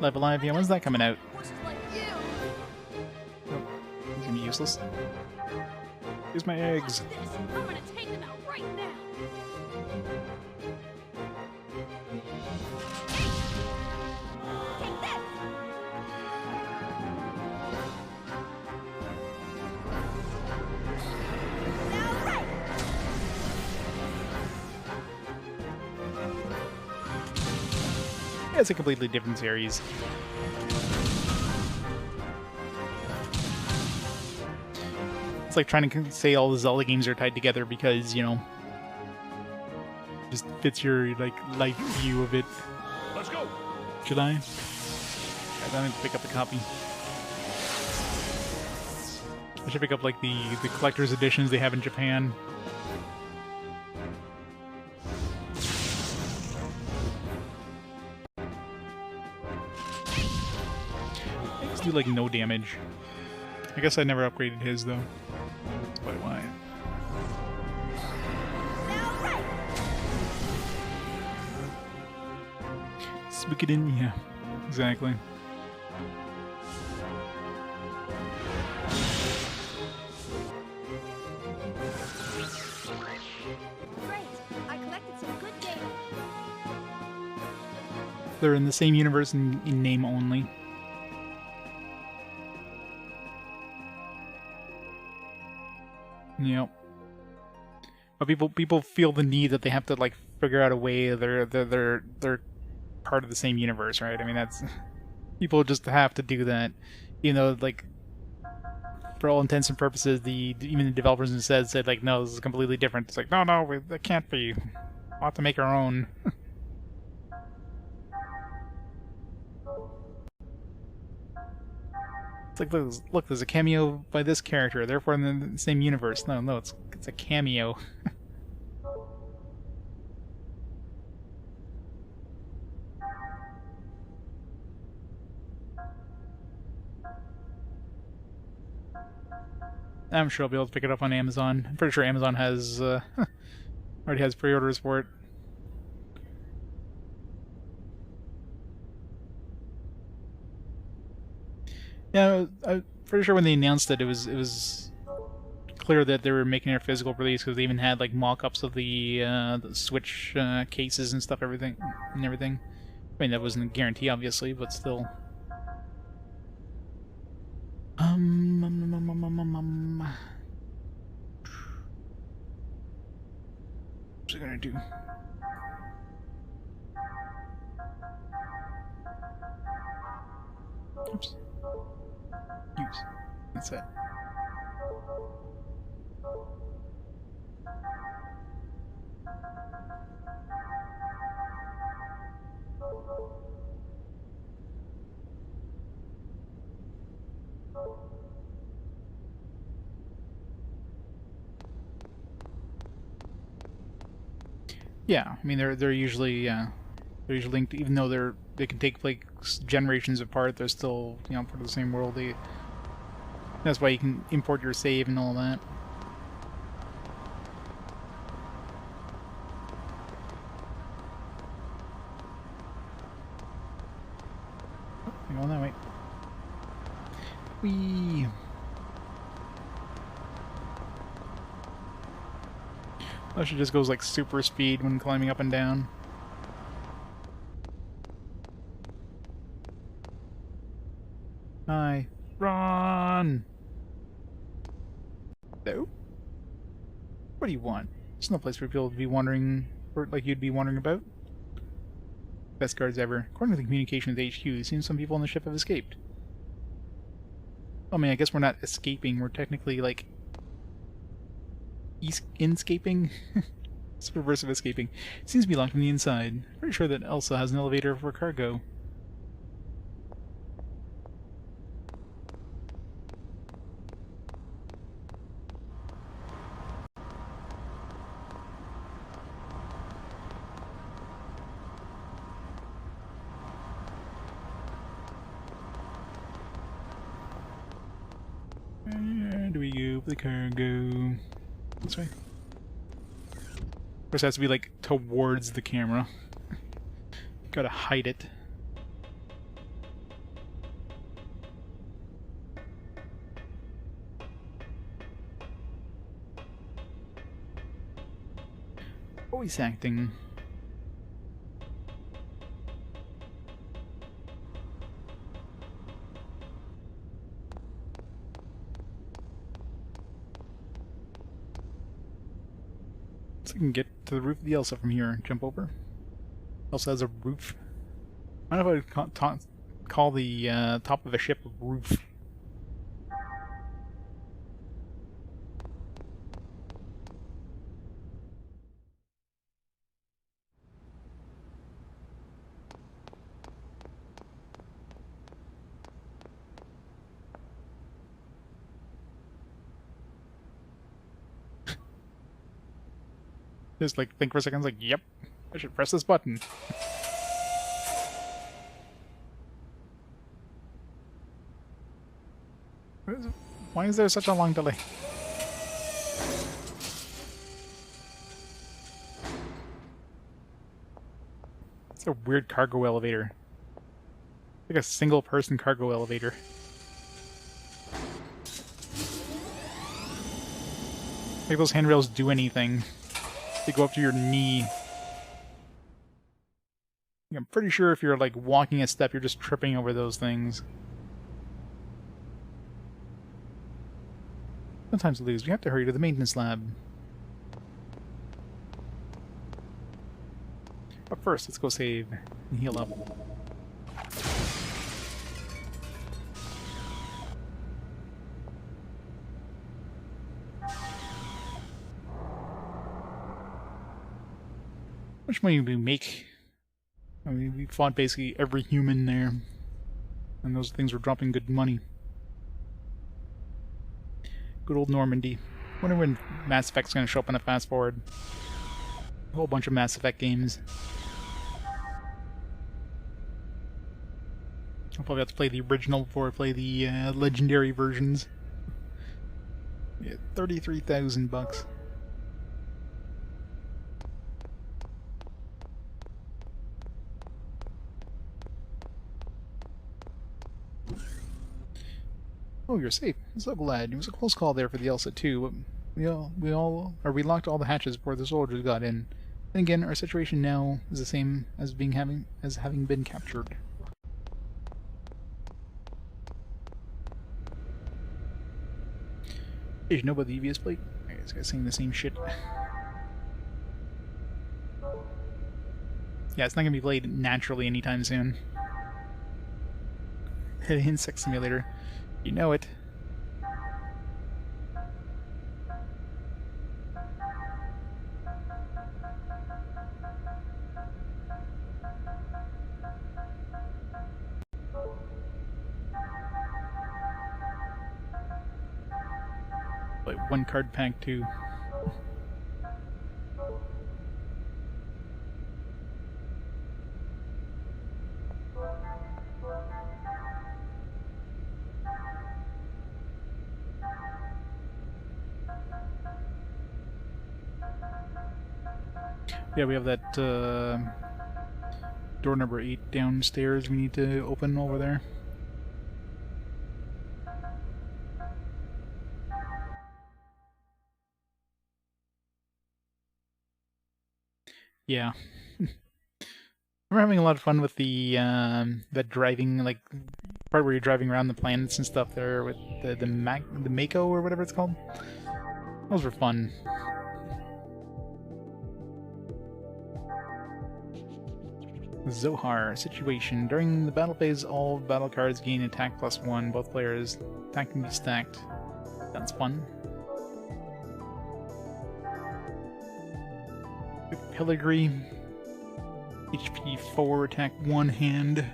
Live Alive, yeah, when's that coming out? Oh, it's gonna be useless. Here's my eggs. I'm gonna take them out right now. Take this. Now right. Yeah, it's a completely different series. It's like trying to say all the Zelda games are tied together because, you know, just fits your like life view of it. Let's go. Should I? I don't need to pick up the copy. I should pick up like the collector's editions they have in Japan. These do like no damage. I guess I never upgraded his though. That's probably why. Spook it in, yeah, exactly. Great! I collected some good data. They're in the same universe in name only. Yep. But people feel the need that they have to like figure out a way they're part of the same universe, right? I mean that's people just have to do that. You know, like for all intents and purposes, even the developers instead said like, no, this is completely different. It's like, no, that can't be. We'll have to make our own. It's like, look, there's a cameo by this character, therefore in the same universe. No, it's a cameo. I'm sure I'll be able to pick it up on Amazon. I'm pretty sure Amazon has already has pre-orders for it. Yeah, I'm pretty sure when they announced it, it was clear that they were making it a physical release because they even had like mock-ups of the Switch cases and stuff, everything. I mean, that wasn't a guarantee, obviously, but still. What's it gonna do? Oops. Use. That's it. Yeah, I mean they're usually linked, even though they can take like generations apart. They're still part of the same world. That's why you can import your save and all that. Oh, I'm going that way. Whee! That she just goes like super speed when climbing up and down. Hi. Run! No? What do you want? It's no place for people to be wondering, or like you'd be wondering about. Best guards ever. According to the communication with HQ, it seems some people on the ship have escaped. I mean, I guess we're not escaping, we're technically like inscaping? It's the reverse of escaping. It seems to be locked on the inside. Pretty sure that Elsa has an elevator for cargo. Where do we go for the cargo? This way. Of course, it has to be like towards the camera. Gotta hide it. Voice acting. So I can get to the roof of the Elsa from here and jump over. Elsa has a roof. I don't know if I would call the top of a ship a roof. Just like think for a second, like, yep, I should press this button. Why is there such a long delay? It's a weird cargo elevator. Like a single person cargo elevator. Make those handrails do anything. They go up to your knee. I'm pretty sure if you're like walking a step, you're just tripping over those things. Sometimes we lose. We have to hurry to the maintenance lab. But first, let's go save and heal up. How much money did we make? I mean, we fought basically every human there. And those things were dropping good money. Good old Normandy. Wonder when Mass Effect's gonna show up on a fast forward. A whole bunch of Mass Effect games. I'll probably have to play the original before I play the legendary versions. Yeah, 33,000 bucks. Oh, you're safe. I'm so glad. It was a close call there for the Elsa too, but we locked all the hatches before the soldiers got in. And again, our situation now is the same as having been captured. Did you know about the EVS plate? I guess guys saying the same shit. Yeah, it's not gonna be played naturally anytime soon. Insect Simulator. You know it. Like one card pack too. Yeah, we have that door number 8 downstairs we need to open over there. Yeah. We're having a lot of fun with the driving, like, part where you're driving around the planets and stuff there with the Mako or whatever it's called. Those were fun. Zohar situation. During the battle phase, all battle cards gain attack +1. Both players' attack can be stacked. That's fun. Pedigree. HP 4, attack 1 hand.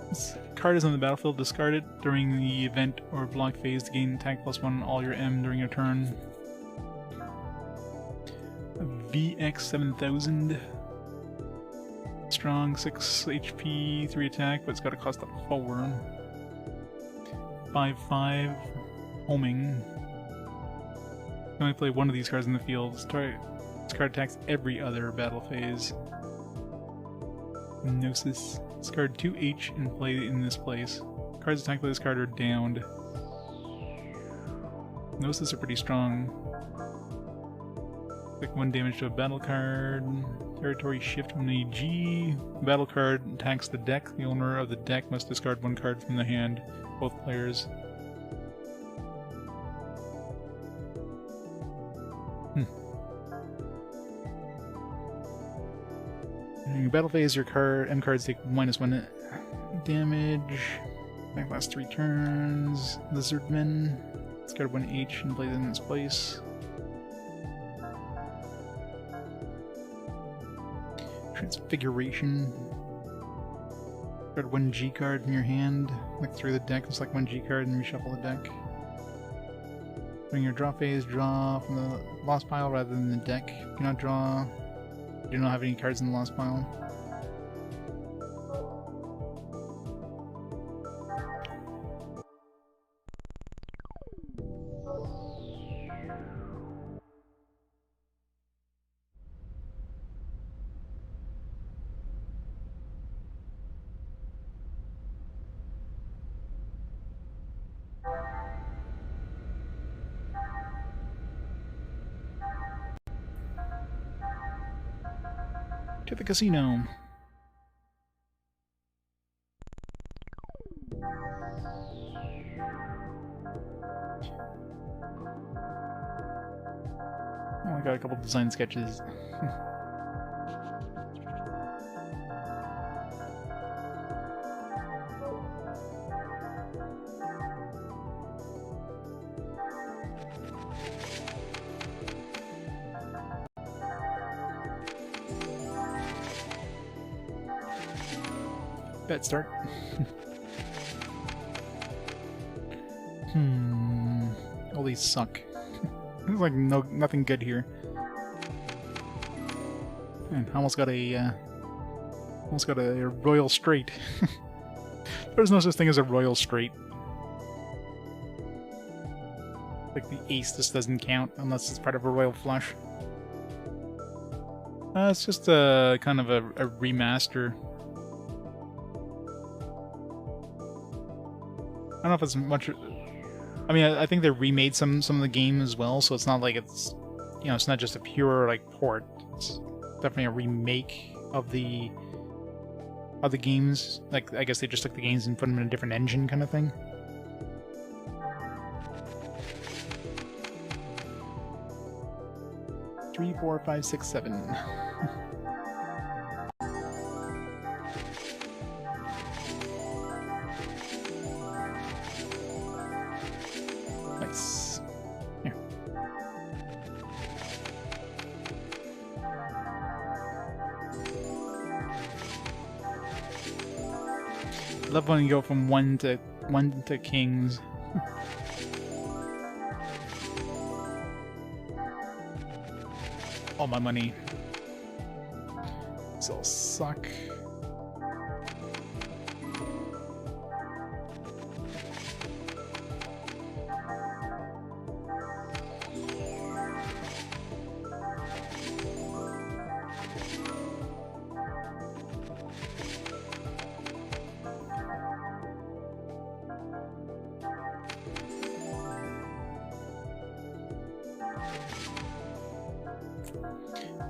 This card is on the battlefield. Discard it during the event or block phase to gain attack +1 on all your M during your turn. VX 7000. Strong, 6 HP, 3 attack, but it's got to cost up 4. 5/5, homing. You can only play one of these cards in the field. This card attacks every other battle phase. Gnosis. Discard 2H and play in this place. Cards attacked by this card are downed. Gnosis are pretty strong. Click 1 damage to a battle card. Territory shift when AG. Battle card attacks the deck. The owner of the deck must discard 1 card from the hand. Both players. In your battle phase, your M cards take -1 damage. Back last 3 turns. Lizardmen. Discard 1 H and play them in its place. Transfiguration. Discard 1 G card from your hand. Look through the deck, select 1 G card, and reshuffle the deck. During your draw phase, draw from the lost pile rather than the deck. Do not draw. You do not have any cards in the lost pile. To the casino. Oh, I got a couple design sketches. Bet start. All these suck. There's like nothing good here. And almost got a royal straight. There's no such thing as a royal straight. Like the ace just doesn't count unless it's part of a royal flush. It's just a kind of a remaster. I don't know if it's much. I mean, I think they remade some of the game as well, so it's not like it's, you know, it's not just a pure like port. It's definitely a remake of the games. Like, I guess they just took the games and put them in a different engine, kind of thing. Three, 4, 5, 6, 7. Nice. Here. I love when you go from one to kings. All my money. These all suck.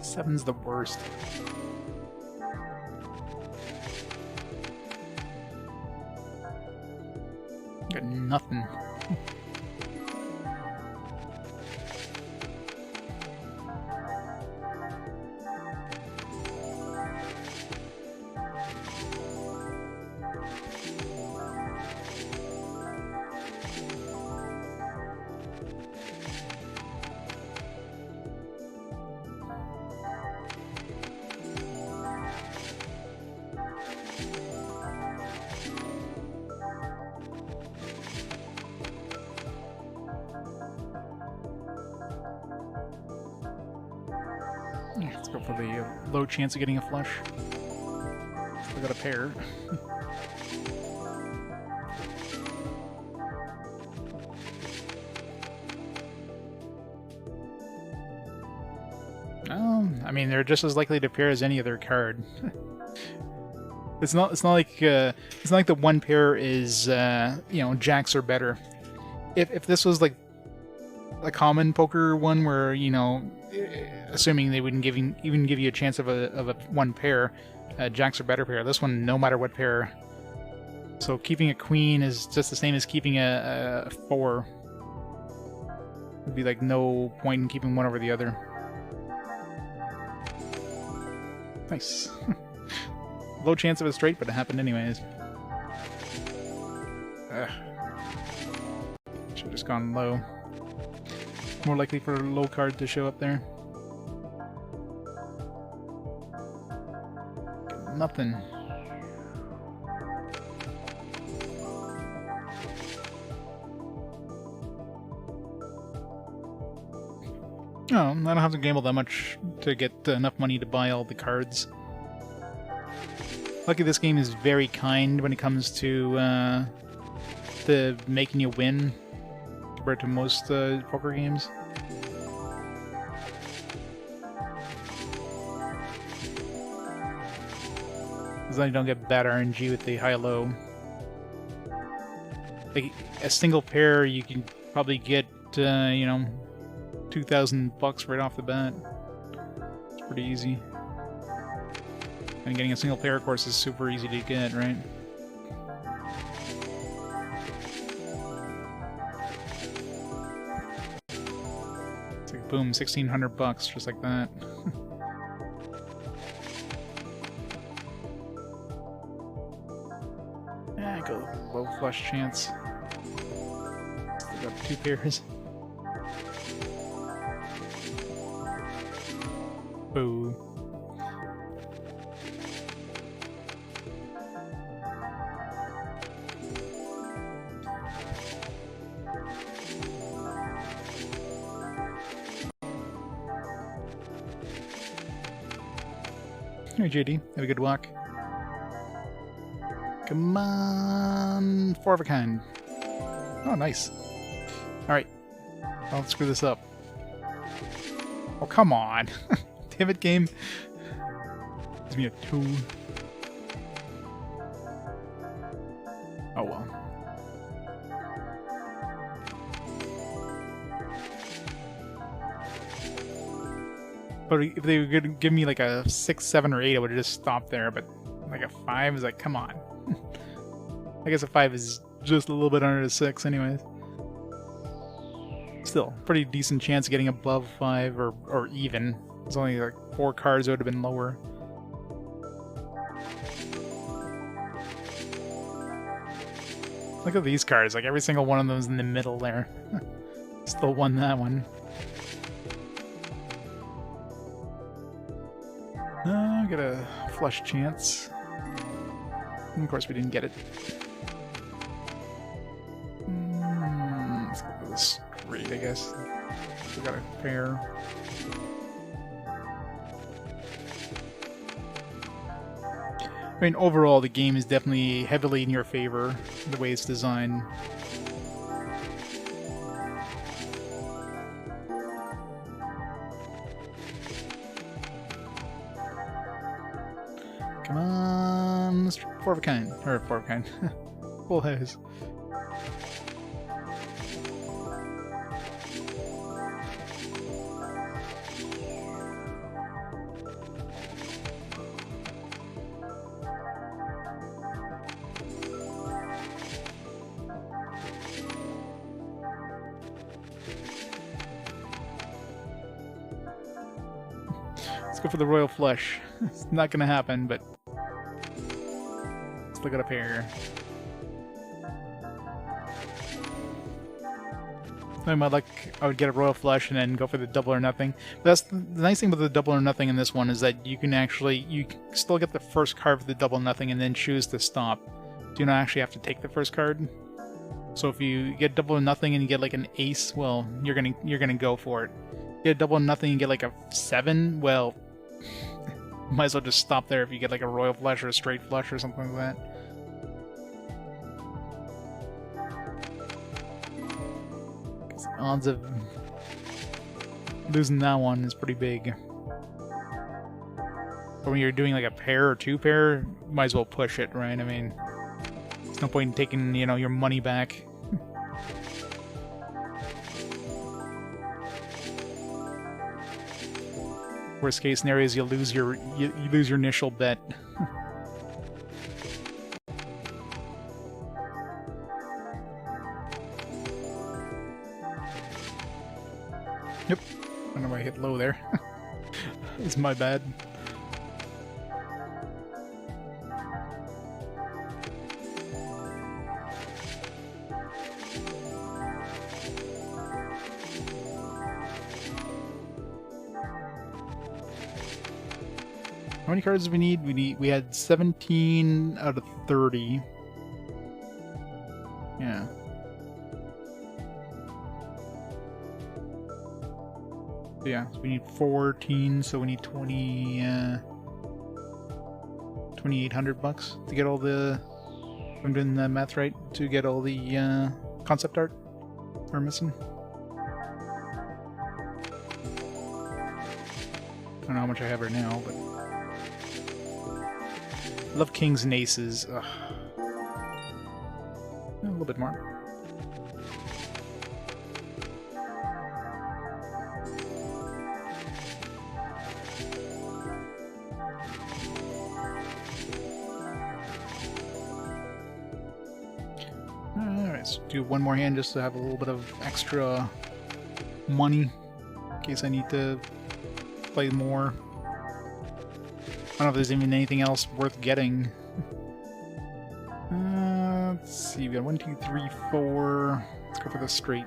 Seven's the worst. Got nothing. Let's go for the low chance of getting a flush. Still got a pair. I mean, they're just as likely to pair as any other card. It's not like the one pair is you know, jacks or better. If this was like a common poker one where, you know, assuming they wouldn't even give you a chance of a one pair, jacks or better pair. This one, no matter what pair. So keeping a queen is just the same as keeping a 4. Would be like no point in keeping one over the other. Nice. Low chance of a straight, but it happened anyways. Should have just gone low. More likely for a low card to show up there. Nothing. Oh, I don't have to gamble that much to get enough money to buy all the cards. Lucky this game is very kind when it comes to making you win compared to most poker games. As long as you don't get bad RNG with the high-low. Like, a single pair, you can probably get, you know, $2,000 right off the bat. It's pretty easy. And getting a single pair, of course, is super easy to get, right? It's like, boom, $1,600, just like that. Yeah, go low flush chance. Still got 2 pairs. Boo. Hey JD, have a good walk. Come on, 4 of a kind. Oh, nice. Alright. Don't screw this up. Oh, come on. Damn it, game. Gives me a 2. Oh, well. But if they would give me like a 6, 7, or 8, I would have just stopped there. But like a 5 is like, come on. I guess a 5 is just a little bit under the 6 anyways. Still, pretty decent chance of getting above 5 or even. It's only like 4 cards that would have been lower. Look at these cards, like every single one of them is in the middle there. Still won that one. Get a flush chance. And of course we didn't get it. Let's go for this straight, I guess. We got a pair. I mean, overall, the game is definitely heavily in your favor, the way it's designed. Come on, 4 of a kind. Or 4 of a kind. Full house. Let's go for the royal flush. It's not gonna happen, but let's look it up here. In my luck, I would get a royal flush and then go for the double or nothing. But that's the nice thing about the double or nothing in this one is that you can still get the first card for the double or nothing and then choose to stop. Do not actually have to take the first card. So if you get double or nothing and you get like an ace, well, you're gonna go for it. You get double or nothing and get like a 7, well, might as well just stop there if you get like a royal flush or a straight flush or something like that. Odds of losing that one is pretty big. But when you're doing like a pair or 2 pair, might as well push it, right? I mean, there's no point in taking, you know, your money back. Worst case scenario is you lose your initial bet. Yep. I don't know why I hit low there. It's my bad. How many cards do we need? We had 17 out of 30. Yeah. Yeah, so we need 14, so we need 2,800 bucks to get all the, if I'm doing the math right, to get all the concept art we're missing. I don't know how much I have right now, but love kings and aces. Ugh. A little bit more. Let's do one more hand just to have a little bit of extra money in case I need to play more. I don't know if there's even anything else worth getting. Let's see, we got 1, 2, 3, 4. Let's go for the straight.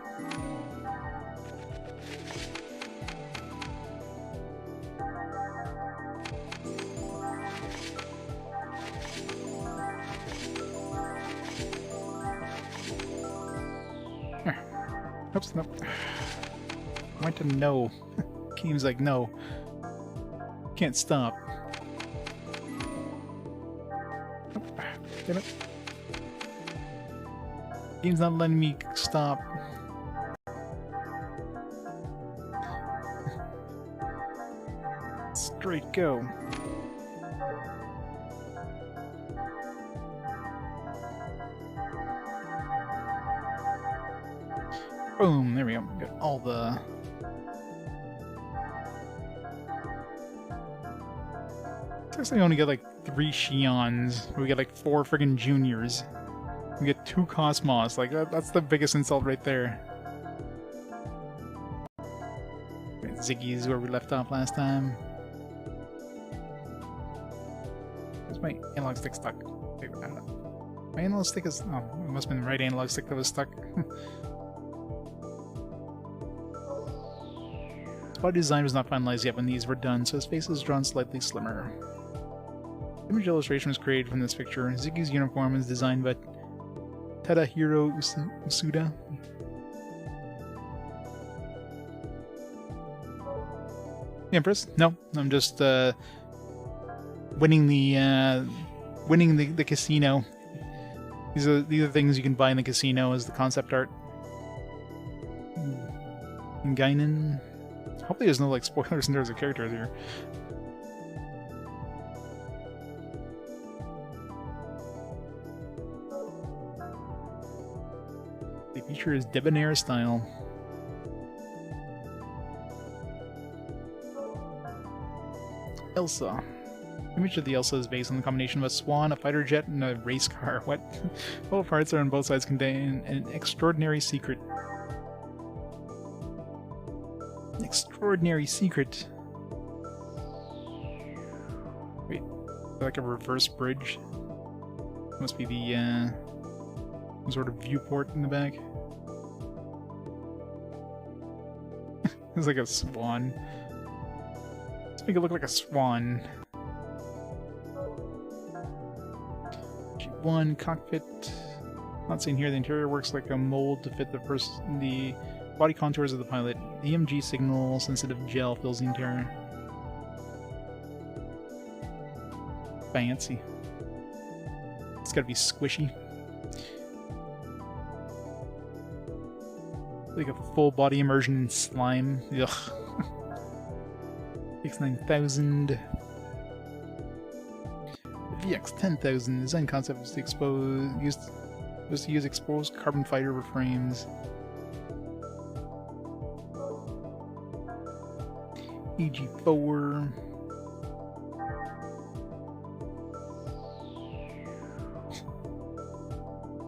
Oops, nope. Went to no. Game's like, no. Can't stop. Nope. Damn it. Game's not letting me stop. Straight go. Boom, there we go. Got all the... Actually, we only get like 3 Shions. We get like 4 friggin' juniors. We get 2 KOS-MOS. Like, that's the biggest insult right there. Ziggy's where we left off last time. Where's my analog stick stuck? Wait, I don't know. My analog stick is... Oh, it must have been the right analog stick that was stuck. His body design was not finalized yet when these were done, so his face is drawn slightly slimmer. The image illustration was created from this picture. Ziggy's uniform is designed by Tadahiro Usuda. Empress? No, I'm just winning the casino. These are things you can buy in the casino as the concept art. Guinan. Hopefully there's no like spoilers in terms of characters here. The feature is debonair style. Elsa. The image of the Elsa is based on the combination of a swan, a fighter jet, and a race car. What? All parts are on both sides contain an extraordinary secret. An extraordinary secret. Wait, like a reverse bridge? Must be the some sort of viewport in the back. It's like a swan. Let's make it look like a swan. G1 cockpit. Not seen here. The interior works like a mold to fit the body contours of the pilot. The EMG signal sensitive gel fills the interior. Fancy. It's gotta be squishy. Like a full body immersion in slime. Ugh. VX9000. The VX10000 design concept was to use exposed carbon fiber frames. EG4.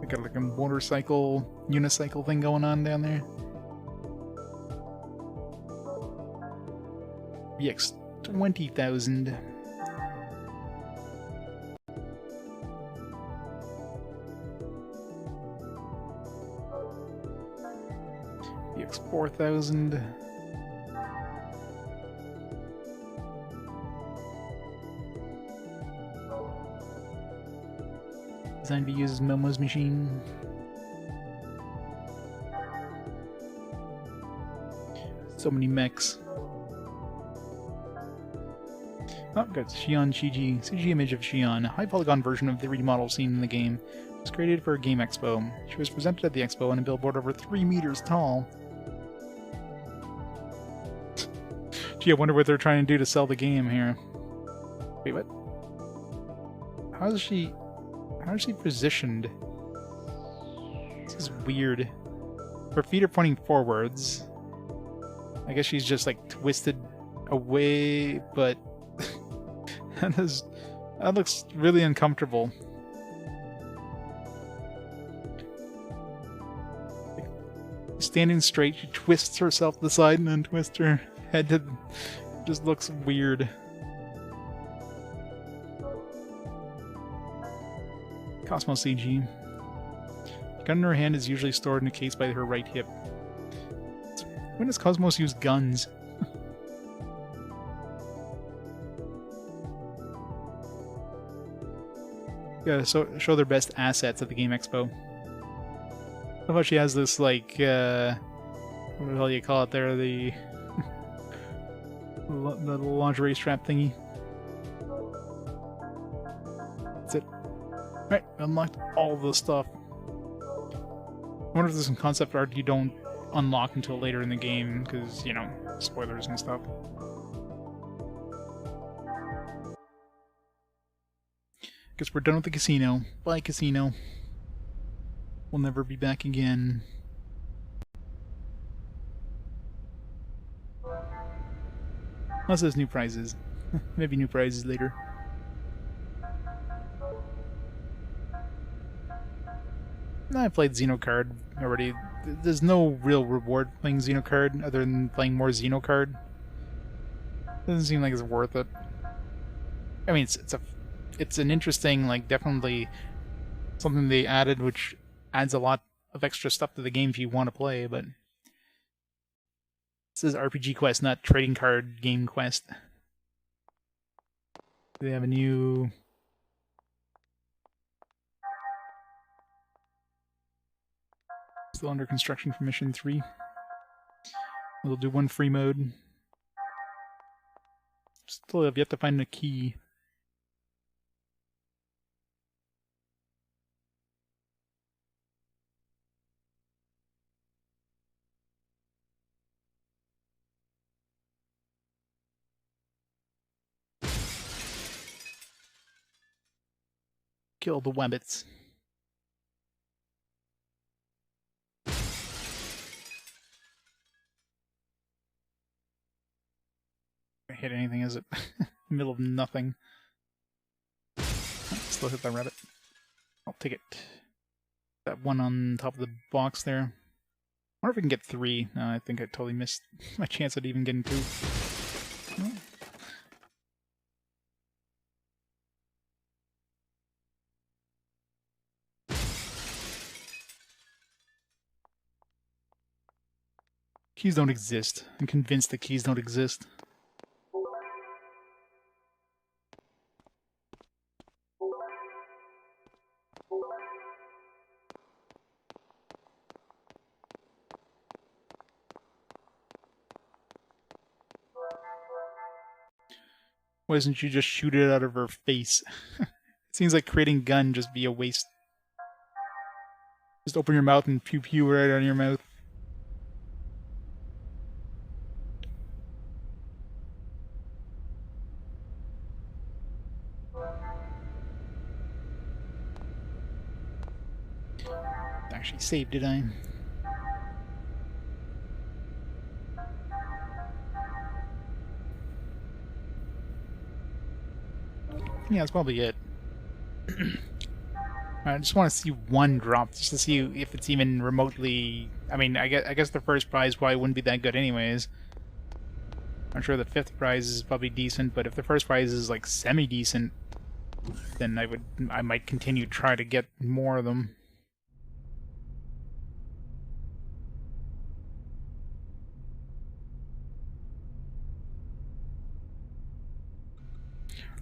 I got like a motorcycle, unicycle thing going on down there. VX20000. VX4000. Designed to be used as Momo's machine. So many mechs. Oh, got Shion CG image of Shion, a high polygon version of the 3D model seen in the game. It was created for a game expo. She was presented at the expo on a billboard over 3 meters tall. Gee, I wonder what they're trying to do to sell the game here. Wait, what? How is she positioned? This is weird. Her feet are pointing forwards. I guess she's just like twisted away, but that looks really uncomfortable. Standing straight, she twists herself to the side and then twists her head to... just looks weird. KOS-MOS CG. The gun in her hand is usually stored in a case by her right hip. When does KOS-MOS use guns? Yeah, so show their best assets at the Game Expo. How about she has this, like, what the hell do you call it there? The lingerie strap thingy. That's it. Alright, unlocked all the stuff. I wonder if there's some concept art you don't unlock until later in the game, because, you know, spoilers and stuff. Guess we're done with the casino. Bye, casino. We'll never be back again. Unless there's new prizes. Maybe new prizes later. I played Xenocard already. There's no real reward playing Xenocard other than playing more Xenocard. Doesn't seem like it's worth it. I mean, it's an interesting, like, definitely something they added, which adds a lot of extra stuff to the game if you want to play, but this is RPG Quest, not trading card game quest. They have a new... Still under construction for Mission 3. We'll do one free mode. Still have yet to find a key. Kill the wabbits. Hit anything, is it? Middle of nothing. Still hit that rabbit. I'll take it. That one on top of the box there. I wonder if we can get 3. No, I think I totally missed my chance at even getting 2. No. Keys don't exist. I'm convinced the keys don't exist. Why doesn't you just shoot it out of her face? It seems like creating gun just be a waste. Just open your mouth and pew pew right on your mouth. Actually saved, did I? Yeah, that's probably it. I just want to see one drop, just to see if it's even remotely... I mean, I guess the first prize probably wouldn't be that good anyways. I'm sure the 5th prize is probably decent, but if the first prize is like semi-decent, then I might continue to try to get more of them.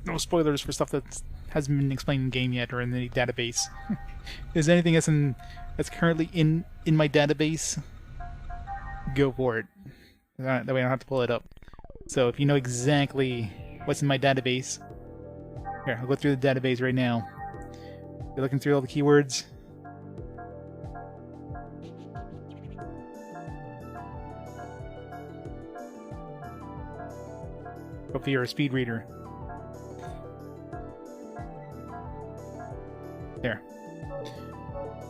No spoilers for stuff that hasn't been explained in game yet or in the database. If there's anything that's currently in my database, go for it. That way I don't have to pull it up. So if you know exactly what's in my database, here, I'll go through the database right now. You're looking through all the keywords. Hopefully you're a speed reader. There.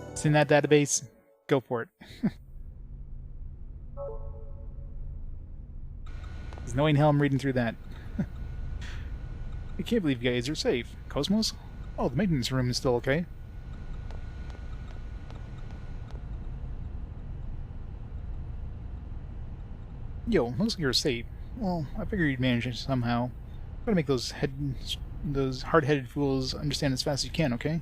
It's in that database. Go for it. There's no way in hell I'm reading through that. I can't believe you guys are safe. KOS-MOS? Oh, the maintenance room is still okay. Yo, looks like you're safe. Well, I figured you'd manage it somehow. Gotta make those hard-headed fools understand as fast as you can, okay?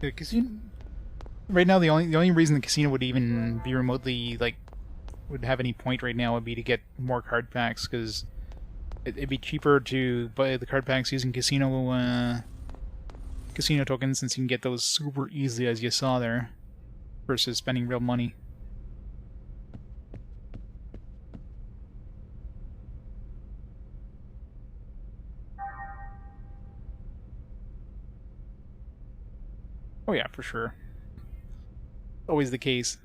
The casino right now, the only reason the casino would even be remotely would have any point right now would be to get more card packs, because it'd be cheaper to buy the card packs using casino tokens, since you can get those super easily, as you saw there, versus spending real money. Oh yeah, for sure. Always the case.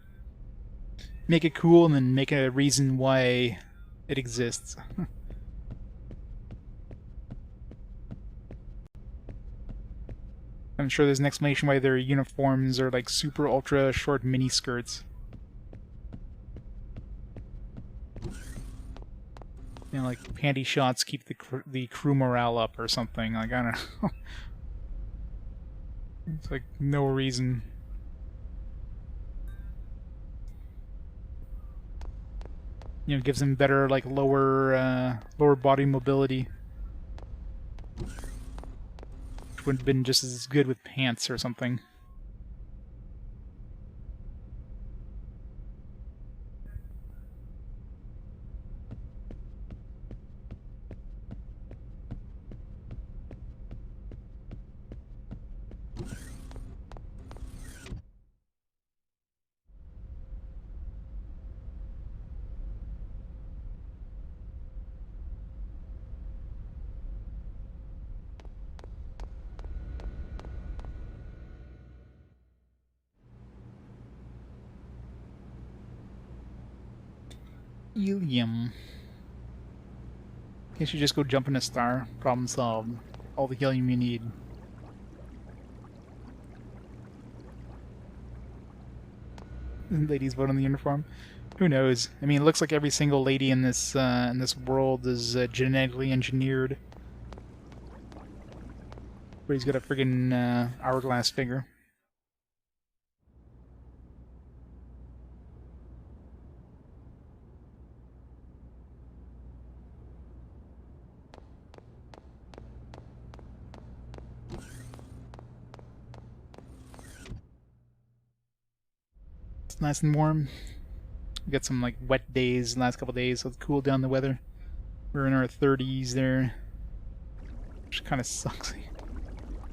Make it cool and then make a reason why it exists. I'm sure there's an explanation why their uniforms are like super ultra short mini skirts. You know, like panty shots keep the crew morale up or something. Like, I don't know. It's like no reason. You know, gives them better like lower body mobility. Which would have been just as good with pants or something. Helium. Guess you just go jump in a star. Problem solved. All the helium you need. Ladies vote on the uniform. Who knows? I mean, it looks like every single lady in this world is genetically engineered. But he's got a friggin' hourglass figure. It's nice and warm. We got some like wet days the last couple days, so it's cooled down the weather. We're in our 30s there, which kind of sucks.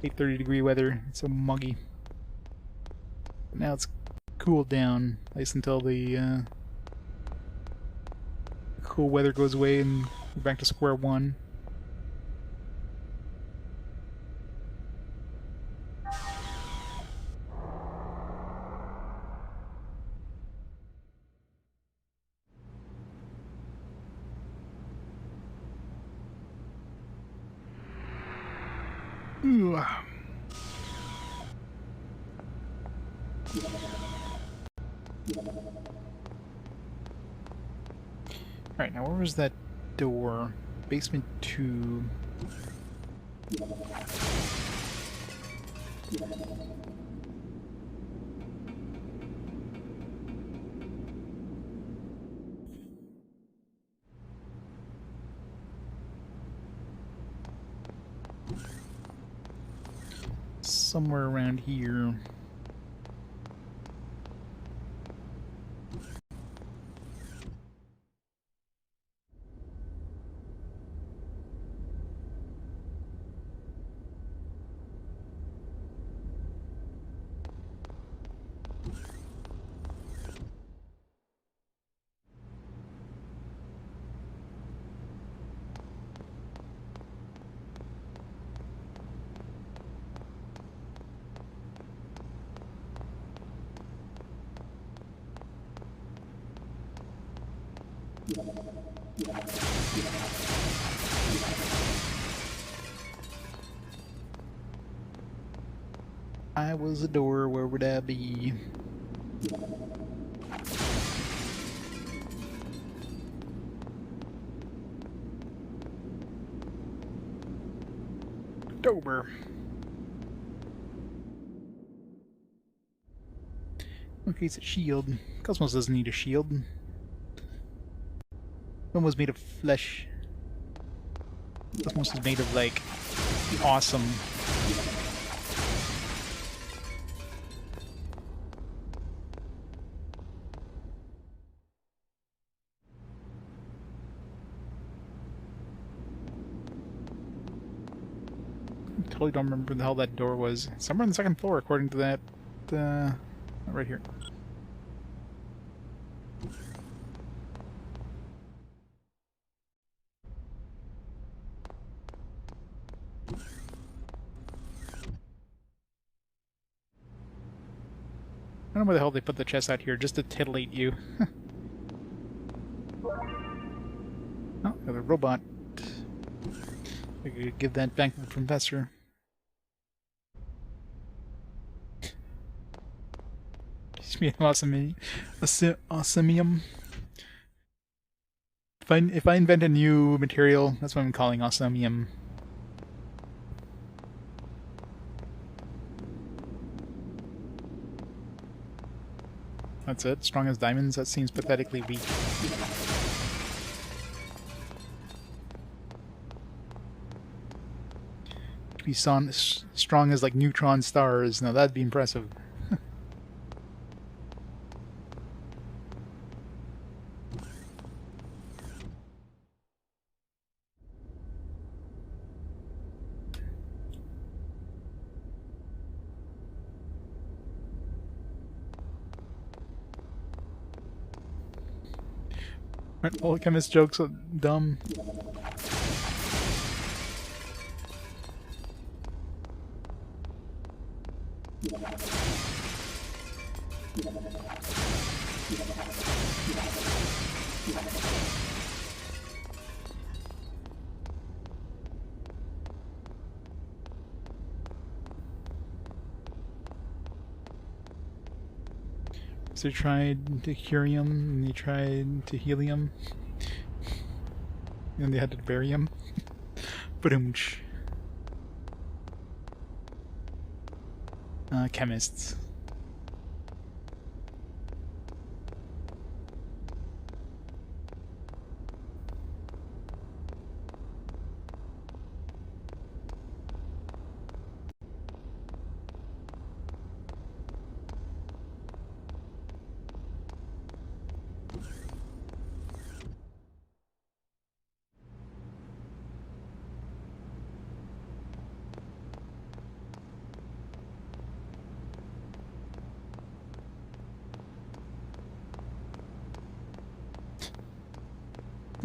Hate 30-degree weather. It's so muggy. But now it's cooled down, at least until the cool weather goes away and we're back to square one. Ooh. Alright, now where was that door? Basement 2. Somewhere around here. I was a door, where would I be? October. Okay, it's a shield. KOS-MOS doesn't need a shield. One was made of flesh. KOS-MOS is made of, like, awesome. I totally don't remember the hell that door was. Somewhere on the second floor, according to that, right here. know where the hell they put the chest out here, just to titillate you. Oh, another robot. I could give that back to the professor. Teach me awesomium. If I invent a new material, that's what I'm calling awesomium. That's it? Strong as diamonds? That seems pathetically weak. To be strong as like neutron stars. Now that'd be impressive. All chemist jokes are dumb. So they tried to curium, and they tried to helium, and they had to bury him. Ba-doomch. Chemists.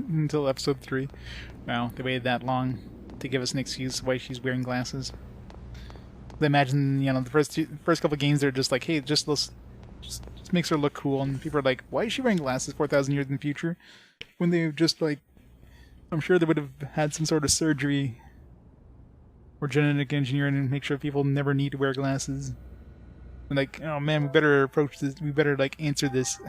Until episode 3. Wow, they waited that long to give us an excuse why she's wearing glasses. I imagine, you know, the first couple games they're just like, hey, just makes her look cool, and people are like, why is she wearing glasses 4,000 years in the future? When they just like, I'm sure they would have had some sort of surgery or genetic engineering and make sure people never need to wear glasses. And like, oh man, we better approach this. We better like answer this.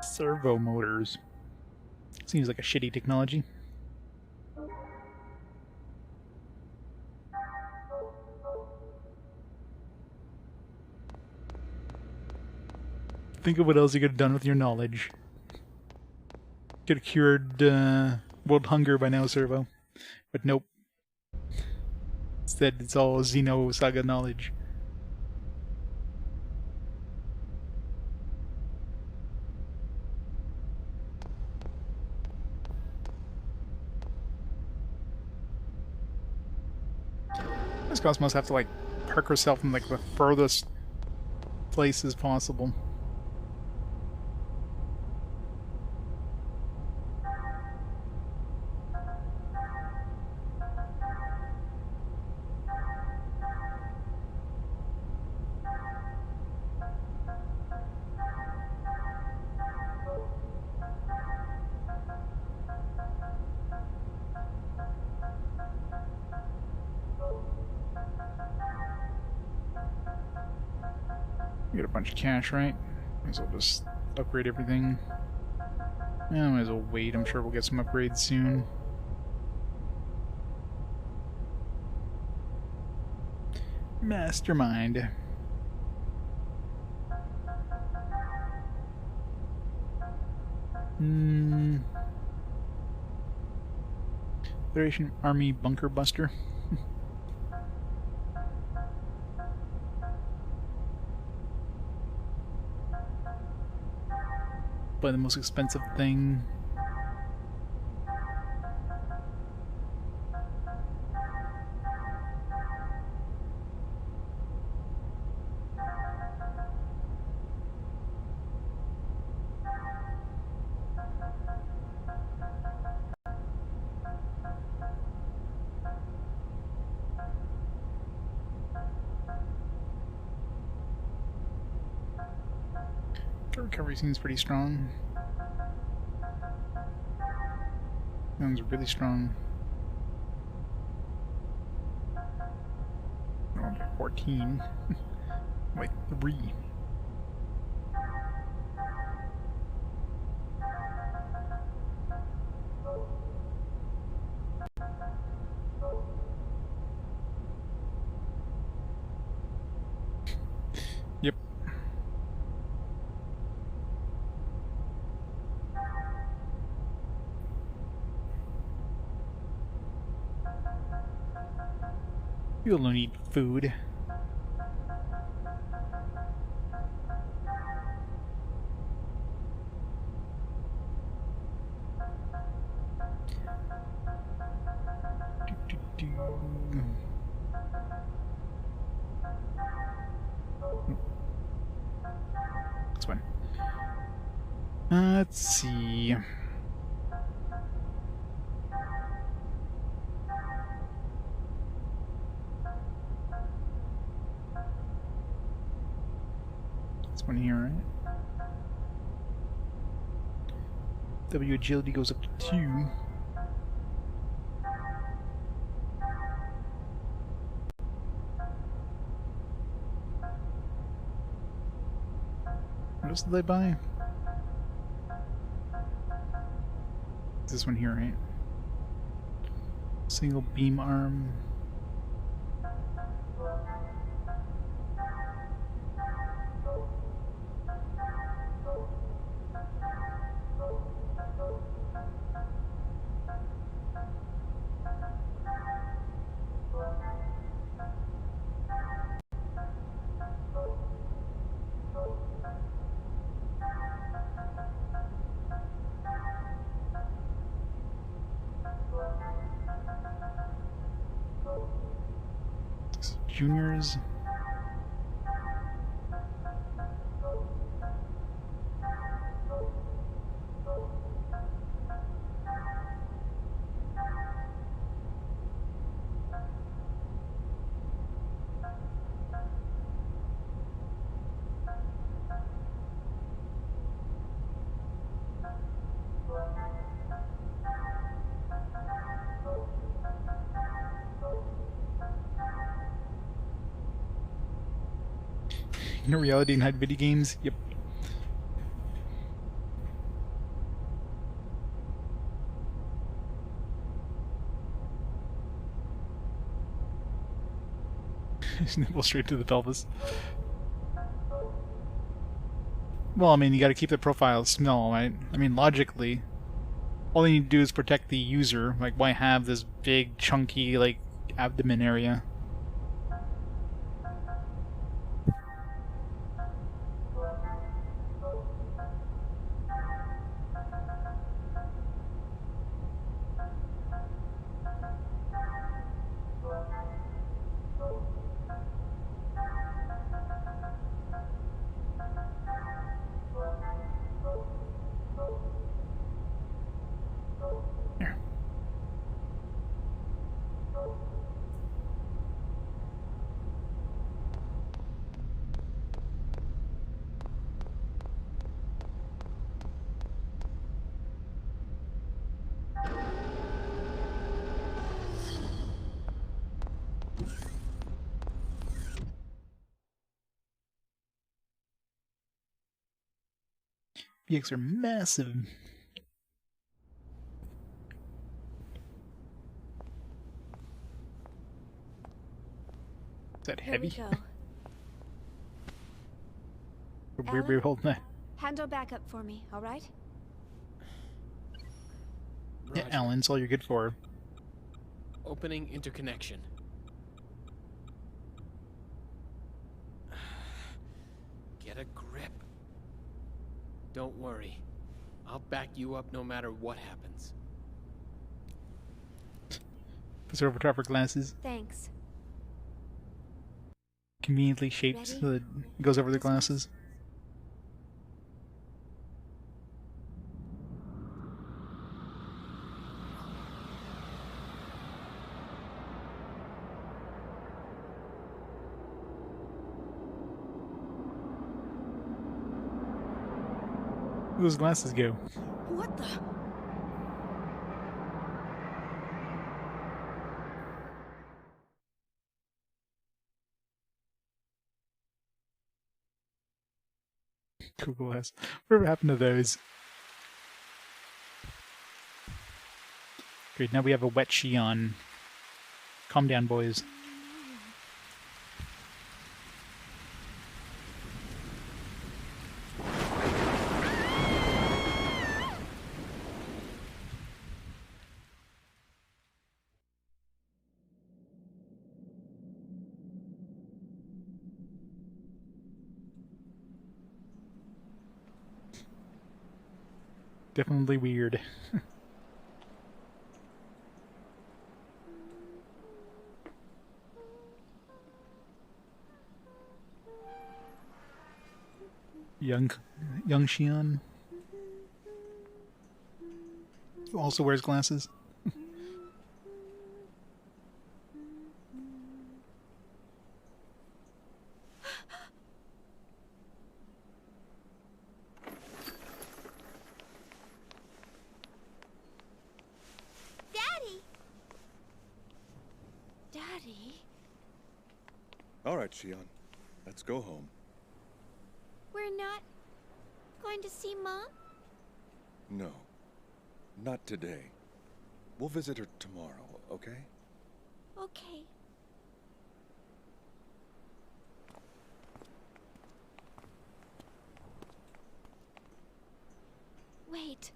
Servo motors. Seems like a shitty technology. Think of what else you could have done with your knowledge. Could have cured world hunger by now, Servo. But nope. Instead, it's all Xenosaga knowledge. This KOS-MOS have to like park herself in like the furthest places possible. Get a bunch of cash, right? Might as well just upgrade everything. Yeah, might as well wait. I'm sure we'll get some upgrades soon. Mastermind. Federation Army Bunker Buster. Buy the most expensive thing. recovery seems pretty strong. That one's really strong. Oh, 14. Wait, 3. Yep. You'll need food. This one. Let's see. This one here, right? W agility goes up to 2. What else did they buy? This one here, right? Single beam arm. Juniors. In reality and hide video games? Yep. Nipple straight to the pelvis. Well, I mean, you gotta keep the profile small, right? I mean, logically, all you need to do is protect the user. Like, why have this big, chunky, like, abdomen area? VX are massive. Is that heavy? Here we go. We're holding that. Handle back up for me, all right? Yeah, Alan, that's all you're good for. Opening interconnection. Get a grip. Don't worry. I'll back you up no matter what happens. Preserve proper glasses. Thanks. Conveniently shaped so that it goes over the glasses. Where those glasses go? What the? Cool glass. Whatever happened to those? Great, now we have a wet Shion. Calm down, boys. Definitely weird. young Shion who also wears glasses. All right, Shion. Let's go home. We're not going to see Mom? No. Not today. We'll visit her tomorrow, okay? Okay. Wait.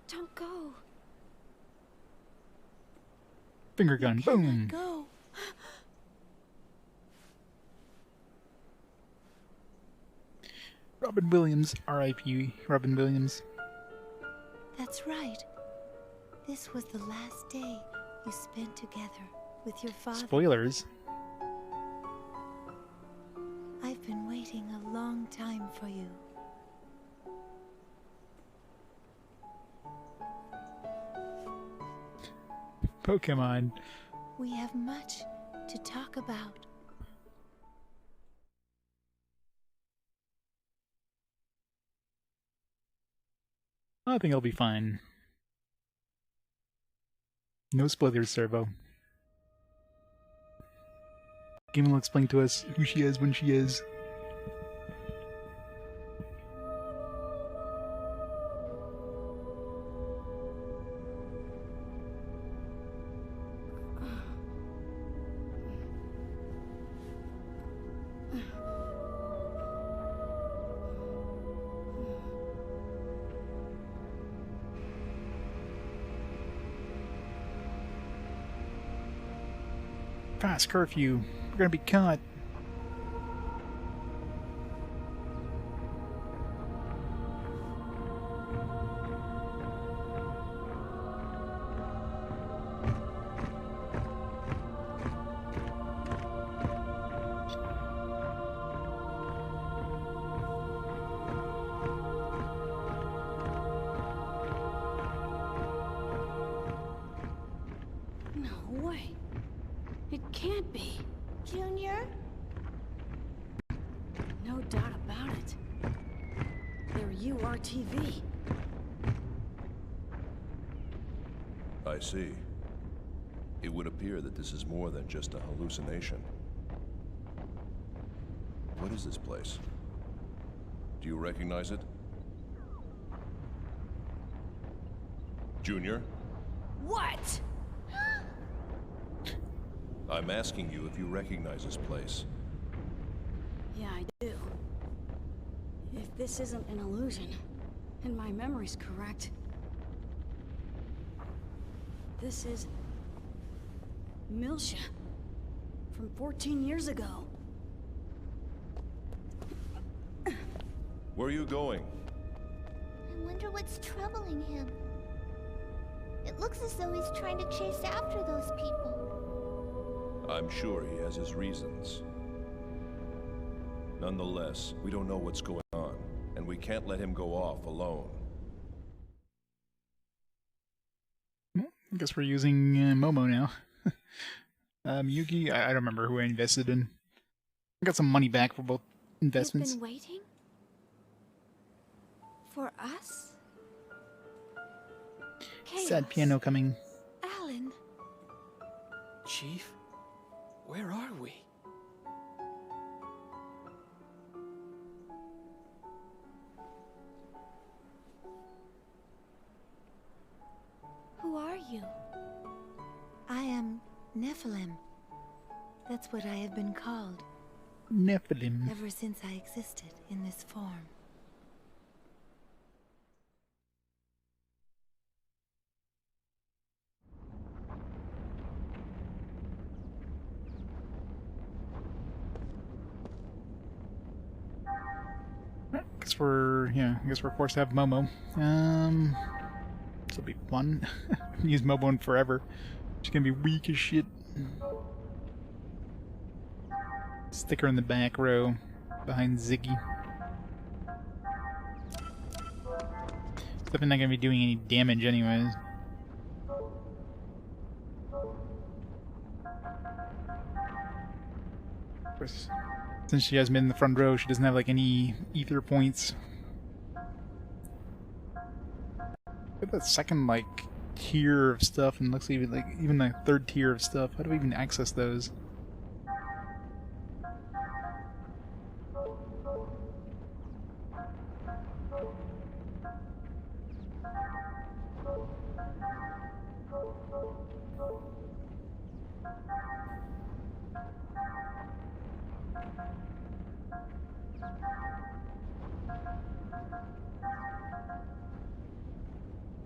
Don't go. Finger gun, boom! Go. Robin Williams, R.I.P. Robin Williams. That's right. This was the last day you spent together with your father. Spoilers. I've been waiting a long time for you. Pokemon. We have much to talk about. I think I'll be fine. No spoilers, Servo. Game will explain to us who she is when she is. Past curfew. We're gonna be caught. No way. It can't be. Junior? No doubt about it. They're URTV. I see. It would appear that this is more than just a hallucination. What is this place? Do you recognize it? Junior? What? I'm asking you if you recognize this place. Yeah, I do. If this isn't an illusion, and my memory's correct, this is Milsha from 14 years ago. Where are you going? I wonder what's troubling him. It looks as though he's trying to chase after those people. I'm sure he has his reasons. Nonetheless, we don't know what's going on, and we can't let him go off alone. I guess we're using Momo now. Yuki, I don't remember who I invested in. I got some money back for both investments. You've been waiting? For us? Sad piano coming. Alan. Chief, where are we? Who are you? I am Nephilim. That's what I have been called. Nephilim. Ever since I existed in this form. I guess we're forced to have Momo. This will be fun. Use Momo in forever. She's gonna be weak as shit. Stick her in the back row, behind Ziggy. It's definitely not gonna be doing any damage anyways. Of course, since she hasn't been in the front row, she doesn't have like any ether points. Look at that second like tier of stuff, and looks even like even the third tier of stuff. How do we even access those?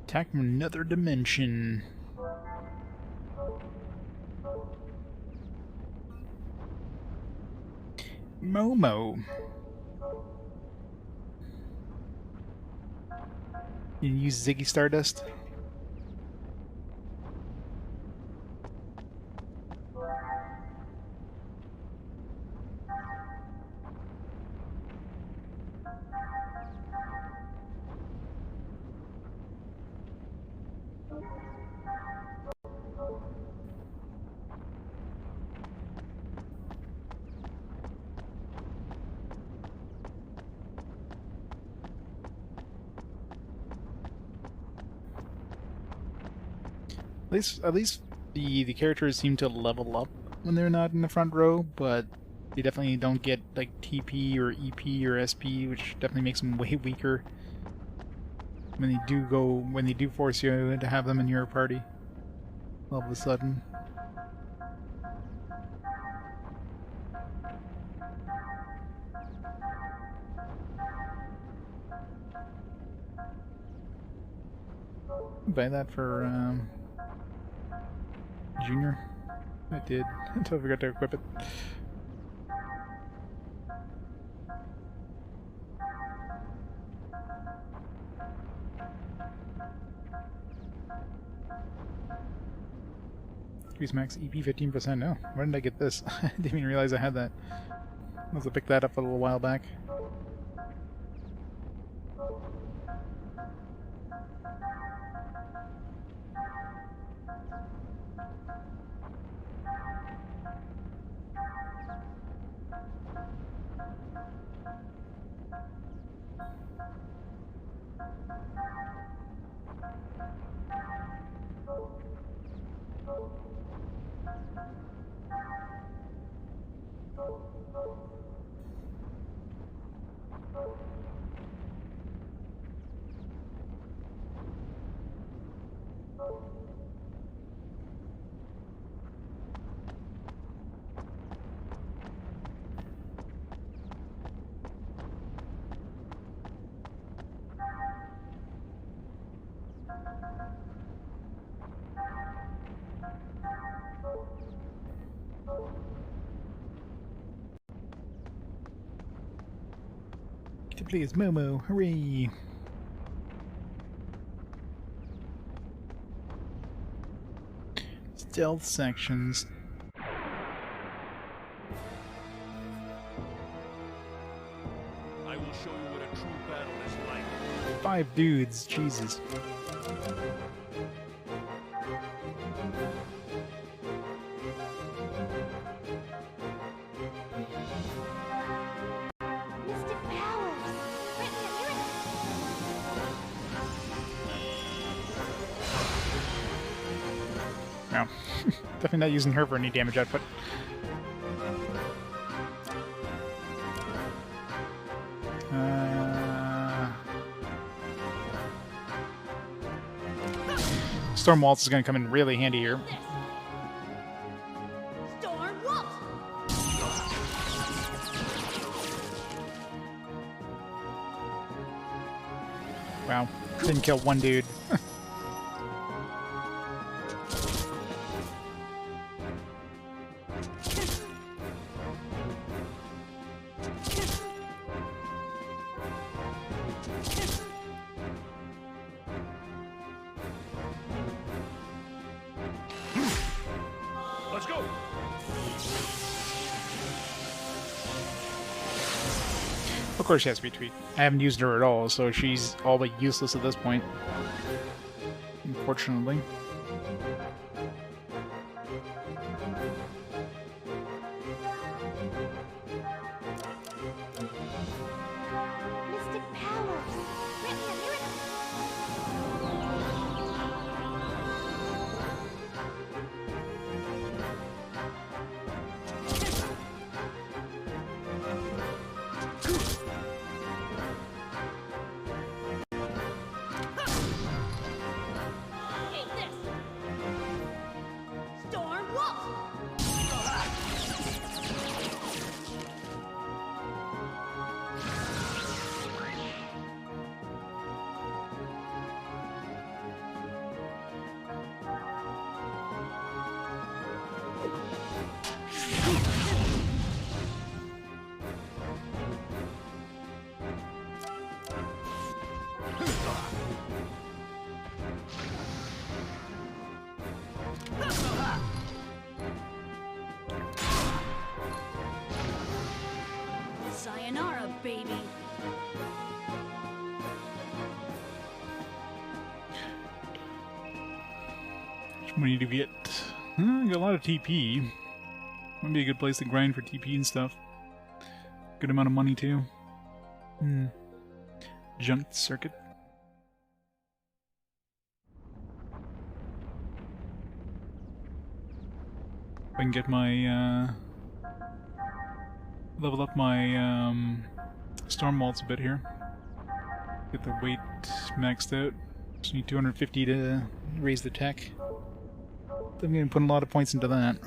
Attack from another dimension. Momo. You use Ziggy Stardust? At least the characters seem to level up when they're not in the front row, but they definitely don't get like TP or EP or SP, which definitely makes them way weaker when they do force you to have them in your party all of a sudden. Buy that for Junior? I did, until I forgot to equip it. Increase max EP 15%. No, where did I get this? I didn't even realize I had that. I must have picked that up a little while back. To play as Momo, hooray! Stealth sections. I will show you what a true battle is like. 5 dudes, Jesus. No. Definitely not using her for any damage output. Storm Waltz is going to come in really handy here. Storm Waltz! Wow. Didn't kill one dude. Let's go. Of course she has to be tweaked. I haven't used her at all, so she's all but useless at this point. Unfortunately. Mystic powers. Grant me a miracle. Eat this! Storm Waltz! Sayonara, baby. Which money do we get? I got a lot of TP. Might be a good place to grind for TP and stuff. Good amount of money too. Junked circuit. If I can get my level up my storm waltz a bit here. Get the weight maxed out. Just need 250 to raise the tech. I'm going to put a lot of points into that.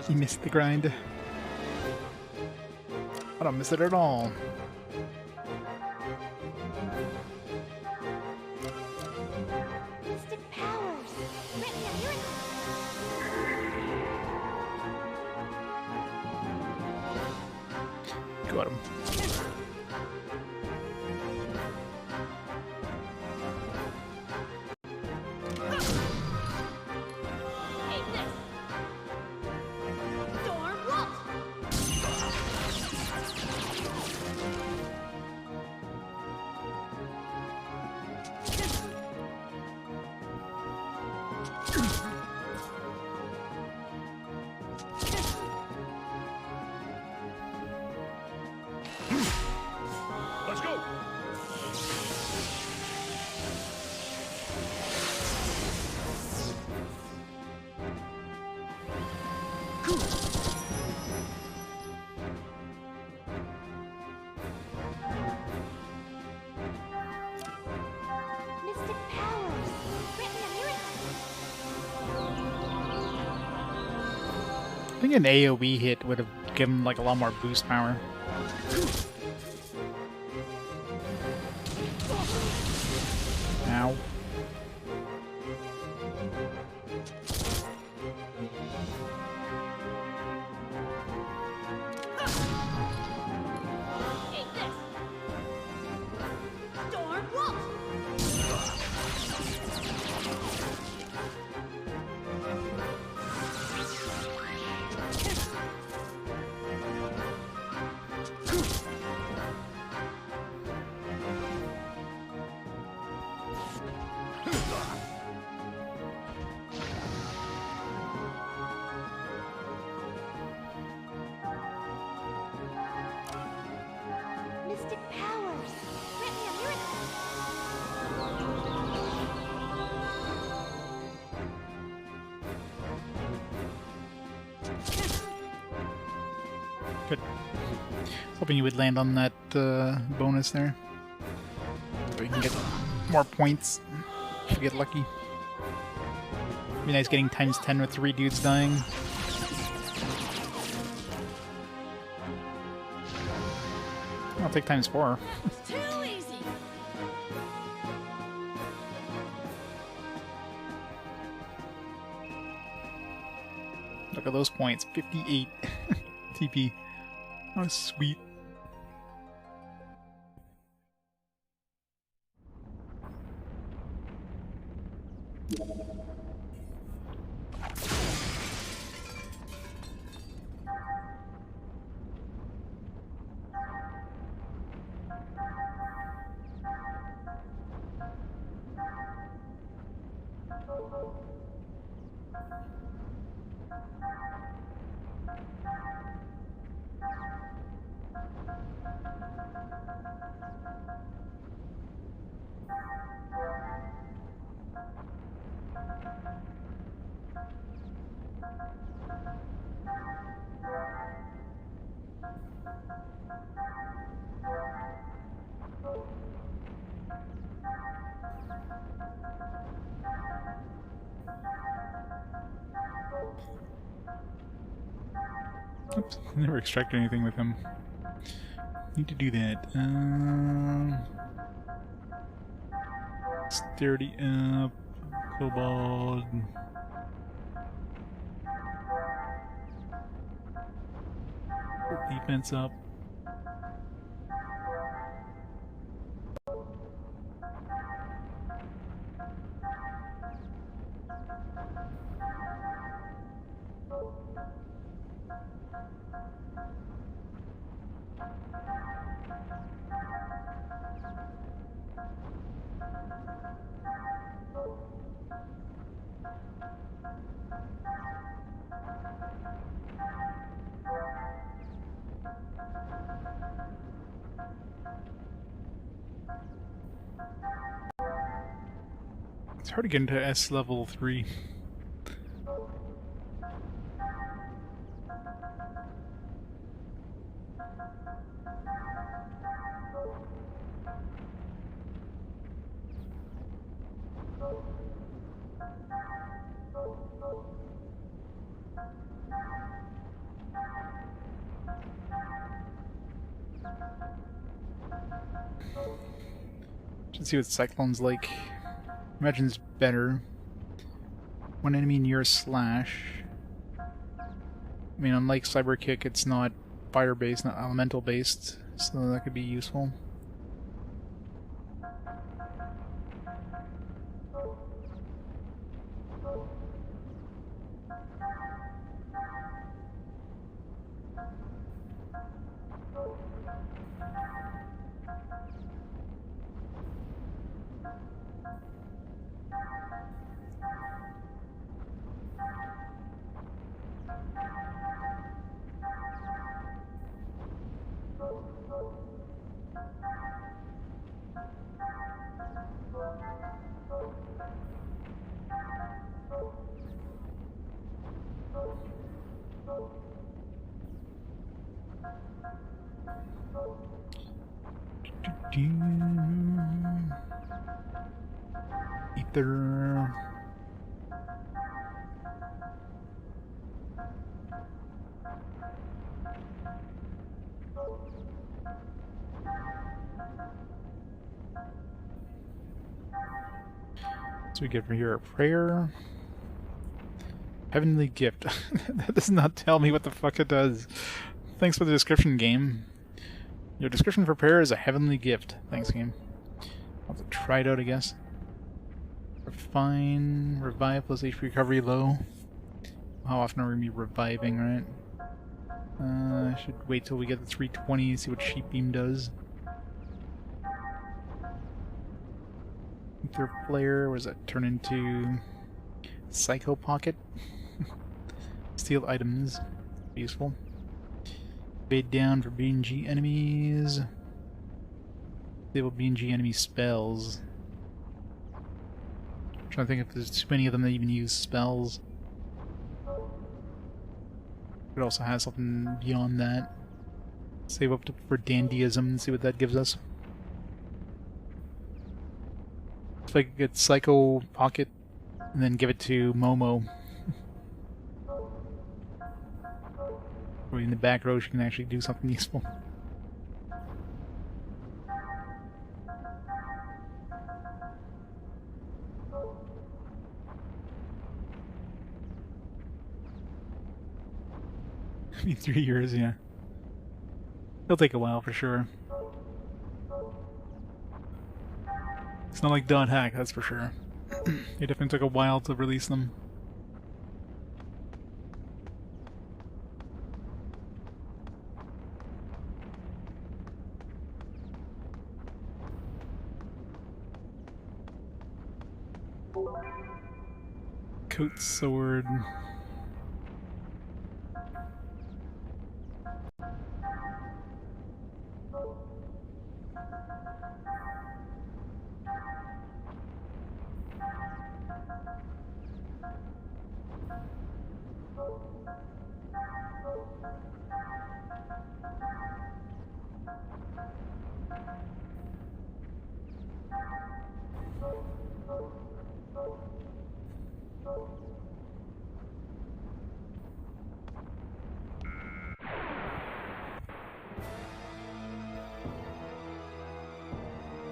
You missed the grind. I don't miss it at all. Mystic powers. Grant me a miracle. Got him. Eat this! Storm Waltz! Let's go. Mystic powers. Grant me a miracle. I think an AoE hit would have given like a lot more boost power. Ow. Eat this! Storm Waltz! hoping you would land on that bonus there. So you can get more points if you get lucky. Be nice getting times 10 with 3 dudes dying. I'll take times 4. Too easy. Look at those points. 58 TP. Oh, sweet. Oops, I never extracted anything with him. Need to do that. Dexterity up, Kobold. Defense up. It's hard to get into S level 3. Should see what Cyclone's like. Imagine it's better. One enemy near a slash. I mean, unlike Cyber Kick, it's not fire-based, not elemental-based, so that could be useful. Ether. So we get from here a prayer. Heavenly gift. That does not tell me what the fuck it does. Thanks for the description, game. Your description for prayer is a heavenly gift. Thanks, game. I'll have to try it out, I guess. Refine, revive plus HP recovery low. How often are we going to be reviving, right? I should wait till we get the 320 and see what Sheep Beam does. Ether Flare, what does that turn into? Psycho Pocket? Steal items. Useful. Evade down for BNG enemies. Disable BNG enemy spells. I'm trying to think if there's too many of them that even use spells. It also has something beyond that. Save up for dandyism and see what that gives us. If I could get Psycho Pocket and then give it to Momo. Or in the back row, she can actually do something useful. Maybe 3 years, yeah. It'll take a while for sure. It's not like Dot Hack, that's for sure. It definitely took a while to release them. Coat sword.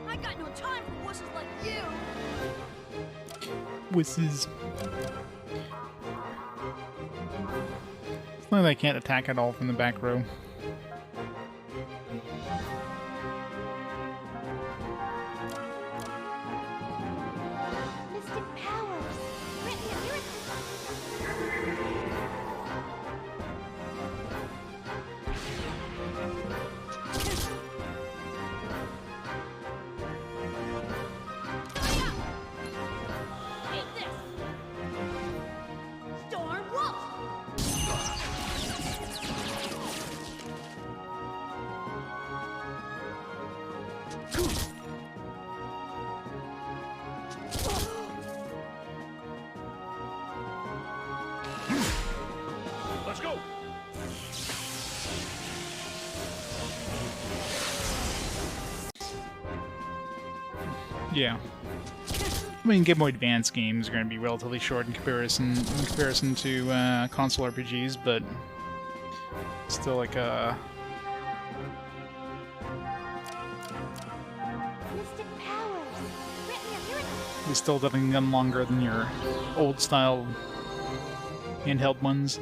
I got no time for wusses like you! Wusses. It's not that I can't attack at all from the back row. Mystic powers! Grant me a miracle! Eat this! Storm Wolf! Let's go! Yeah. I mean, Game Boy Advance games are going to be relatively short in comparison to console RPGs, but still like a Mystic powers! Grant me a miracle! it's still definitely done longer than your old style handheld ones.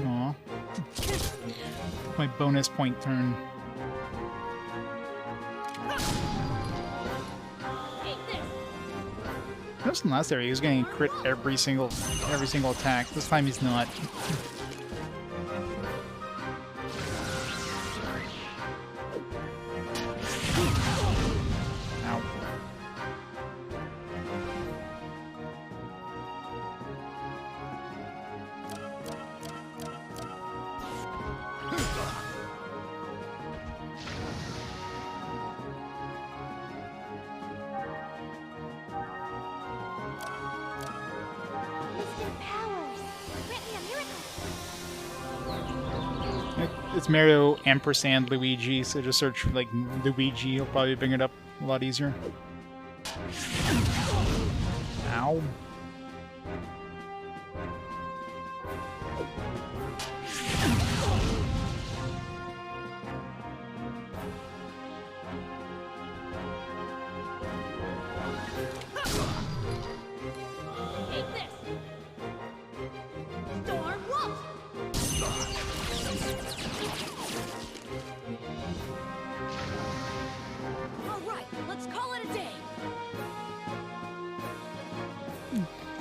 Aw. My bonus point turn. Notice in the last area he was getting crit every single attack. This time he's not. Ow. Mystic powers! Grant me a miracle! It's Mario ampersand Luigi, so just search for like Luigi, you'll probably bring it up a lot easier. Ow. Eat this! Storm Wolf! Alright, let's call it a day!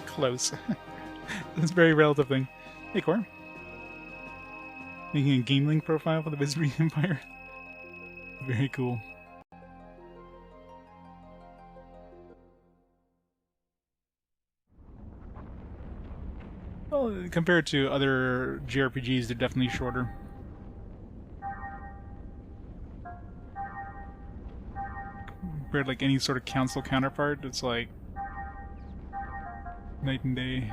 Close. That's a very relative thing. Hey, Cor. Making a Game Link profile for the Wizardry Empire. Very cool. Well, compared to other JRPGs, they're definitely shorter. Compared to like any sort of council counterpart, it's like night and day.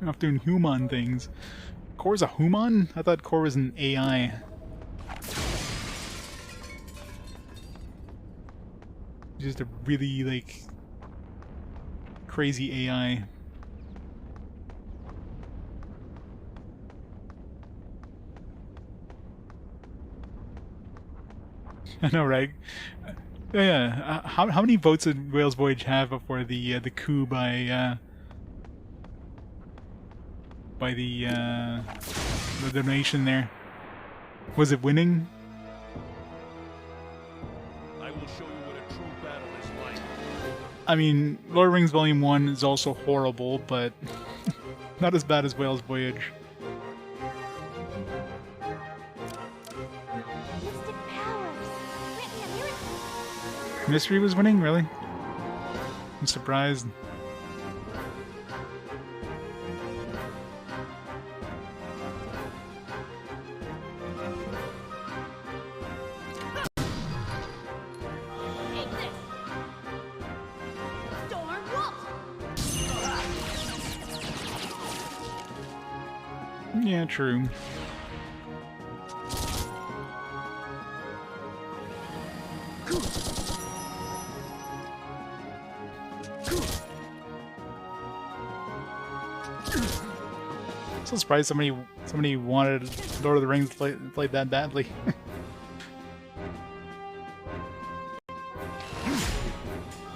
Off doing human things. Kor's a human? I thought Kor was an AI. Just a really, like, crazy AI. I know, right? Yeah. How many votes did Whale's Voyage have before the coup by the donation there? Was it winning? I will show you what a true battle is like. I mean, Lord of the Rings Volume 1 is also horrible, but not as bad as Whale's Voyage. Mystery was winning? Really? I'm surprised. Yeah, true. So surprised somebody wanted Lord of the Rings played that badly.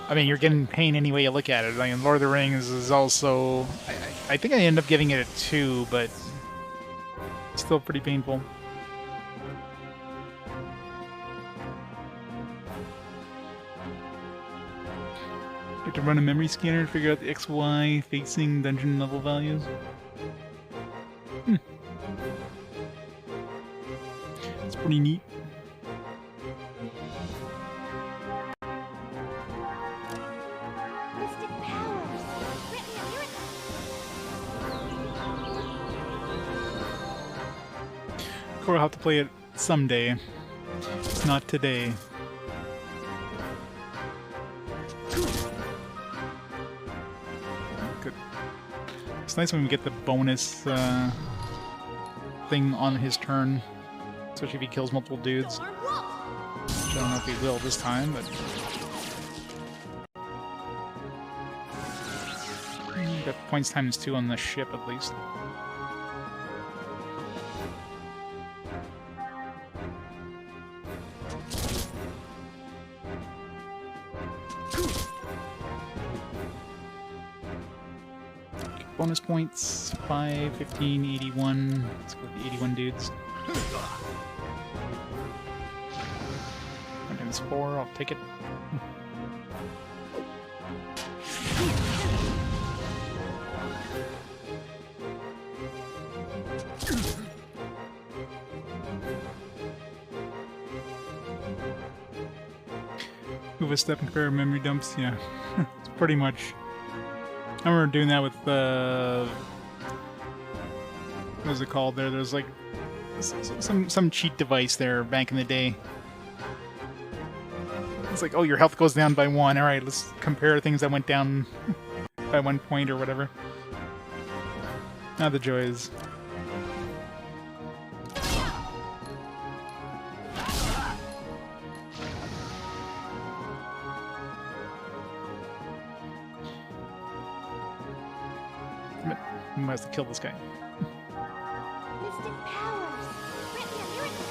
I mean, you're getting pain any way you look at it. I mean, Lord of the Rings is also... I think I end up giving it a 2, but it's still pretty painful. You have to run a memory scanner to figure out the XY facing dungeon level values. It's pretty neat. Or I'll have to play it someday. It's not today. Good. It's nice when we get the bonus thing on his turn, especially if he kills multiple dudes. Which I don't know if he will this time, but got points ×2 on the ship at least. Bonus points, 5, 15, 81. Let's go with the 81 dudes. 1 times 4, I'll take it. Move a step and compare memory dumps, yeah. It's pretty much... I remember doing that with, what was it called there? There's like some cheat device there back in the day. It's like, oh, your health goes down by 1. Alright, let's compare things that went down by 1 point or whatever. Now the joys. I might have to kill this guy. Mystic powers! Grant me a miracle!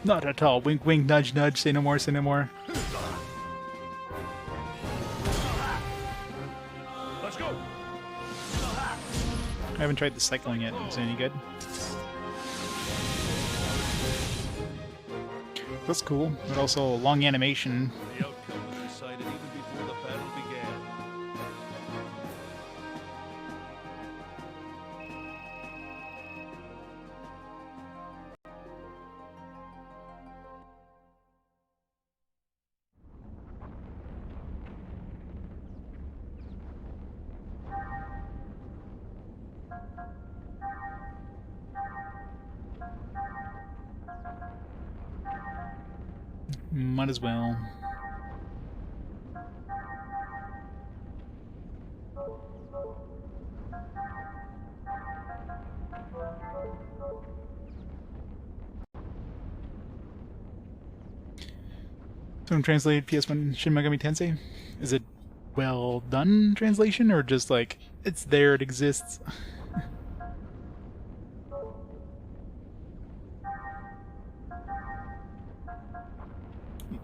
Not at all. Wink, wink, nudge, nudge. Say no more, say no more. Let's go. I haven't tried the cycling yet. Is it any good? That's cool, but also long animation. The outcome was decided even before the battle began. Might as well. Someone translated PS1 Shin Megami Tensei. Is it well done translation, or just like it's there, it exists?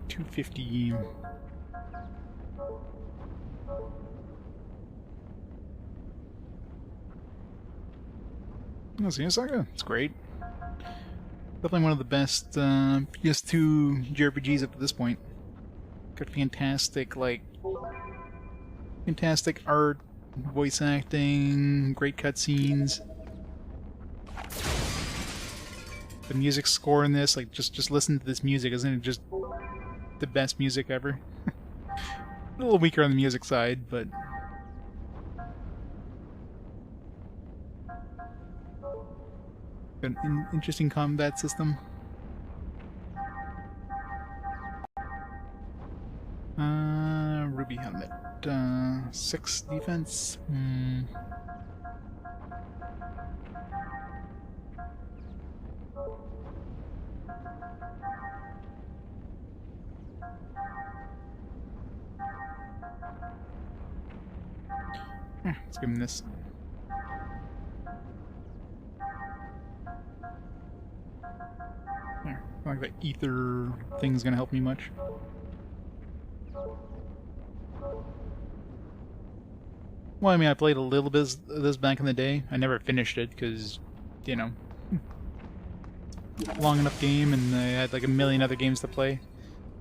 250. Oh, Xenosaga? It's great. Definitely one of the best PS2 JRPGs up to this point. Got fantastic, fantastic art, voice acting, great cutscenes. The music score in this, just listen to this music, isn't it just the best music ever? A little weaker on the music side, but an interesting combat system. Ruby helmet. 6 defense. Let's give him this. There. I like the ether thing's gonna help me much. Well, I mean, I played a little bit of this back in the day. I never finished it because, you know, long enough game, and I had like a million other games to play,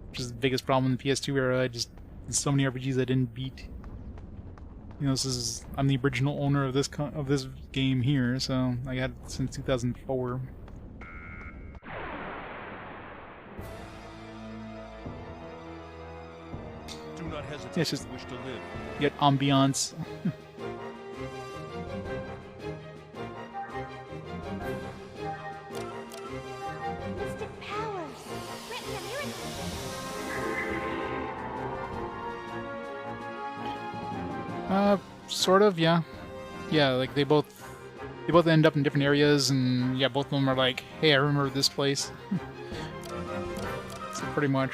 which is the biggest problem in the PS2 era. There's so many RPGs I didn't beat. You know, I'm the original owner of this game here, so I got it since 2004. Do not hesitate. Yeah, it's just wish to live. You get ambiance. Mystic powers! Grant me a miracle! Sort of, yeah. Yeah, like they both end up in different areas, and yeah, both of them are like, hey, I remember this place. So pretty much.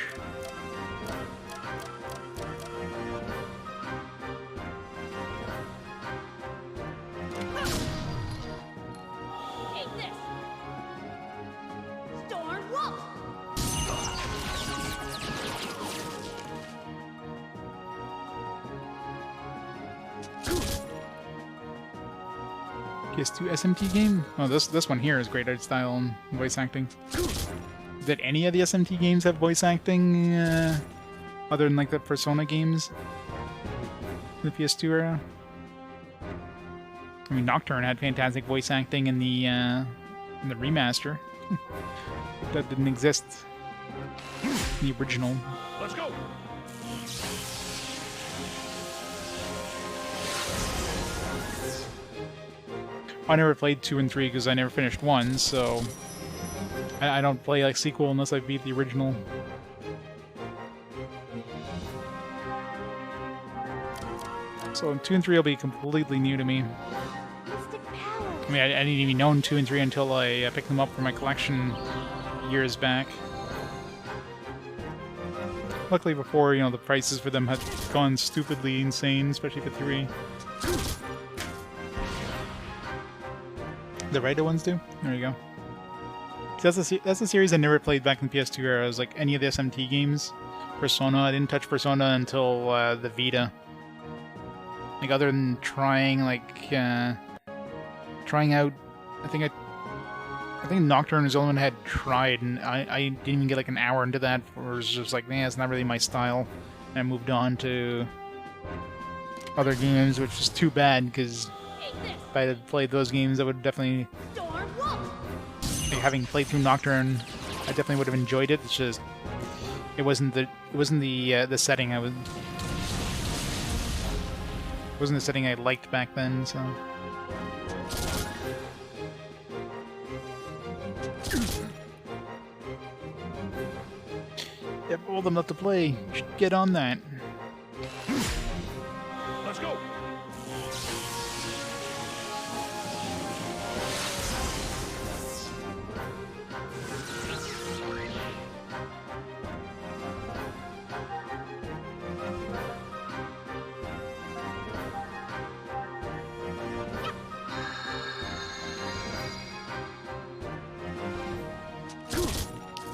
PS2 SMT game? Oh, this one here is great art style and voice acting. Did any of the SMT games have voice acting, other than like the Persona games in the PS2 era? I mean, Nocturne had fantastic voice acting in the remaster. That didn't exist in the original. Let's go. I never played 2 and 3 because I never finished 1, so I don't play like sequel unless I beat the original. So 2 and 3 will be completely new to me. I mean, I didn't even know 2 and 3 until I picked them up for my collection years back. Luckily before, you know, the prices for them had gone stupidly insane, especially for 3. The Raida ones do? There you go. That's a series I never played back in the PS2 era. It was like any of the SMT games. Persona, I didn't touch Persona until the Vita. Like other than trying out, I think Nocturne is the only one I had tried, and I didn't even get like an hour into that. It was just like, nah, it's not really my style. And I moved on to other games, which is too bad because if I had played those games, I would definitely, like, having played through Nocturne, I definitely would have enjoyed it. It's just it wasn't the setting I was. It wasn't the setting I liked back then, so. They're old enough to play. You should get on that. Let's go!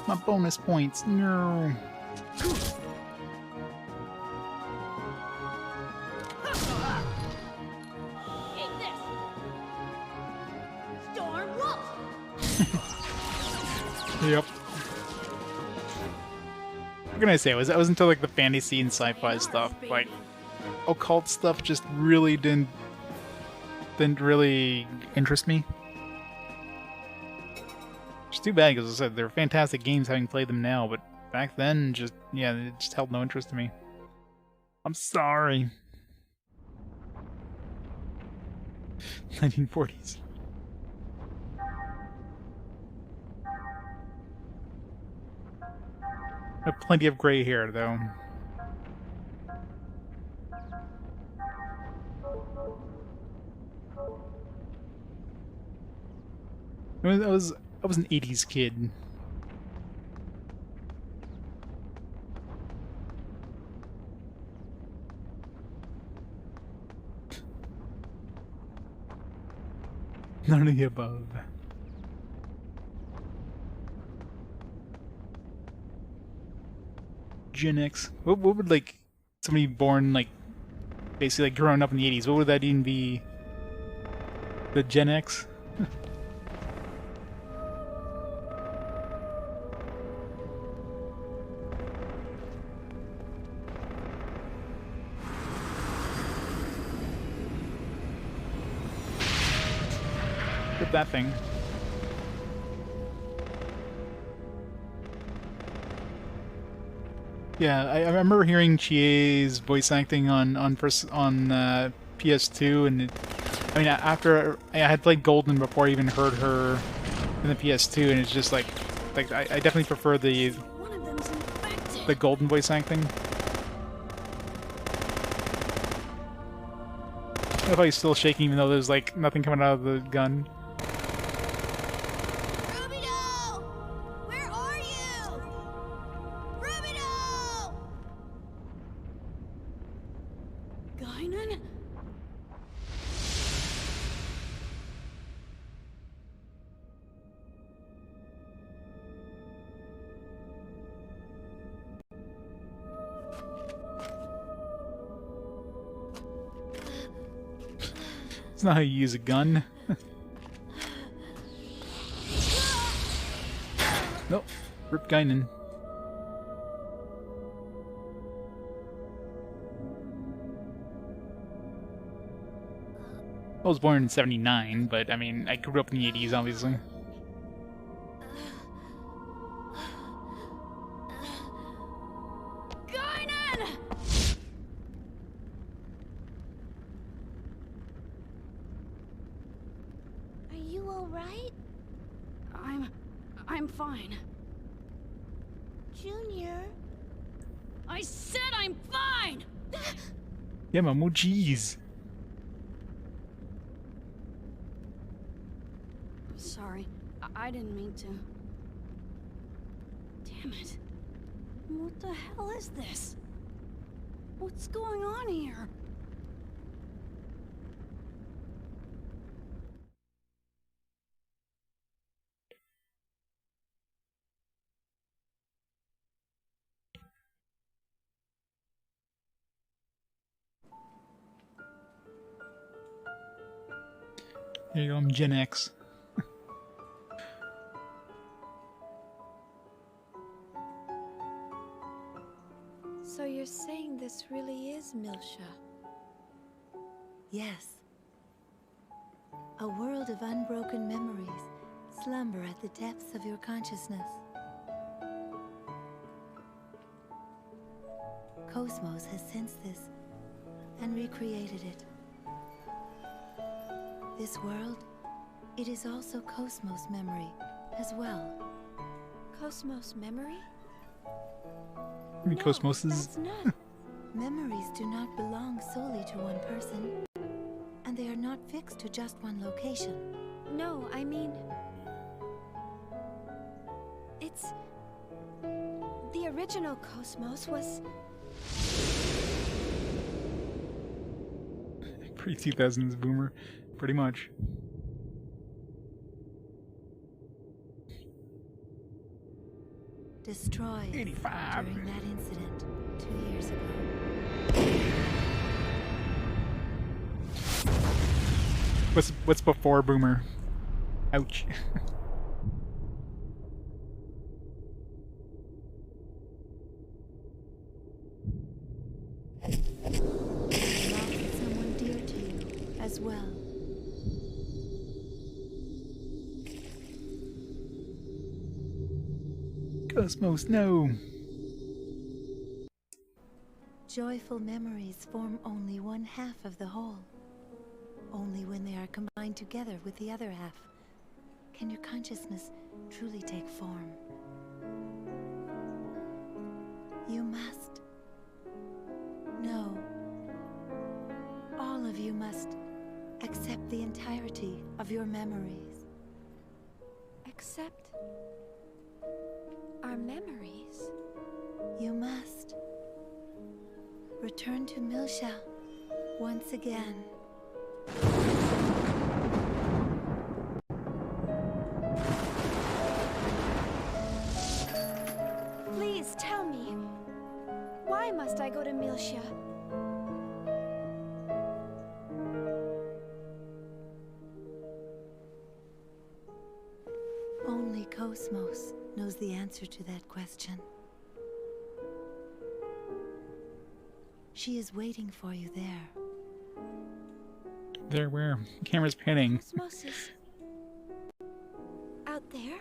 My bonus points. No. Yep. What can I say? It was until like the fantasy and sci-fi stuff, like occult stuff, just really didn't really interest me. It's too bad because, as I said, they're fantastic games having played them now, but back then, just yeah, it just held no interest to me. I'm sorry. 1940s. I have plenty of gray hair, though. I was an 80s kid. None of the above. Gen X. What would like somebody born like basically like growing up in the 80s? What would that even be? The Gen X? Rip that thing. Yeah, I remember hearing Chie's voice acting on PS2, and I mean after I had played Golden before I even heard her in the PS2, and it's just like I definitely prefer the Golden voice acting. I don't know if he's still shaking even though there's like nothing coming out of the gun. That's not how you use a gun. Nope. Rip Guinan. I was born in '79, but I mean, I grew up in the '80s, obviously. I'm fine. Junior? I said I'm fine! Yeah, Mamu, jeez. I'm sorry. I didn't mean to. Damn it. What the hell is this? What's going on here? There you go, I'm Gen X. So you're saying this really is Milsha? Yes. A world of unbroken memories slumber at the depths of your consciousness. KOS-MOS has sensed this and recreated it. This world, it is also KOS-MOS memory as well. KOS-MOS memory? Maybe KOS-MOS is... That's not. Memories do not belong solely to one person, and they are not fixed to just one location. No, I mean... It's... The original KOS-MOS was... Pre-2000s boomer. Pretty much. Destroyed 85. during that incident 2 years ago. What's before boomer? Ouch. Lost someone dear to you as well. KOS-MOS, no. Joyful memories form only one half of the whole. Only when they are combined together with the other half can your consciousness truly take form. You must. No. All of you must accept the entirety of your memories. Accept... our memories? You must. Return to Milsha once again. Please tell me, why must I go to Milsha? Only KOS-MOS knows the answer to that question. She is waiting for you there. There, where? The camera's panning. KOS-MOS is... out there?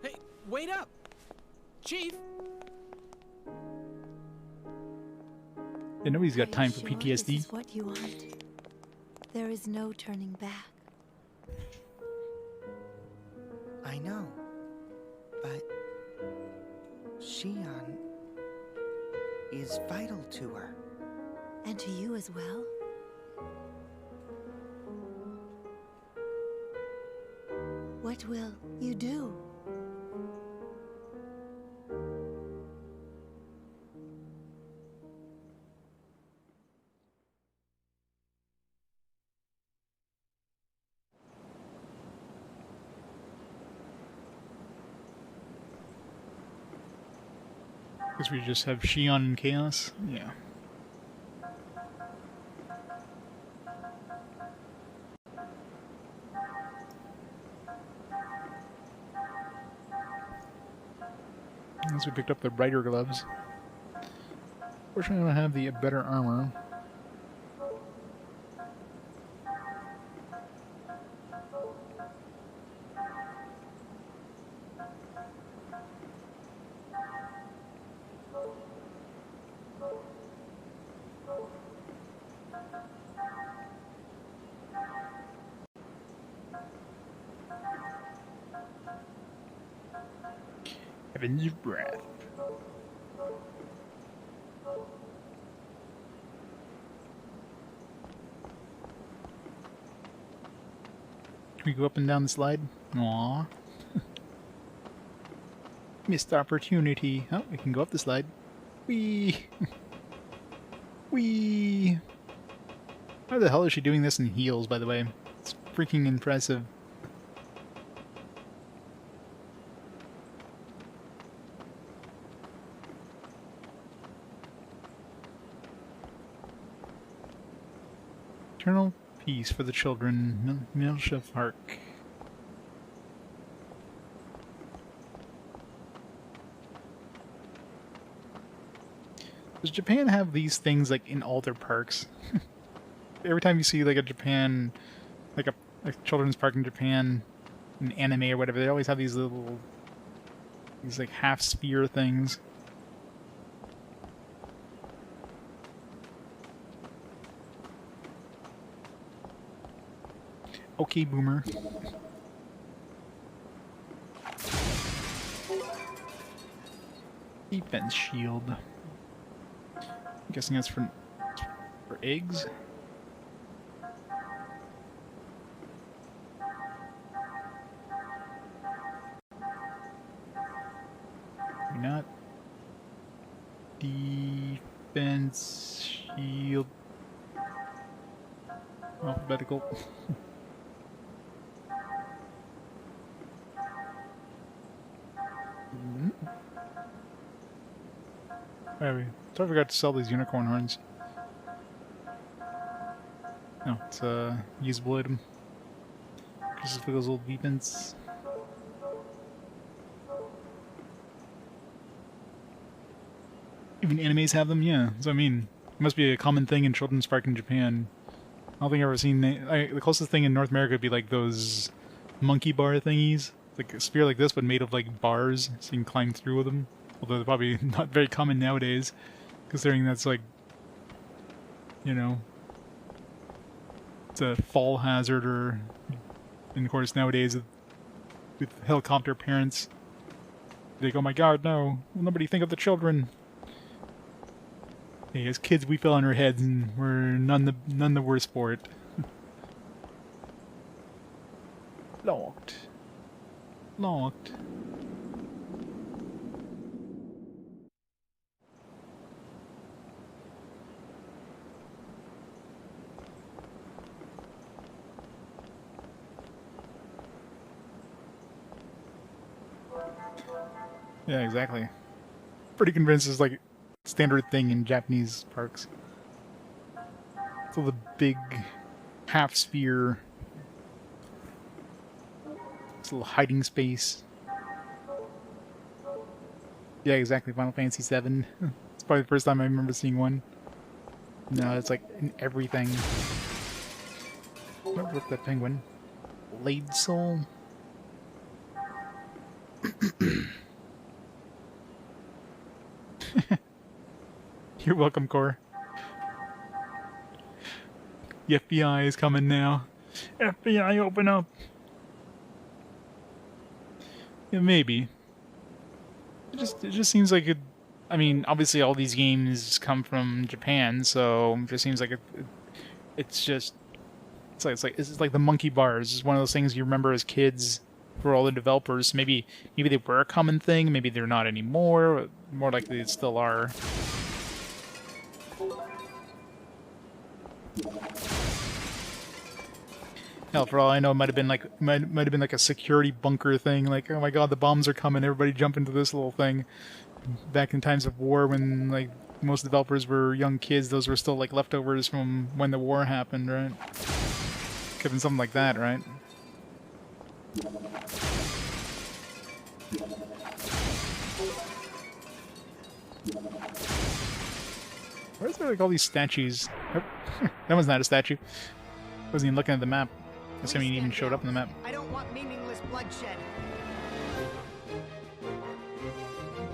Hey, wait up! Chief! Yeah, nobody's got time for Sure PTSD. this is what you want? There is no turning back. I know. But Shion is vital to her. And to you as well? What will you do? Because we just have Shion and Chaos? Yeah. Once we picked up the brighter gloves. Fortunately, I don't have the better armor. Heaven's breath. Can we go up and down the slide? Aww. Missed opportunity. Oh, we can go up the slide. Whee! Whee! How the hell is she doing this in heels, by the way? It's freaking impressive. Eternal peace for the children. Milsha Park. Does Japan have these things like in all their parks? Every time you see like a Japan, like a children's park in Japan, an anime or whatever, they always have these little, these like half sphere things. Okay, boomer. Defense shield. I'm guessing that's for eggs. Maybe not. Defense shield. Alphabetical. Maybe. I forgot to sell these unicorn horns. No, it's a usable item. Just for those old weapons. Even animes have them, yeah. So I mean, it must be a common thing in children's park in Japan. I don't think I've ever seen... the closest thing in North America would be like those monkey bar thingies. Like a spear like this, but made of like bars, so you can climb through with them. Although they're probably not very common nowadays, considering that's like, you know, it's a fall hazard, or, and of course nowadays with helicopter parents, they go, "Oh my God, no! Will nobody think of the children?" Hey, as kids, we fell on our heads, and we're none the worse for it. Locked. Locked. Yeah, exactly. Pretty convinced it's like standard thing in Japanese parks. So the big half sphere, this little hiding space. Yeah, exactly. Final Fantasy VII. It's probably the first time I remember seeing one. No, it's like in everything. What was that penguin? Blade Soul. You're welcome, Core. The FBI is coming now. FBI, open up. Yeah, maybe. It just seems like it. I mean, obviously all these games come from Japan, so it just seems like it's like the monkey bars. It's one of those things you remember as kids for all the developers. Maybe they were a common thing. Maybe they're not anymore. More likely, they still are. Hell, for all I know, it might have been like a security bunker thing. Like, oh my God, the bombs are coming! Everybody jump into this little thing. Back in times of war, when like most developers were young kids, those were still like leftovers from when the war happened, right? Could have been something like that, right? Where's there like all these statues? That one's not a statue. Wasn't even looking at the map. Assuming he even showed up on the map. I don't want meaningless bloodshed.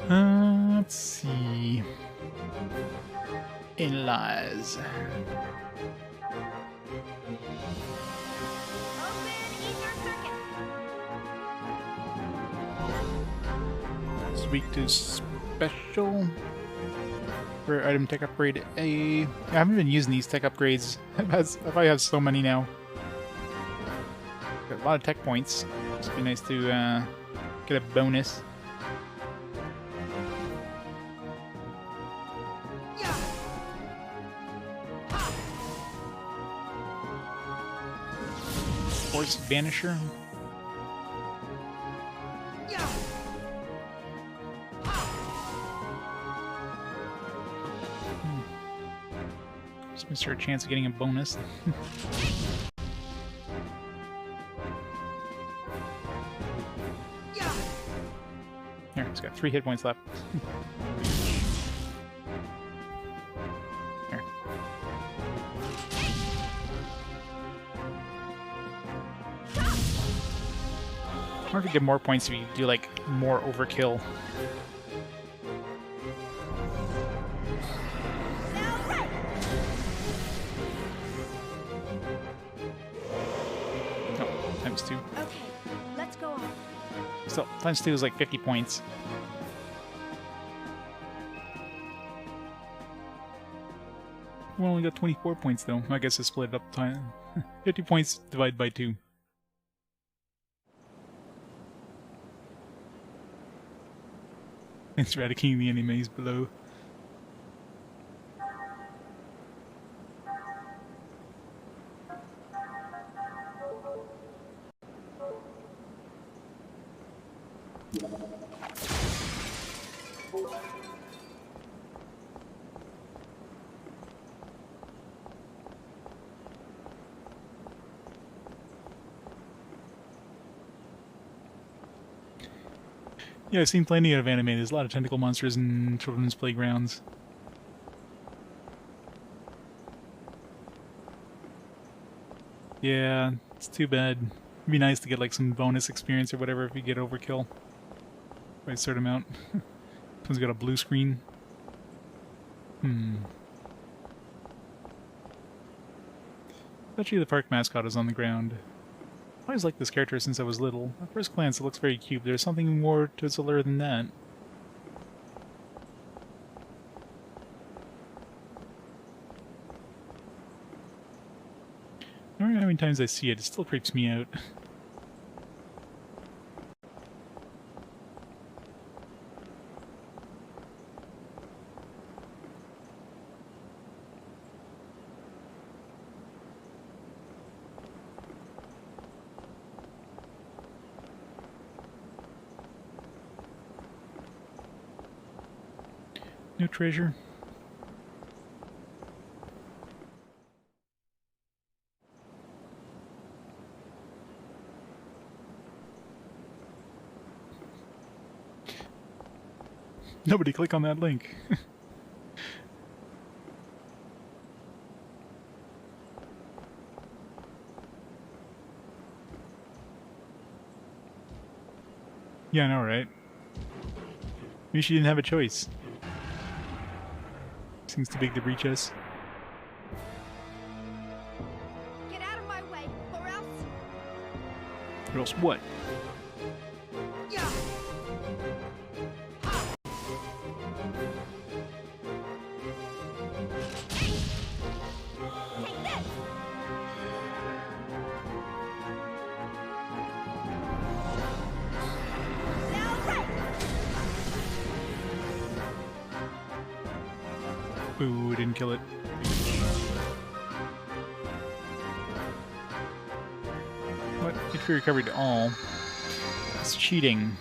Let's see. Analyze. It's weak to special. For item tech upgrade A. I haven't been using these tech upgrades. I probably have so many now. Got a lot of tech points. It'd be nice to get a bonus. Force Banisher. Just missed her a chance of getting a bonus. Here, it's got 3 hit points left. Here. I wonder if you get more points if you do like more overkill. times 2. Okay, let's go on. So, times 2 is like 50 points. We only got 24 points though. I guess I split it up time. 50 points divided by 2. It's eradicating the enemies below. Yeah, I've seen plenty of anime. There's a lot of tentacle monsters in children's playgrounds. Yeah, it's too bad. It'd be nice to get like some bonus experience or whatever if you get overkill by a certain amount. This one's got a blue screen. Actually, the park mascot is on the ground. I always liked this character since I was little. At first glance, it looks very cute. There's something more to its allure than that. No matter how many times I see it, it still creeps me out. No treasure. Nobody click on that link. Yeah, I know, right? Maybe she didn't have a choice. Seems too big to reach us. Get out of my way, or else... Or else what? Yeah. Ooh, didn't kill it. What? If you recovered all. That's cheating.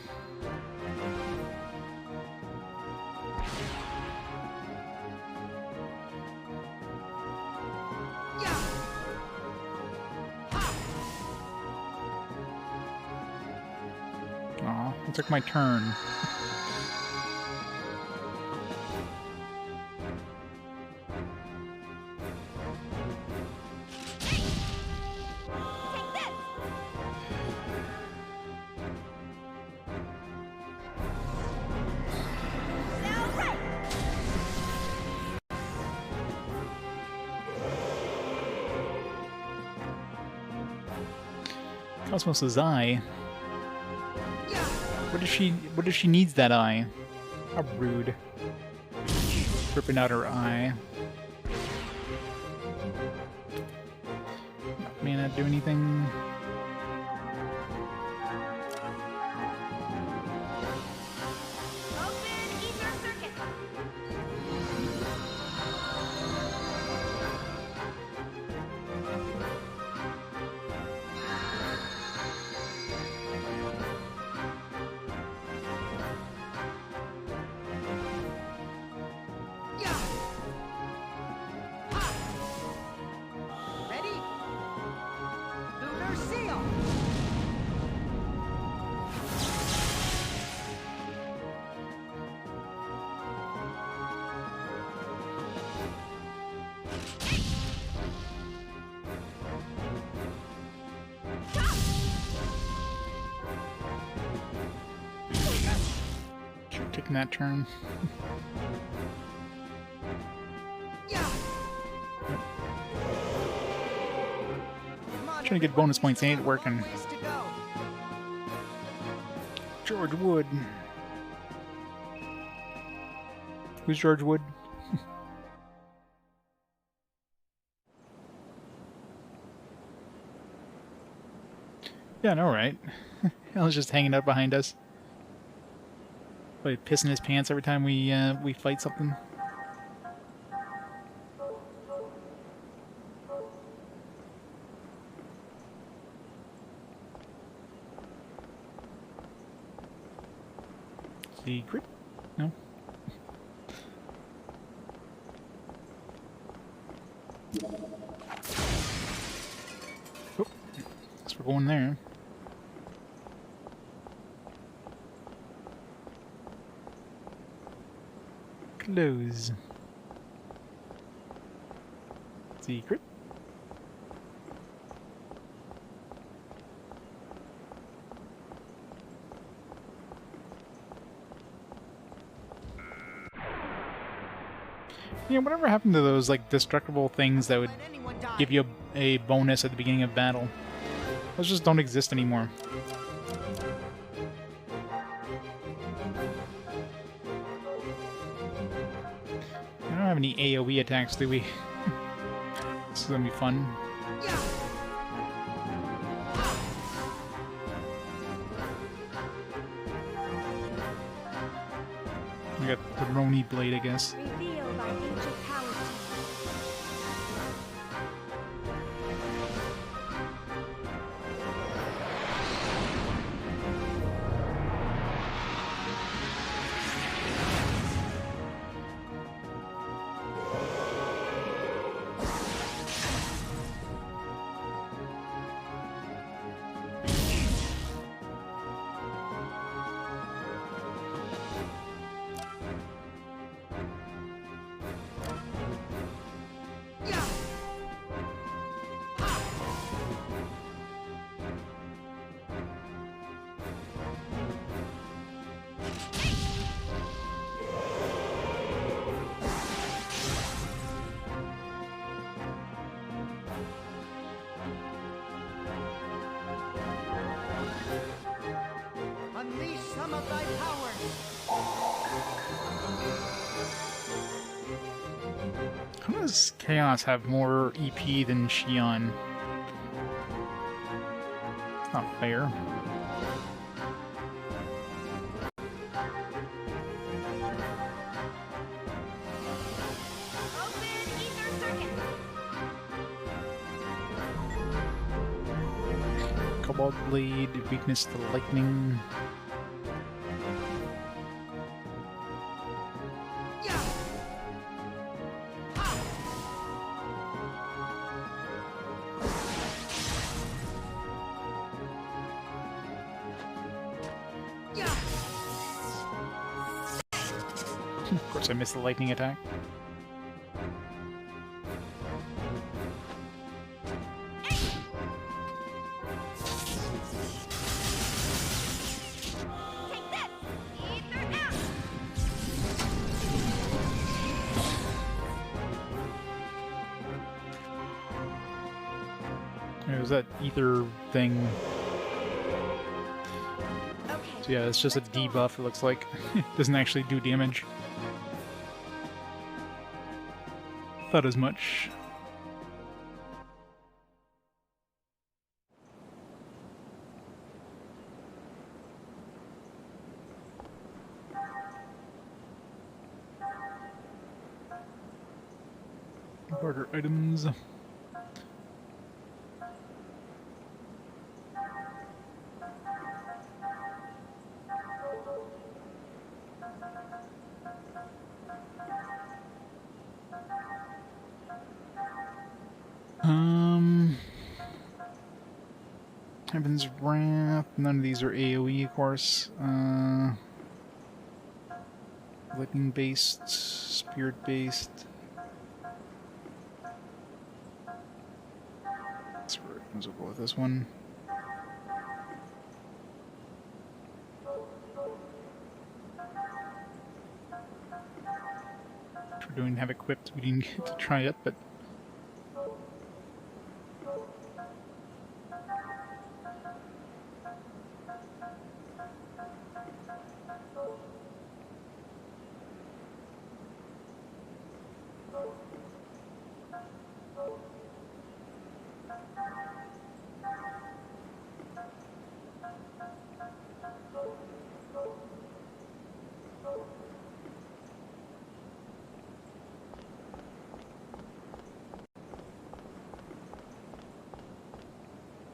Aw, it took my turn. KOS-MOS's eye. What if she needs that eye? How rude. Ripping out her eye. May not do anything. Taking that turn. Trying to get bonus points ain't working. Ways to go. George Wood. Who's George Wood? Yeah, no, right? He's just hanging out behind us. Like pissing his pants every time we fight something. Secret? No. Oh, guess we're going there. Close. Secret. Yeah, whatever happened to those like destructible things that would give you a bonus at the beginning of battle? Those just don't exist anymore. We don't have any AoE attacks, do we? This is gonna be fun. We got the Roni blade, I guess. Revealed by ancient powers. Unleash some of thy power. How does Chaos have more EP than Shion? It's not fair. Cobalt Blade, weakness to lightning. Of course I missed the lightning attack. It was that ether thing. So yeah, it's just a debuff, it looks like. It doesn't actually do damage. Thought as much. Barter items. Heaven's Wrath. None of these are AoE, of course. Lightning based, spirit based. So we'll go with this one. We don't have equipped. We didn't get to try it, but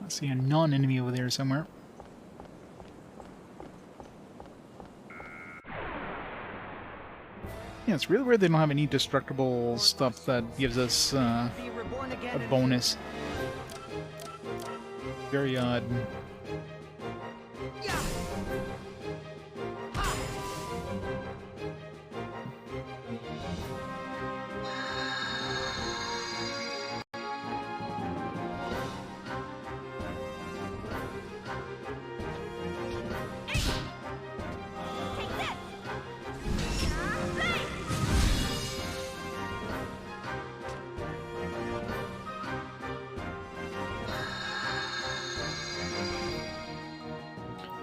I see a non-enemy over there somewhere. Yeah, it's really weird they don't have any destructible stuff that gives us a bonus. Very odd.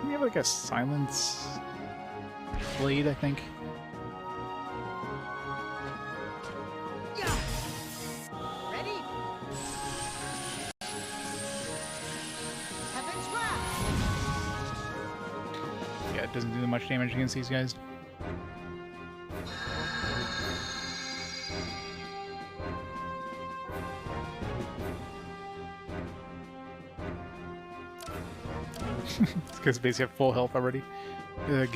We have like a silence blade, I think. Ready? Heaven's wrath. Yeah, it doesn't do much damage against these guys. It's because basically have full health already. Ugh.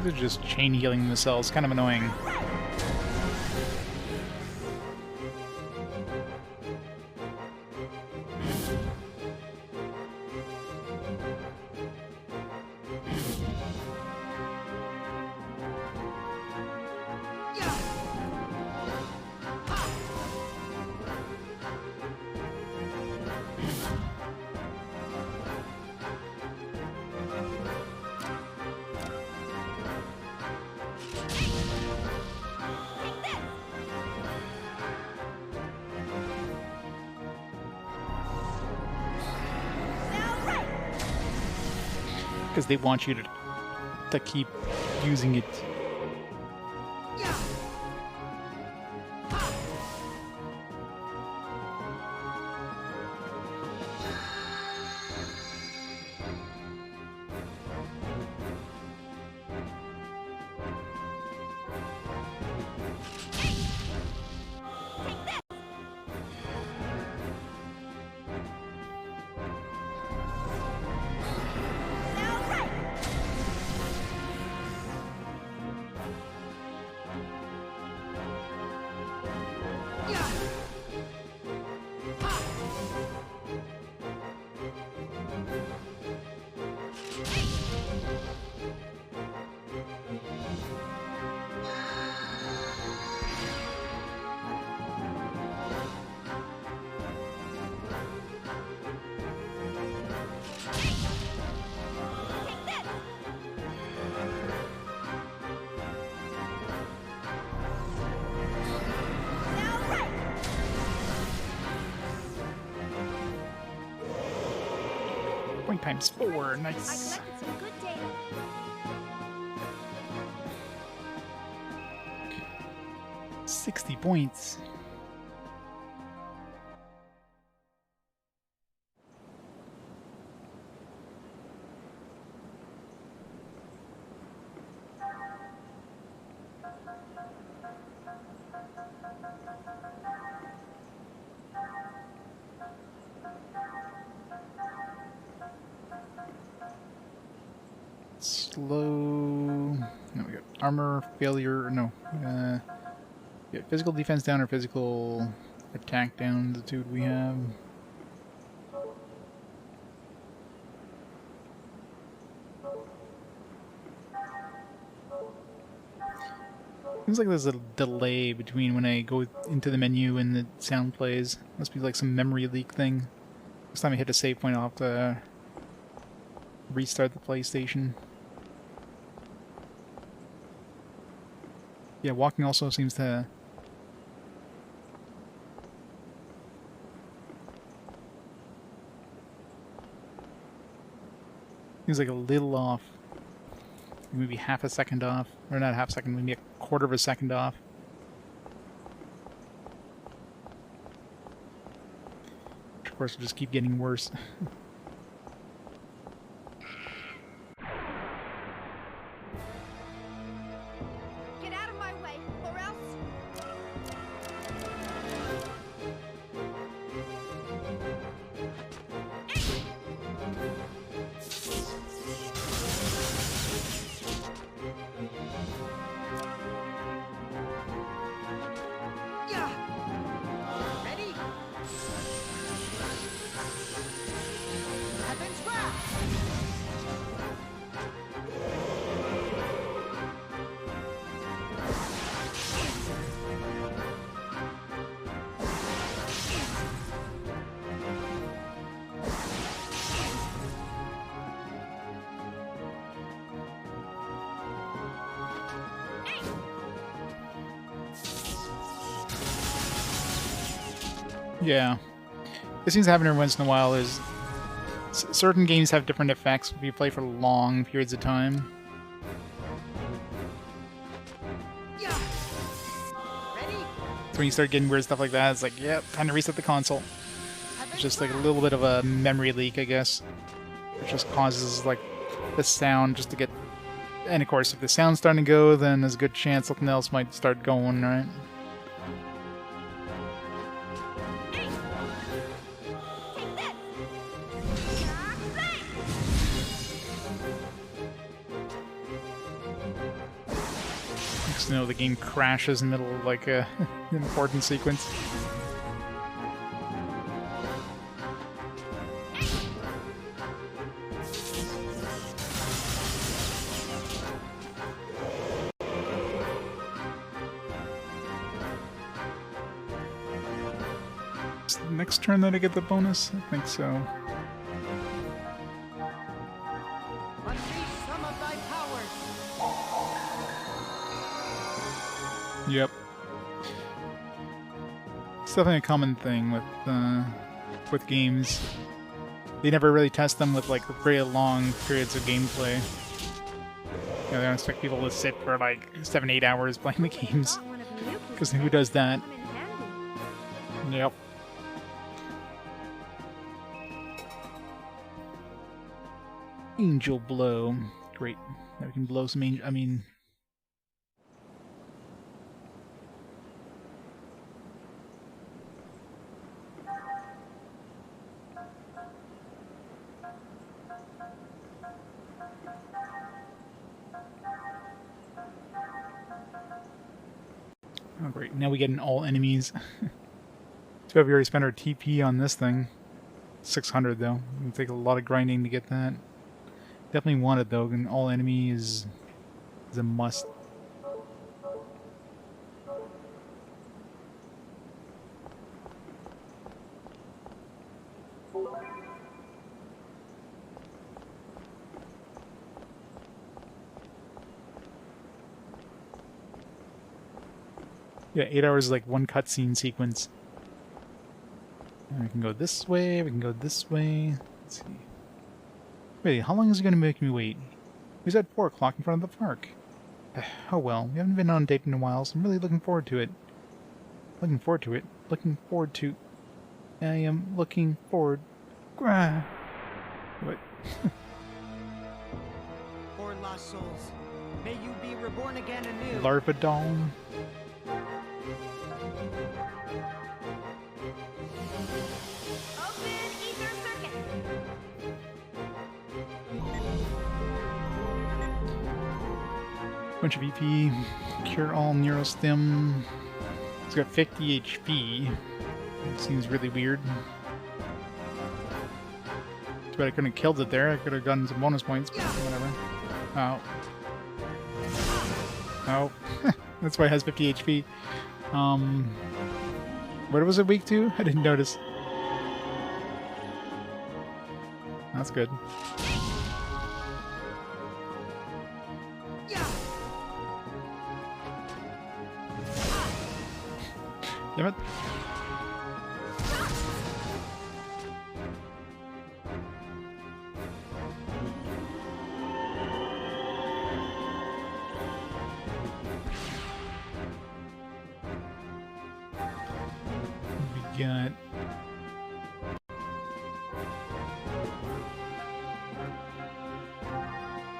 They're just chain healing themselves, kind of annoying. Because they want you to keep using it. Point times 4, nice. 60 points. Slow. No, we got armor failure. No. Yeah, physical defense down or physical attack down. The two we have. Seems like there's a delay between when I go into the menu and the sound plays. Must be like some memory leak thing. Next time I hit a save point, I'll have to restart the PlayStation. Yeah, walking also seems to... Seems like a little off. maybe half a second off. Or not half a second, maybe a quarter of a second off. Which of course will just keep getting worse. Get out of my way, or else... Ready? Heaven's wrath! Yeah. This seems to happen every once in a while. Is certain games have different effects if you play for long periods of time. So when you start getting weird stuff like that, it's like, yep, time to reset the console. It's just like a little bit of a memory leak, I guess. It just causes like the sound just to get... And of course, if the sound's starting to go, then there's a good chance something else might start going, right? Next thing you know, the game crashes in the middle of like a an important sequence. Is the next turn that I get the bonus? I think so. Unleash some of thy powers! Yep. It's definitely a common thing with games. They never really test them with like very long periods of gameplay. You know, they don't expect people to sit for like 7-8 hours playing the games. Because who does that? Yep. Angel blow. Great. Now we can blow some angel. I mean... Oh great, now we get an all enemies. Too bad we already spent our TP on this thing. 600 though. It'll take a lot of grinding to get that. Definitely want it though, and all enemy is a must. Yeah, 8 hours is like one cutscene sequence. And we can go this way, we can go this way. Let's see. Wait, how long is it going to make me wait? It was at 4 o'clock in front of the park. Oh well, we haven't been on a date in a while, so I'm really looking forward to it. Looking forward to it. Looking forward to... I am looking forward... What? Poor lost souls, may you be reborn again anew. Larvadol. Bunch of EP, cure all neurostim. It's got 50 HP. It seems really weird. Too bad I couldn't have killed it there. I could have gotten some bonus points, but whatever. Oh. Oh. That's why it has 50 HP. What was it weak to? I didn't notice. That's good. Damn it. got?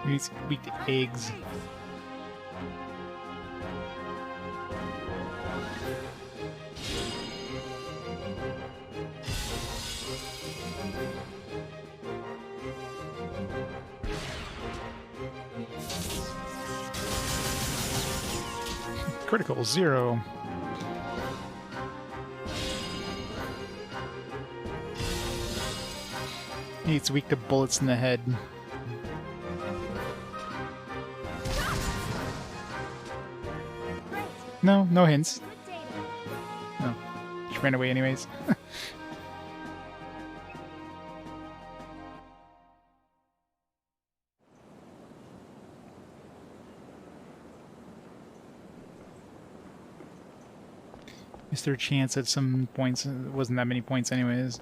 He's weak to eggs. Critical 0. It's weak to bullets in the head. No, no hints. No. She ran away anyways. Missed their chance at some points. It wasn't that many points anyways.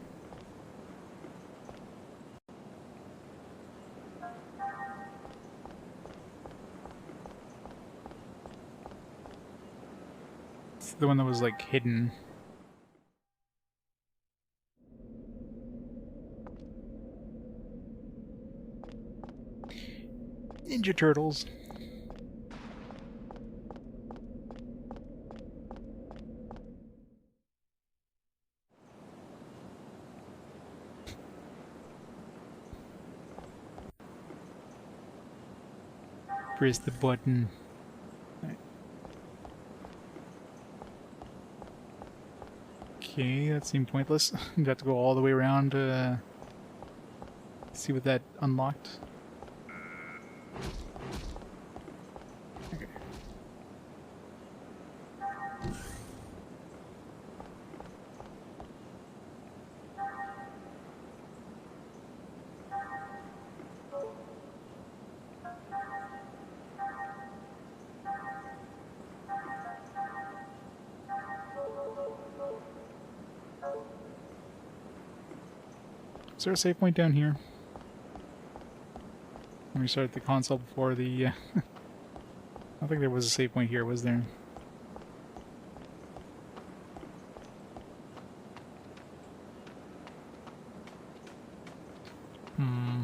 It's the one that was like hidden. Ninja Turtles. Press the button. Right. Okay, that seemed pointless. You have to go all the way around to see what that unlocked. Okay. Is there a save point down here? Let me restart the console before the... I don't think there was a save point here, was there? Hmm.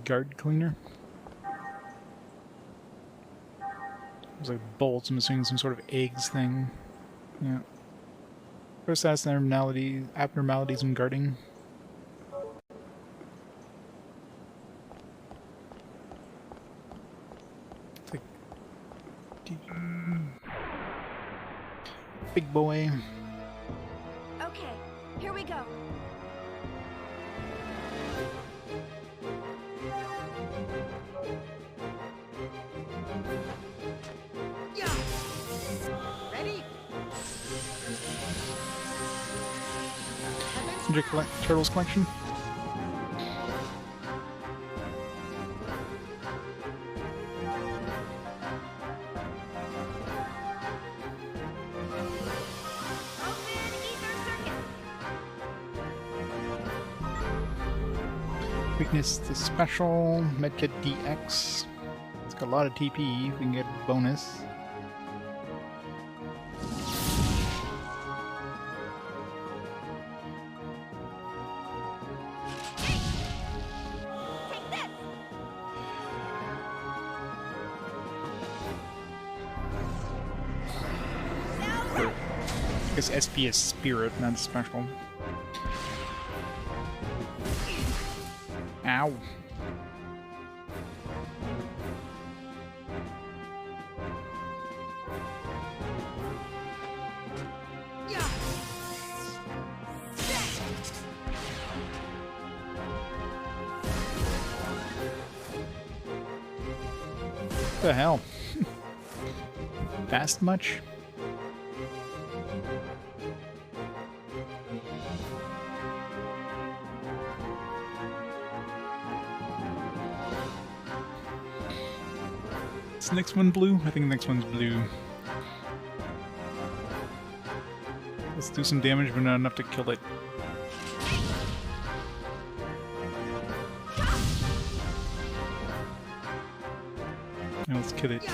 Guard cleaner. There's like bolts, I'm assuming some sort of eggs thing. Yeah. First that's abnormalities in guarding. It's like big boy. Okay, here we go. Turtles collection. Weakness to special, medkit DX. It's got a lot of TP, we can get a bonus. I guess SP is spirit, not special. Ow. What the hell? Fast much? Is the next one blue? I think the next one's blue. Let's do some damage, but not enough to kill it. Now let's kill it.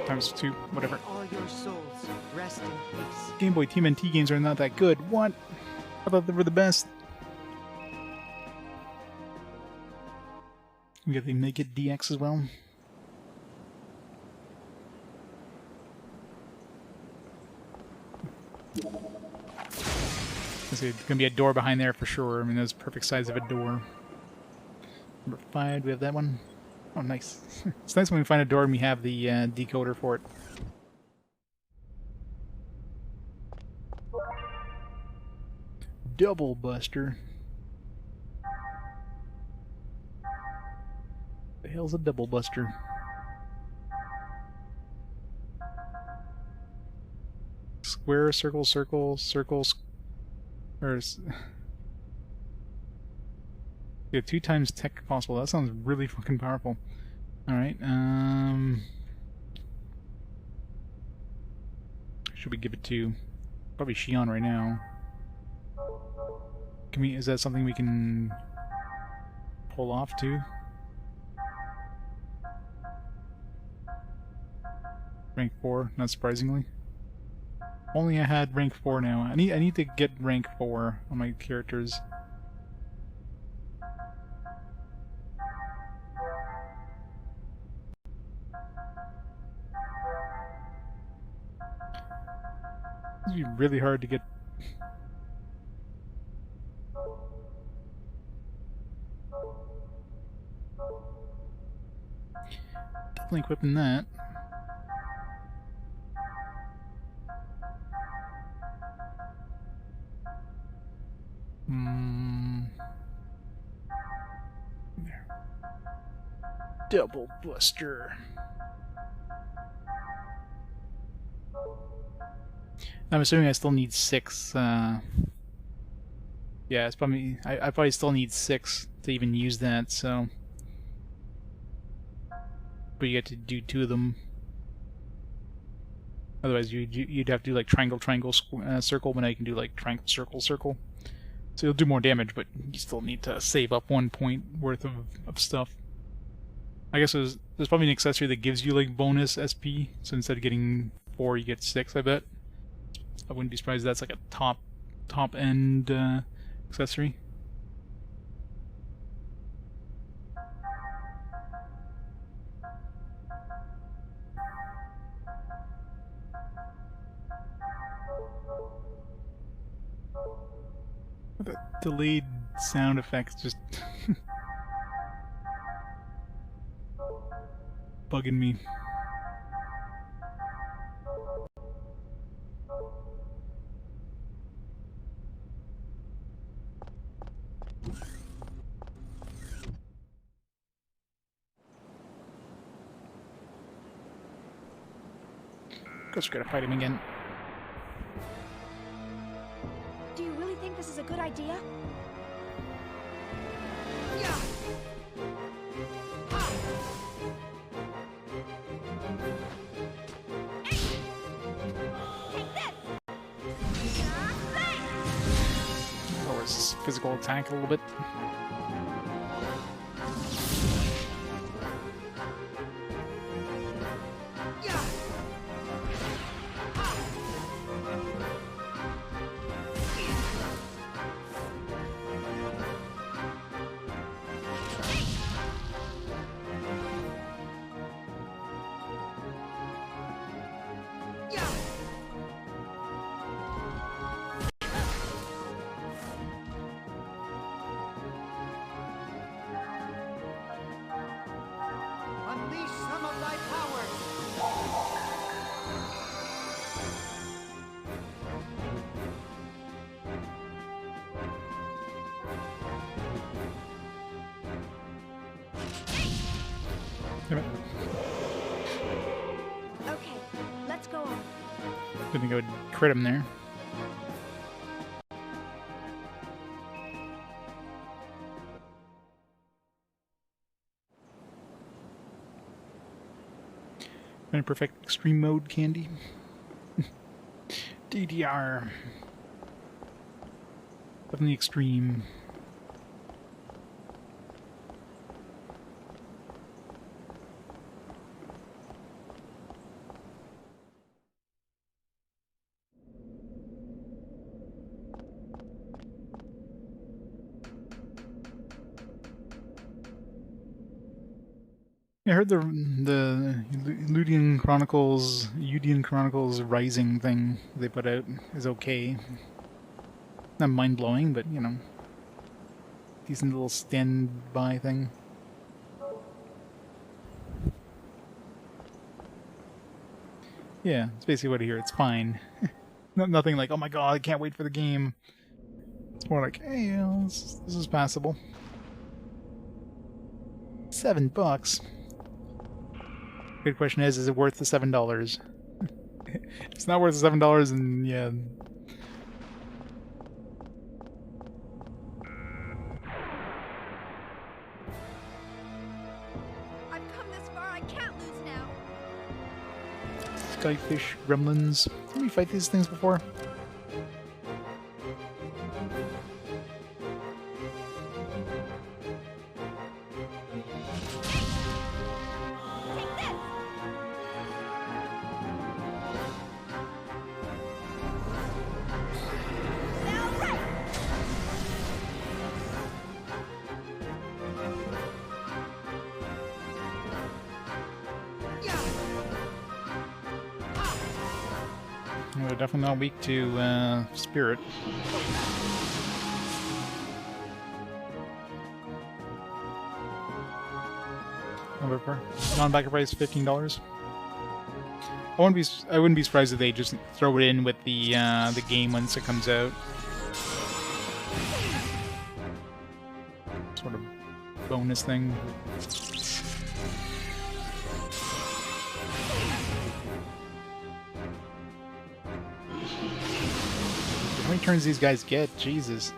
Times 2, whatever. All your souls, rest in peace. Game Boy TMNT games are not that good. What? I thought they were the best. We got the Naked DX as well. There's gonna be a door behind there for sure. I mean, that's the perfect size of a door. Number 5, we have that one. Oh, nice. It's nice when we find a door and we have the decoder for it. Double Buster. The hell's a Double Buster? Square, circle, circle, circle, or yeah, 2 times tech possible. That sounds really fucking powerful. Alright, should we give it to probably Shion right now? Can we, is that something we can pull off too? Rank 4, not surprisingly. Only I had rank 4 now. I need to get rank 4 on my characters. It's gonna be really hard to get. Definitely equipping that. There. Double Buster. I'm assuming I still need 6. Yeah, it's probably I probably still need 6 to even use that. So, but you get to do 2 of them. Otherwise, you'd have to do like triangle, triangle, circle. But now you can do like triangle, circle, circle. So you'll do more damage, but you still need to save up 1 point worth of stuff. I guess there's probably an accessory that gives you like bonus SP. So instead of getting 4, you get 6. I bet. I wouldn't be surprised if that's like a top end accessory. The delayed sound effects just bugging me. Guess we're gonna fight him again. Do you really think this is a good idea? Or his physical attack a little bit. Unleash some of thy power! Okay, let's go on. Gonna go crit him there. Trying to perfect extreme mode candy. DDR. Definitely extreme. I heard the Ludian Chronicles Rising thing they put out is okay. Not mind-blowing, but, you know, decent little standby thing. Yeah, it's basically what I hear. It's fine. Nothing like, oh my god, I can't wait for the game. It's more like, hey, you know, this is passable. $7. Good question is it worth the $7? If it's not worth the $7, then yeah. I've come this far, I can't lose now. Skyfish gremlins. Didn't we fight these things before? They're definitely not weak to spirit. Non-backer price $15. I wouldn't be surprised if they just throw it in with the game once it comes out. Sort of bonus thing. How many turns these guys get? Jesus.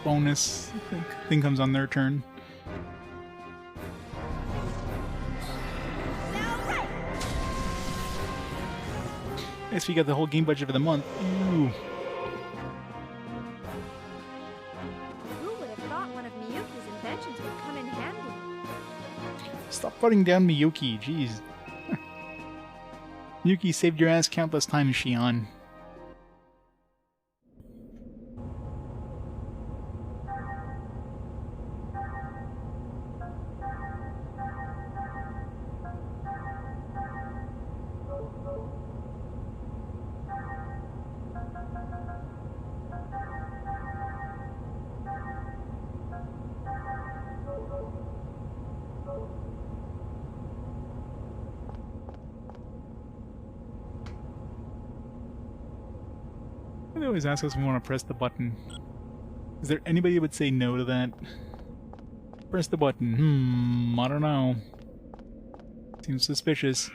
Bonus thing comes on their turn. Guess we got the whole game budget for the month. Ooh. Who would have thought one of Miyuki's inventions would come in handy? Stop putting down Miyuki, jeez. Miyuki saved your ass countless times, Shion. They always ask us if we want to press the button. Is there anybody who would say no to that? Press the button. I don't know. Seems suspicious.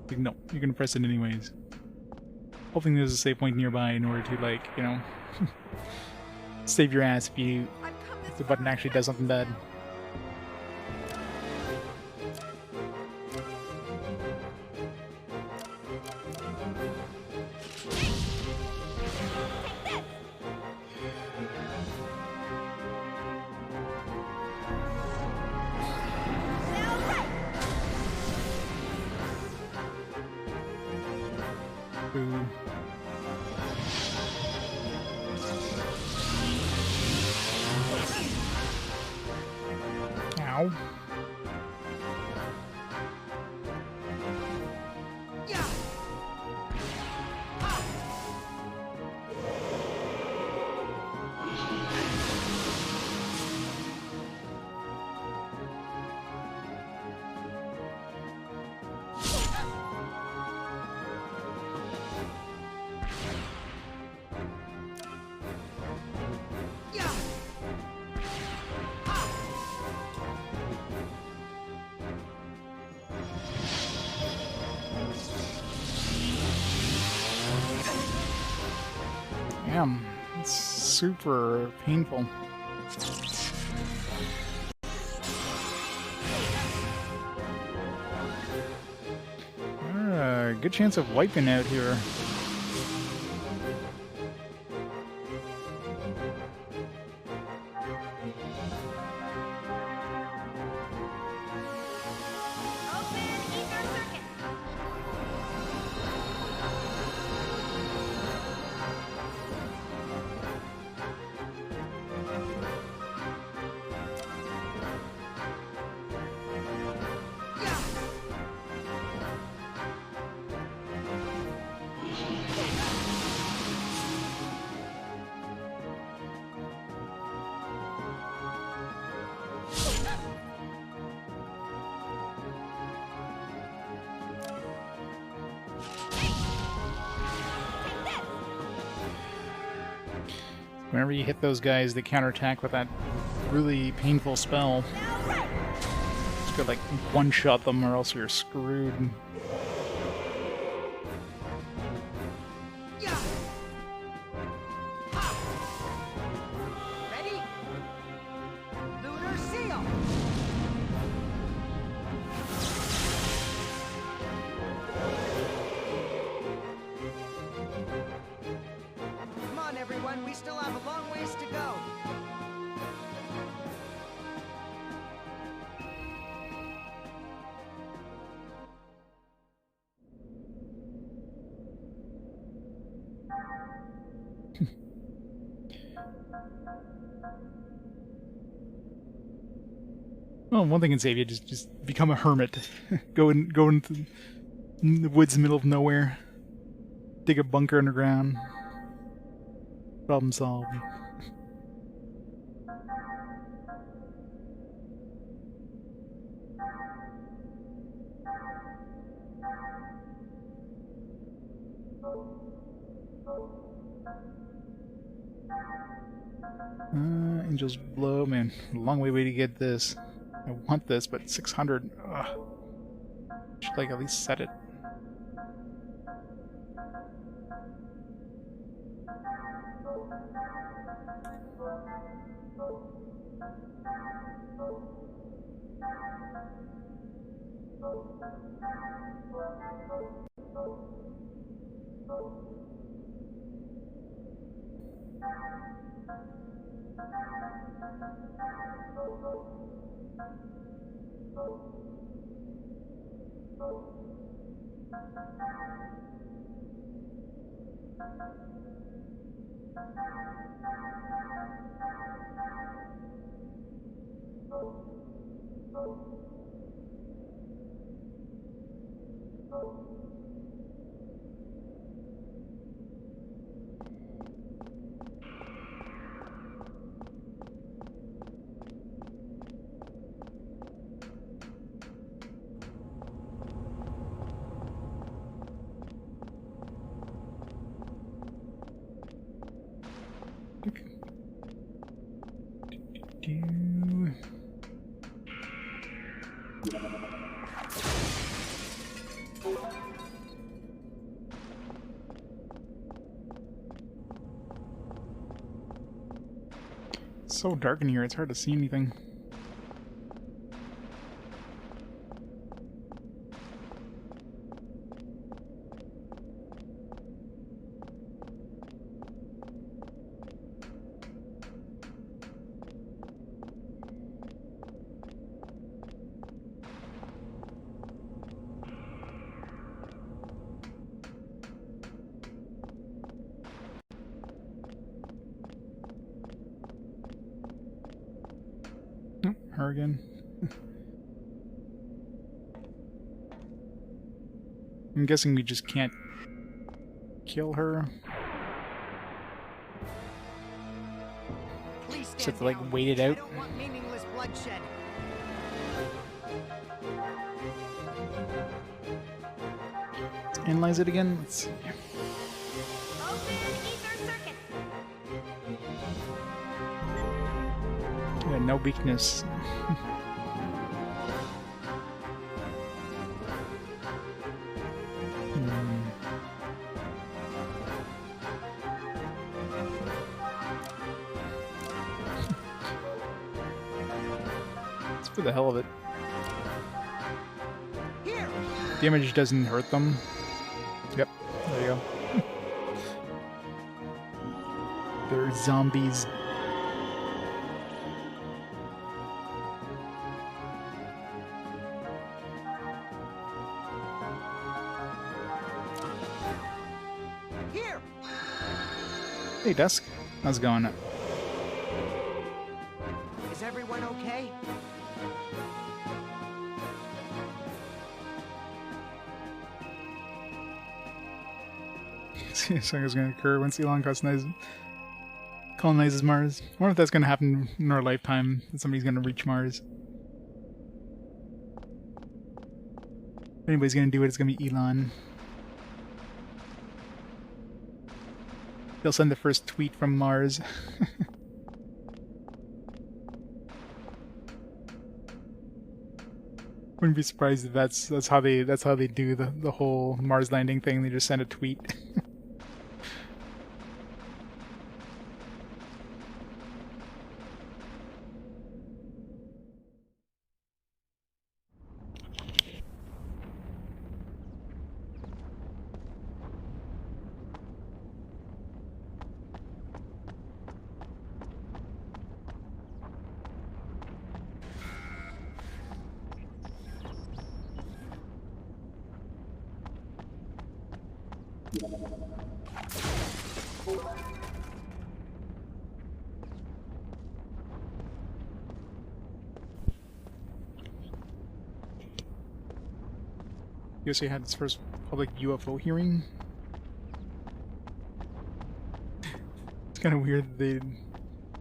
Like, no, you're gonna press it anyways. Hoping there's a save point nearby in order to, like, you know, save your ass if the button actually does something bad. Boo. Ow. Damn, it's super painful. Good chance of wiping out here. Whenever you hit those guys, they counterattack with that really painful spell. Just gotta like one-shot them or else you're screwed. Ready? Lunar seal! Come on, everyone, we still have a long ways to go. Well, one thing can save you: just become a hermit. go into the woods in the middle of nowhere. Dig a bunker underground. Problem solved. Angel's Blow, man, long way to get this. I want this, but 600. Ugh. Should like at least set it. It's so dark in here, it's hard to see anything. her again. I'm guessing we just can't kill her. Please Just have stand to like down. wait it I out. don't want meaningless bloodshed. Let's analyze it again. Let's see. Yeah, no weakness. It's for the hell of it. Damage doesn't hurt them. Yep, there you go. They're zombies. Here. Hey, Dusk. How's it going? Is everyone okay? Something is going to occur once Elon colonizes Mars. I wonder if that's going to happen in our lifetime, that somebody's going to reach Mars. If anybody's going to do it, it's going to be Elon. He'll send the first tweet from Mars. Wouldn't be surprised if that's how they do the whole Mars landing thing. They just send a tweet. USA had its first public UFO hearing. It's kind of weird that they...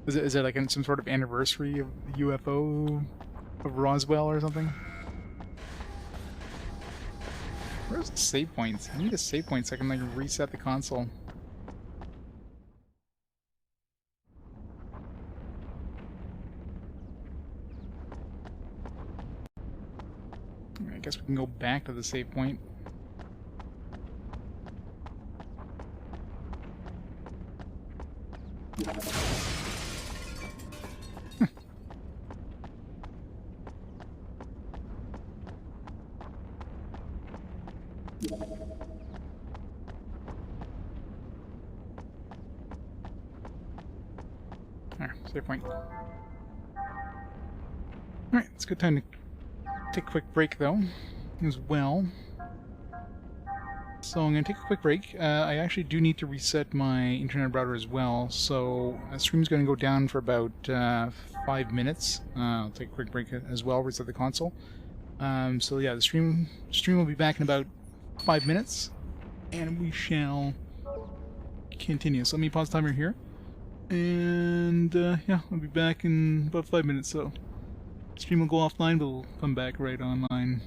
Is it like some sort of anniversary of the UFO of Roswell or something? Where's the save points? I need a save point so I can like reset the console. I guess we can go back to the save point. There, save point. Alright, it's a good time to take a quick break though, as well. So I'm going to take a quick break. I actually do need to reset my internet router as well, so the stream's going to go down for about 5 minutes. I'll take a quick break as well, reset the console. So yeah, the stream will be back in about 5 minutes, and we shall continue. So let me pause the timer here, and yeah, I'll be back in about 5 minutes. So stream will go offline, but we'll come back right online.